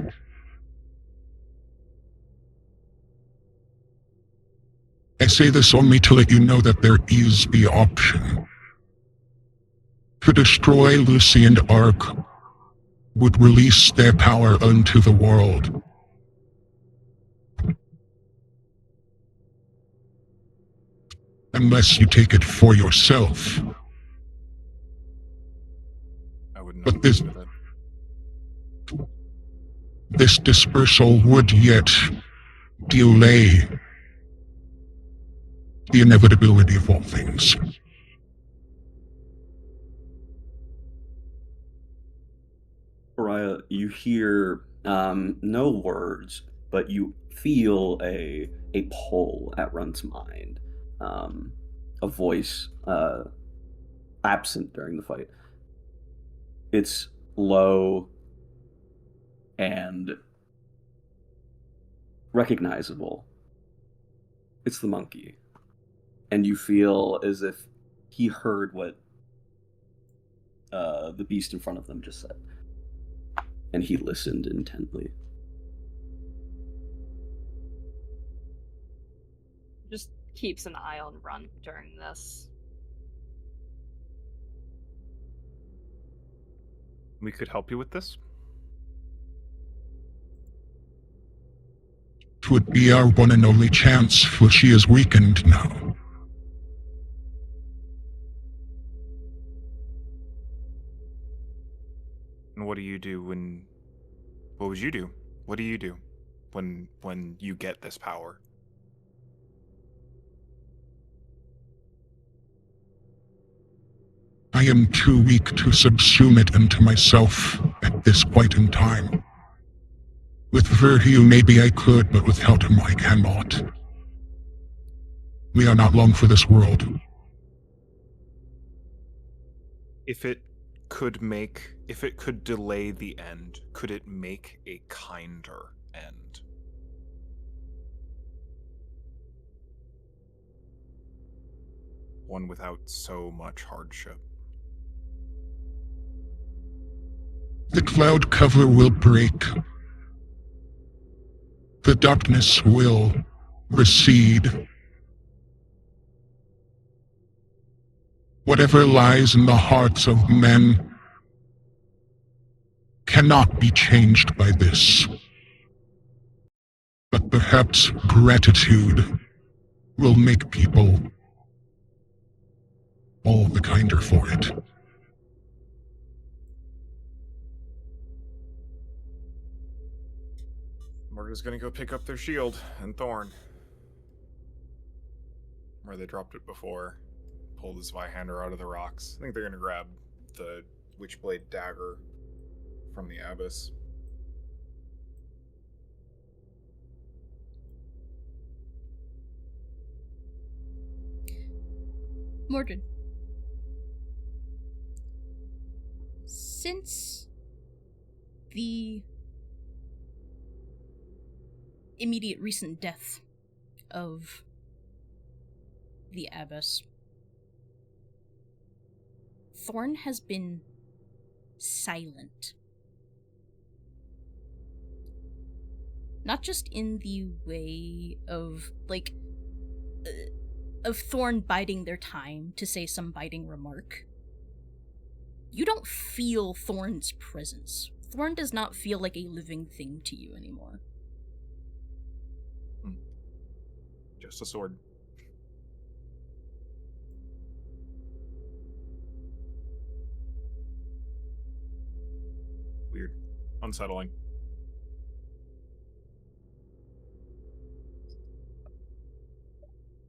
I say this only to let you know that there is the option. To destroy Lucy and Ark would release their power unto the world. Unless you take it for yourself. I would not But agree with it. this dispersal would yet delay the inevitability of all things. Pariah, you hear no words, but you feel a pull at Run's mind. A voice absent during the fight. It's low and recognizable. It's the monkey. And you feel as if he heard what the beast in front of them just said. And he listened intently. Just keeps an eye on Run during this. We could help you with this. It would be our one and only chance, for she is weakened now. And what do you do when... What would you do? What do you do when you get this power? I am too weak to subsume it into myself at this point in time. With Virtue maybe I could, but without him I cannot. We are not long for this world. If it could delay the end, could it make a kinder end? One without so much hardship. The cloud cover will break. The darkness will recede. Whatever lies in the hearts of men cannot be changed by this. But perhaps gratitude will make people all the kinder for it. Morgan's gonna go pick up their shield and Thorn. Where they dropped it before. Pull the Zweihander out of the rocks. I think they're gonna grab the Witchblade dagger from the Abyss. Mordred. Since the immediate recent death of the Abbess, Thorn has been silent. Not just in the way of, of Thorn biding their time to say some biting remark. You don't feel Thorn's presence. Thorn does not feel like a living thing to you anymore. Just a sword. Weird. Unsettling.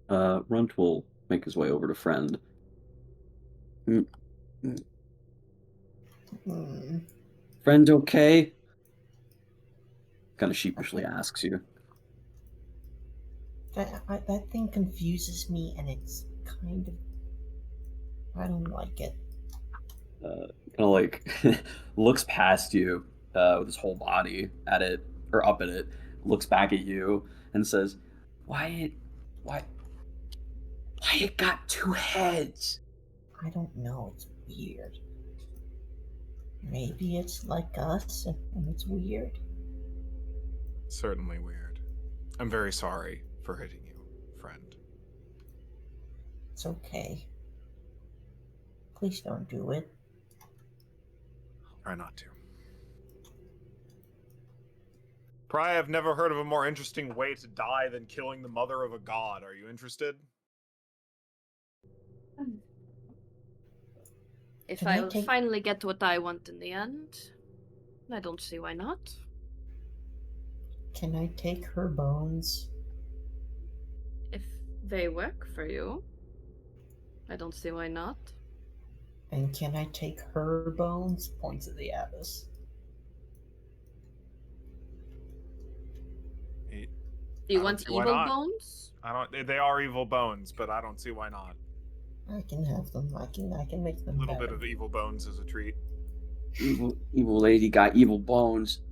Runt will make his way over to Friend. Friend okay? Kind of sheepishly asks you. That thing confuses me, and it's I don't like it. Kind of like looks past you with his whole body at it or up at it, looks back at you and says, why it got two heads? I don't know, it's weird. Maybe it's like us and it's weird. Certainly weird. I'm very sorry for hitting you, friend. It's okay. Please don't do it. Try not to. Probably I've never heard of a more interesting way to die than killing the mother of a god. Are you interested? If Can I I'll take- finally get what I want in the end, I don't see why not. Can I take her bones? If they work for you, I don't see why not. And can I take her bones? Points at the abbess. Do you I don't want see why evil not. bones? I don't. They are evil bones, but I don't see why not. I can have them. I can make them A little better. bit of evil bones as a treat. Evil lady got evil bones.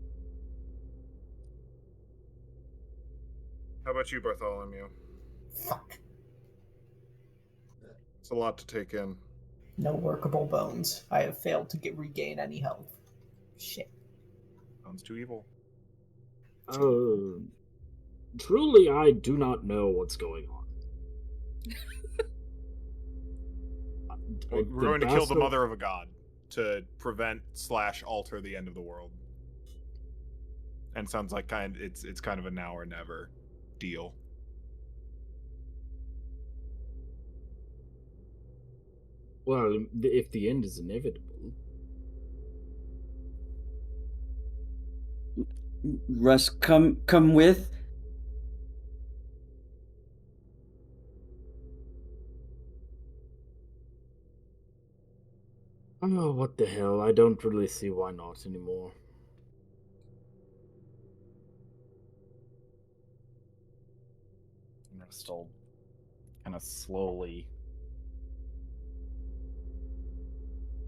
How about you, Bartholomew? Fuck. It's a lot to take in. No workable bones. I have failed to regain any health. Shit. Sounds too evil. Truly, I do not know what's going on. We're going to kill the mother of a god to prevent / alter the end of the world. And sounds like it's kind of a now or never deal. Well, if the end is inevitable. Russ, come with. Oh, what the hell? I don't really see why not anymore. Still kind of slowly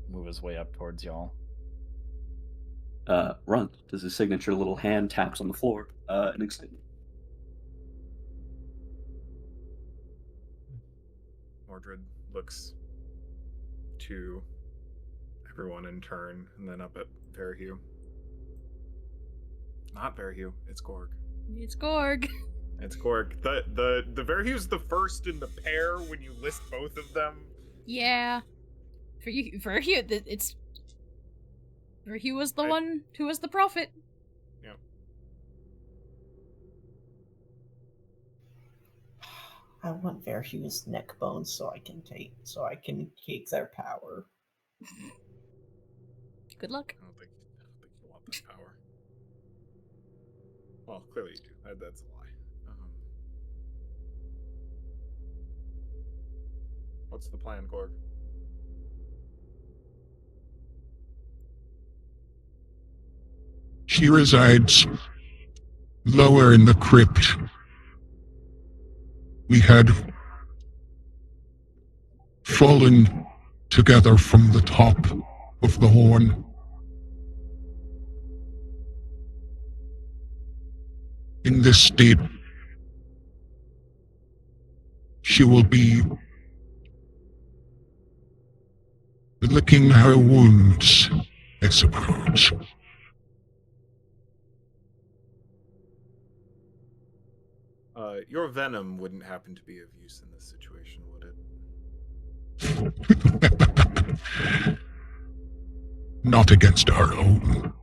move his way up towards y'all. Run. Does his signature little hand taps on the floor in excitement. Mordred looks to everyone in turn, and then up at Verhew. Not Verhew, it's Gorg. It's Gorg. It's Gorg. The Verhew's the first in the pair when you list both of them. Yeah. Verhew, it's... Verhew was the one who was the prophet. Yeah. I want Verhew's neck bones so I can take their power. Good luck. I don't think you want that power. Well, clearly you do. That's a lie. What's the plan, Gorg? She resides lower in the crypt. We had fallen together from the top of the horn. In this state, she will be licking her wounds, I suppose. Your venom wouldn't happen to be of use in this situation, would it? Not against our own.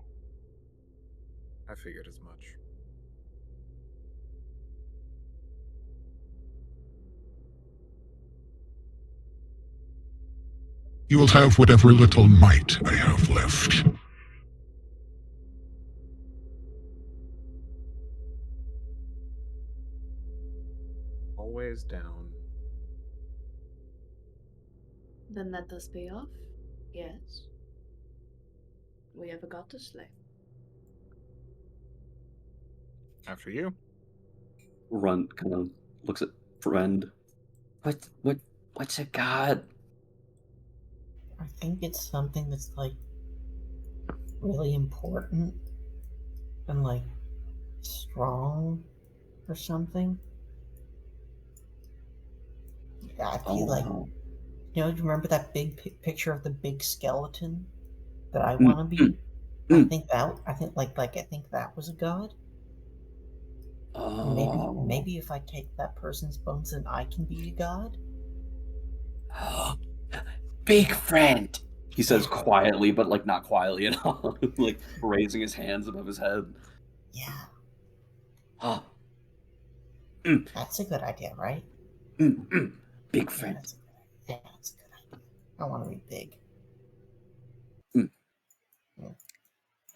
I figured as much. You will have whatever little might I have left. Always down. Then let us be off. Yes. We have got to slay. After you. Run kind of looks at friend. What What's a god? I think it's something that's like really important and like strong or something. Yeah, I feel like Oh. do you remember that big picture of the big skeleton that I Mm, want to be? mm, I mm. think I think that was a god. And Oh. maybe if I take that person's bones, then I can be a god. Big friend. He says quietly, but like not quietly at all. Like raising his hands above his head. Yeah, Oh. that's a good idea, right? Big Yeah, friend. that's a good idea. I want to be big.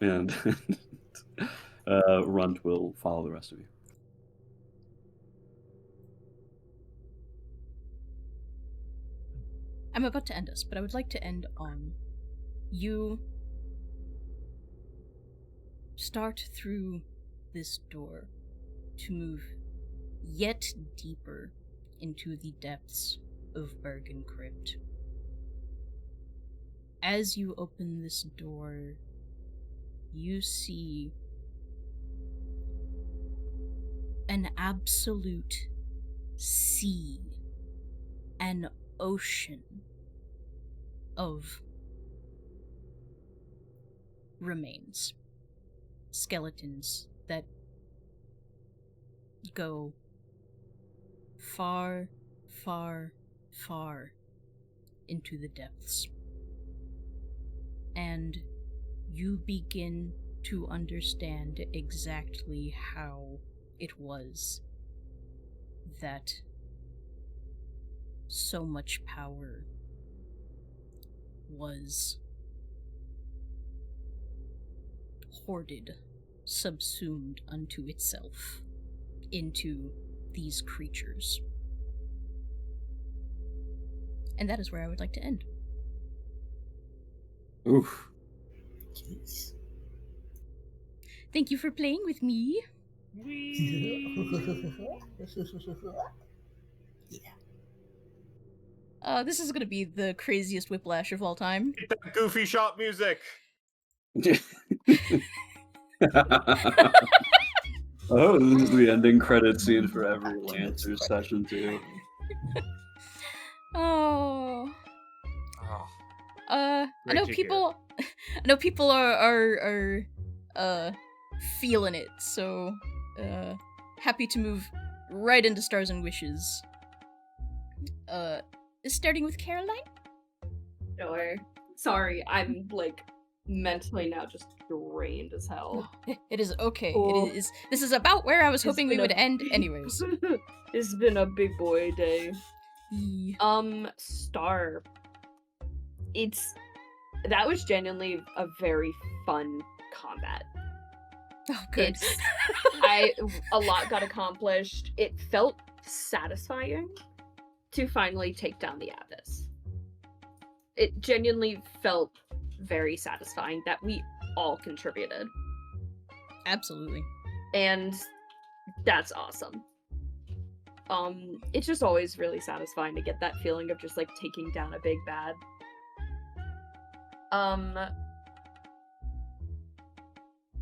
And Runt will follow the rest of you. I'm about to end us, but I would like to end on you start through this door to move yet deeper into the depths of Bergen Crypt. As you open this door, you see an absolute sea, an ocean of remains, skeletons that go far, far, far into the depths. And you begin to understand exactly how it was that so much power was hoarded, subsumed unto itself, into these creatures. And that is where I would like to end. Oof. Jeez. Thank you for playing with me. Yeah. This is gonna be the craziest whiplash of all time. Get that goofy shop music. Oh, this is the ending credit scene for every Lancer session too. Oh. Oh, I Great know to hear. people. I know people are feeling it. So, happy to move right into Stars and Wishes. Starting with Caroline. Sure. Sorry, I'm like mentally now just drained as hell. It is okay. Oh. It is. This is about where I was It's hoping we been would a- end, anyways. It's been a big boy day. Yeah. Star. That was genuinely a very fun combat. Oh, good. A lot got accomplished. It felt satisfying to finally take down the Abyss. It genuinely felt very satisfying that we all contributed. Absolutely. And that's awesome. It's just always really satisfying to get that feeling of just like taking down a big bad.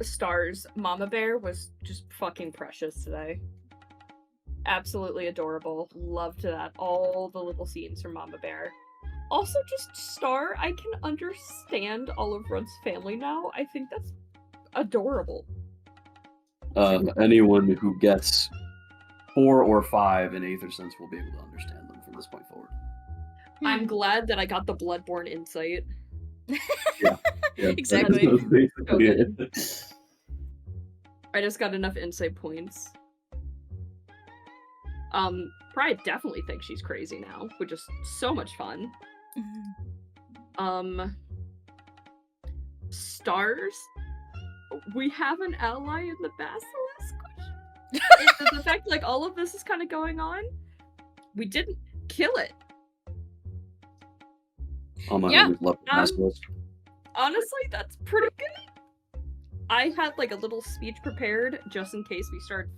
Star's Mama Bear was just fucking precious today. Absolutely adorable. Loved that. All the little scenes from Mama Bear. Also, just Star, I can understand all of Runt's family now. I think that's adorable. Anyone who gets 4 or 5 in Aether Sense will be able to understand them from this point forward. I'm glad that I got the Bloodborne insight. Yeah, Exactly. That's basically Okay. it. I just got enough insight points. Pride definitely thinks she's crazy now, which is so much fun. Stars, we have an ally in the Basilisk. The fact like all of this is kind of going on, we didn't kill it. All my Yeah, homies love the Basilisk. Honestly, that's pretty good. I had like a little speech prepared just in case we started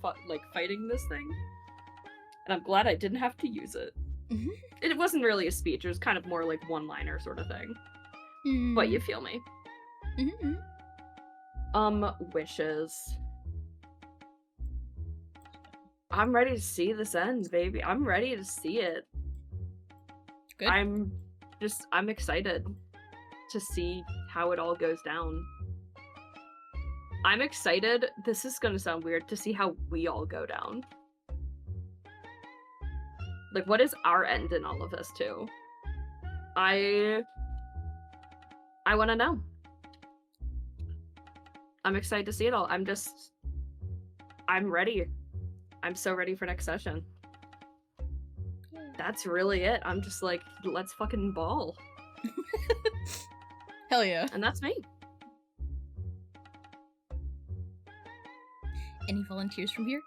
fighting this thing, and I'm glad I didn't have to use it. Mhm. It wasn't really a speech. It was kind of more like one-liner sort of thing. But you feel me. Mhm. Wishes. I'm ready to see this end, baby. I'm ready to see it. Good. I'm excited to see how it all goes down. I'm excited, this is gonna sound weird, to see how we all go down. Like, what is our end in all of this, too? I wanna know. I'm excited to see it all. I'm ready. I'm so ready for next session. That's really it. I'm just like, let's fucking ball. Hell yeah. And that's me. Any volunteers from here?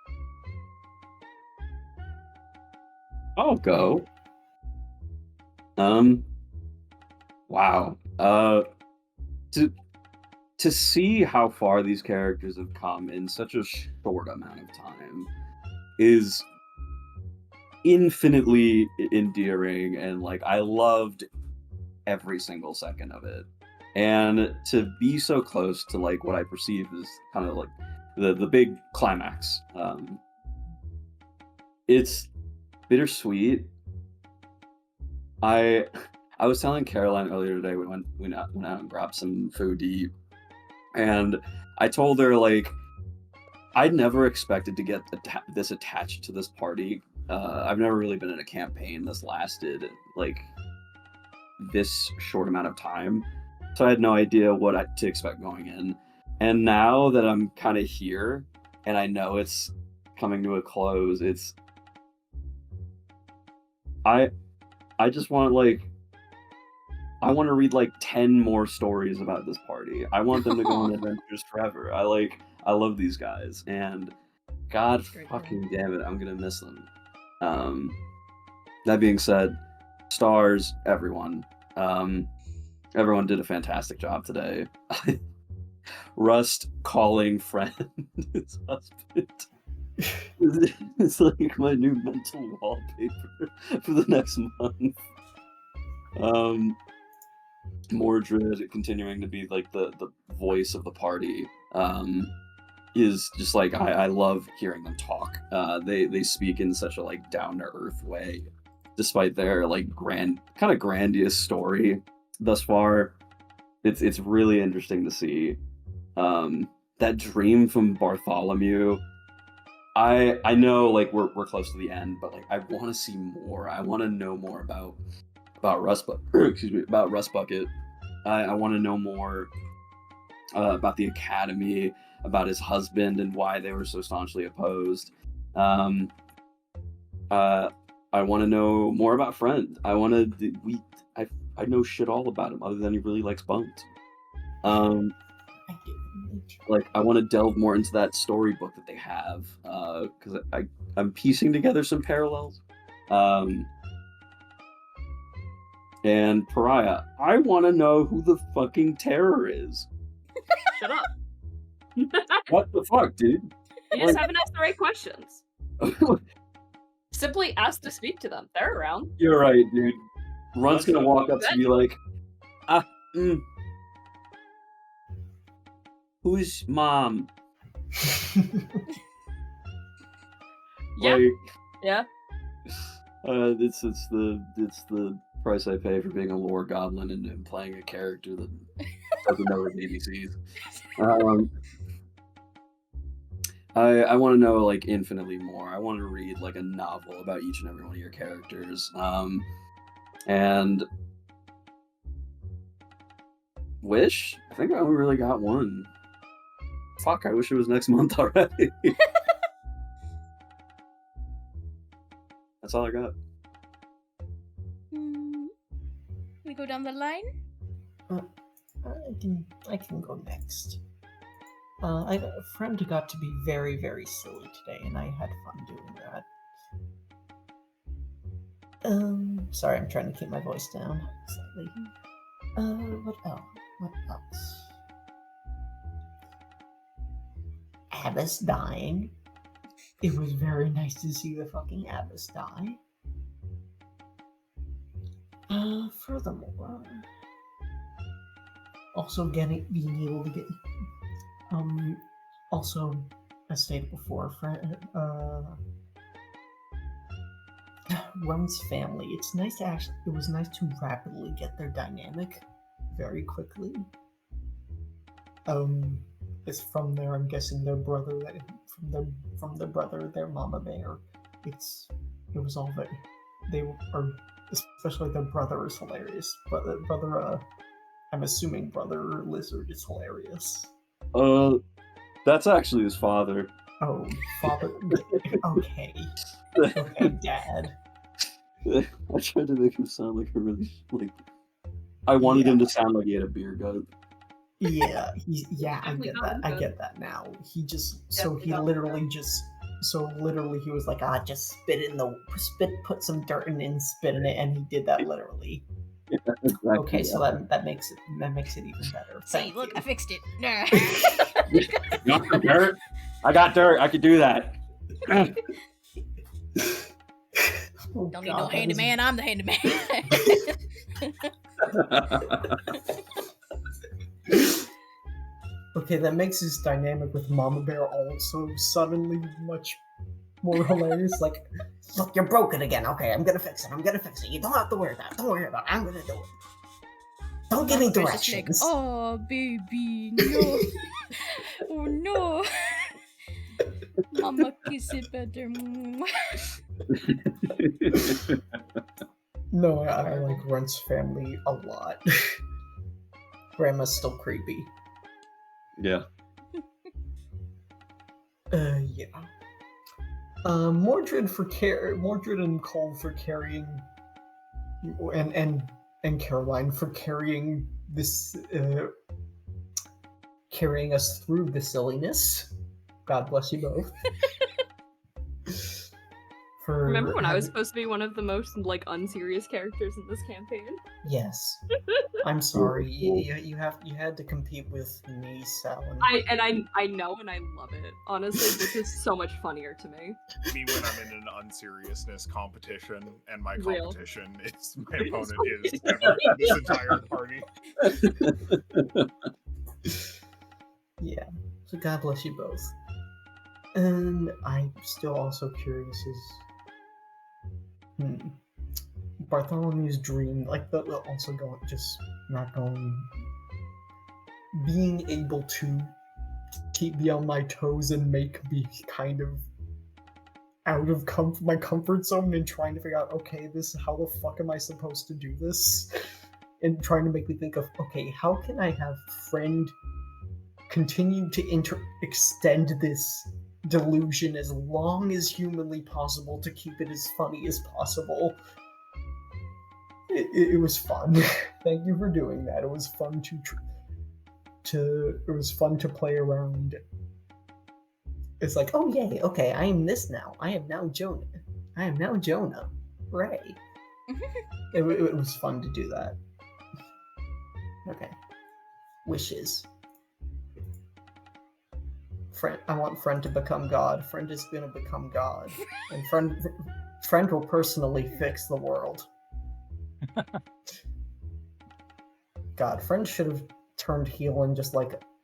I'll go. Wow. To see how far these characters have come in such a short amount of time is infinitely endearing, and like I loved every single second of it. And to be so close to like what I perceive as kind of like the big climax, it's bittersweet. I was telling Caroline earlier today, we went out and grabbed some food to eat, and I told her like I'd never expected to get this attached to this party. I've never really been in a campaign that's lasted like this short amount of time, so I had no idea what to expect going in. And now that I'm kind of here and I know it's coming to a close, I just want I want to read like 10 more stories about this party. I want them to go on adventures forever. I love these guys, and God fucking damn it, I'm gonna miss them. That being said, stars, everyone. Everyone did a fantastic job today. Rust calling friend his husband. It's like my new mental wallpaper for the next month. Mordred continuing to be like the voice of the party is just like I love hearing them talk. They speak in such a like down to earth way, despite their like grandiose story thus far. It's really interesting to see. That dream from Bartholomew. I know like we're close to the end, but like I want to see more. I want to know more about Rust about Rust Bucket. I want to know more about the academy, about his husband and why they were so staunchly opposed. I want to know more about Friend. I know shit all about him other than he really likes bones. Like I want to delve more into that storybook that they have, because I'm piecing together some parallels. And Pariah, I want to know who the fucking terror is. Shut up. What the fuck, dude? You just haven't asked the right questions. Simply ask to speak to them. They're around. You're right, dude. Run's gonna walk up to me like, who's mom? Yeah. Like, yeah. It's the price I pay for being a lore goblin and playing a character that doesn't know his ABCs. I want to know like infinitely more. I want to read like a novel about each and every one of your characters. And Wish? I think I only really got one. Fuck, I wish it was next month already. That's all I got. We go down the line? I can go next. A friend got to be very, very silly today, and I had fun doing that. Sorry, I'm trying to keep my voice down slightly. What else? Abbas dying. It was very nice to see the fucking Abbas die. Furthermore, also being able to get, also, as stated before, Run's family. It was nice to rapidly get their dynamic very quickly. It's from there. I'm guessing their brother, from their brother, their mama bear. It was all very. They are, especially their brother is hilarious. Brother, I'm assuming brother lizard is hilarious. That's actually his father. Oh, father. Okay. Okay, Dad. I tried to make him sound like a really I wanted him to sound like he had a beer gut. Yeah, I get that. I get that now. He literally he was like, just put some dirt in it and spit in it, and he did that literally. Yeah, exactly, okay, so that makes it even better. See, look, I fixed it. You want some dirt? I got dirt. I could do that. Don't need no handyman. I'm the handyman. Okay, that makes his dynamic with Mama Bear also suddenly much more hilarious. Like, look, you're broken again. Okay, I'm gonna fix it. You don't have to worry about it. I'm gonna do it. Don't give me directions. Like, oh, baby, no. Oh, no. Mama, kiss it better. No, I like Runt's family a lot. Grandma's still creepy. Yeah. Yeah. Mordred and Cole for carrying, and Caroline for carrying this, carrying us through the silliness. God bless you both. Remember when I was supposed to be one of the most unserious characters in this campaign? Yes. I'm sorry. You had to compete with me, Sal. I know, and I love it. Honestly, this is so much funnier to me. Me when I'm in an unseriousness competition, and my competition is my opponent is ever this entire party. Yeah. So God bless you both. And I'm still also curious Bartholomew's dream, being able to keep me on my toes and make me kind of out of my comfort zone and trying to figure out, okay, how the fuck am I supposed to do this? And trying to make me think of, okay, how can I have Friend continue to extend this delusion as long as humanly possible to keep it as funny as possible. It was fun. Thank you for doing that. It was fun to play around. It's like, oh yay, okay, I am this now. I am now Jonah. Hooray. It was fun to do that. Okay. Wishes. I want Friend to become God. Friend is gonna become God. And Friend will personally fix the world. God, Friend should have turned heel and just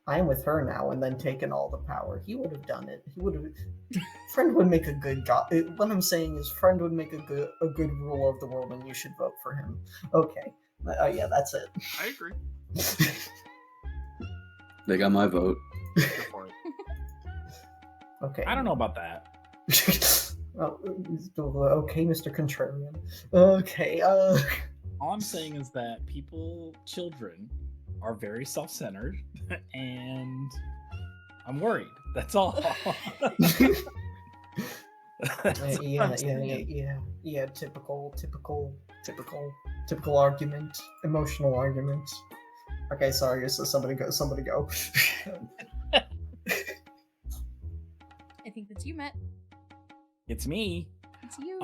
I am with her now, and then taken all the power. He would have done it. Friend would make a good God. What I'm saying is, Friend would make a good ruler of the world, and you should vote for him. Okay. Yeah, that's it. I agree. They got my vote. Go for it. Okay. I don't know about that. Okay, Mr. Contrarian. Okay, All I'm saying is that children, are very self-centered, and I'm worried. That's all. Yeah. Typical argument. Emotional argument. Okay, sorry. So somebody go. I think that's you, Matt. It's me. It's you.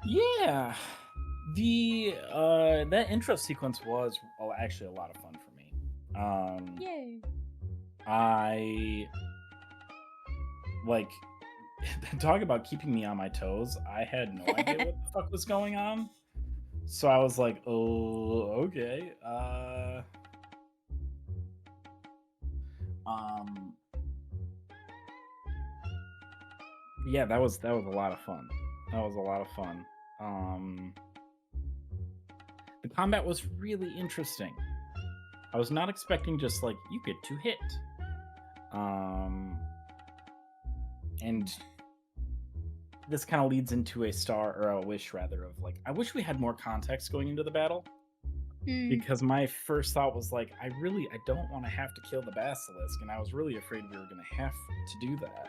Yeah. That intro sequence was actually a lot of fun for me. Yay. I talk about keeping me on my toes. I had no idea what the fuck was going on. So I was like, oh, okay. Yeah, that was a lot of fun. The combat was really interesting. I was not expecting just like you get to hit. And this kind of leads into a wish rather of like, I wish we had more context going into the battle. Because my first thought was like, I don't want to have to kill the basilisk, and I was really afraid we were going to have to do that.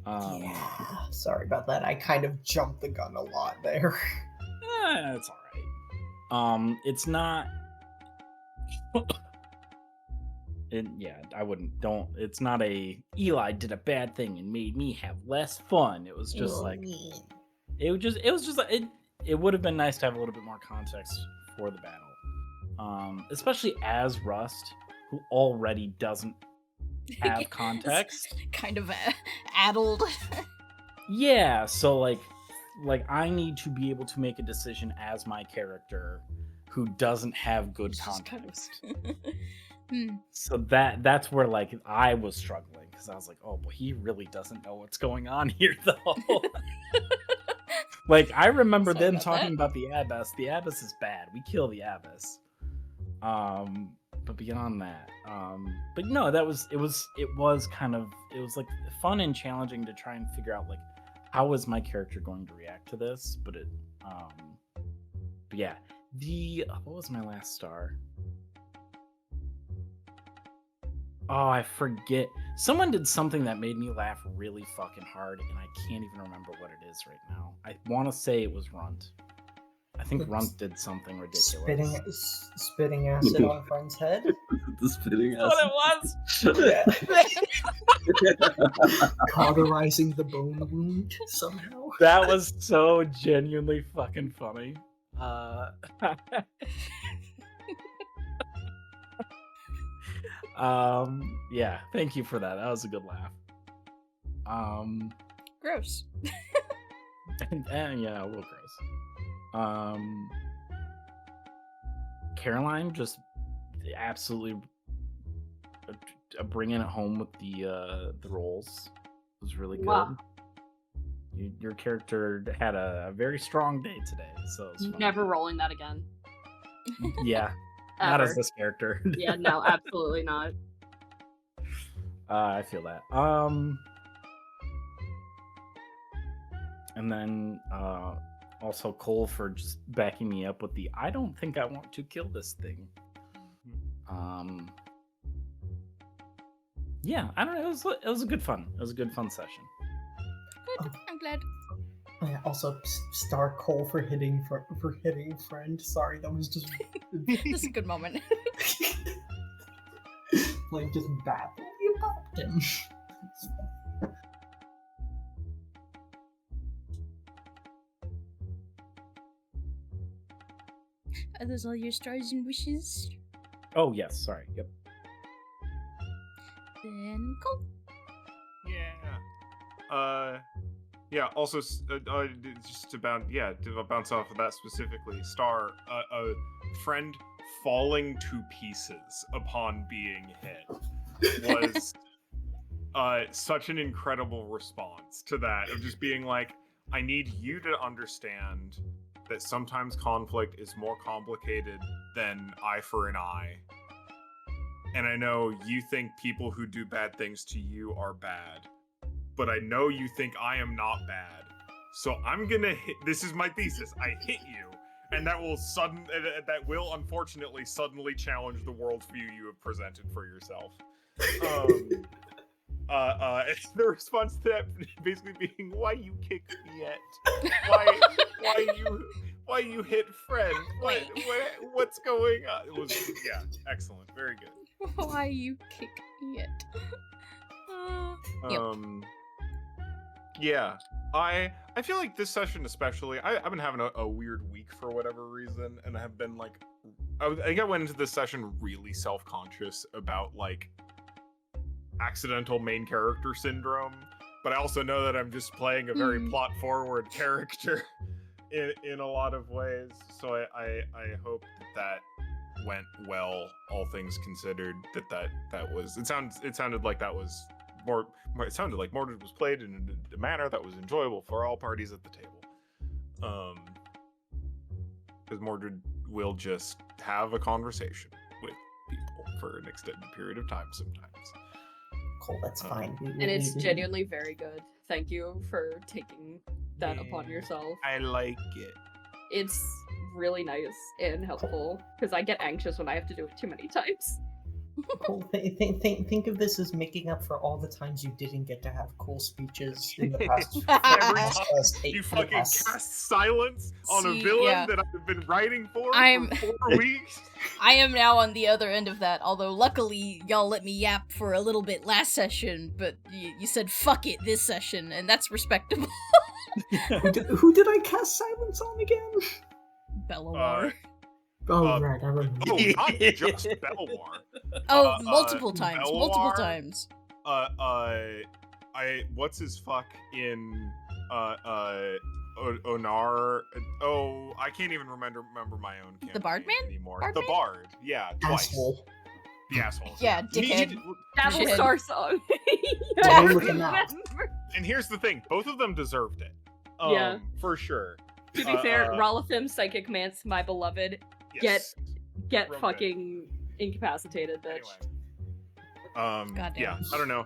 Yeah, sorry about that. I kind of jumped the gun a lot there. It's all right. It's not. I wouldn't. Don't. It's not a Eli did a bad thing and made me have less fun. It was just like. It was just like it would have been nice to have a little bit more context for the battle. Especially as Rust, who already doesn't have context. Kind of addled. Yeah, so like I need to be able to make a decision as my character who doesn't have good context. So that's where like I was struggling because I was like, oh, but he really doesn't know what's going on here though. Like I remember them talking about the Abyss. The Abyss is bad. We kill the Abyss. But beyond that, but no, it was like fun and challenging to try and figure out like how is my character going to react to this. But yeah, what was my last star? Oh, I forget. Someone did something that made me laugh really fucking hard, and I can't even remember what it is right now. I want to say it was Runt. I think Runt did something ridiculous. Spitting acid on a friend's head. The spitting acid. What it was. Cauterizing the bone wound somehow. That was so genuinely fucking funny. Yeah, thank you for that. That was a good laugh. Gross. and yeah, a little gross. Caroline just absolutely bringing it home with the rolls. It was really good. Wow. Your character had a very strong day today, so it's fun. Never rolling that again. Yeah, not as this character. Yeah, no, absolutely not. I feel that. And then also Cole for just backing me up with the I don't think I want to kill this thing. Yeah, I don't know. It was a good fun. It was a good fun session. Good. I'm glad. Yeah, also star Cole for hitting friend. Sorry, that was just This is a good moment. like just bad. You popped him. Are those all your stars and wishes? Oh yes, sorry. Yep. Then Cole. Yeah. Also, just to bounce off of that specifically, Star, a friend falling to pieces upon being hit was such an incredible response to that of just being like, I need you to understand that sometimes conflict is more complicated than eye for an eye. And I know you think people who do bad things to you are bad, but I know you think I am not bad. So I'm gonna hit, this is my thesis, I hit you, and that will unfortunately suddenly challenge the worldview you have presented for yourself. The response to that basically being, why you kicked me yet? Why you hit friend? What's going on? It was, yeah, excellent, very good. Why you kick it? Yep. Yeah, I feel like this session especially, I've been having a weird week for whatever reason, and I have been like, I think I went into this session really self-conscious about like accidental main character syndrome, but I also know that I'm just playing a very plot-forward character in a lot of ways. So I hope that went well, all things considered. That was it sounded like that was more. It sounded like Mordred was played in a manner that was enjoyable for all parties at the table. Because Mordred will just have a conversation with people for an extended period of time sometimes. Cool, that's fine. And it's genuinely very good. Thank you for taking that upon yourself. I like it. It's really nice and helpful, because I get anxious when I have to do it too many times. Cool. Think of this as making up for all the times you didn't get to have cool speeches in the past. You fucking cast silence on a villain that I've been writing for 4 weeks. I am now on the other end of that, although luckily y'all let me yap for a little bit last session, but you said fuck it this session, and that's respectable. Who did I cast silence on again? Belawar. Right, I remember. Oh, not just Belawar. Multiple times. Belawar, Multiple times. What's his fuck in Onar? Oh, I can't even remember my own campaign The Bard Man? anymore. Bard the Man? Bard, yeah, twice. Asshole. The asshole. Yeah, dickhead. Battlestar song. And here's the thing: both of them deserved it. Yeah, for sure. To be fair, Ralathim, Psychic Mance, my beloved, yes. get Real fucking incapacitated, bitch. Anyway. Yeah, I don't know.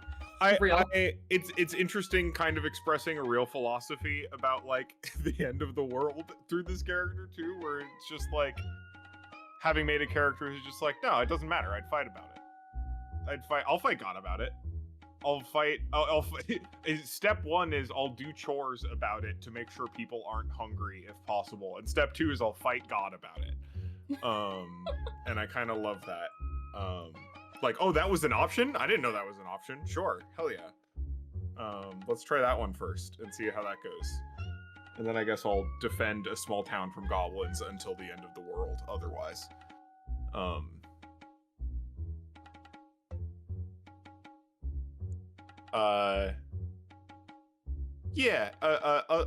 It's interesting kind of expressing a real philosophy about like the end of the world through this character too, where it's just like having made a character who's just like, no, it doesn't matter. I'd fight about it. I'll fight God about it. I'll fight. Step 1 is I'll do chores about it to make sure people aren't hungry if possible, and step 2 is I'll fight God about it. And I kind of love that. Like, oh, that was an option? I didn't know that was an option. Sure, hell yeah. Let's try that one first and see how that goes. And then I guess I'll defend a small town from goblins until the end of the world. Otherwise,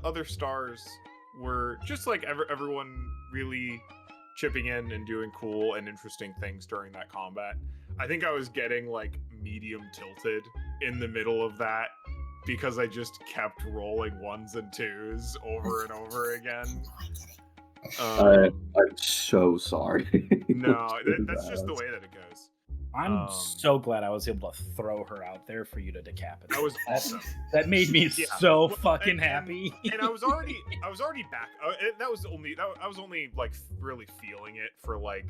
other stars were just like everyone really chipping in and doing cool and interesting things during that combat. I think I was getting like medium tilted in the middle of that because I just kept rolling 1s and 2s over and over again. I'm so sorry. No, that's just the way that it goes. I'm so glad I was able to throw her out there for you to decapitate. That was awesome. That made me so fucking happy. And I was already back. I was only like really feeling it for like.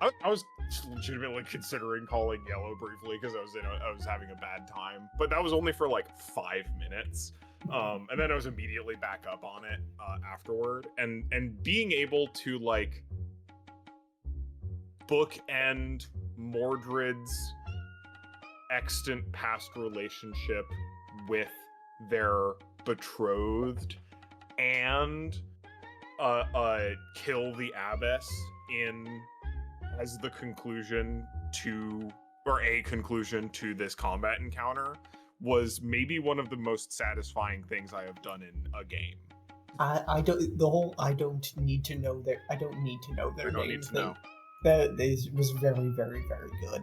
I was legitimately considering calling Yellow briefly because I was having a bad time, but that was only for like 5 minutes. And then I was immediately back up on it afterward, and being able to like bookend Mordred's extant past relationship with their betrothed and kill the abbess as the conclusion to this combat encounter was maybe one of the most satisfying things I have done in a game. I don't need to know their names. That was very, very, very good.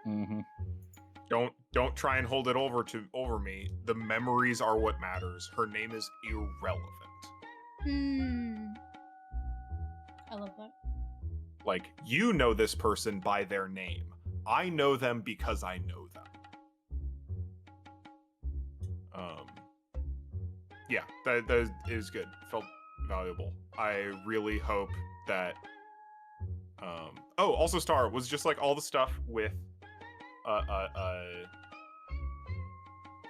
Mm-hmm. Don't try and hold it over me. The memories are what matters. Her name is irrelevant. I love that. Like, you know this person by their name. I know them because I know them. Yeah, that is good. Felt valuable. I really hope that also Star was just like all the stuff with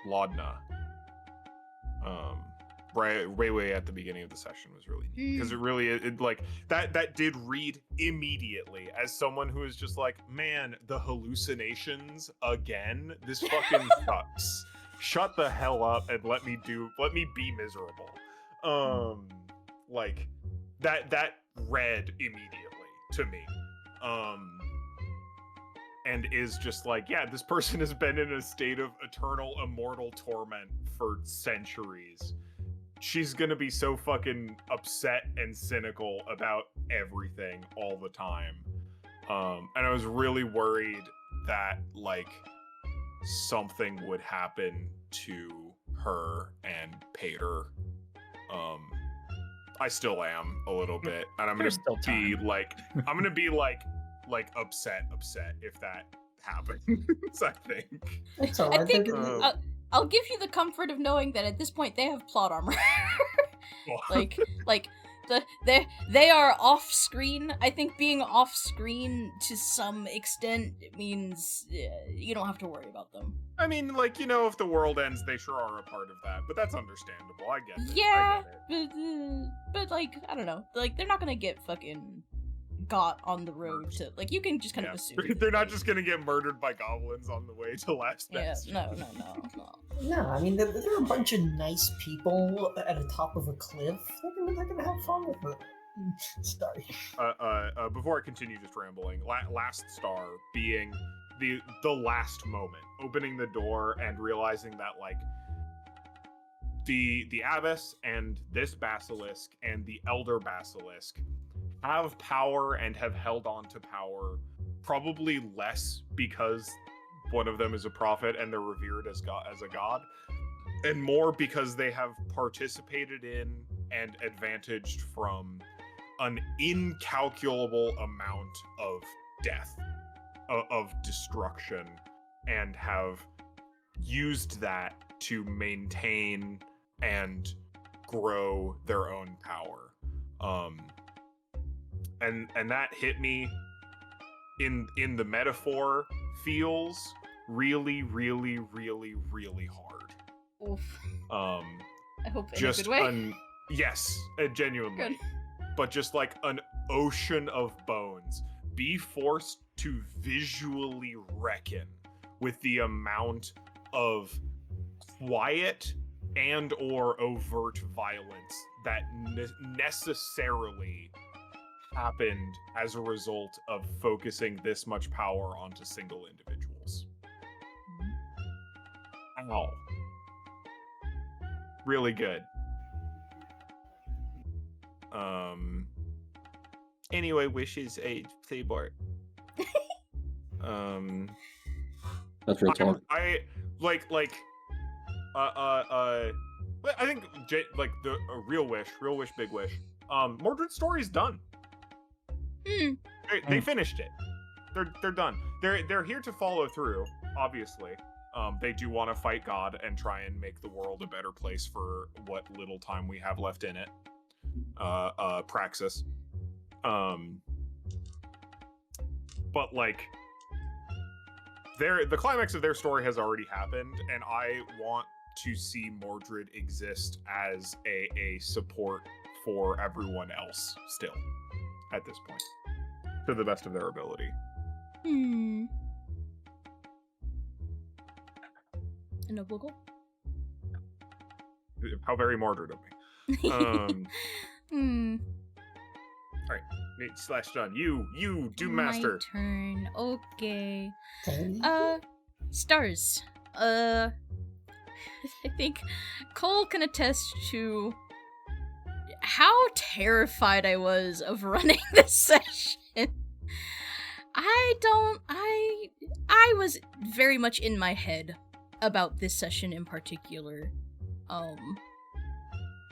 Laudna. Way at the beginning of the session was really neat because it like that did read immediately as someone who is just like, man, the hallucinations again. This fucking sucks. Shut the hell up and let me be miserable. Like that read immediately to me. and is just like, yeah, this person has been in a state of eternal immortal torment for centuries. She's gonna be so fucking upset and cynical about everything all the time. And I was really worried that, like, something would happen to her and Pater. I still am a little bit, and I'm gonna be like, upset if that happens. I think. It's alright. I think I'll give you the comfort of knowing that at this point they have plot armor. They are off screen. I think being off screen to some extent means you don't have to worry about them. I mean, like, you know, if the world ends, they sure are a part of that, but that's understandable. I get it. Yeah, I get it. but like, I don't know. Like, they're not gonna get fucking got on the road to, like, you can just kind of assume. They're not just gonna get murdered by goblins on the way to Last Bastion. No. No, I mean, there are a bunch of nice people at the top of a cliff. They're gonna have fun with it. Sorry. Before I continue just rambling, last star being the last moment, opening the door and realizing that, like, the abbess and this basilisk and the elder basilisk have power and have held on to power, probably less because one of them is a prophet and they're revered as a god, and more because they have participated in and advantaged from an incalculable amount of death, of destruction, and have used that to maintain and grow their own power. And that hit me in the metaphor feels really, really, really, really hard. Oof. I hope in just a good way. Yes, genuinely. Good. But just like an ocean of bones, be forced to visually reckon with the amount of quiet and or overt violence that necessarily happened as a result of focusing this much power onto single individuals. Ow. Really good. Anyway, wishes a playboard. That's real talk. I think like the real wish, big wish. Mordred's story's done. They finished it. They're done. They're here to follow through. Obviously, they do want to fight God and try and make the world a better place for what little time we have left in it. Praxis. But like, the climax of their story has already happened, and I want to see Mordred exist as a support for everyone else still at this point, to the best of their ability. A noble goal. How very Mordred of me. All right, Nate / John, you do master. My turn. Okay. Okay. Stars. I think Cole can attest to how terrified I was of running this session. I was very much in my head about this session in particular.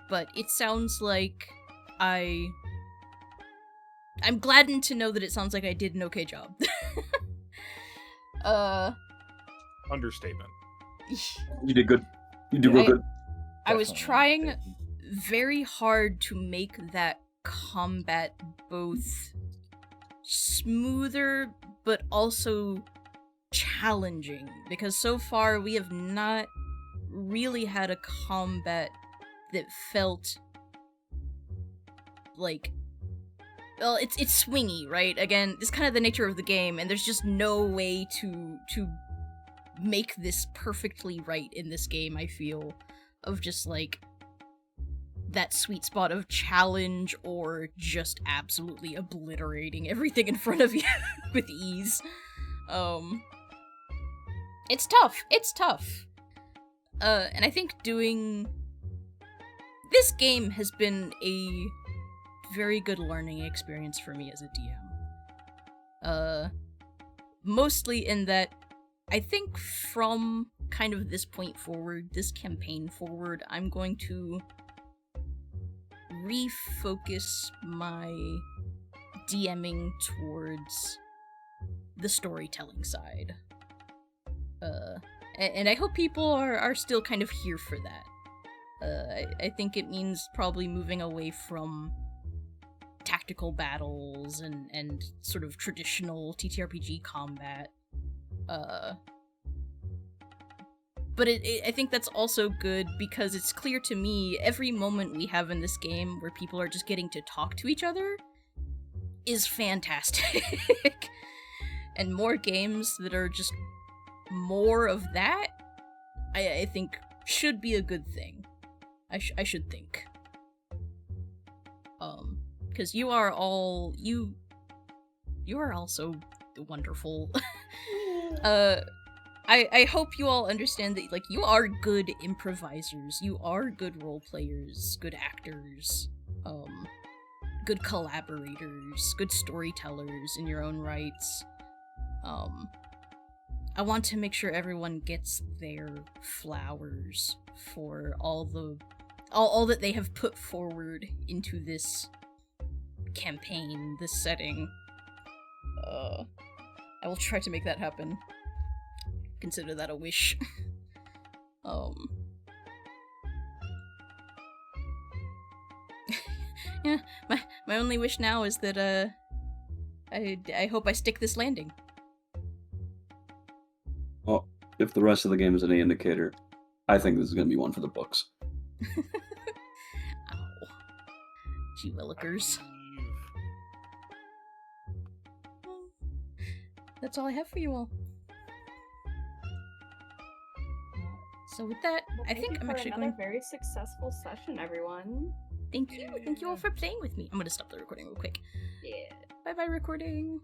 But it sounds like I'm gladdened to know that it sounds like I did an okay job. Understatement. You did good. You did real good. I was trying very hard to make that combat both smoother but also challenging, because so far we have not really had a combat that felt like, well, it's swingy, right? Again, it's kind of the nature of the game, and there's just no way to make this perfectly right in this game, I feel, of just like that sweet spot of challenge or just absolutely obliterating everything in front of you with ease. It's tough. It's tough. And I think doing this game has been a very good learning experience for me as a DM. Mostly in that I think from kind of this point forward, this campaign forward, I'm going to refocus my DMing towards the storytelling side. And I hope people are still kind of here for that. I think it means probably moving away from tactical battles and sort of traditional TTRPG combat. But I think that's also good because it's clear to me every moment we have in this game where people are just getting to talk to each other is fantastic. And more games that are just more of that, I think should be a good thing. I should think. Because you are all you are also wonderful. I hope you all understand that, like, you are good improvisers, you are good role players, good actors, good collaborators, good storytellers in your own rights. I want to make sure everyone gets their flowers for all that they have put forward into this campaign, this setting. I will try to make that happen. Consider that a wish. Yeah, my only wish now is that I hope I stick this landing. Well, if the rest of the game is any indicator, I think this is going to be one for the books. Ow. Gee willikers. That's all I have for you all. So with that, I think I'm actually going. Very successful session, everyone. Thank you all for playing with me. I'm gonna stop the recording real quick. Yeah. Bye bye recording.